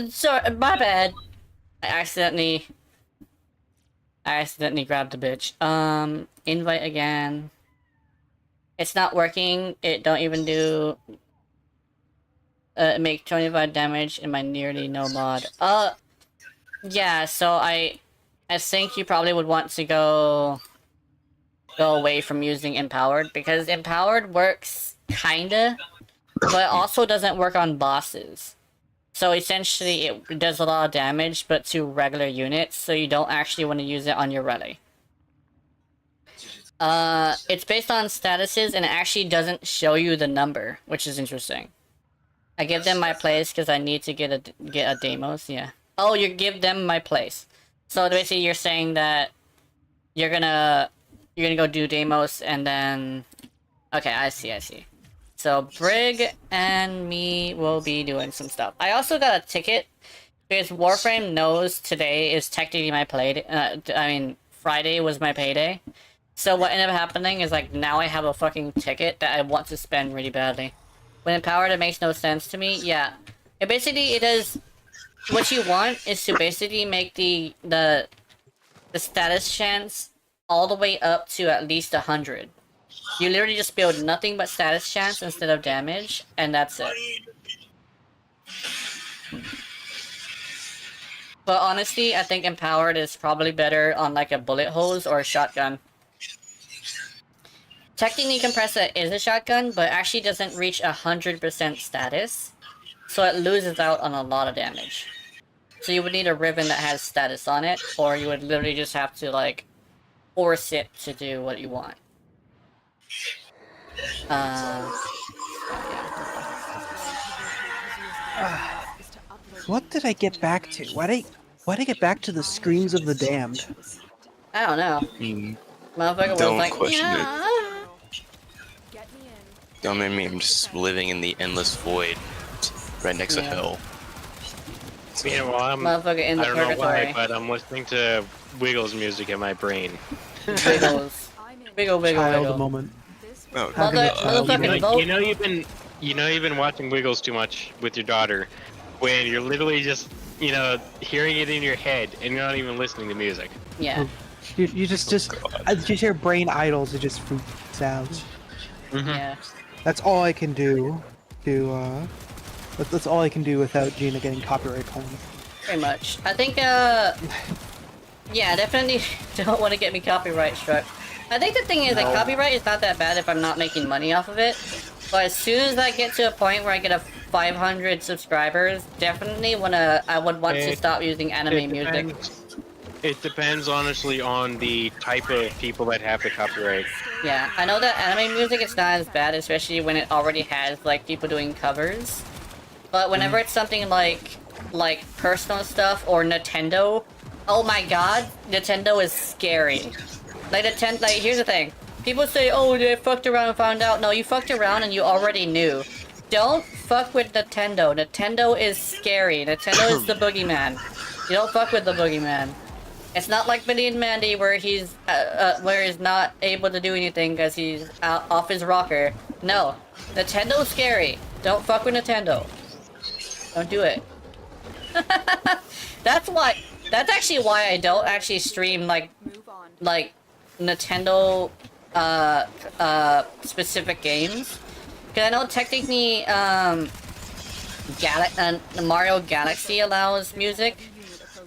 Sorry, my bad. I accidentally grabbed the bitch. Invite again. It's not working. It don't even do. Make 25 damage in my nearly no mod. Yeah. So I think you probably would want to go away from using Empowered, because Empowered works kinda, but also doesn't work on bosses. So essentially it does a lot of damage, but to regular units, so you don't actually want to use it on your rally. It's based on statuses, and it actually doesn't show you the number, which is interesting. I give them my place because I need to get a Deimos, yeah. Oh, you give them my place. So basically you're saying that you're gonna go do Deimos and then... Okay, I see. So Brig and me will be doing some stuff. I also got a ticket because Warframe knows today is technically my Friday was my payday. So what ended up happening is, like, now I have a fucking ticket that I want to spend really badly. When Empowered, it makes no sense to me. Yeah, it does. What you want is to basically make the status chance all the way up to at least 100. You literally just build nothing but status chance instead of damage, and that's it. But honestly, I think Empowered is probably better on like a bullet hose or a shotgun. Technically, Compressor is a shotgun, but actually doesn't reach 100% status, so it loses out on a lot of damage. So you would need a ribbon that has status on it, or you would literally just have to like force it to do what you want. What did I get back to? Why'd I get back to the screams of the damned? I don't know. Motherfucker was like, yeah. Don't mind me, I'm just living in the endless void right next to hell. Meanwhile, Motherfucker in the I don't know purgatory. why, but I'm listening to Wiggles music in my brain. Wiggles. Wiggle. Child moment. Oh, Having a child Motherfucking moment. vote. You know you've been watching Wiggles too much with your daughter. when you're literally just, you know, hearing it in your head and you're not even listening to music. Yeah. You just hear brain idols are just fruit sounds. Yeah. That's all I can do. That's all I can do without Gina getting copyright claimed. Pretty much. I think, yeah, definitely don't want to get me copyright struck. I think the thing is, like, copyright is not that bad if I'm not making money off of it. But as soon as I get to a point where I get a 500 subscribers, definitely I would want to stop using anime music. It depends, honestly, on the type of people that have the copyright. Yeah, I know that anime music is not as bad, especially when it already has, like, people doing covers. But whenever it's something like personal stuff or Nintendo, oh my god, Nintendo is scary. Like, here's the thing. People say, oh, they fucked around and found out. No, you fucked around and you already knew. Don't fuck with Nintendo. Nintendo is scary. Nintendo is the boogeyman. You don't fuck with the boogeyman. It's not like Billy and Mandy where he's not able to do anything because he's off his rocker. No, Nintendo's scary. Don't fuck with Nintendo. Don't do it. That's actually why I don't actually stream like Nintendo specific games. Cause I know technically Mario Galaxy allows music,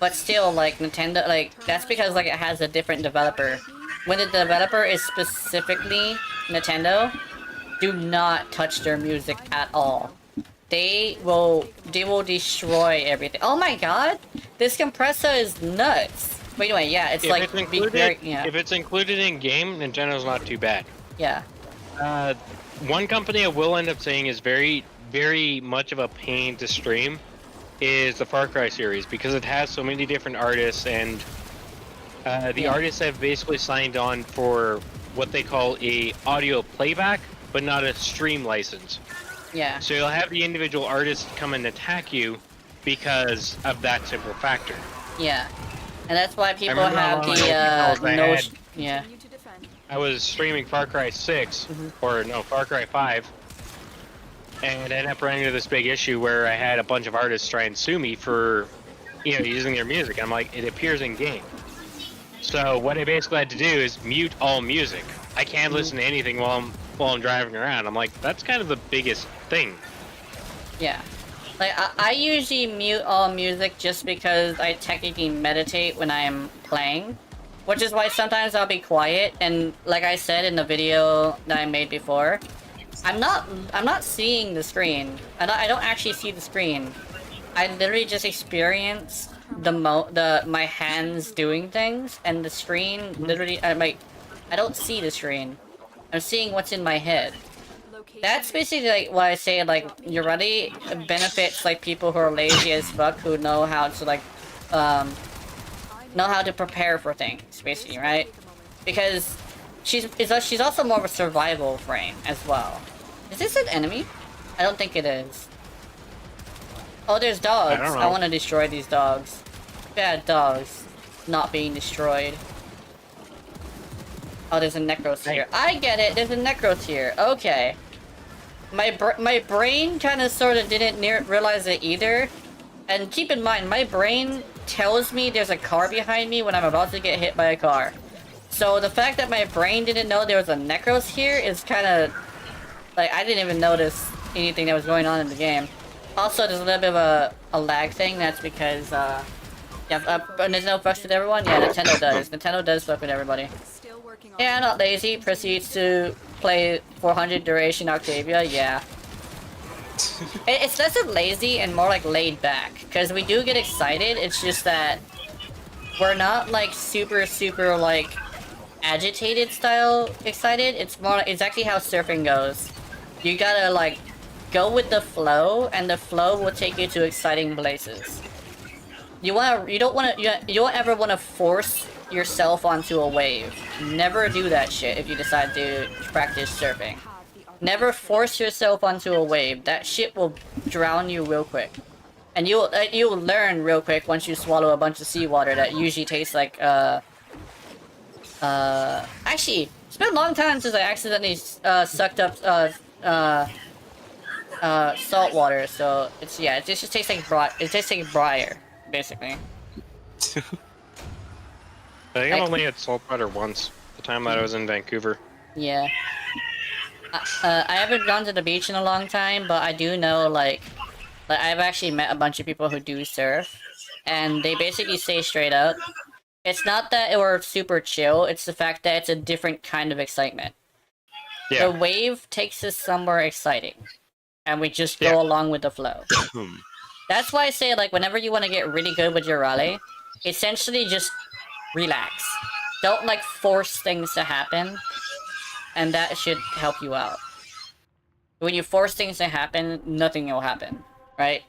but still, like, Nintendo, like, that's because, like, it has a different developer. When the developer is specifically Nintendo, do not touch their music at all. They will destroy everything. Oh my god! This compressor is nuts! Wait, anyway, yeah, it's like... If it's included in game, Nintendo's not too bad. Yeah. One company I will end up saying is very, very much of a pain to stream is the Far Cry series, because it has so many different artists, and the artists have basically signed on for what they call a audio playback, but not a stream license. Yeah. So you'll have the individual artists come and attack you because of that simple factor. Yeah. And that's why people have the yeah. I was streaming Far Cry 6, or no, Far Cry 5, and I ended up running into this big issue where I had a bunch of artists try and sue me for, you know, using their music. I'm like, it appears in game. So what I basically had to do is mute all music. I can't listen to anything while I'm driving around. I'm like, that's kind of the biggest thing. Yeah. Like, I usually mute all music just because I technically meditate when I am playing. Which is why sometimes I'll be quiet, and like I said in the video that I made before, I'm not seeing the screen. I don't actually see the screen. I literally just experience my hands doing things, and the screen literally I don't see the screen. I'm seeing what's in my head. That's basically like why I say like Urati benefits like people who are lazy as fuck, who know how to like know how to prepare for things, basically, right? Because she's also more of a survival frame as well. Is this an enemy? I don't think it is. Oh, there's dogs. I want to destroy these dogs. Bad dogs. Not being destroyed. Oh, there's a Necros here. I get it. There's a Necros here. Okay. My brain kind of sort of didn't realize it either. And keep in mind, my brain tells me there's a car behind me when I'm about to get hit by a car. So the fact that my brain didn't know there was a Necros here is kind of... like, I didn't even notice anything that was going on in the game. Also, there's a little bit of a lag thing. That's because, there's no fucks with everyone? Yeah, Nintendo does. Nintendo does fuck with everybody. Yeah, not lazy. Proceeds to play 400 duration Octavia. Yeah. It's less of lazy and more like laid back. Because we do get excited. It's just that we're not like super like agitated style excited. It's more, it's actually how surfing goes. You gotta like go with the flow, and the flow will take you to exciting places. You don't ever want to force yourself onto a wave. Never do that shit if you decide to practice surfing. Never force yourself onto a wave. That shit will drown you real quick. And you'll learn real quick once you swallow a bunch of seawater that usually tastes like actually, it's been a long time since I accidentally sucked up salt water, so it's it just tastes like it tastes like briar, basically. I think I only had salt butter once. The time that I was in Vancouver. Yeah. I haven't gone to the beach in a long time, but I do know like I've actually met a bunch of people who do surf, and they basically say straight up, it's not that we're super chill, it's the fact that it's a different kind of excitement. Yeah. The wave takes us somewhere exciting, and we just go along with the flow. That's why I say, like, whenever you want to get really good with your rally, essentially just relax. Don't, like, force things to happen, and that should help you out. When you force things to happen, nothing will happen, right?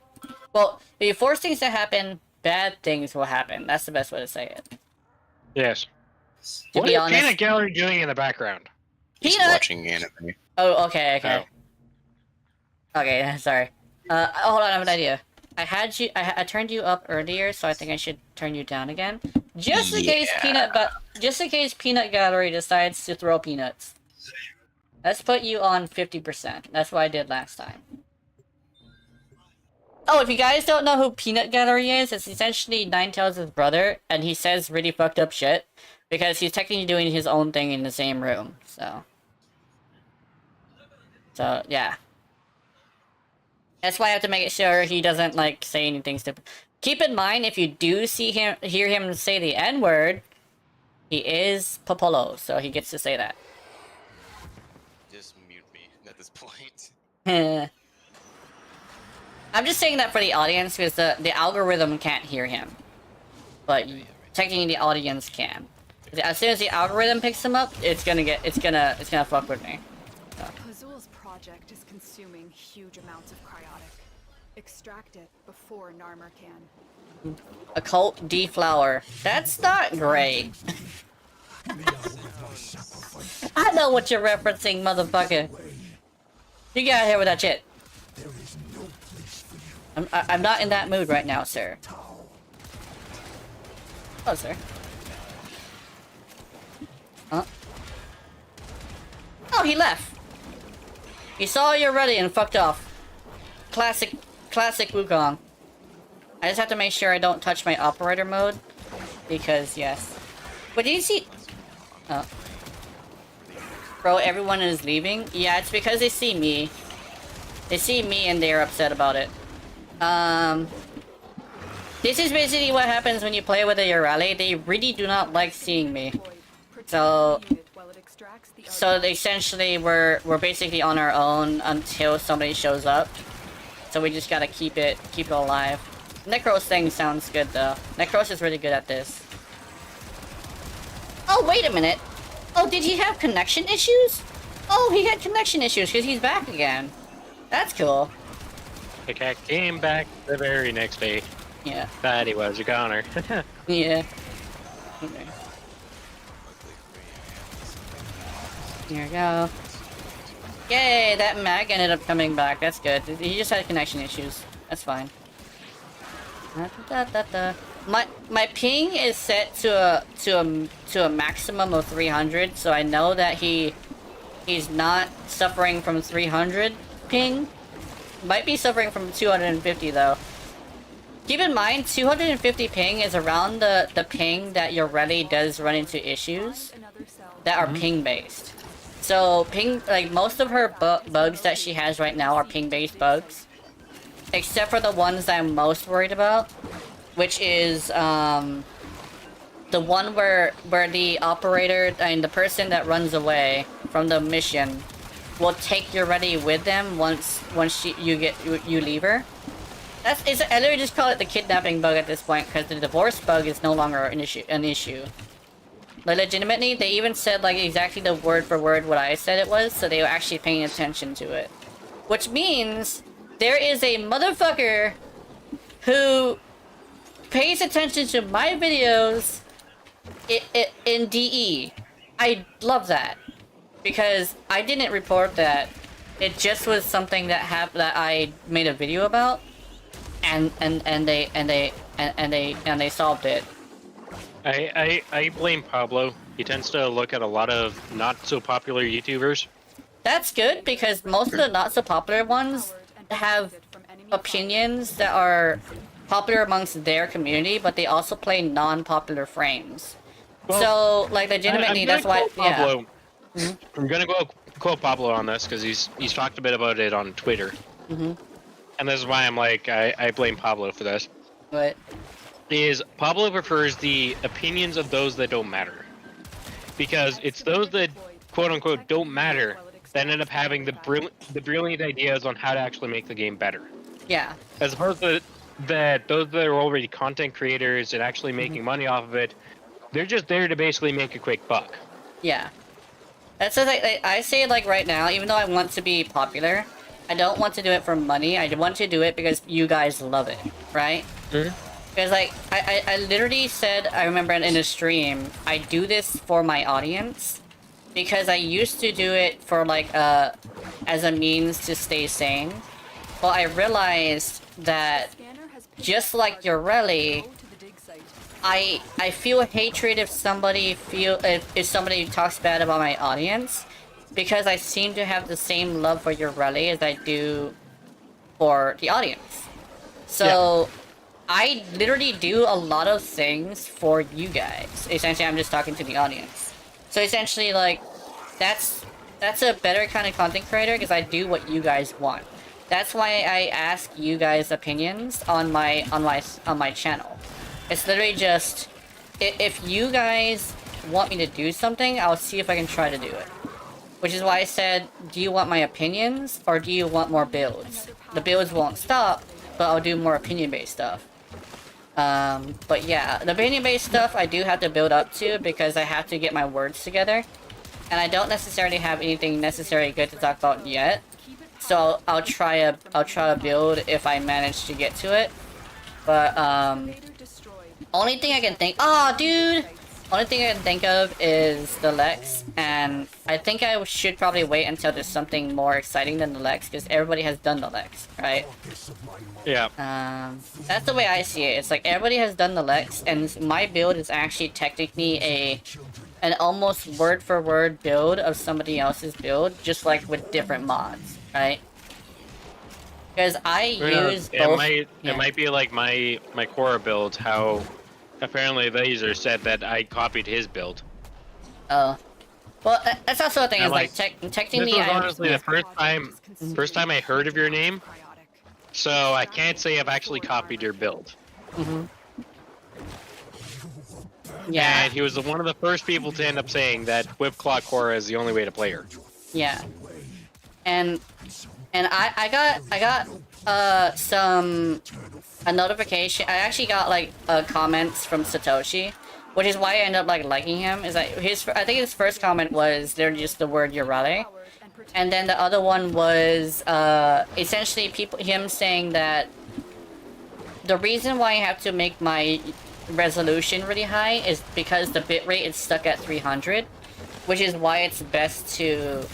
Well, if you force things to happen, bad things will happen. That's the best way to say it. Yes. To What be is honest, Peanut Gallery doing in the background? He's Peanut! watching anime. Oh, okay. Okay, sorry. Hold on, I have an idea. I turned you up earlier, so I think I should turn you down again. Just in case Peanut Gallery decides to throw peanuts. Let's put you on 50%. That's what I did last time. Oh, if you guys don't know who Peanut Gallery is, it's essentially Ninetales' brother, and he says really fucked up shit, because he's technically doing his own thing in the same room, so... So, yeah. That's why I have to make sure he doesn't, like, say anything stupid. Keep in mind, if you do hear him say the N-word, he is Popolo, so he gets to say that. Just mute me at this point. I'm just saying that for the audience, because the algorithm can't hear him. But technically the audience can. As soon as the algorithm picks him up, it's gonna fuck with me. Azul's project is consuming huge amounts of cryotic. Extract it before Narmer can. Occult deflower. That's not great. I know what you're referencing, motherfucker. You get out of here with that shit. I'm not in that mood right now, sir. Oh, sir. Huh? Oh, he left. He saw you're ready and fucked off. Classic Wukong. I just have to make sure I don't touch my operator mode, because yes. But did you see? Oh. Bro, everyone is leaving? Yeah, it's because they see me. They see me and they're upset about it. This is basically what happens when you play with a Urali. They really do not like seeing me. So essentially we're basically on our own until somebody shows up. So we just gotta keep it alive. Necros thing sounds good though. Necros is really good at this. Oh, wait a minute. Oh, did he have connection issues? Oh, he had connection issues because he's back again. That's cool. The cat came back the very next day. Yeah. That he was a goner. Yeah. Okay. Here we go. Yay, that mag ended up coming back. That's good. He just had connection issues. That's fine. My ping is set to a maximum of 300, so I know that he's not suffering from 300 ping. Might be suffering from 250 though. Keep in mind, 250 ping is around the ping that your Rally does run into issues that are ping based. So ping, like most of her bugs that she has right now are ping based bugs, except for the ones that I'm most worried about, which is the one where the operator and the person that runs away from the mission will take your Rally with them once you leave her. I literally just call it the kidnapping bug at this point, because the divorce bug is no longer an issue. Like, legitimately, they even said, like, exactly the word for word what I said it was, so they were actually paying attention to it. Which means, there is a motherfucker who pays attention to my videos in DE. I love that. Because I didn't report that. It just was something that I made a video about. And they solved it. I blame Pablo. He tends to look at a lot of not so popular YouTubers. That's good, because most of the not so popular ones have opinions that are popular amongst their community, but they also play non-popular frames. Well, so, like, legitimately, that's why. Pablo. Yeah. I'm gonna go quote Pablo on this because he's talked a bit about it on Twitter. And this is why I'm like I blame Pablo for this. What? Is Pablo prefers the opinions of those that don't matter, because it's those that quote unquote don't matter that end up having the brilliant ideas on how to actually make the game better. Yeah. As opposed to that those that are already content creators and actually making money off of it, they're just there to basically make a quick buck. Yeah. That's the thing. I say, like, right now, even though I want to be popular, I don't want to do it for money. I want to do it because you guys love it, right? Because, like, I literally said, I remember in a stream, I do this for my audience because I used to do it for, like, as a means to stay sane. But I realized that just like your rally, I feel hatred if somebody talks bad about my audience, because I seem to have the same love for your rally as I do for the audience. So I literally do a lot of things for you guys. Essentially, I'm just talking to the audience. So essentially, like, that's a better kind of content creator because I do what you guys want. That's why I ask you guys' opinions on my channel. It's literally just, if you guys want me to do something, I'll see if I can try to do it. Which is why I said, do you want my opinions, or do you want more builds? The builds won't stop, but I'll do more opinion-based stuff. But yeah, the opinion-based stuff I do have to build up to, because I have to get my words together. And I don't necessarily have anything necessarily good to talk about yet. So I'll try a build if I manage to get to it. But, only thing I can think- Aw, dude! Only thing I can think of is the Lex, and I think I should probably wait until there's something more exciting than the Lex, because everybody has done the Lex, right? Yeah. That's the way I see it. It's like everybody has done the Lex, and my build is actually technically an almost word-for-word build of somebody else's build, just like with different mods, right? Because I use both. It might be like my core build, how apparently Laser said that I copied his build. Oh. Well, that's also the thing, is like, technically this was honestly the first time I heard of your name, so I can't say I've actually copied your build. Yeah. And he was one of the first people to end up saying that Whip Claw Cora is the only way to play her. Yeah. And I got a notification. I actually got like comments from Satoshi, which is why I ended up like liking him. Is like I think his first comment was they're just the word Yorale, and then the other one was essentially him saying that the reason why I have to make my resolution really high is because the bitrate is stuck at 300, which is why it's best to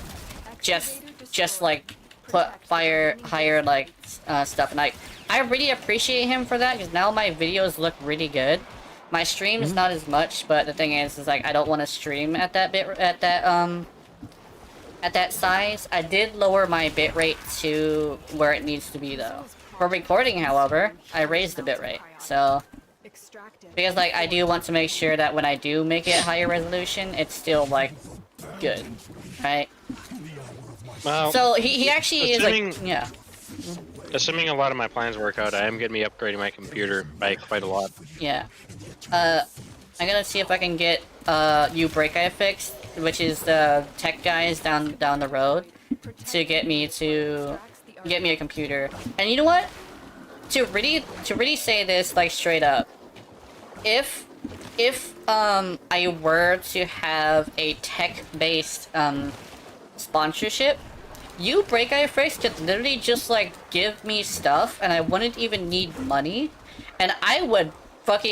just like put higher like stuff. And I really appreciate him for that, because now my videos look really good. My stream is not as much, but the thing is like I don't want to stream at that at that size. I did lower my bitrate to where it needs to be though. For recording, however, I raised the bitrate. So because like I do want to make sure that when I do make it higher resolution, it's still like good, right? Well, so he actually is like, yeah. Assuming a lot of my plans work out, I am going to be upgrading my computer by quite a lot. Yeah. I'm gonna see if I can get you Break Eye fixed, which is the tech guys down the road, to get me a computer. And you know what? To really say this like straight up, if I were to have a tech-based sponsorship, you Break Eye Fix could literally just like give me stuff and I wouldn't even need money, and I would vouch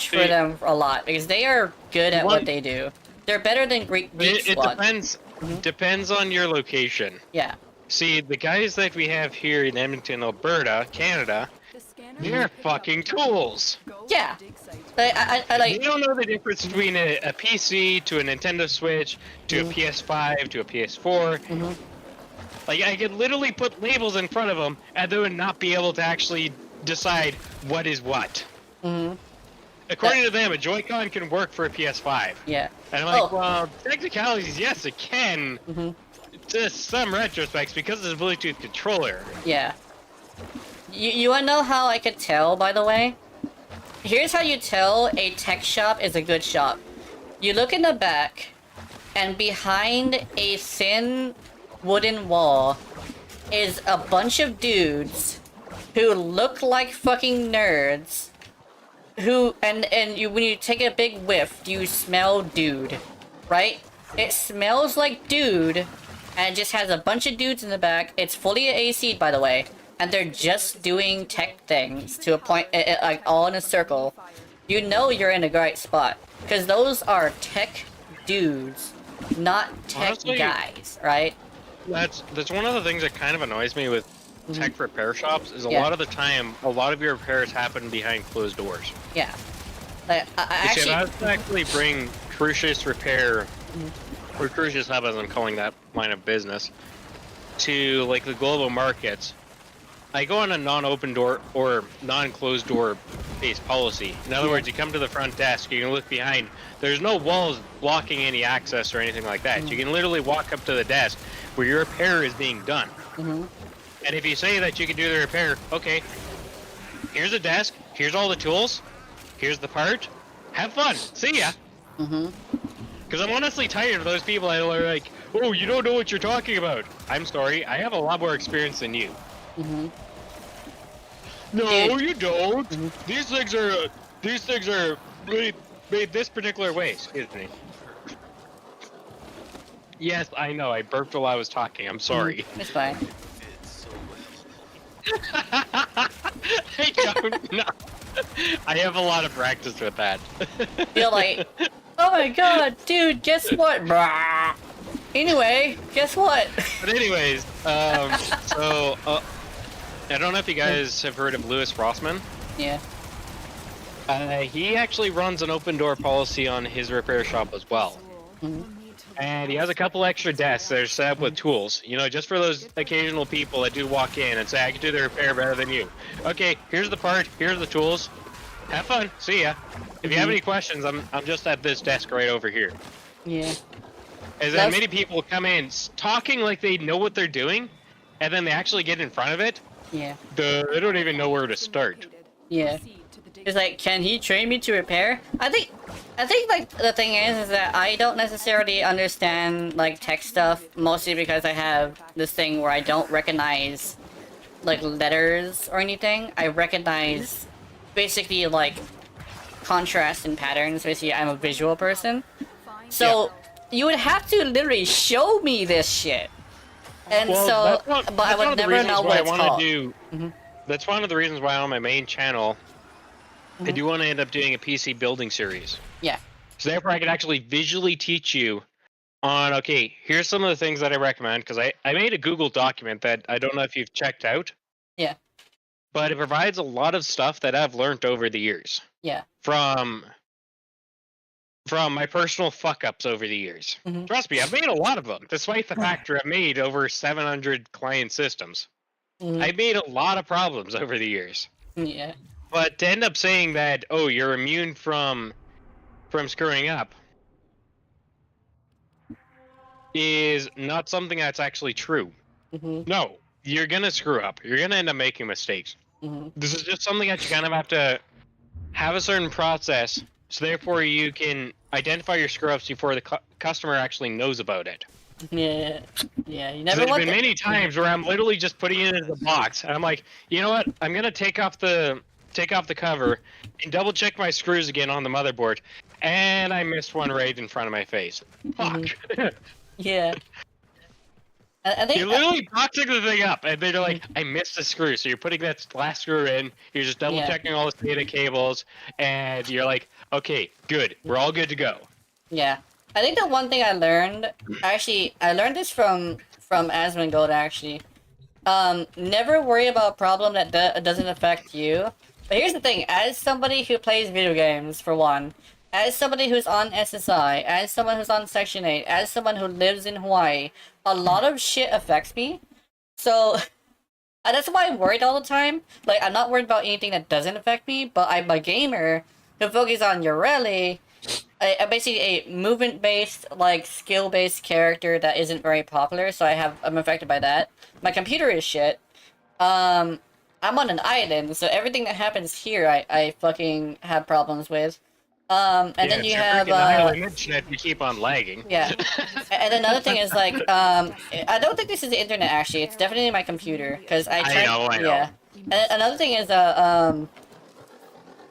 for them a lot, because they are good at what they do. They're better than Geek Squad. It depends on your location. Yeah. See, the guys that we have here in Edmonton, Alberta, Canada, they're fucking tools. Yeah. I like. You don't know the difference between a PC to a Nintendo Switch to a PS5 to a PS4. Like, I could literally put labels in front of them, and they would not be able to actually decide what is what. Mm-hmm. According to them, a Joy-Con can work for a PS5. Yeah. And I'm like, well, technicalities, yes, it can. Mm-hmm. To some retrospects, because it's a Bluetooth controller. Yeah. You wanna know how I could tell, by the way? Here's how you tell a tech shop is a good shop. You look in the back, and behind a thin wooden wall is a bunch of dudes who look like fucking nerds. When you take a big whiff, you smell dude, right? It smells like dude, and it just has a bunch of dudes in the back. It's fully AC'd, by the way, and they're just doing tech things to a point, like all in a circle. You know you're in a great spot, because those are tech dudes, not tech Honestly, guys, right? That's one of the things that kind of annoys me with tech repair shops is a lot of the time, a lot of your repairs happen behind closed doors. Yeah. Like, If I was to actually bring Crucius Repair, or Crucius Hub as I'm calling that line of business, to like the global markets, I go on a non-open door or non-closed door based policy. In other words, you come to the front desk, you can look behind. There's no walls blocking any access or anything like that. You can literally walk up to the desk where your repair is being done. And if you say that you can do the repair, okay, here's a desk, here's all the tools, here's the part, have fun, see ya. Because I'm honestly tired of those people that are like, oh, you don't know what you're talking about. I'm sorry, I have a lot more experience than you. No, you don't. These things are made this particular way. Excuse me. Yes, I know. I burped while I was talking. I'm sorry. It's fine. I don't know. I have a lot of practice with that. You're like, oh my god, dude, guess what? Brah. Anyway, guess what? But anyways, so I don't know if you guys have heard of Louis Rossman. Yeah. He actually runs an open door policy on his repair shop as well. And he has a couple extra desks that are set up with tools, you know, just for those occasional people that do walk in and say, I can do the repair better than you. Okay, here's the part, here's the tools. Have fun, see ya. If you have any questions, I'm just at this desk right over here. Yeah. As in, many people come in talking like they know what they're doing, and then they actually get in front of it. Yeah. They don't even know where to start. Yeah. It's like, can he train me to repair? I think like the thing is that I don't necessarily understand like tech stuff, mostly because I have this thing where I don't recognize like letters or anything. I recognize basically like contrast and patterns. Basically, I'm a visual person. So you would have to literally show me this shit. And well, but I would never know what it's called. That's one of the reasons why on my main channel, I do want to end up doing a PC building series. Yeah. So therefore I can actually visually teach you on, okay, here's some of the things that I recommend, because I made a Google document that I don't know if you've checked out. Yeah. But it provides a lot of stuff that I've learned over the years. Yeah. From my personal fuck-ups over the years. Trust me, I've made a lot of them, despite the fact that I've made over 700 client systems. I've made a lot of problems over the years. Yeah. But to end up saying that, oh, you're immune from screwing up, is not something that's actually true. No, you're gonna screw up. You're gonna end up making mistakes. This is just something that you kind of have to have a certain process, so therefore you can identify your screw-ups before the customer actually knows about it. Yeah, yeah. You never. So there's been many times where I'm literally just putting it in the box, and I'm like, you know what? I'm gonna take off the cover and double check my screws again on the motherboard, and I missed one right in front of my face. Fuck. Yeah. I think you're literally boxing the thing up, and they're like, I missed a screw. So you're putting that last screw in, you're just double checking all the SATA cables, and you're like, okay, good. We're all good to go. Yeah. I think the one thing I learned, actually, I learned this from Asmongold, actually. Never worry about a problem that doesn't affect you. But here's the thing, as somebody who plays video games, for one, as somebody who's on SSI, as someone who's on Section 8, as someone who lives in Hawaii, a lot of shit affects me. So, that's why I'm worried all the time. Like, I'm not worried about anything that doesn't affect me, but I'm a gamer who focuses on Yoreli. I'm basically a movement-based, like, skill-based character that isn't very popular, so I'm affected by that. My computer is shit. I'm on an island, so everything that happens here, I fucking have problems with. And then you have, you keep on lagging. Yeah. And another thing is, like, I don't think this is the internet, actually. It's definitely my computer, because I tried... I know. Yeah. And another thing is,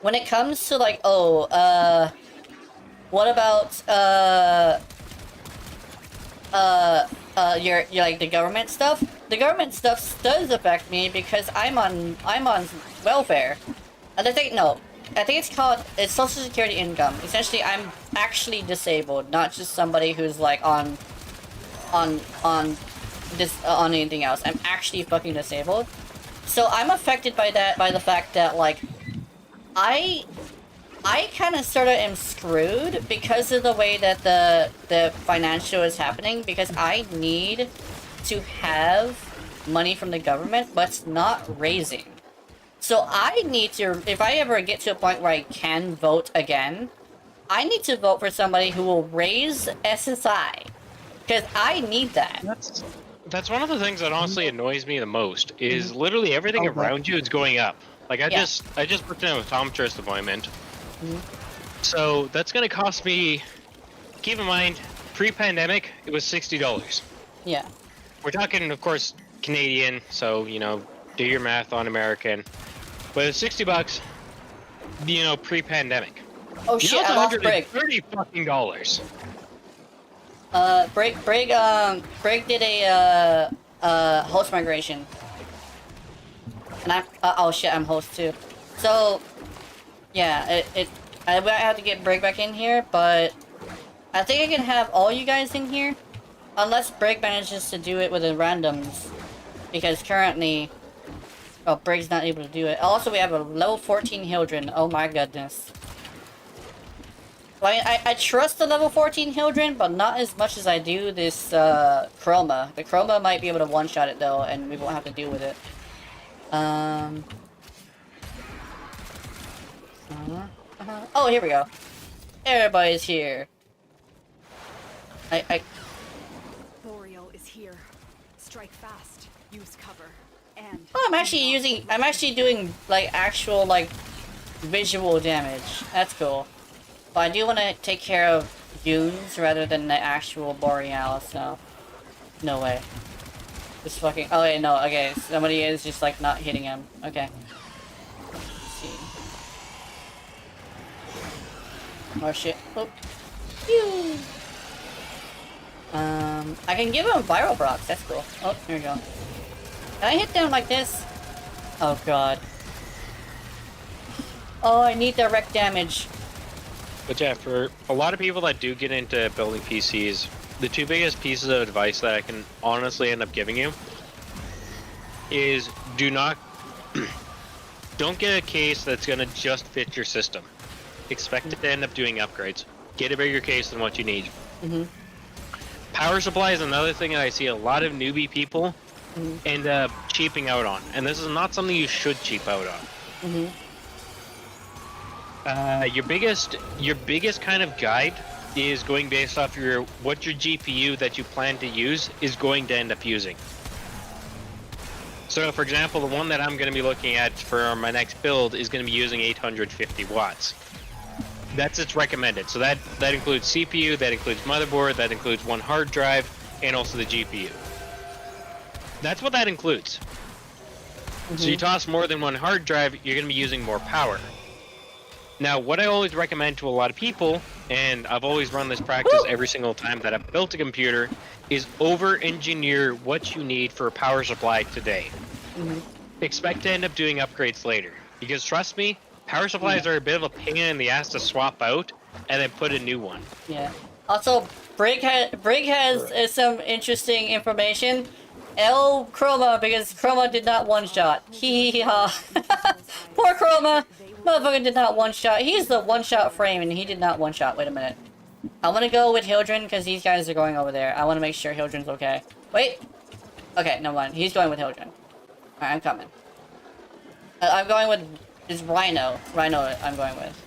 when it comes to, like, what about, your like, the government stuff? The government stuff does affect me because I'm on welfare. And I think it's Social Security income. Essentially, I'm actually disabled, not just somebody who's like on anything else. I'm actually fucking disabled. So I'm affected by that, by the fact that, like, I kind of sort of am screwed because of the way that the financial is happening, because I need to have money from the government, but it's not raising. So I need to, if I ever get to a point where I can vote again, I need to vote for somebody who will raise SSI, because I need that. That's one of the things that honestly annoys me the most, is literally everything around you is going up. Like, I just booked an optometrist appointment. So that's gonna cost me, keep in mind, pre-pandemic, it was $60. Yeah. We're talking, of course, Canadian, so, you know, do your math on American. But it's $60, you know, pre-pandemic. Oh shit, I lost Brig. $30 fucking dollars. Brig did a host migration. And oh shit, I'm host too. So, yeah, I have to get Brig back in here, but I think I can have all you guys in here, unless Brig manages to do it with the randoms, because currently, oh, Brig's not able to do it. Also, we have a level 14 Hildren. Oh my goodness. I trust the level 14 Hildren, but not as much as I do this Chroma. The Chroma might be able to one-shot it though, and we won't have to deal with it. Oh, here we go. Everybody's here. Boreal is here. Strike fast. Use cover. And Oh, I'm actually doing, like, actual, like, visual damage. That's cool. But I do want to take care of goons rather than the actual Boreal, so... No way. Just fucking... Oh, wait, no, okay. Somebody is just, like, not hitting him. Okay. Let's see. Oh, shit. Oh. Phew. I can give him viral procs. That's cool. Oh, here we go. Can I hit them like this? Oh, God. Oh, I need direct damage. But yeah, for a lot of people that do get into building PCs, the two biggest pieces of advice that I can honestly end up giving you is don't get a case that's going to just fit your system. Expect it to end up doing upgrades. Get a bigger case than what you need. Power supply is another thing that I see a lot of newbie people end up cheaping out on, and this is not something you should cheap out on. Your biggest kind of guide is going based off what your GPU that you plan to use is going to end up using. So, for example, the one that I'm going to be looking at for my next build is going to be using 850 watts. That's its recommended. So that includes CPU, that includes motherboard, that includes one hard drive, and also the GPU. That's what that includes. So you toss more than one hard drive, you're going to be using more power. Now, what I always recommend to a lot of people, and I've always run this practice every single time that I've built a computer, is over-engineer what you need for a power supply today. Expect to end up doing upgrades later. Because trust me, power supplies are a bit of a pain in the ass to swap out and then put a new one. Yeah. Also, Brig has some interesting information. L Chroma, because Chroma did not one-shot. Hee hee ha. Poor Chroma! Motherfucker did not one-shot. He's the one-shot frame and he did not one-shot. Wait a minute. I want to go with Hildren because these guys are going over there. I want to make sure Hildren's okay. Wait. Okay, no mind. He's going with Hildren. Alright, I'm coming. I'm going with... Is Rhino. Rhino I'm going with.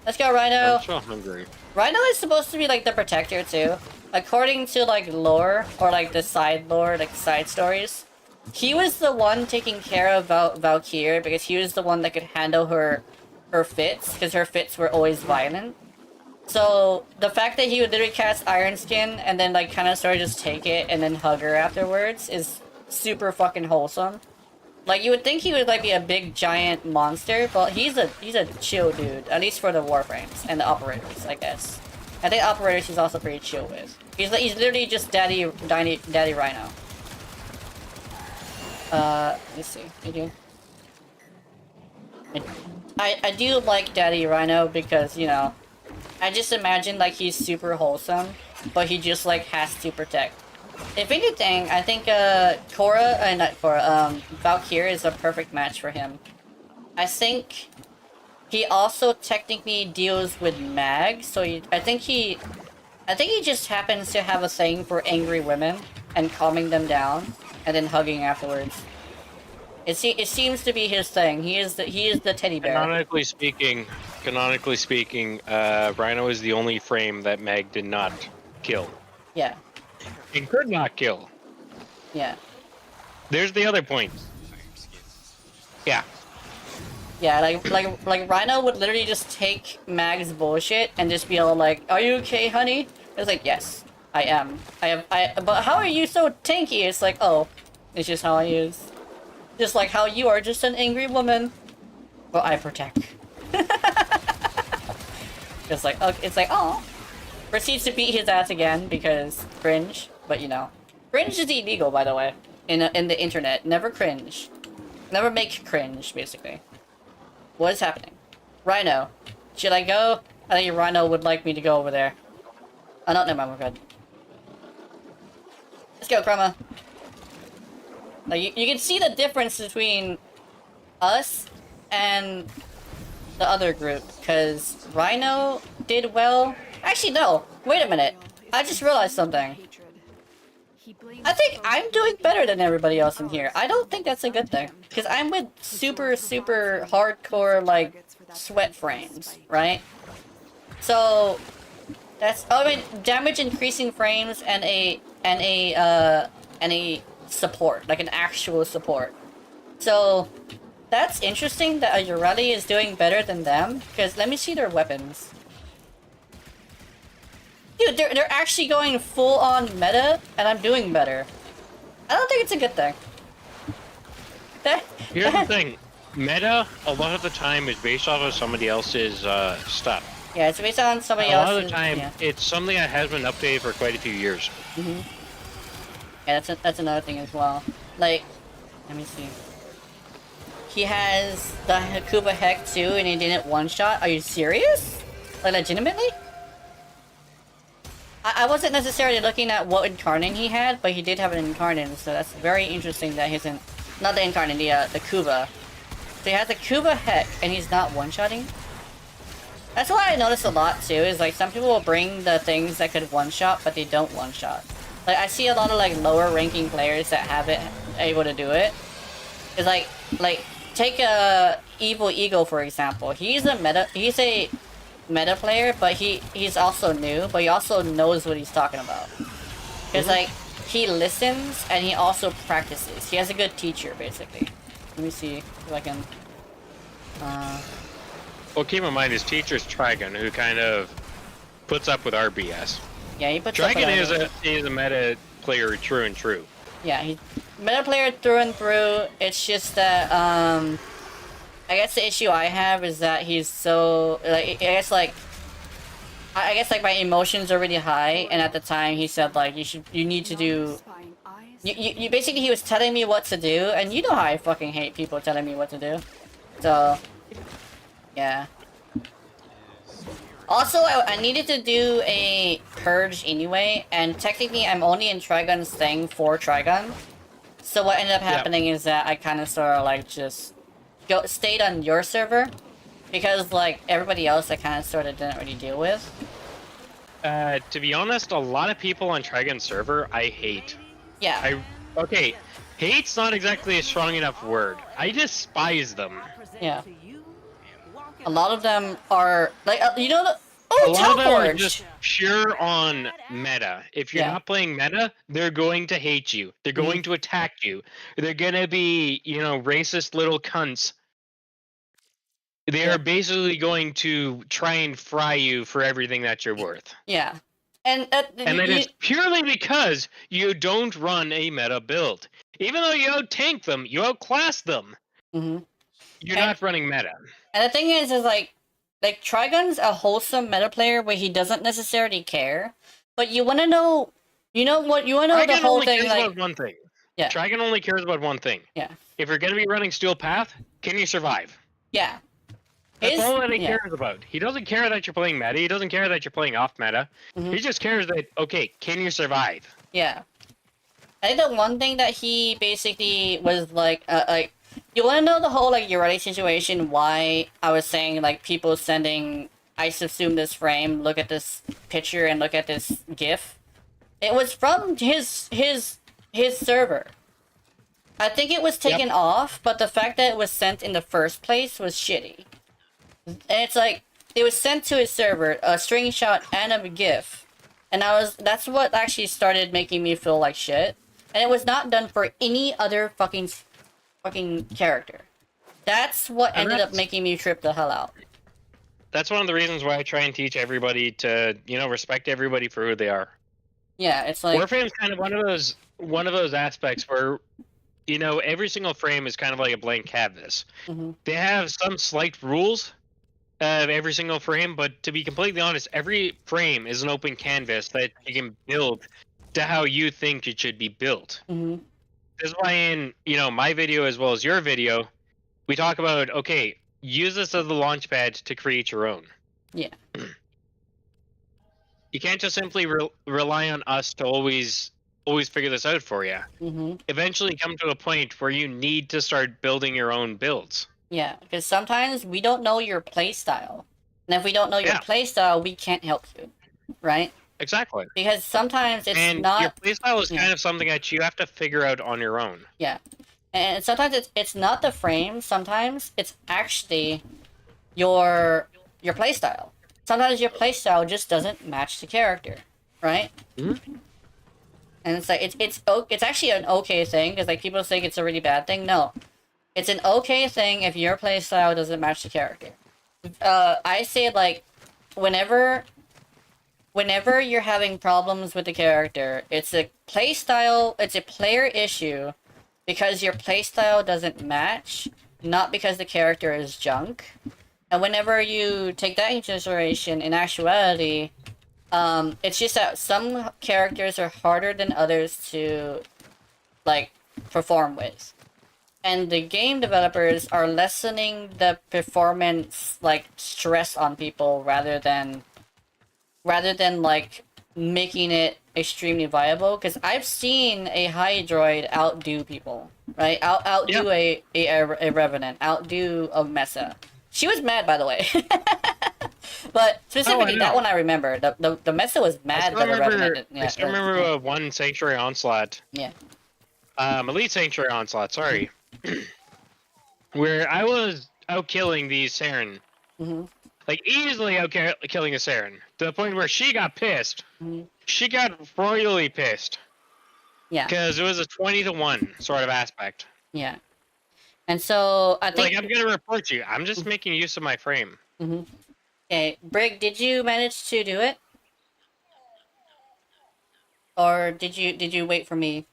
Let's go, Rhino! I'm so hungry. Rhino is supposed to be, like, the protector, too. According to, like, lore, or, like, the side lore, like, side stories, he was the one taking care of Valkyrie because he was the one that could handle her fits, because her fits were always violent. So, the fact that he would literally cast Iron Skin and then, like, kind of sort of just take it and then hug her afterwards is super fucking wholesome. Like, you would think he would, like, be a big, giant monster, but he's a chill dude, at least for the Warframes and the Operators, I guess. I think Operators he's also pretty chill with. He's literally just Daddy Rhino. Let's see. I do like Daddy Rhino because, you know, I just imagine, like, he's super wholesome, but he just, like, has to protect. If anything, I think, Valkyrie is a perfect match for him. I think he also technically deals with mag, so I think he just happens to have a thing for angry women and calming them down and then hugging afterwards. It seems to be his thing. He is the teddy bear. Canonically speaking, Rhino is the only frame that Mag did not kill. Yeah. And could not kill. Yeah. There's the other point. Yeah. Yeah, like Rhino would literally just take Mag's bullshit and just be all like, "Are you okay, honey?" It's like, "Yes, I am. But how are you so tanky?" It's like, "Oh, it's just how I use. Just like how you are just an angry woman. Well, I protect." It's like, okay, it's like, oh. Proceeds to beat his ass again because cringe, but you know. Cringe is illegal, by the way, in the internet. Never cringe. Never make cringe, basically. What is happening? Rhino. Should I go? I think Rhino would like me to go over there. Oh, no, never mind, we're good. Let's go, Chroma. Like, you can see the difference between us and the other group, because Rhino did well. Actually, no. Wait a minute. I just realized something. I think I'm doing better than everybody else in here. I don't think that's a good thing. Because I'm with super, super hardcore, like, sweat frames, right? So, that's... I mean, damage increasing frames and a support. Like, an actual support. So, that's interesting that Ayurali is doing better than them. Because let me see their weapons. Dude, they're actually going full-on meta, and I'm doing better. I don't think it's a good thing. Here's the thing. Meta, a lot of the time, is based off of somebody else's stuff. Yeah, it's based on somebody else's... A lot of the time, yeah. It's something that has been updated for quite a few years. Mm-hmm. Yeah, that's another thing as well. Like, let me see. He has the Hakuba Heck too, and he didn't one-shot. Are you serious? Like, legitimately? I wasn't necessarily looking at what incarnate he had, but he did have an incarnate, so that's very interesting that he's in... Not the incarnate, the Kuba. So he has the Kuba Heck, and he's not one-shotting? That's what I noticed a lot, too, is like, some people will bring the things that could one-shot, but they don't one-shot. Like, I see a lot of, like, lower-ranking players that have it, able to do it. It's like, take Evil Eagle, for example. He's a meta player, but he's also new, but he also knows what he's talking about. Because, like, he listens, and he also practices. He has a good teacher, basically. Let me see if I can... Well, keep in mind, his teacher's Trigun, who kind of puts up with our BS. Yeah, he puts up with Trigun is a meta player true and true. Yeah, he's meta player through and through. It's just that, I guess the issue I have is that he's so, like, I guess like my emotions are really high, and at the time he said, like, you need to do, you basically, he was telling me what to do, and you know how I fucking hate people telling me what to do. So, yeah. Also, I needed to do a purge anyway, and technically I'm only in Trigun's thing for Trigun. So what ended up happening is that I kind of sort of like just stayed on your server, because like everybody else I kind of sort of didn't really deal with. To be honest, a lot of people on Trigun's server I hate. Yeah. Okay, hate's not exactly a strong enough word. I despise them. Yeah. A lot of them are like you know the A lot of them are Teleforge. just pure on meta. If you're Yeah. not playing meta, they're going to hate you. They're going to attack you. They're gonna be, racist little cunts. They are basically going to try and fry you for everything that you're worth. Yeah. And that is purely because you don't run a meta build. Even though you out-tank them, you outclass them. You're not running meta. And the thing is like Trigun's a wholesome meta player where he doesn't necessarily care. But you want to know, you know what? You want to know the whole thing. Trigun only cares about one thing. Yeah. Trigun only cares about one thing. Yeah. If you're going to be running Steel Path, can you survive? Yeah. That's all that he cares about. He doesn't care that you're playing meta. He doesn't care that you're playing off meta. He just cares that, okay, can you survive? Yeah. I think the one thing that he basically was like, you want to know the whole like Urardi situation? Why I was saying like people sending, I assume this frame, look at this picture and look at this GIF. It was from his server. I think it was taken off, but the fact that it was sent in the first place was shitty. And it's like it was sent to his server, a screenshot and a GIF, and that's what actually started making me feel like shit. And it was not done for any other fucking character. That's what ended up making me trip the hell out. That's one of the reasons why I try and teach everybody to, respect everybody for who they are. Yeah, it's like Warframe's kind of one of those aspects where, every single frame is kind of like a blank canvas. They have some slight rules of every single frame, but to be completely honest, every frame is an open canvas that you can build to how you think it should be built. This is why in, my video as well as your video, we talk about, okay, use this as the launch pad to create your own. Yeah. You can't just simply rely on us to always figure this out for you. Eventually come to a point where you need to start building your own builds. Yeah, because sometimes we don't know your playstyle. And if we don't know your playstyle, we can't help you. Right? Exactly. Because sometimes it's not... your playstyle is kind of something that you have to figure out on your own. Yeah. And sometimes it's not the frame, sometimes it's actually your playstyle. Sometimes your playstyle just doesn't match the character. Right? And it's like, it's actually an okay thing, because like people think it's a really bad thing. No. It's an okay thing if your playstyle doesn't match the character. I say like, whenever you're having problems with the character, it's a playstyle, it's a player issue, because your playstyle doesn't match, not because the character is junk. And whenever you take that into consideration, in actuality, it's just that some characters are harder than others to, like, perform with. And the game developers are lessening the performance, like, stress on people rather than like, making it extremely viable. Because I've seen a Hydroid outdo people, right? Outdo a Revenant, outdo a Mesa. She was mad, by the way. But specifically, that one I remember. The Mesa was mad by the Revenant. I still remember one Sanctuary Onslaught. Yeah. Elite Sanctuary Onslaught, sorry. Where I was out killing the Saren. Like, easily out killing a Saren. To the point where she got pissed. She got royally pissed. Yeah. Because it was a 20-to-1 sort of aspect. Yeah. And so, I think... Like, I'm gonna report you. I'm just making use of my frame. Okay, Brig, did you manage to do it? Or did you wait for me?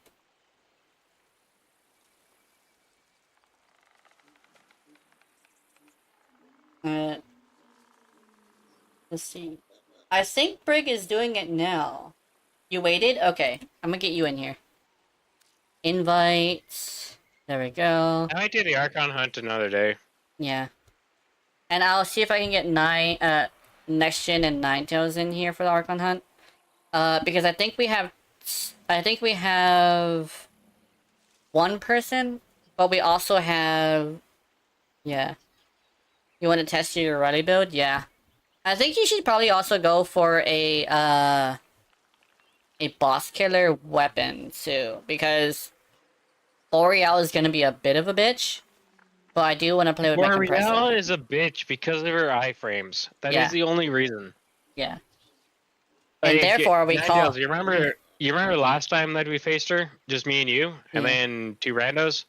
Let's see. I think Brig is doing it now. You waited? Okay, I'm gonna get you in here. Invite. There we go. I might do the Archon hunt another day. Yeah. And I'll see if I can get Next Gen and Ninetales in here for the Archon hunt. Because I think we have one person, but we also have, yeah. You want to test your Ruddy build? Yeah. I think you should probably also go for a boss killer weapon too, because L'Oreal is gonna be a bit of a bitch, but I do want to play with my compressor. L'Oreal is a bitch because of her iframes. That is the only reason. Yeah. And therefore we call. You remember? You remember last time that we faced her, just me and you, and then 2 randos.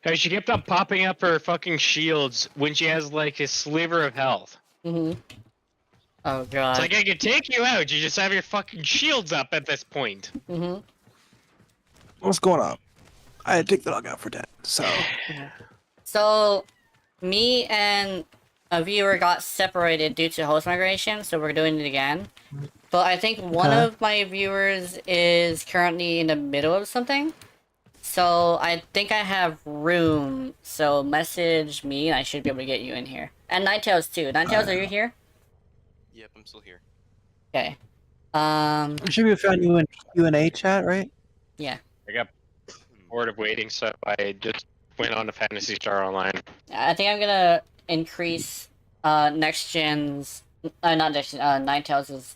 How she kept on popping up her fucking shields when she has like a sliver of health. Oh god. It's like I could take you out. You just have your fucking shields up at this point. What's going on? I had to take the dog out for that. So. So, me and a viewer got separated due to host migration, so we're doing it again. But I think one of my viewers is currently in the middle of something. So I think I have room. So message me and I should be able to get you in here. And Ninetales too. Ninetales, are you here? Yep, I'm still here. Okay. We should be found you in Q&A chat, right? Yeah. I got bored of waiting, so I just went on to Phantasy Star Online. I think I'm gonna increase next gen's not next gen, Ninetales'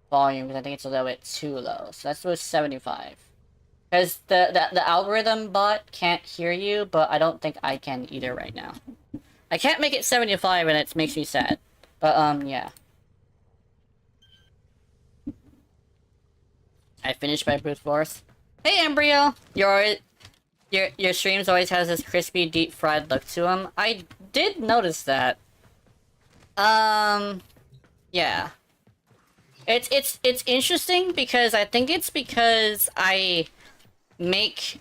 volume because I think it's a little bit too low. So let's do 75. Because the algorithm bot can't hear you, but I don't think I can either right now. I can't make it 75 and it makes me sad. But yeah. I finished my brute force. Hey Embryo! Your streams always has this crispy, deep fried look to them. I did notice that. Yeah. It's interesting because I think it's because I make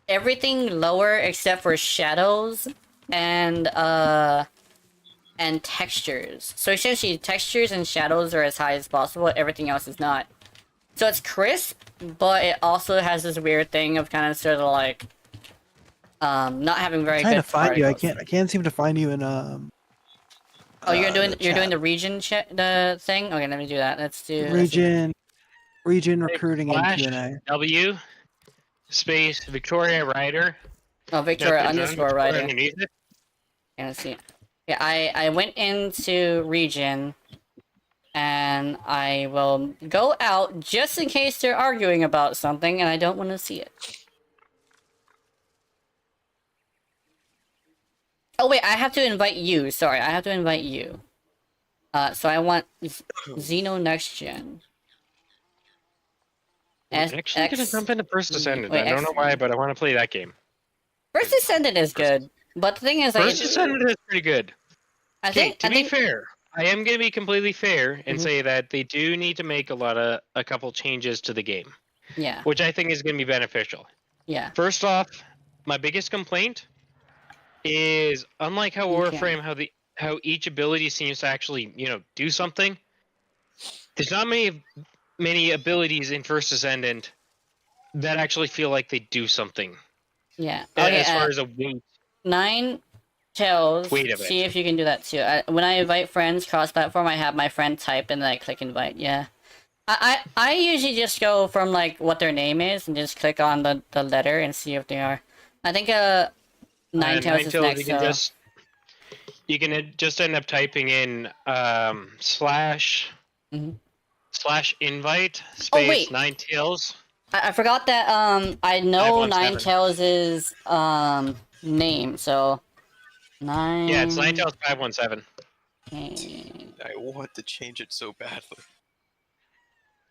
everything lower except for shadows and textures. So essentially textures and shadows are as high as possible, everything else is not. So it's crisp, but it also has this weird thing of kind of sort of like not having very I'm trying good to find you. I particles. can't seem to find you in Oh, you're doing the region the thing? Okay, let me do that. Let's do region recruiting and Q&A. W space Victoria Ryder. Oh, Victoria underscore Ryder. Underneath it. Yeah, let's see. Yeah, I went into region and I will go out just in case they're arguing about something and I don't want to see it. Oh wait, I have to invite you. Sorry, I have to invite you. So I want Xeno Next Gen. I'm actually gonna jump into First Descendant. Wait, I don't know why, but I want to play that game. First Descendant is good, but the thing is, First Descendant is pretty good. I think to be fair, I am gonna be completely fair and say that they do need to make a couple changes to the game. Yeah. Which I think is gonna be beneficial. Yeah. First off, my biggest complaint is unlike how Warframe, how each ability seems to actually, do something. There's not many abilities in First Descendant that actually feel like they do something. Yeah. Okay, as far as a weight. Ninetales. Wait a minute. See if you can do that too. When I invite friends cross-platform, I have my friend type and then I click invite. Yeah. I usually just go from like what their name is and just click on the letter and see if they are. I think Ninetales is next. You can just end up typing in slash invite space Ninetales. I forgot that I know Ninetales' name, so Yeah, it's Ninetales 517. I want to change it so badly.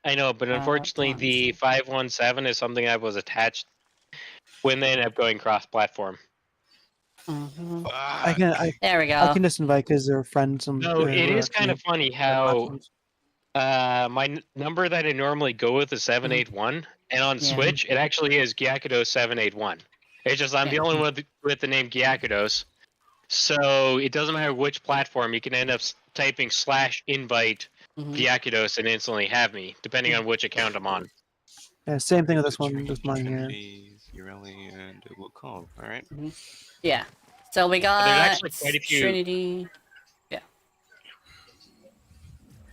I know, but unfortunately the 517 is something I was attached when they ended up going cross-platform. There we go. I can just invite because they're friends. No, it is kind of funny how my number that I normally go with is 781, and on Switch it actually is Gyakados 781. It's just I'm the only one with the name Gyakados, so it doesn't matter which platform. You can end up typing /invite Gyakados and instantly have me, depending on which account I'm on. Yeah, same thing with this one. This mine here. Urelli and it will call. All right. Yeah. So we got There's actually quite a few. Trinity. Yeah.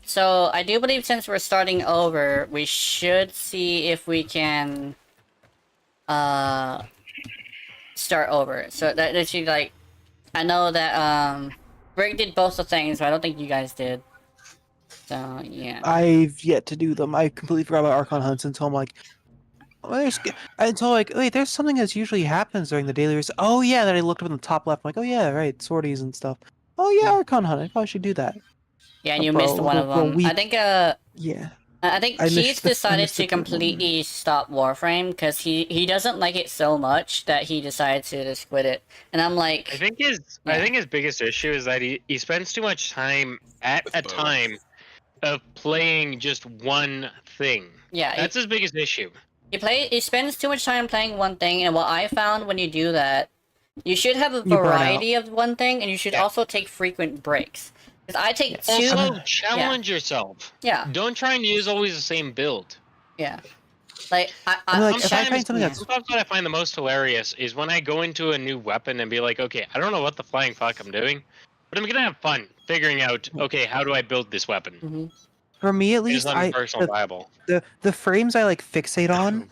So I do believe since we're starting over, we should see if we can start over. So that should like I know that Rick did both the things, but I don't think you guys did. So yeah. I've yet to do them. I completely forgot about Archon Hunts until I'm like Well, until like, wait, there's something that usually happens during the daily research. Oh yeah, then I looked up in the top left. I'm like, oh yeah, right, sorties and stuff. Oh yeah, Archon Hunt. I probably should do that. Yeah, and you missed Bro, one of for a them. week. Yeah, I think I Keith missed the. I decided missed to the current one. completely stop Warframe because he doesn't like it so much that he decided to just quit it. And I'm like, I think his biggest issue is that he spends too much time at With a both. time of playing just one thing. yeah, That's his biggest issue. he spends too much time playing one thing, and what I found when you do that, you should have a You burn variety of one thing, and you should Yeah. also take frequent breaks. Because I take two. Also, challenge yourself. Yeah, Don't try and use always the same build. yeah. Like I mean, like, if I Sometimes, find something that's sometimes what I find the most hilarious is when I go into a new weapon and be like, okay, I don't know what the flying fuck I'm doing, but I'm gonna have fun figuring out, okay, how do I build this weapon? for me at It's least, not personal viable. the frames I like fixate on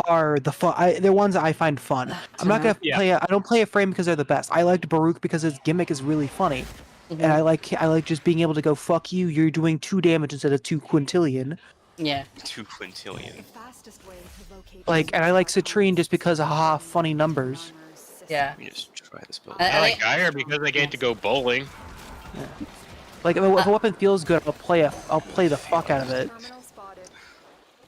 are the fun. They're ones that I find fun. I'm not gonna Yeah. play. I don't play a frame because they're the best. I liked Baruch because his gimmick is really funny, and I like just being able to go fuck you. You're doing 2 damage instead of 2 quintillion. Yeah. 2 quintillion. The fastest way to locate Like, and I like Citrine just because haha funny numbers. Yeah. Let me just try this build. I like Geyer because I get to go bowling. Like if a weapon feels good, I'll play the fuck out of it. Terminal spotted.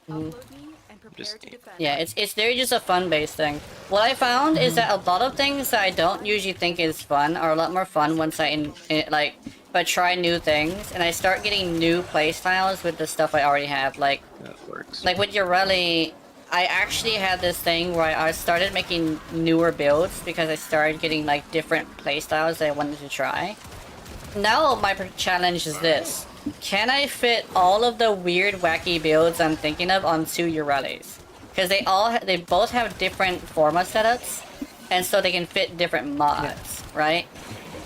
Upload me and prepare Just- to defend. Yeah, it's very just a fun-based thing. What I found is that a lot of things that I don't usually think is fun are a lot more fun once like, if I try new things and I start getting new playstyles with the stuff I already have. Like That works. with Urelli, I actually had this thing where I started making newer builds because I started getting like different playstyles that I wanted to try. Now my challenge is this: can I fit all of the weird, wacky builds I'm thinking of on 2 Urellis? Because they both have different forma setups, and so they can fit different mods, right?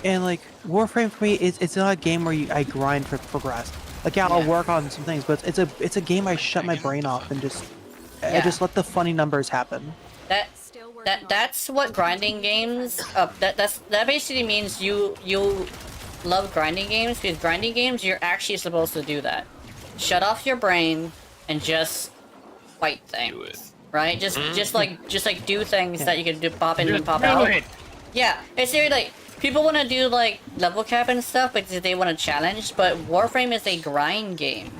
And like Warframe for me, it's not a game where I grind for progress. Like yeah, I'll Yeah. work on some things, but it's a game I shut my brain off and just I Yeah. just let the funny numbers happen. Still working on it. That's what grinding games. That basically means you love grinding games, because grinding games you're actually supposed to do that. Shut off your brain and just fight things. Do it. Right? Just like do things that you can do, pop in and Just pop do out. it. Yeah, it's very like people want to do like level cap and stuff because they want to challenge, but Warframe is a grind game.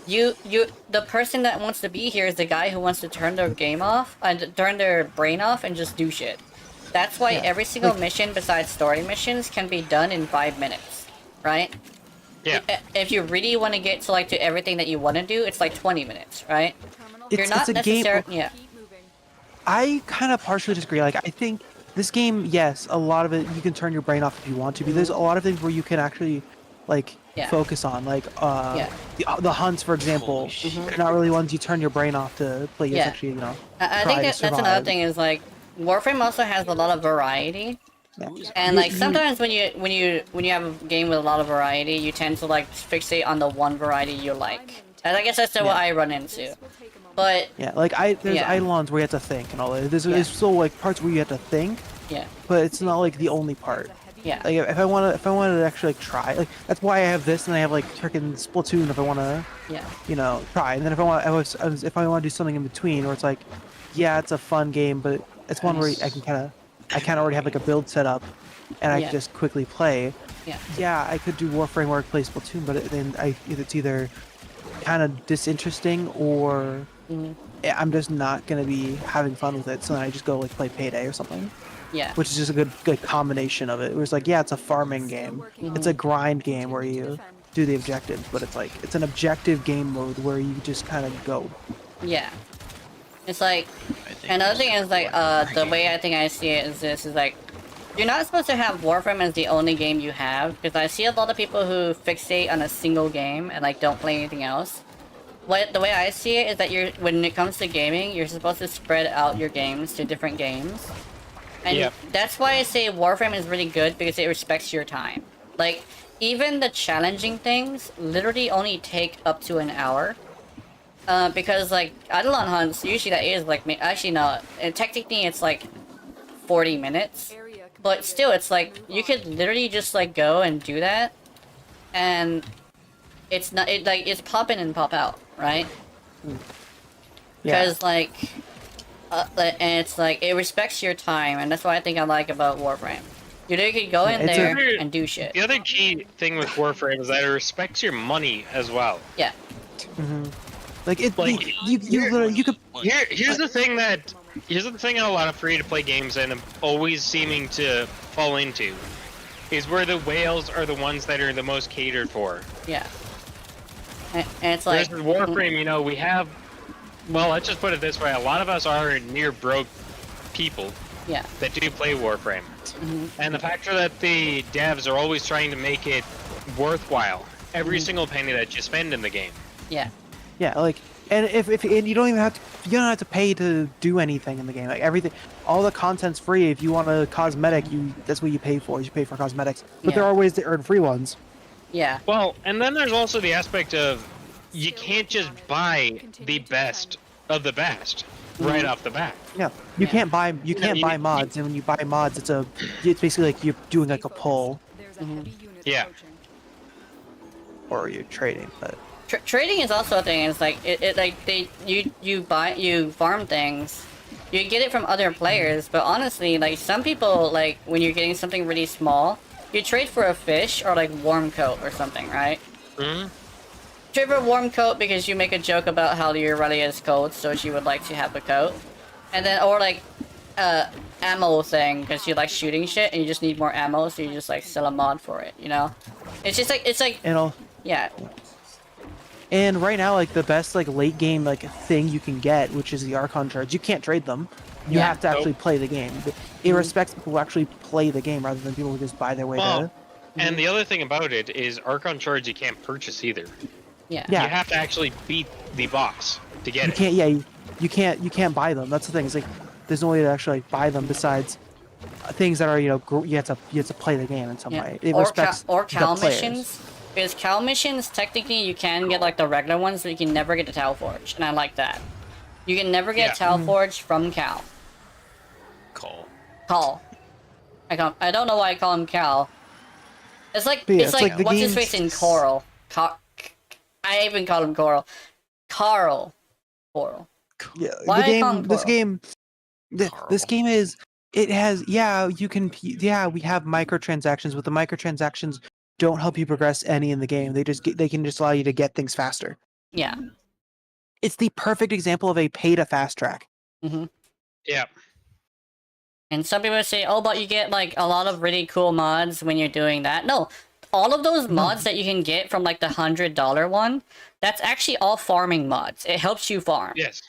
The person that wants to be here is the guy who wants to turn their game off and turn their brain off and just do shit. That's why every single mission besides story missions can be done in 5 minutes, right? Yeah. If you really want to get to like to everything that you want to do, it's like 20 minutes, right? Terminal You're not it's a game- necessarily yeah. Keep moving. I kind of partially disagree. Like I think this game, yes, a lot of it you can turn your brain off if you want to, but there's a lot of things where you can actually like Yeah. focus on, like Yeah. the hunts, for example. They're not really ones you turn your brain off to play. You Yeah. actually, I try think to that's another survive. thing is like Warframe also has a lot of variety. Yeah. And like sometimes when you have a game with a lot of variety, you tend to like fixate on the one variety you like. And I guess that's what I run into. This will take a moment. But Yeah, like there's Yeah. Eidolons where you have to think and all that. There's still like parts where you have to think, yeah, but it's not like the only part. yeah, Like if I wanted to actually like try, like that's why I have this and I have like freaking Splatoon if I want to, yeah, try. And then if I want to do something in between, where it's like, yeah, it's a fun game, but it's one where I can already have like a build set up, and I Yeah. can just quickly play. yeah, Yeah, I could do Warframe where I play Splatoon, but it's either kind of disinteresting or I'm just not gonna be having fun with it. So then I just go like play Payday or something, yeah, which is just a good combination of it. Where it's like, yeah, it's a farming game, it's a grind game where you do the objectives, but it's like it's an objective game mode where you just kind of go. yeah. It's like I think another thing is like the way I think I see it is this is like you're not supposed to have Warframe as the only game you have, because I see a lot of people who fixate on a single game and like don't play anything else. The way I see it is that when it comes to gaming, you're supposed to spread out your games to different games. And Yep. that's why I say Warframe is really good, because it respects your time. Like, even the challenging things literally only take up to an hour. Because like Eidolon hunts, usually that is like actually no, technically it's like 40 minutes. Area But still, it's like you could literally just like go and do that, and it's pop in and pop out, right? Yeah. Because like and it's like it respects your time, and that's what I think I like about Warframe. You can go in It's there and do shit. The other key thing with Warframe is that it respects your money as well. Yeah. Like it, Like, you literally you could. Here's the thing that a lot of free-to-play games end up always seeming to fall into, is where the whales are the ones that are the most catered for. Yeah. And it's like Whereas with Warframe, you know, we have, well, let's just put it this way: a lot of us are near broke people yeah. that do play Warframe, and the factor that the devs are always trying to make it worthwhile, every single penny that you spend in the game. Yeah. Yeah, like, and if and you don't even have to pay to do anything in the game. Like everything, all the content's free. If you want a cosmetic, that's what you pay for. You pay for cosmetics. But Yeah. there are ways to earn free ones. Yeah. Well, and then there's also the aspect of you can't just buy the best of the best right off the bat. Yeah, you Yeah. can't buy mods, and when you buy mods, it's basically like you're doing like a pull, There's a heavy unit Yeah. approaching. or you're trading. But Trading is also a thing. It's like it like you farm things, you get it from other players. But honestly, like some people, like when you're getting something really small, you trade for a fish or like warm coat or something, right? Mm-hmm. Trade for a warm coat because you make a joke about how your rally is cold, so you would like to have a coat, and then or like ammo thing because you like shooting shit and you just need more ammo, so you just like sell a mod for it. You know, it's like yeah. And right now, like the best like late game like thing you can get, which is the Archon shards, you can't trade them. You Yeah. have to actually play the game. It respects people who actually play the game rather than people who just buy their way Well, to. and the other thing about it is Archon shards you can't purchase either. Yeah. Yeah. You have to actually beat the boss to get You it. can't. Yeah, you can't buy them. That's the thing. It's like there's no way to actually like, buy them besides things that are you have to play the game in some way. It respects or cow the players. missions. Because cow missions, technically, you can get like the regular ones, but you can never get the Tau Forge, and I like that. You can never get Yeah. Tau Forge from cow. Call. I don't know why I call him Cal. It's like But yeah, it's like the what's his game's- face in Coral. I even call him Coral. Coral. Yeah, Why the I call him game. This Coral? game. This game is. It has. Yeah, you can. Yeah, we have microtransactions, but the microtransactions don't help you progress any in the game. They can just allow you to get things faster. Yeah. It's the perfect example of a pay to fast track. Yeah. And some people say, oh, but you get like a lot of really cool mods when you're doing that. No, all of those mods that you can get from like the $100 one, that's actually all farming mods. It helps you farm. Yes.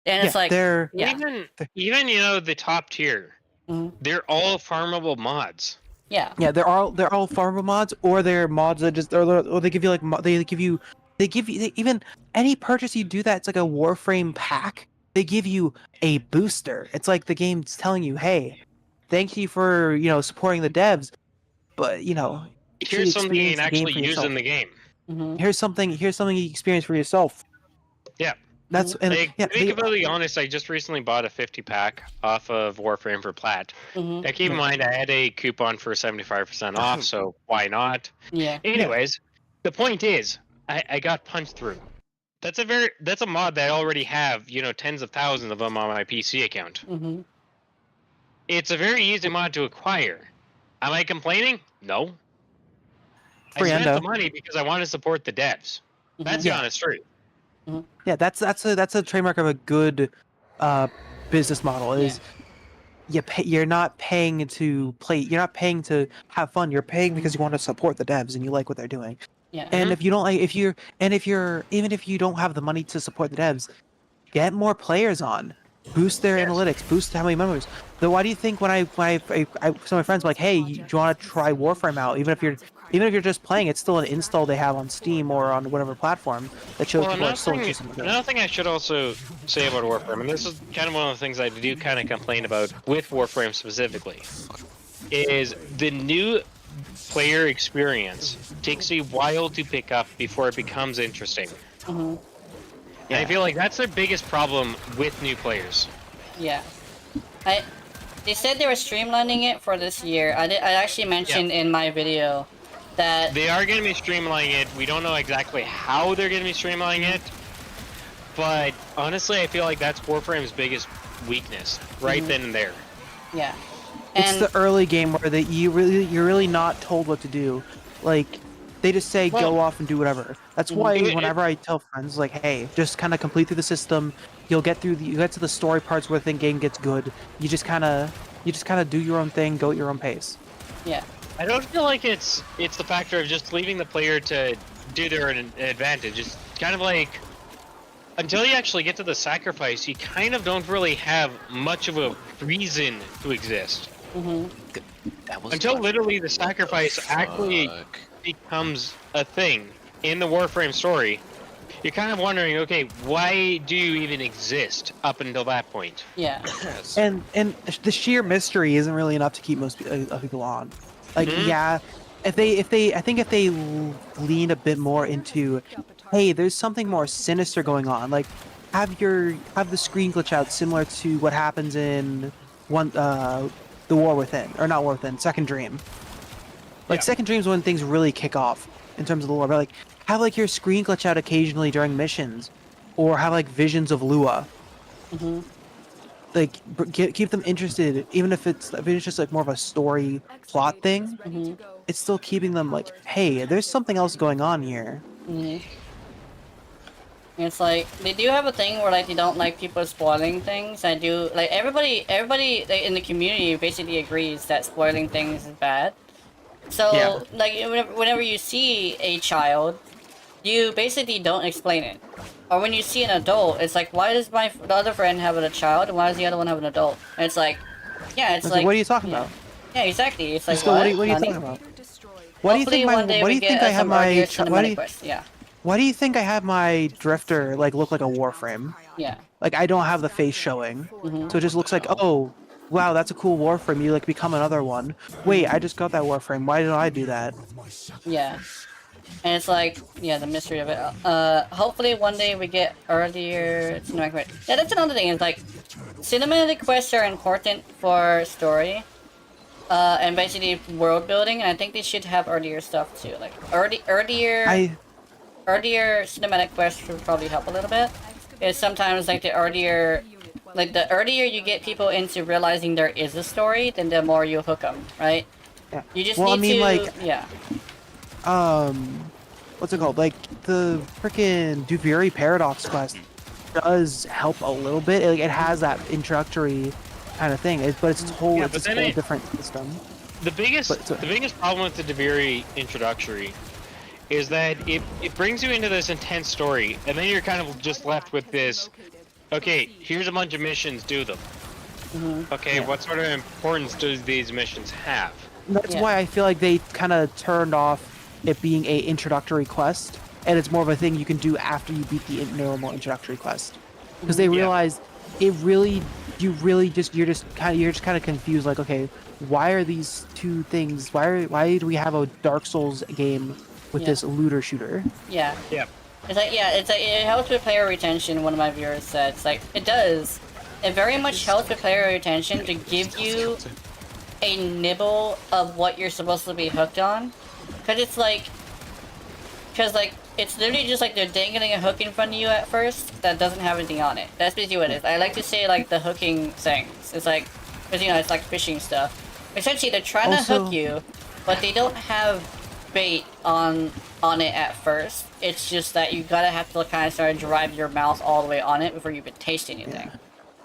And it's like, they're yeah. Even you know the top tier, Mhm. they're all farmable mods. Yeah. they're all farmable mods, or they're mods that just or they give you like they give you even any purchase you do that's like a Warframe pack. They give you a booster. It's like the game's telling you, hey, thank you for supporting the devs, but Here's something you can experience the game actually for use yourself. in the game. Mhm. Here's something you experience for yourself. Yeah. That's and Like, yeah, to be completely honest, I just recently bought a 50 pack off of Warframe for Plat. Mhm. Now, keep in mind, I had a coupon for 75% off, so why not? Yeah. Anyways, the point is, I got punched through. That's a mod that I already have, tens of thousands of them on my PC account. Mm-hmm. It's a very easy mod to acquire. Am I complaining? No. Free I spent endo. the money because I want to support the devs. That's the Yeah. honest truth. Yeah, that's a trademark of a good business model. Is you're not paying to play. You're not paying to have fun. You're paying because you want to support the devs and you like what they're doing. Yeah. And if you don't like, even if you don't have the money to support the devs, get more players on, boost their analytics, boost how many members. Though, why do you think when I some of my friends were like, hey, do you want to try Warframe out? Even if you're just playing, it's still an install they have on Steam or on whatever platform that shows people are still interested in the game. Another thing I should also say about Warframe, and this is kind of one of the things I do kind of complain about with Warframe specifically, is the new player experience takes a while to pick up before it becomes interesting. Mm-hmm. And I feel like that's their biggest problem with new players. Yeah. They said they were streamlining it for this year. I actually mentioned in my video that They are going to be streamlining it. We don't know exactly how they're going to be streamlining it. But honestly, I feel like that's Warframe's biggest weakness right then and there. Yeah. It's And the early game where you're really not told what to do. Like, they just say go off and do whatever. That's why whenever I tell friends like, hey, just kind of complete through the system, you get to the story parts where the game gets good. You just kind of do your own thing, go at your own pace. yeah. I don't feel like it's the factor of just leaving the player to do their advantage. It's kind of like until you actually get to the sacrifice, you kind of don't really have much of a reason to exist. Until literally the sacrifice actually becomes a thing in the Warframe story, you're kind of wondering, okay, why do you even exist up until that point? Yeah. And the sheer mystery isn't really enough to keep most people on. Like, yeah, I think if they lean a bit more into, hey, there's something more sinister going on. Like, have the screen glitch out similar to what happens in the War Within, or not War Within, Second Dream. Like, Second Dream's when things really kick off in terms of the lore. But like, have like your screen glitch out occasionally during missions, or have like visions of Lua. Like, keep them interested, even if it's just like more of a story plot thing. It's still keeping them like, hey, there's something else going on here. It's like they do have a thing where like they don't like people spoiling things. I do like everybody like, in the community basically agrees that spoiling things is bad. So like whenever you see a child, you basically don't explain it. Or when you see an adult, it's like, why does the other friend have a child and why does the other one have an adult? And it's like, yeah, it's like, what are you talking about? Yeah, exactly. It's like, what are you talking about? Why do you think I have my Why do you think I have my drifter like look like a Warframe? Yeah. Like, I don't have the face showing, so it just looks like, oh, wow, that's a cool Warframe. You like become another one. Wait, I just got that Warframe. Why did I do that? Yeah. And it's like, yeah, the mystery of it. Hopefully one day we get earlier cinematic quests. Yeah, that's another thing. Is like, cinematic quests are important for story, and basically world building. And I think they should have earlier stuff too. Like earlier cinematic quests would probably help a little bit. It's sometimes like the earlier you get people into realizing there is a story, then the more you hook them, right? Yeah. You just need to, yeah. What's it called? Like, the frickin' Duviri Paradox quest does help a little bit. Like, it has that introductory kind of thing, but it's a whole different system. The biggest problem with the Duviri introductory is that it brings you into this intense story, and then you're kind of just left with this, okay, here's a bunch of missions, do them. Okay, what sort of importance do these missions have? That's why I feel like they kind of turned off it being a introductory quest, and it's more of a thing you can do after you beat the normal introductory quest, because they realized you're just kind of confused. Like, okay, why are these two things? Why do we have a Dark Souls game with this looter shooter? Yeah. It's like, it helps with player retention. One of my viewers said, it's like, it does. It very much helps with player retention to give you a nibble of what you're supposed to be hooked on. Because it's literally just like they're dangling a hook in front of you at first that doesn't have anything on it. That's basically what it is. I like to say like the hooking things. It's like, because it's like fishing stuff. Essentially, they're trying to hook you, but they don't have bait on it at first. It's just that you gotta have to kind of start to drive your mouth all the way on it before you can taste anything.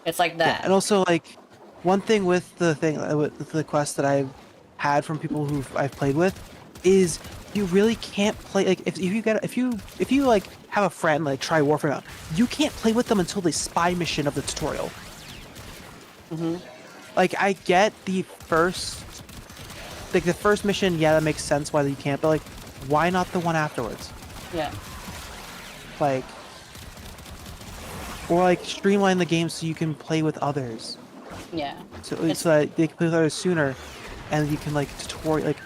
It's like that. Yeah, and also, like, one thing with the quest that I've had from people who I've played with is you really can't play, like, if you like have a friend like try Warframe out, you can't play with them until the spy mission of the tutorial. Like, I get the first mission, yeah, that makes sense why you can't, but like, why not the one afterwards? Yeah. Like, or like streamline the game so you can play with others. Yeah. So that they can play with others sooner, and you can like tutorial, like,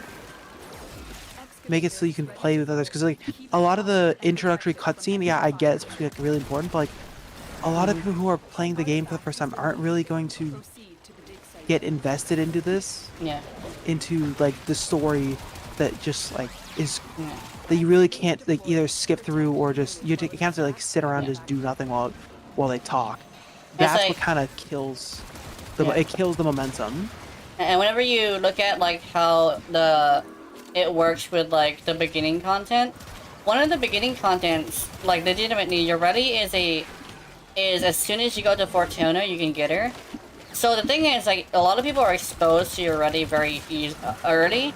make it so you can play with others. Because like a lot of the introductory cutscene, yeah, I get it's supposed to be like really important, but like a lot of people who are playing the game for the first time aren't really going to get invested into this. Yeah. Into like the story that just like is that you really can't like either skip through or just you can't like sit around and just do nothing while they talk. that's like, what kind of kills the Yeah. it kills the momentum. and whenever you look at like how it works with like the beginning content, one of the beginning contents, like legitimately, your ready is as soon as you go to Fortuna, you can get her. So the thing is, like, a lot of people are exposed to your ready very early,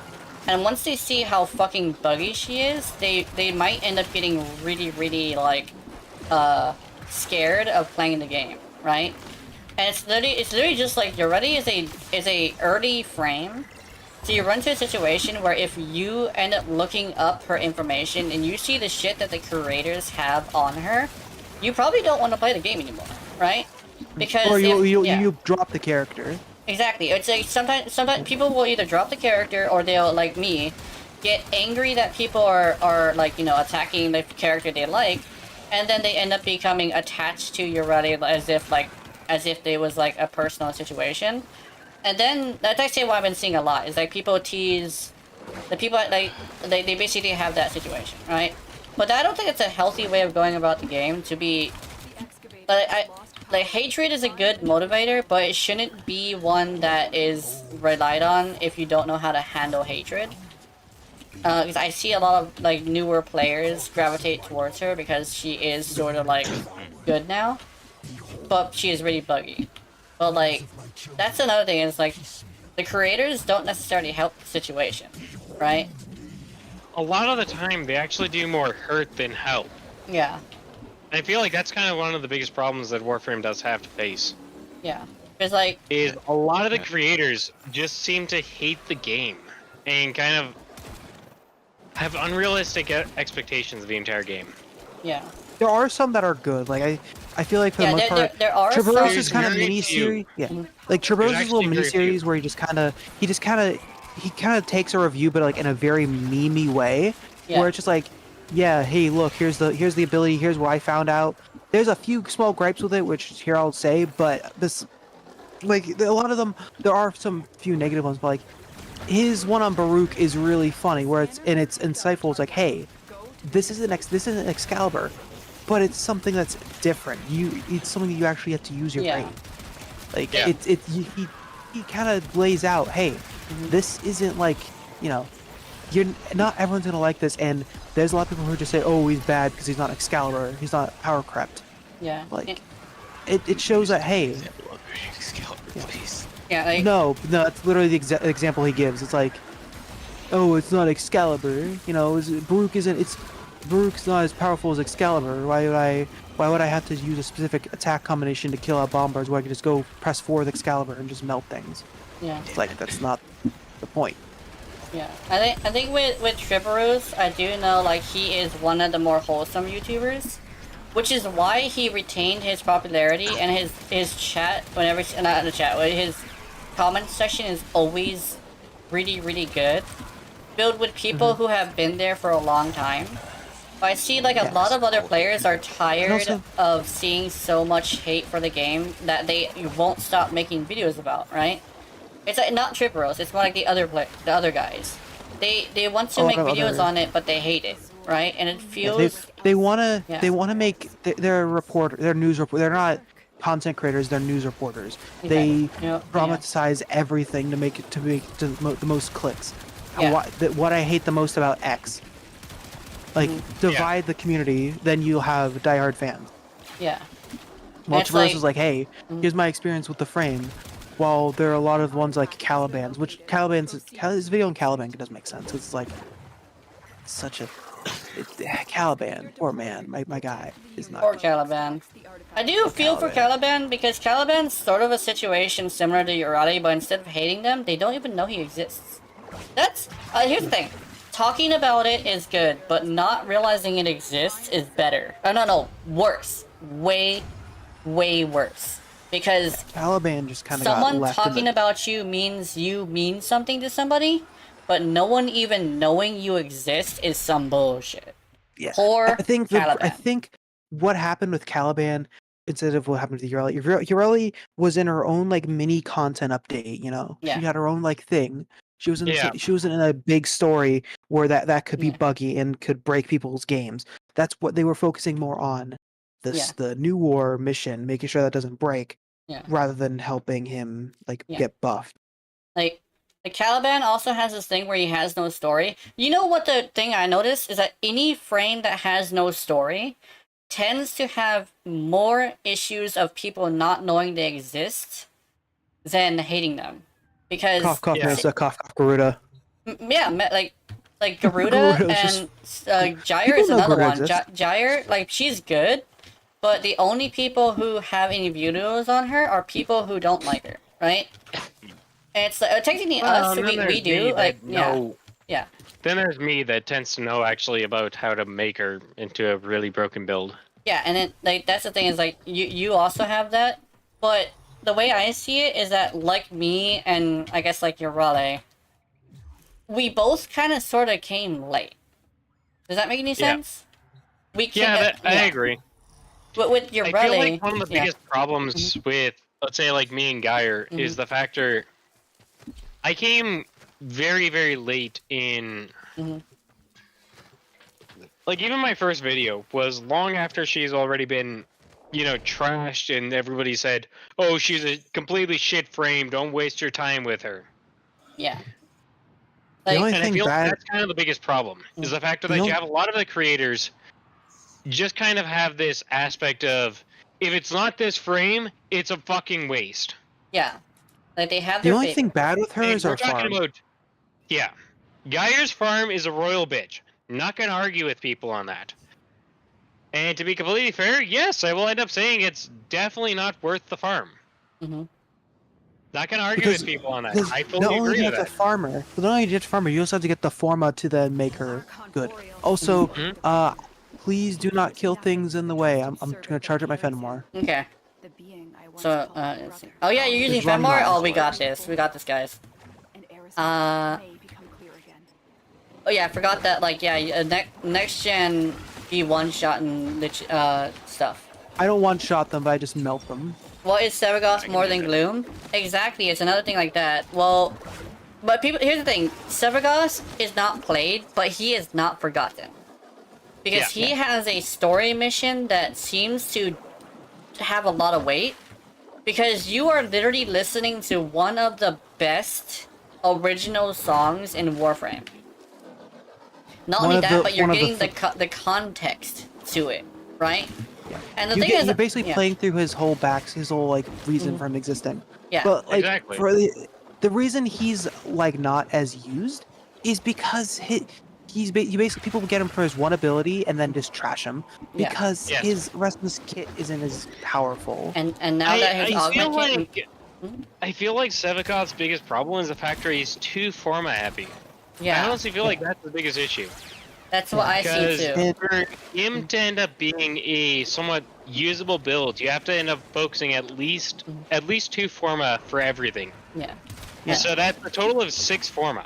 and once they see how fucking buggy she is, they might end up getting really like scared of playing the game, right? And it's literally just like your ready is a early frame. So you run to a situation where if you end up looking up her information and you see the shit that the creators have on her, you probably don't want to play the game anymore, right? Because Or you yeah. drop the character. Exactly. It's like sometimes people will either drop the character or they'll, like me, get angry that people are like, you know, attacking the character they like, and then they end up becoming attached to your ready as if they was like a personal situation. And then that's actually what I've been seeing a lot is like people tease the people like they basically have that situation, right? But I don't think it's a healthy way of going about the game to be like hatred is a good motivator, but it shouldn't be one that is relied on if you don't know how to handle hatred. Because I see a lot of like newer players gravitate towards her because she is sort of like good now, but she is really buggy. But like, that's another thing is like, the creators don't necessarily help the situation, right? A lot of the time, they actually do more hurt than help. Yeah. I feel like that's kind of one of the biggest problems that Warframe does have to face. Yeah. It's like... Is a lot of the creators just seem to hate the game and kind of have unrealistic expectations of the entire game. Yeah. There are some that are good. Like I feel like for the most part, there are Traverse some... is kind of mini series. Yeah, like Traverse's little mini series where he kind of takes a review, but like in a very memey way, where it's just like, yeah, hey, look, here's the ability, here's what I found out. There's a few small gripes with it, which here I'll say, but this, like a lot of them, there are some few negative ones, but like his one on Baruch is really funny, where it's insightful. It's like, hey, this isn't Excalibur, but it's something that's different. It's something that you actually have to use your brain. Like he kind of lays out, hey, this isn't like, you know, not everyone's gonna like this, and there's a lot of people who just say, oh, he's bad because he's not Excalibur, he's not power crept. Yeah. Like it shows that, hey, yeah, like, no, that's literally the example he gives. It's like, oh, it's not Excalibur, you know, Baruch's not as powerful as Excalibur. Why would I have to use a specific attack combination to kill out bombers where I could just go press 4 with Excalibur and just melt things? Yeah. It's like, that's not the point. Yeah. I think with Tribarus, I do know like he is one of the more wholesome YouTubers, which is why he retained his popularity, and his chat whenever, not the chat, but his comment section is always really good, filled with people who have been there for a long time. But I see like a lot of other players are tired of seeing so much hate for the game that they won't stop making videos about, right? It's like not Triparos, it's more like the other guys. They want to make videos on it, but they hate it, right? And it feels they wanna make they're news reporter. They're not content creators, they're news reporters. They dramatize everything to make the most clicks. What I hate the most about X. Like, divide the community, then you'll have diehard fans. Yeah. While Traverse is like, hey, here's my experience with the frame. While there are a lot of ones like Caliban's, which his video on Caliban doesn't make sense. It's like, Caliban, poor man, my guy is not. Poor Caliban. I do feel for Caliban because Caliban's sort of a situation similar to Urati, but instead of hating them, they don't even know he exists. That's, here's the thing. Talking about it is good, but not realizing it exists is better. Oh, no, worse. Way worse. Because Caliban just kind of someone talking about you means you mean something to somebody, but no one even knowing you exist is some bullshit. Yeah. Poor Caliban. I think what happened with Caliban instead of what happened to Ureli. Ureli was in her own like mini content update, you know. Yeah. She had her own like thing. She was in a big story where that could be buggy and could break people's games. That's what they were focusing more on the new war mission, making sure that doesn't break, Yeah. rather than helping him like Yeah. get buffed. Like, the Caliban also has this thing where he has no story. You know what the thing I noticed is that any frame that has no story tends to have more issues of people not knowing they exist than hating them. Because Cough, cough, Yeah. Mesa, cough, cough, Garuda. like Garuda Garuda and is Gyre People is know another Garuda one. exists. Gyre, like, she's good, but the only people who have any videos on her are people who don't like her, right? And it's technically us, and then we there's do, me like, that know- yeah. Then there's me that tends to know actually about how to make her into a really broken build. Yeah, and then, like, that's the thing is, like, you also have that, but the way I see it is that, like me and, I guess, like, your Raleigh, we both kind of sort of came late. Does that make any sense? We Yeah, I agree. But with your I Raleigh... feel like one of the yeah. biggest problems with, let's say, like me and Geyer is the factor. I came very, very late in. Like, even my first video was long after she's already been, trashed, and everybody said, "Oh, she's a completely shit frame. Don't waste your time with her." Yeah. The only And I thing feel bad, that's kind of the biggest problem is the fact that You know- you have a lot of the creators just kind of have this aspect of, if it's not this frame, it's a fucking waste. Yeah. Like, they have the their only favorite. thing bad with her And is we're our talking farm. about, yeah, Geyer's farm is a royal bitch. Not gonna argue with people on that. And to be completely fair, yes, I will end up saying it's definitely not worth the farm. Not gonna argue Because- with people on that. Because I not fully only do agree you with have that. the farmer, but not only do you have the farmer, you also have to get the forma to then make her good. Also, please do not kill things in the way. I'm gonna charge up my fen more. Okay. The being I once So, called let's see. brother. Oh yeah, you're using Just run Fenmore? lines. Oh, we got this. We got this, guys. And Eris's may become clear again. Oh yeah, I forgot that, like, yeah, next gen be one-shot and the stuff. I don't one-shot them, but I just melt them. Well, is Severgoth more than Gloom? Exactly, it's another thing like that. Well, but people, here's the thing. Severgoth is not played, but he is not forgotten. Because he has a story mission that seems to have a lot of weight. Because you are literally listening to one of the best original songs in Warframe. Not One only of that, the- but you're one of the getting the context to it, right? And the You thing get, is, you're basically yeah. playing through his whole his whole like reason for him existing. Yeah. But like Exactly. for the reason he's like not as used is because you basically people get him for his one ability and then just trash him Yeah. because Yes. his rest of his kit isn't as powerful. And now that his I feel augment like I feel like Sevakoth's biggest problem is the fact that he's too forma happy. I yeah, honestly feel like that's the biggest issue. that's what I see Because too. for him to end up being a somewhat usable build, you have to end up focusing at least 2 forma for everything. Yeah. So that's a total of 6 forma.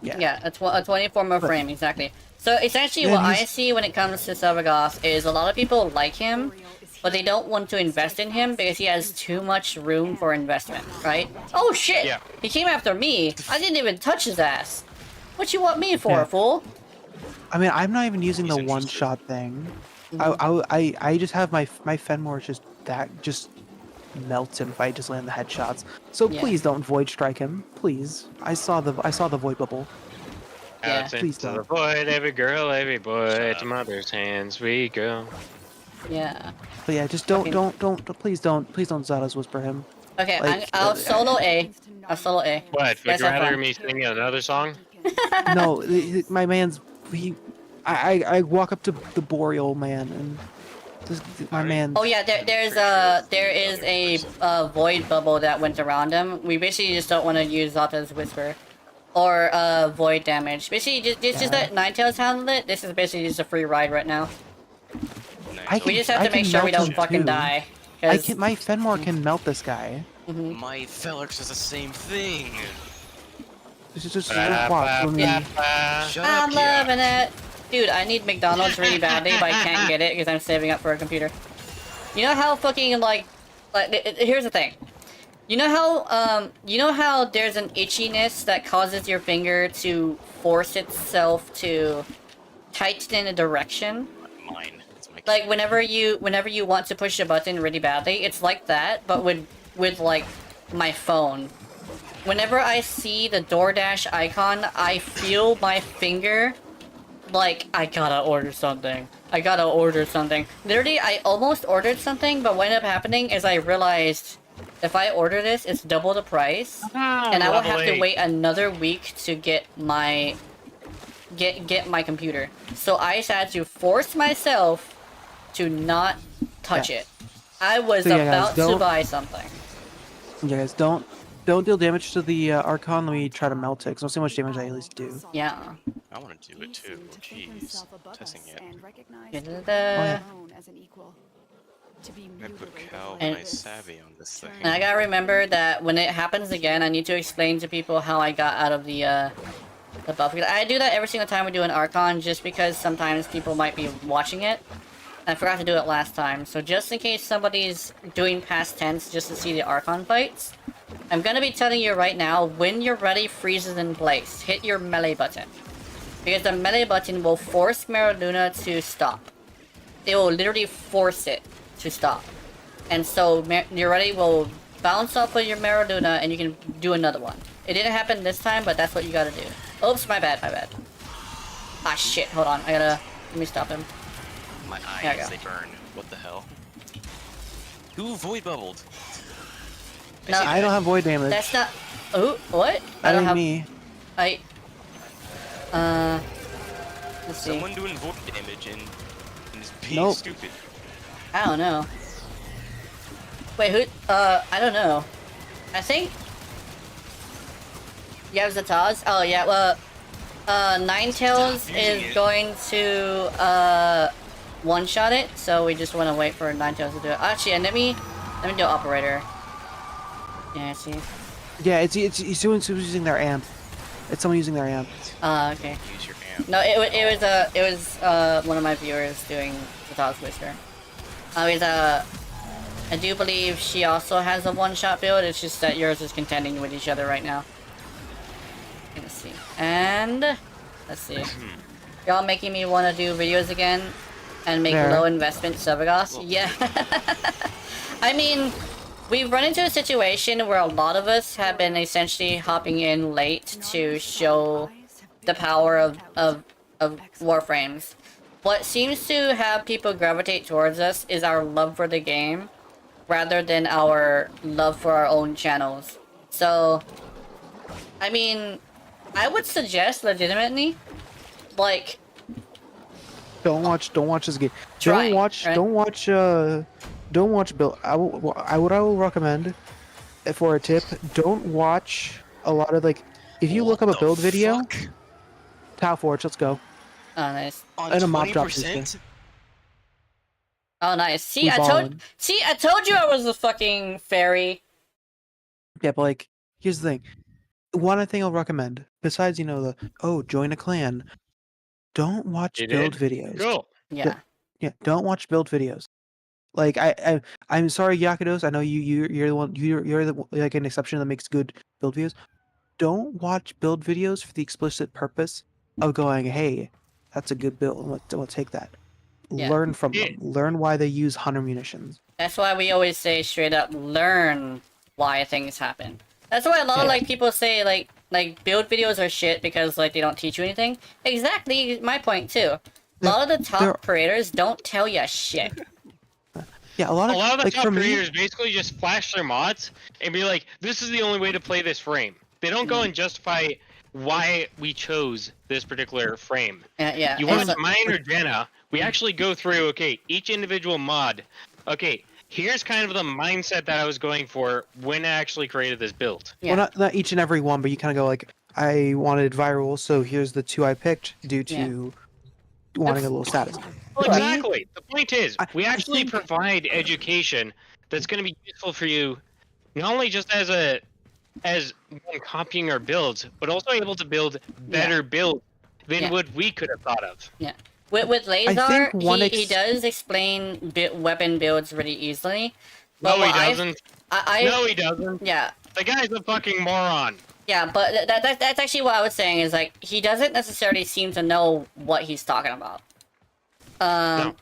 Yeah, a 24 more frame, exactly. So essentially what I see when it comes to Severgoth is a lot of people like him, but they don't want to invest in him because he has too much room for investment, right? Oh shit! Yeah. He came after me! I didn't even touch his ass! What you want me for, fool? I mean, I'm not even using He's the interested. one-shot thing. I just have my Fenmore just melts him if I just land the headshots. So Yeah. please don't void strike him, please. I saw the void bubble. Yeah. Out Please into the don't. void, every girl, every boy, to mother's hands we go. Yeah. But yeah, just Fucking- please don't Zados whisper him. Okay, Like, I'll solo A. I'll solo A. What, would Guys you have rather fun. me sing another song? No, my man's I walk up to the boreal man and my man. Oh yeah, there is a void bubble that went around him. We basically just don't want to use Zata's whisper or void damage. Basically, just let Ninetales handle it. This is basically just a free ride right now. We just have to make sure we don't fucking die. My Fenmore can melt this guy. My Felix does the same thing. Just watch. Let me- Shut I'm up, yeah. loving it. Dude, I need McDonald's really badly, but I can't get it because I'm saving up for a computer. You know how fucking here's the thing. You know how there's an itchiness that causes your finger to force itself to tighten in a direction? Mine. It's my Like whenever you want to push a button really badly, it's like that, but with like my phone. Whenever I see the DoorDash icon, I feel my finger like I gotta order something. Literally, I almost ordered something, but what ended up happening is I realized if I order this, it's double the price, and I will have to wait another week to get my computer. So I just had to force myself to not touch it. I was about to buy something. Yeah, guys, don't deal damage to the Archon. Let me try to melt it, because I'll see how much damage I at least do. Yeah. I want to do it too. Jeez. Testing it. I put Cal when I savvy on this thing. And I gotta remember that when it happens again, I need to explain to people how I got out of the buff. I do that every single time we do an Archon, just because sometimes people might be watching it. I forgot to do it last time, so just in case somebody's doing past tense just to see the Archon fights, I'm gonna be telling you right now, when your ready freezes in place, hit your melee button. Because the melee button will force Maraluna to stop. It will literally force it to stop. And so your ready will bounce off of your Maraluna and you can do another one. It didn't happen this time, but that's what you gotta do. Oops, my bad. Ah shit, hold on, let me stop him. My eyes, they burn. What the hell? Who void bubbled? No, I don't have void damage. That's not... Oh, what? I don't have... me. Let's see. Someone doing void damage and is being stupid. I don't know. Wait, who? I don't know. I think... Yeah, it was Zaws? Oh, yeah, well... Ninetales is going to, one-shot it, so we just want to wait for Ninetales to do it. Actually, let me do Operator. Yeah, I see. Yeah, it's using their amp. It's someone using their amp. Okay. Use your amp. No, it was one of my viewers doing the Zaws Whisper. I do believe she also has a one-shot build, it's just that yours is contending with each other right now. Let's see. And... Let's see. Y'all making me want to do videos again and make low investment Subagos? Yeah. I mean, we've run into a situation where a lot of us have been essentially hopping in late to show the power of Warframes. What seems to have people gravitate towards us is our love for the game, rather than our love for our own channels. So, I mean, I would suggest legitimately, like, don't watch this game. Try, don't watch build. I will recommend for a tip. Don't watch a lot of like. If you look up a build video, Tau Forge, let's go. Oh, nice. And a mob drop this thing. Oh, nice. See, I told you I was a fucking fairy. Yeah, but like, here's the thing. One thing I'll recommend, besides, you know, join a clan, don't watch build videos. Cool. Yeah. Yeah, don't watch build videos. Like, I'm sorry, Yakudos, I know you're the one, you're the, like, an exception that makes good build videos. Don't watch build videos for the explicit purpose of going, hey, that's a good build, we'll take that. Yeah. Learn from them. Learn why they use hunter munitions. That's why we always say straight up, learn why things happen. That's why a lot of like people say like build videos are shit because like they don't teach you anything. Exactly my point too. A lot of the top creators don't tell you shit. Yeah, a lot of the like, top creators basically just flash their mods and be like, "This is the only way to play this frame." They don't go and justify why we chose this particular frame. Yeah. You want mine or Jenna? We actually go through each individual mod. Okay. Here's kind of the mindset that I was going for when I actually created this build. Yeah. Well, not each and every one, but you kind of go like, I wanted viral, so here's the 2 I picked due to wanting a little status. Well, exactly. The point is, we actually provide education that's going to be useful for you, not only just as when copying our builds, but also able to build better builds than what we could have thought of. Yeah. With Lazar, he does explain weapon builds really easily. But no, he doesn't. No, he doesn't. Yeah. The guy's a fucking moron. Yeah, but that's actually what I was saying, is like, he doesn't necessarily seem to know what he's talking about. No.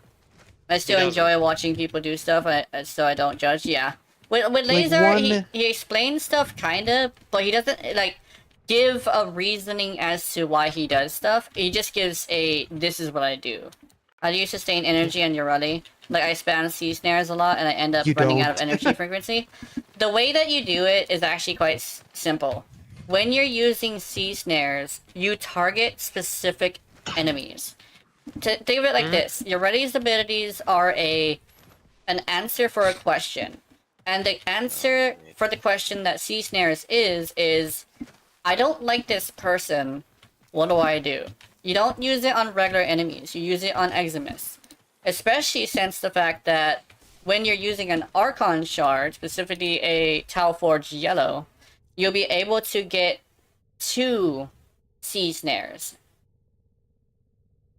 I still doesn't. enjoy watching people do stuff, so I don't judge. Yeah. With Like, Laser, one- he explains stuff kinda, but he doesn't like give a reasoning as to why he does stuff. He just gives a this is what I do. I use sustained energy on Urali. Like I spam C snares a lot, and I end up You running out of don't. energy frequency. The way that you do it is actually quite simple. When you're using C snares, you target specific enemies. Think of it like this: Urali's abilities are an answer for a question. And the answer for the question that C Snares is, I don't like this person, what do I do? You don't use it on regular enemies, you use it on Eximus. Especially since the fact that when you're using an Archon shard, specifically a Tau Forged Yellow, you'll be able to get 2 C Snares.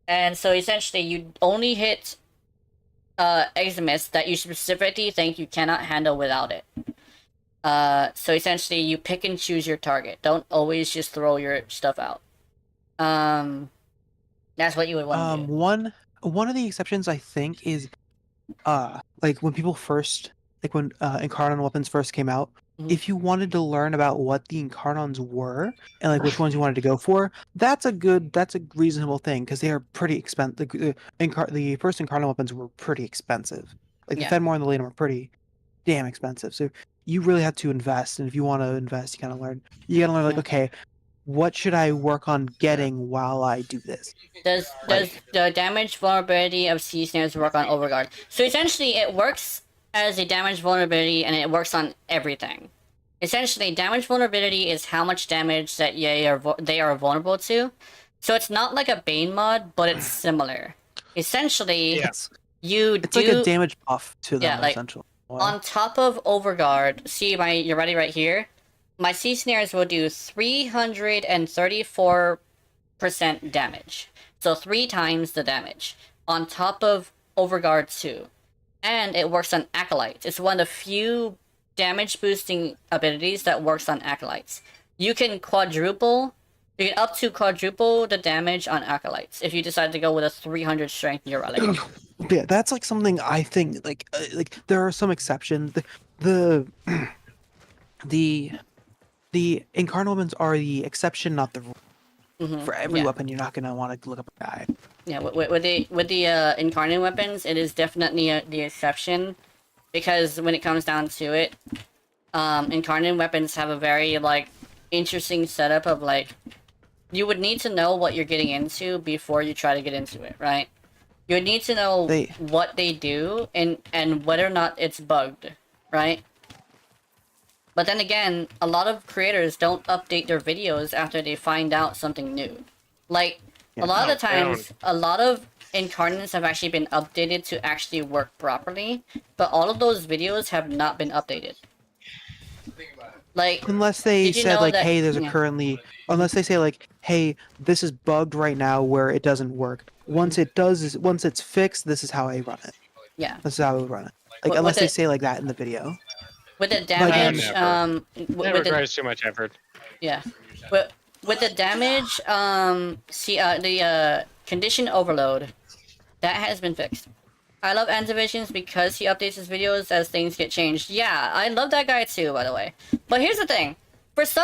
And so essentially you only hit Eximus that you specifically think you cannot handle without it. So essentially you pick and choose your target. Don't always just throw your stuff out. That's what you would want to do. One of the exceptions I think is like when people first, like when Incarnon weapons first came out, if you wanted to learn about what the Incarnons were and like which ones you wanted to go for, that's a reasonable thing because they are pretty expensive. The first Incarnon weapons were pretty expensive. Like the Fenmore and the Latum were pretty damn expensive. So you really had to invest, and if you want to invest, you gotta learn like, okay, what should I work on getting while I do this? Does the damage vulnerability of C Snares work on Overguard? So essentially it works as a damage vulnerability and it works on everything. Essentially, damage vulnerability is how much damage that they are vulnerable to. So it's not like a Bane mod, but it's similar. Essentially, It's like a damage buff to them, essentially. On top of Overguard, see you're ready right here? My C Snares will do 334% damage. So 3 times the damage. On top of Overguard 2. And it works on Acolytes. It's one of the few damage boosting abilities that works on Acolytes. You can up to quadruple the damage on Acolytes if you decide to go with a 300 strength Urali. Yeah, that's like something I think like there are some exceptions. The Incarnate weapons are the exception, not the rule. For every weapon, you're not gonna want to look up a guide. Yeah, with the Incarnate weapons, it is definitely the exception, because when it comes down to it, Incarnate weapons have a very interesting setup of you would need to know what you're getting into before you try to get into it, right? You would need to know what they do and whether or not it's bugged, right? But then again, a lot of creators don't update their videos after they find out something new. A lot of the times, a lot of Incarnates have actually been updated to actually work properly, but all of those videos have not been updated. Unless they said hey, there's unless they say hey, this is bugged right now where it doesn't work. Once it's fixed, this is how I run it. Yeah. This is how I would run it. Unless they say that in the video. With the damage, that requires too much effort. Yeah. With the damage, the condition overload, that has been fixed. I love Antivisions because he updates his videos as things get changed. Yeah, I love that guy too, by the way. But here's the thing. This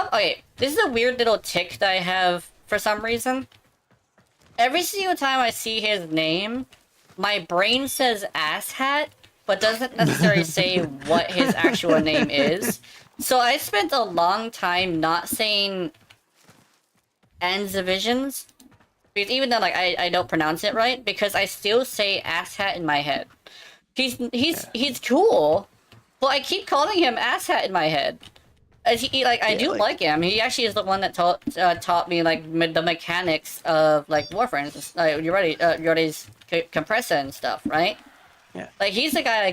is a weird little tick that I have for some reason. Every single time I see his name, my brain says asshat, but doesn't necessarily say what his actual name is. So I spent a long time not saying Antivisions. Because even though I don't pronounce it right, because I still say asshat in my head. He's cool, but I keep calling him asshat in my head. I do like him. He actually is the one that taught me the mechanics of Warframes. Yuri's compressor and stuff, right? Yeah. He's the guy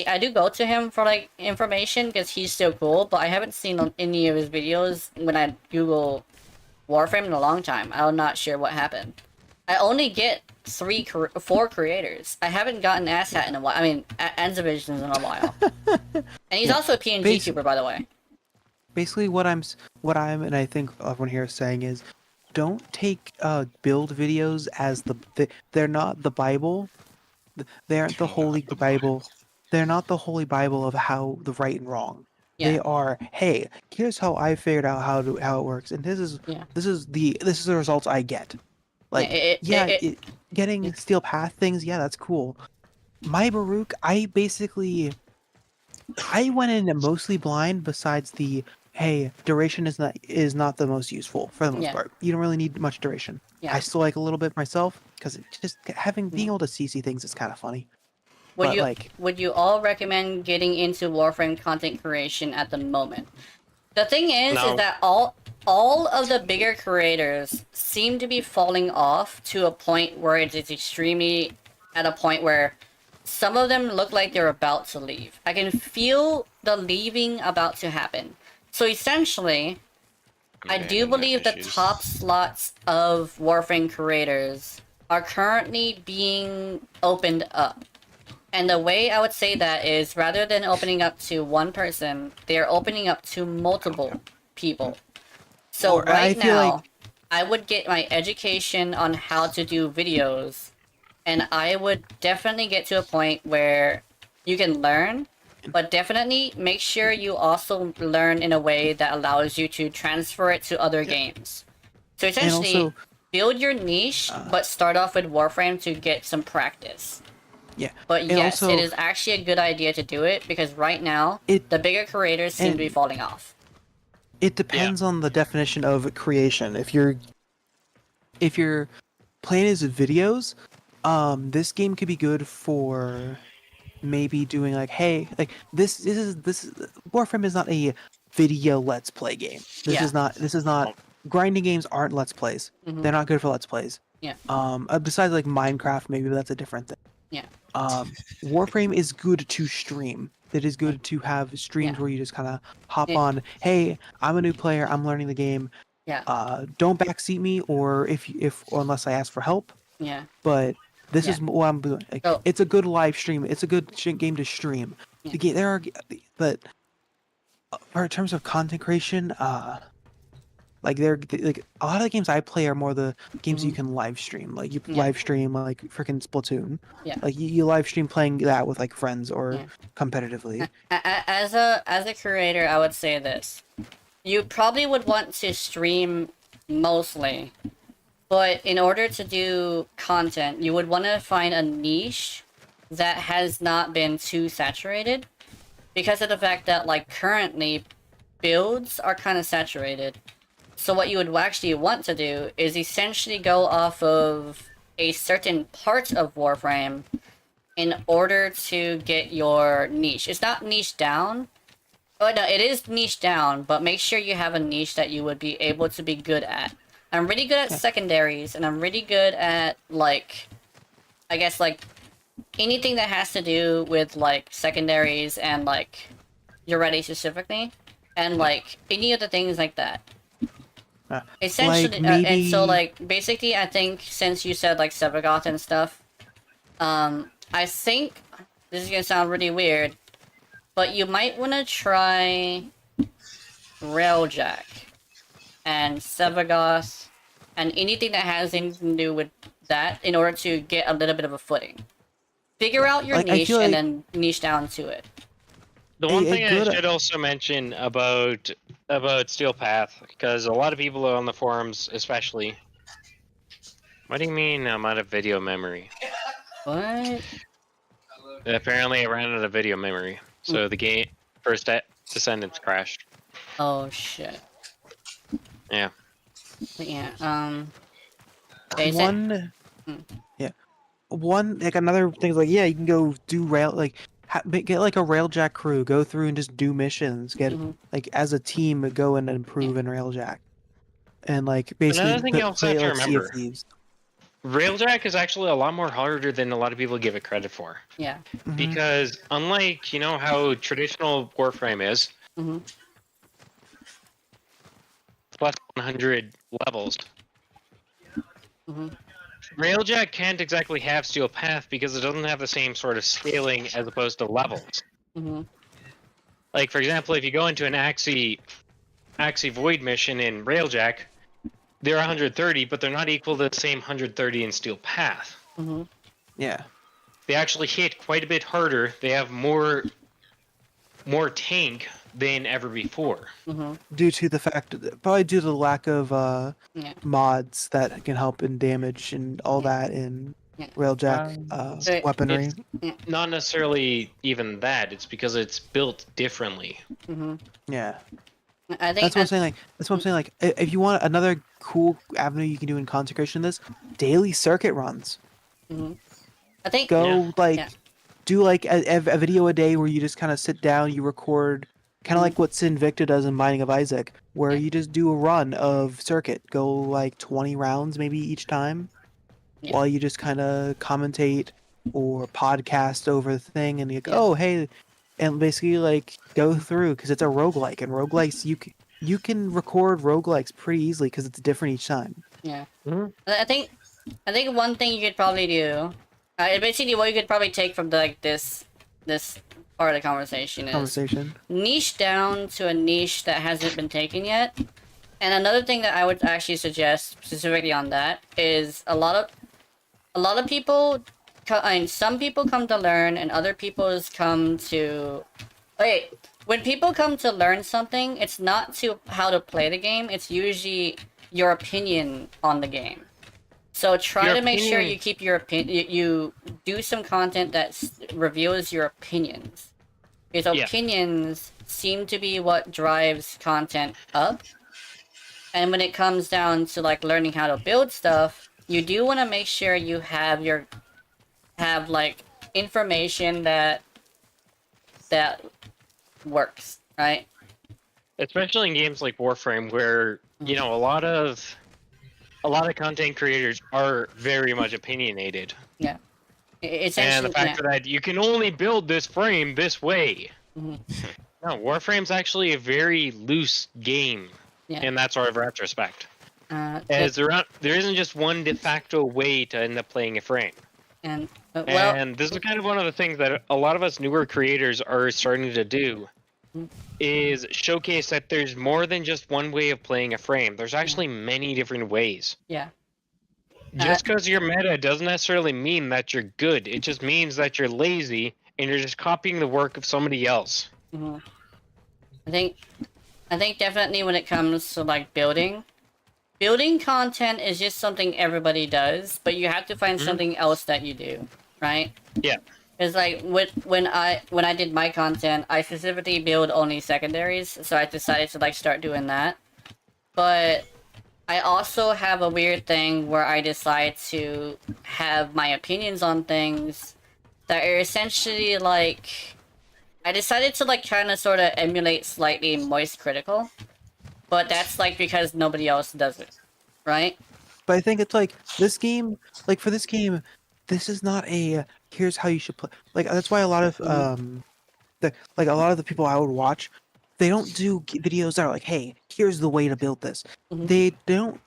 I do go to him for information because he's so cool, but I haven't seen any of his videos when I Google Warframe in a long time. I'm not sure what happened. I only get 4 creators. I haven't gotten asshat in a while. I mean, Antivisions in a while. And he's also a PNG tuber, by the way. Basically, what I'm, and I think everyone here is saying is, don't take build videos as they're not the Bible. They aren't the holy Bible. They're not the holy Bible of how the right and wrong. They Yeah. are, hey, here's how I figured out how it works, and this is Yeah. this is the results I get. Like, getting Steel Path things, yeah, that's cool. My Baruch, I went in mostly blind. Besides the, hey, duration is not the most useful for the most part. You don't really need much duration. Yeah. I still like a little bit myself because just being able to see things is kind of funny. Would you all recommend getting into Warframe content creation at the moment? The thing is that all of the bigger creators seem to be falling off to a point where it is extremely at a point where some of them look like they're about to leave. I can feel the leaving about to happen. So essentially, I do believe the top slots of Warframe creators are currently being opened up. And the way I would say that is, rather than opening up to one person, they're opening up to multiple people. So right now, I would get my education on how to do videos, and I would definitely get to a point where you can learn, but definitely make sure you also learn in a way that allows you to transfer it to other games. So essentially, build your niche, but start off with Warframe to get some practice. Yeah. But yes, it is actually a good idea to do it, because right now, the bigger creators seem to be falling off. It depends on the definition of creation. If you're playing as videos, this game could be good for maybe doing like, hey, like this is Warframe is not a video let's play game. This is not grinding games aren't let's plays. They're not good for let's plays. Yeah. Besides like Minecraft, maybe that's a different thing. Yeah. Warframe is good to stream. It is good to have streams where you just kind of hop on. Hey, I'm a new player. I'm learning the game. Yeah. Don't backseat me, or unless I ask for help. Yeah. But this is what I'm doing. Like, it's a good live stream. It's a good game to stream. Yeah. But in terms of content creation, like a lot of the games I play are more the games you can live stream. Like you live stream like freaking Splatoon. Yeah. Like you live stream playing that with like friends or competitively. As a creator, I would say this: you probably would want to stream mostly, but in order to do content, you would want to find a niche that has not been too saturated, because of the fact that like currently builds are kind of saturated. So what you would actually want to do is essentially go off of a certain part of Warframe in order to get your niche. It's not niche down. Oh no, it is niche down, but make sure you have a niche that you would be able to be good at. I'm really good at secondaries, and I'm really good at, like, I guess, like, anything that has to do with, like, secondaries and, like, you're ready specifically, and, like, any of the things like that. Essentially, like and so, like, basically, I think, since you said, like, Sevagoth and stuff, I think, this is gonna sound really weird, but you might want to try Railjack and Sevagoth and anything that has anything to do with that in order to get a little bit of a footing. Figure out your niche and then niche down to it. The one thing I should also mention about Steel Path, because a lot of people on the forums, especially. What do you mean I'm out of video memory? What? Apparently, I ran out of video memory, so the game first Descendants crashed. Oh shit. Yeah. But yeah. One like another thing is like you can go do get like a Railjack crew, go through and just do missions, get like as a team go and improve in Railjack, and like basically another thing you also have to remember. Railjack is actually a lot more harder than a lot of people give it credit for. Yeah. Because unlike how traditional Warframe is, plus 100 levels. Railjack can't exactly have Steel Path because it doesn't have the same sort of scaling as opposed to levels. Like, for example, if you go into an Axie Void mission in Railjack, they're 130, but they're not equal to the same 130 in Steel Path. Yeah. they actually hit quite a bit harder. They have more tank than ever before. Due to the fact, probably due to the lack of Yeah. mods that can help in damage and all that in Railjack weaponry. Not necessarily even that. It's because it's built differently. Yeah. I think That's what I'm saying. Like, that's what I'm saying. Like, if you want another cool avenue you can do in consecration, this daily circuit runs. I think Go do like a video a day where you just kind of sit down, you record, kind of like what Sinvicta does in Binding of Isaac, where you just do a run of circuit. Go like 20 rounds maybe each time, while you just kind of commentate or podcast over the thing, and you go, oh hey. And basically, like, go through, because it's a roguelike, and roguelikes, you can record roguelikes pretty easily, because it's different each time. Yeah. I think one thing you could probably do, basically what you could probably take from this part of the conversation is niche down to a niche that hasn't been taken yet. And another thing that I would actually suggest specifically on that is a lot of people. Some people come to learn, and other people come to. Okay, when people come to learn something, it's not to how to play the game. It's usually your opinion on the game. So try to make sure you keep your opinion. You do some content that reveals your opinions, because opinions seem to be what drives content up. And when it comes down to like learning how to build stuff, you do want to make sure you have like information that works, right? Especially in games like Warframe, where you know a lot of content creators are very much opinionated. Yeah, and the fact that you can only build this frame this way. No, Warframe's actually a very loose game in that sort of retrospect. As there isn't just one de facto way to end up playing a frame. And this is kind of one of the things that a lot of us newer creators are starting to do, is showcase that there's more than just one way of playing a frame. There's actually many different ways. Yeah. Just because you're meta doesn't necessarily mean that you're good. It just means that you're lazy and you're just copying the work of somebody else. I think definitely when it comes to like building content is just something everybody does, but you have to find something else that you do, right? Yeah. It's like when I did my content, I specifically build only secondaries, so I decided to like start doing that. But I also have a weird thing where I decide to have my opinions on things that are essentially like, I decided to like kind of sort of emulate slightly Moist Critical, but that's like because nobody else does it, right? But I think it's like this game, like for this game, this is not a here's how you should play. Like that's why a lot of a lot of the people I would watch, they don't do videos that are like, hey, here's the way to build this. They don't.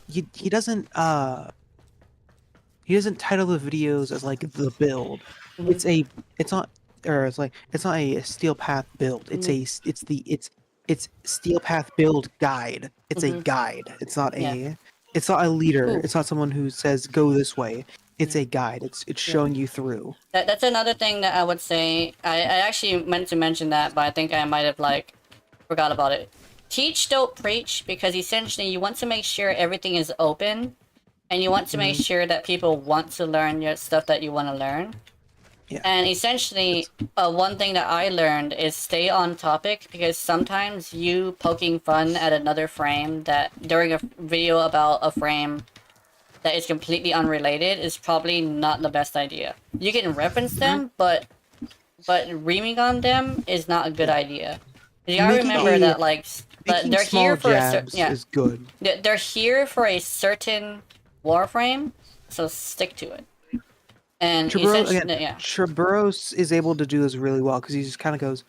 He doesn't title the videos as like the build. It's not a Steel Path build. It's Steel Path build guide. It's a guide. It's not a leader. Ooh. It's not someone who says go this way. It's a guide. It's showing you through. That's another thing that I would say. I actually meant to mention that, but I think I might have like forgot about it. Teach, don't preach, because essentially you want to make sure everything is open, and you want to make sure that people want to learn your stuff that you want to learn. Yeah. And essentially, one thing that I learned is stay on topic, because sometimes you poking fun at another frame that during a video about a frame that is completely unrelated is probably not the best idea. You can reference them, but reaming on them is not a good idea. You gotta remember that like they're here for is good. They're here for a certain warframe, so stick to it. And Traburos is able to do this really well because he just kind of goes,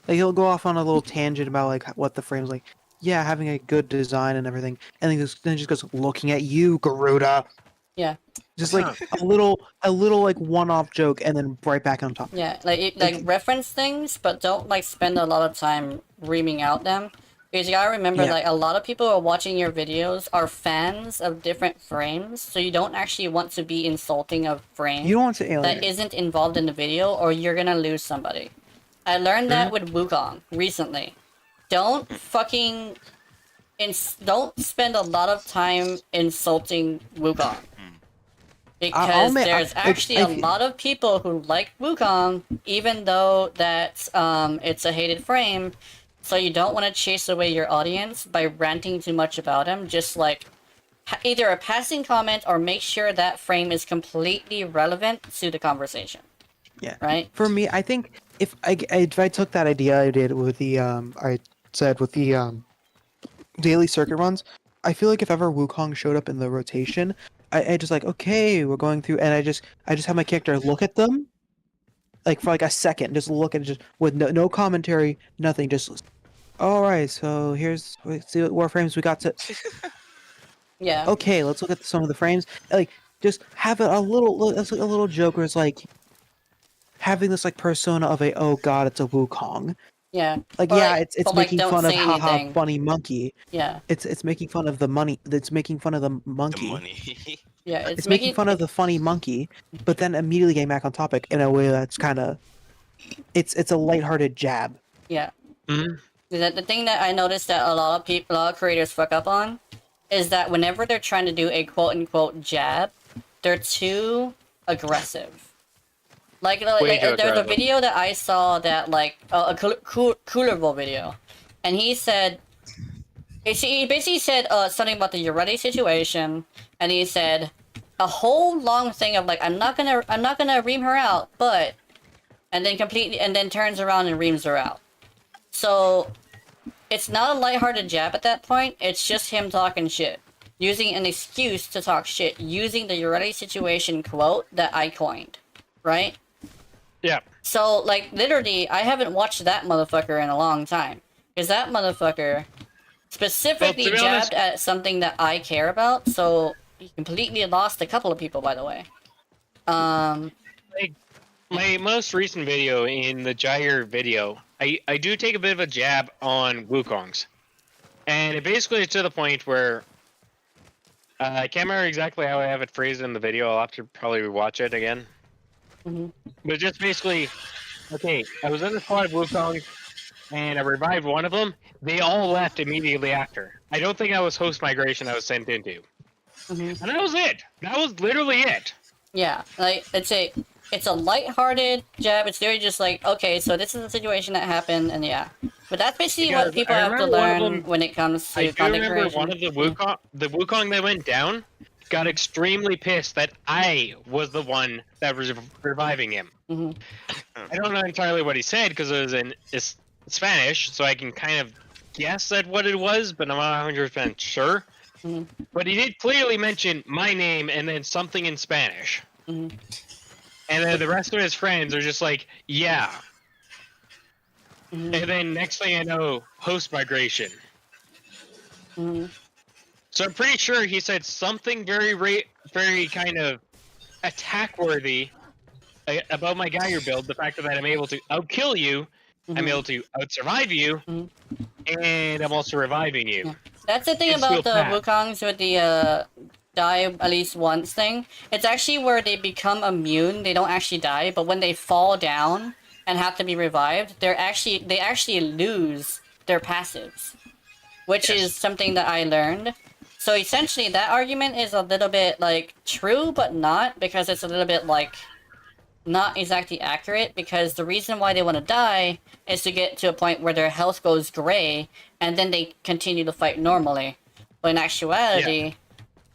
like he'll go off on a little tangent about like what the frame's like. Yeah, having a good design and everything, and then just goes looking at you, Garuda. Yeah. Just like a little like one-off joke, and then right back on top. Yeah, like reference things, but don't like spend a lot of time reaming out them. Because you gotta remember, Yeah. like, a lot of people who are watching your videos are fans of different frames, so you don't actually want to be insulting a frame You don't want to that alienate. isn't involved in the video, or you're gonna lose somebody. I learned that with Wukong recently. Don't fucking... don't spend a lot of time insulting Wukong. Because there's actually a lot of people who like Wukong, even though that it's a hated frame. So you don't want to chase away your audience by ranting too much about him. Just like either a passing comment or make sure that frame is completely relevant to the conversation. Yeah. Right. For me, I think if I took that idea I did with the daily circuit runs, I feel like if ever Wukong showed up in the rotation, I just like, okay, we're going through, and I just have my character look at them, like for like a second, just look at it, just with no commentary, nothing, just all right. So let's see what warframes we got to. Yeah. Okay, let's look at some of the frames. Like, just have a little joke where it's like having this like persona of a, oh god, it's a Wukong. Yeah. Like, Or, yeah, like, it's but, making don't fun of say haha anything. funny monkey. Yeah. It's making fun of the money. It's making fun of the monkey. The money. Yeah. It's making fun of the funny monkey, but then immediately getting back on topic in a way that's kind of, it's a lighthearted jab. Yeah. Mm-hmm. The thing that I noticed that a lot of creators fuck up on is that whenever they're trying to do a quote-unquote jab, they're too aggressive. Like there's a video that I saw that, like, a Coolerville video, and he said, he basically said something about the Ureti situation, and he said a whole long thing of like, I'm not gonna ream her out, but, and then turns around and reams her out. So it's not a lighthearted jab at that point. It's just him talking shit, using an excuse to talk shit, using the Ureti situation quote that I coined, right? Yeah. So, like, literally, I haven't watched that motherfucker in a long time. Because that motherfucker specifically jabbed at something that I care about, so he completely lost a couple of people, by the way. Like, my most recent video in the Gyre video, I do take a bit of a jab on Wukongs. And it basically is to the point where I can't remember exactly how I have it phrased in the video. I'll have to probably rewatch it again. But just basically, okay, I was in the squad of Wukong, and I revived one of them. They all left immediately after. I don't think that was host migration I was sent into. And that was it. That was literally it. Yeah, like, it's a lighthearted jab. It's very just like, okay, so this is a situation that happened, and yeah. But that's basically what people have to learn when it comes to content creation. I do remember one of the Wukong that went down got extremely pissed that I was the one that was reviving him. I don't know entirely what he said because it was in Spanish, so I can kind of guess at what it was, but I'm not 100% sure. But he did clearly mention my name and then something in Spanish. And then the rest of his friends are just like, yeah. And then next thing I know, host migration. So I'm pretty sure he said something very kind of attack-worthy about my Gyre build. The fact that I'm able to outkill you, I'm able to outsurvive you, and I'm also reviving you. Yeah. That's the thing about the Wukongs with the die at least once thing. It's actually where they become immune. They don't actually die, but when they fall down and have to be revived, they actually lose their passives, which is something that I learned. So essentially, that argument is a little bit, like, true, but not, because it's a little bit, like, not exactly accurate, because the reason why they want to die is to get to a point where their health goes gray, and then they continue to fight normally. But in actuality,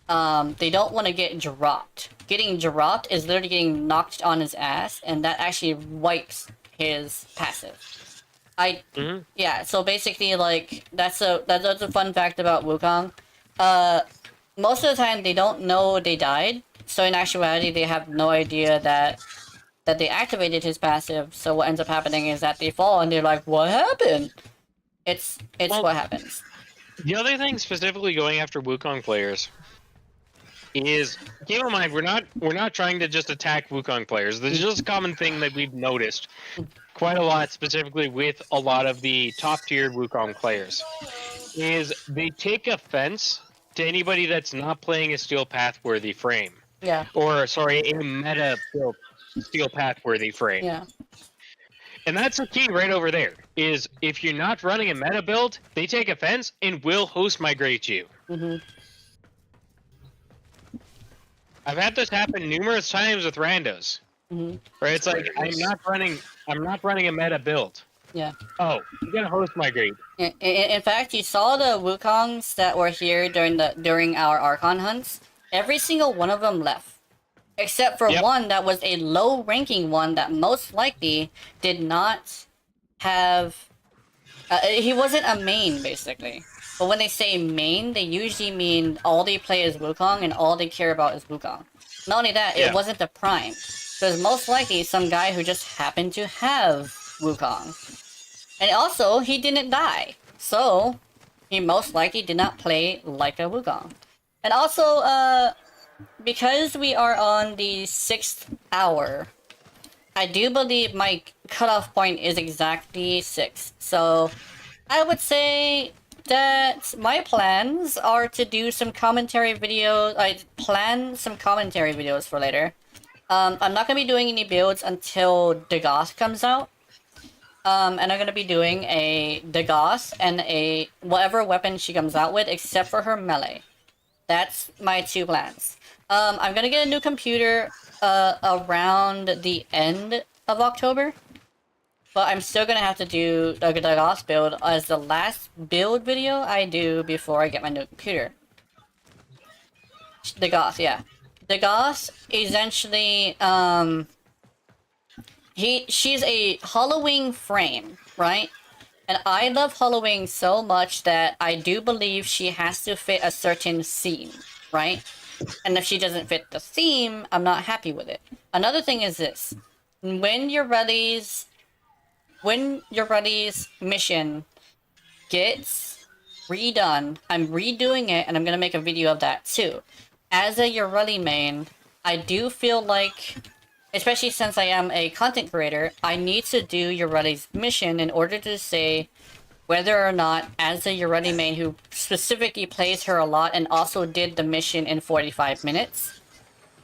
they don't want to get dropped. Getting dropped is literally getting knocked on his ass, and that actually wipes his passive. Yeah, so basically, like, that's a fun fact about Wukong. Most of the time they don't know they died, so in actuality they have no idea that they activated his passive, so what ends up happening is that they fall and they're like, what happened? It's what happens. The other thing specifically going after Wukong players is, keep in mind, we're not trying to just attack Wukong players. This is just a common thing that we've noticed quite a lot, specifically with a lot of the top-tiered Wukong players. is they take offense to anybody that's not playing a Steel Path-worthy frame. Yeah. Or, sorry, a meta built Steel Path-worthy frame. Yeah. And that's the key right over there, is if you're not running a meta build, they take offense and will host migrate you. Mm-hmm. I've had this happen numerous times with randos. Mm-hmm. Right? It's like, I'm not running a meta build. Yeah. Oh, you gotta host migrate. In fact, you saw the Wukongs that were here during our Archon hunts. Every single one of them left. Except for one that was a low-ranking one that most likely did not have... he wasn't a main, basically. But when they say main, they usually mean all they play is Wukong and all they care about is Wukong. Not only that, it wasn't the prime. So it's most likely some guy who just happened to have Wukong. And also, he didn't die. So, he most likely did not play like a Wukong. And also, because we are on the 6th hour, I do believe my cutoff point is exactly 6. So, I would say that my plans are to do some commentary videos. I plan some commentary videos for later. I'm not going to be doing any builds until Dagoth comes out. And I'm going to be doing a Dagoth and a whatever weapon she comes out with except for her melee. That's my 2 plans. I'm gonna get a new computer around the end of October, but I'm still gonna have to do the Gazo build as the last build video I do before I get my new computer. The Gazo, yeah. The Gazo, essentially, she's a Halloween frame, right? And I love Halloween so much that I do believe she has to fit a certain theme, right? And if she doesn't fit the theme, I'm not happy with it. Another thing is this. When your Ruddy's mission gets redone, I'm redoing it, and I'm gonna make a video of that too. As a Urelli main, I do feel like, especially since I am a content creator, I need to do Urelli's mission in order to say whether or not, as a Urelli main who specifically plays her a lot and also did the mission in 45 minutes,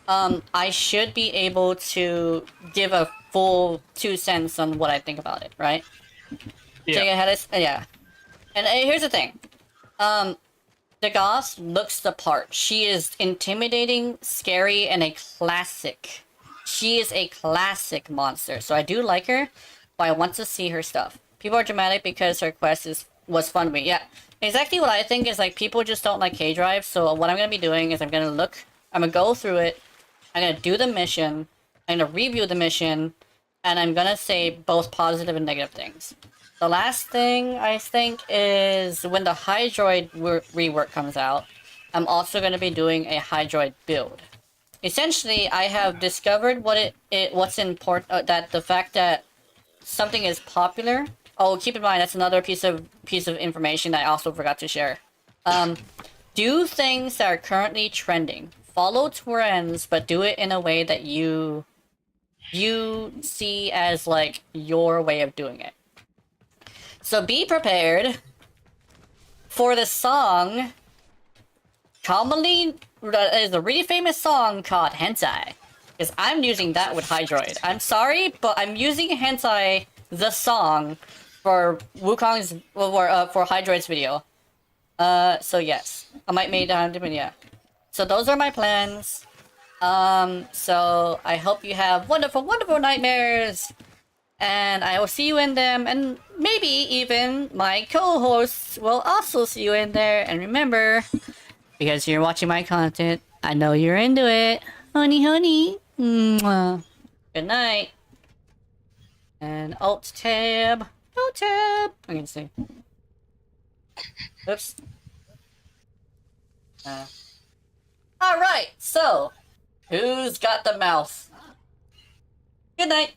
I should be able to give a full 2 cents on what I think about it, right? Yeah. Yeah. And here's the thing. Dagoth looks the part. She is intimidating, scary, and a classic. She is a classic monster, so I do like her, but I want to see her stuff. People are dramatic because her quest was fun to me. Yeah, exactly what I think is like people just don't like K-Drive, so what I'm going to be doing is I'm going to go through it, I'm going to do the mission, I'm going to review the mission, and I'm going to say both positive and negative things. The last thing I think is when the Hydroid rework comes out, I'm also going to be doing a Hydroid build. Essentially, I have discovered what's important, that the fact that something is popular. Oh, keep in mind that's another piece of information that I also forgot to share. Do things that are currently trending. Follow trends, but do it in a way that you see as like your way of doing it. So be prepared for the song. Commonly, is a really famous song called Hentai. Because I'm using that with Hydroid. I'm sorry, but I'm using Hentai, the song, for Wukong's, for Hydroid's video. So yes. I might make that different, yeah. So those are my plans. So I hope you have wonderful, wonderful nightmares. And I will see you in them, and maybe even my co-hosts will also see you in there. And remember, because you're watching my content, I know you're into it. Honey, honey. Mwah. Good night. And Alt tab. Alt tab. I can see. Oops. Alright, so who's got the mouse? Good night.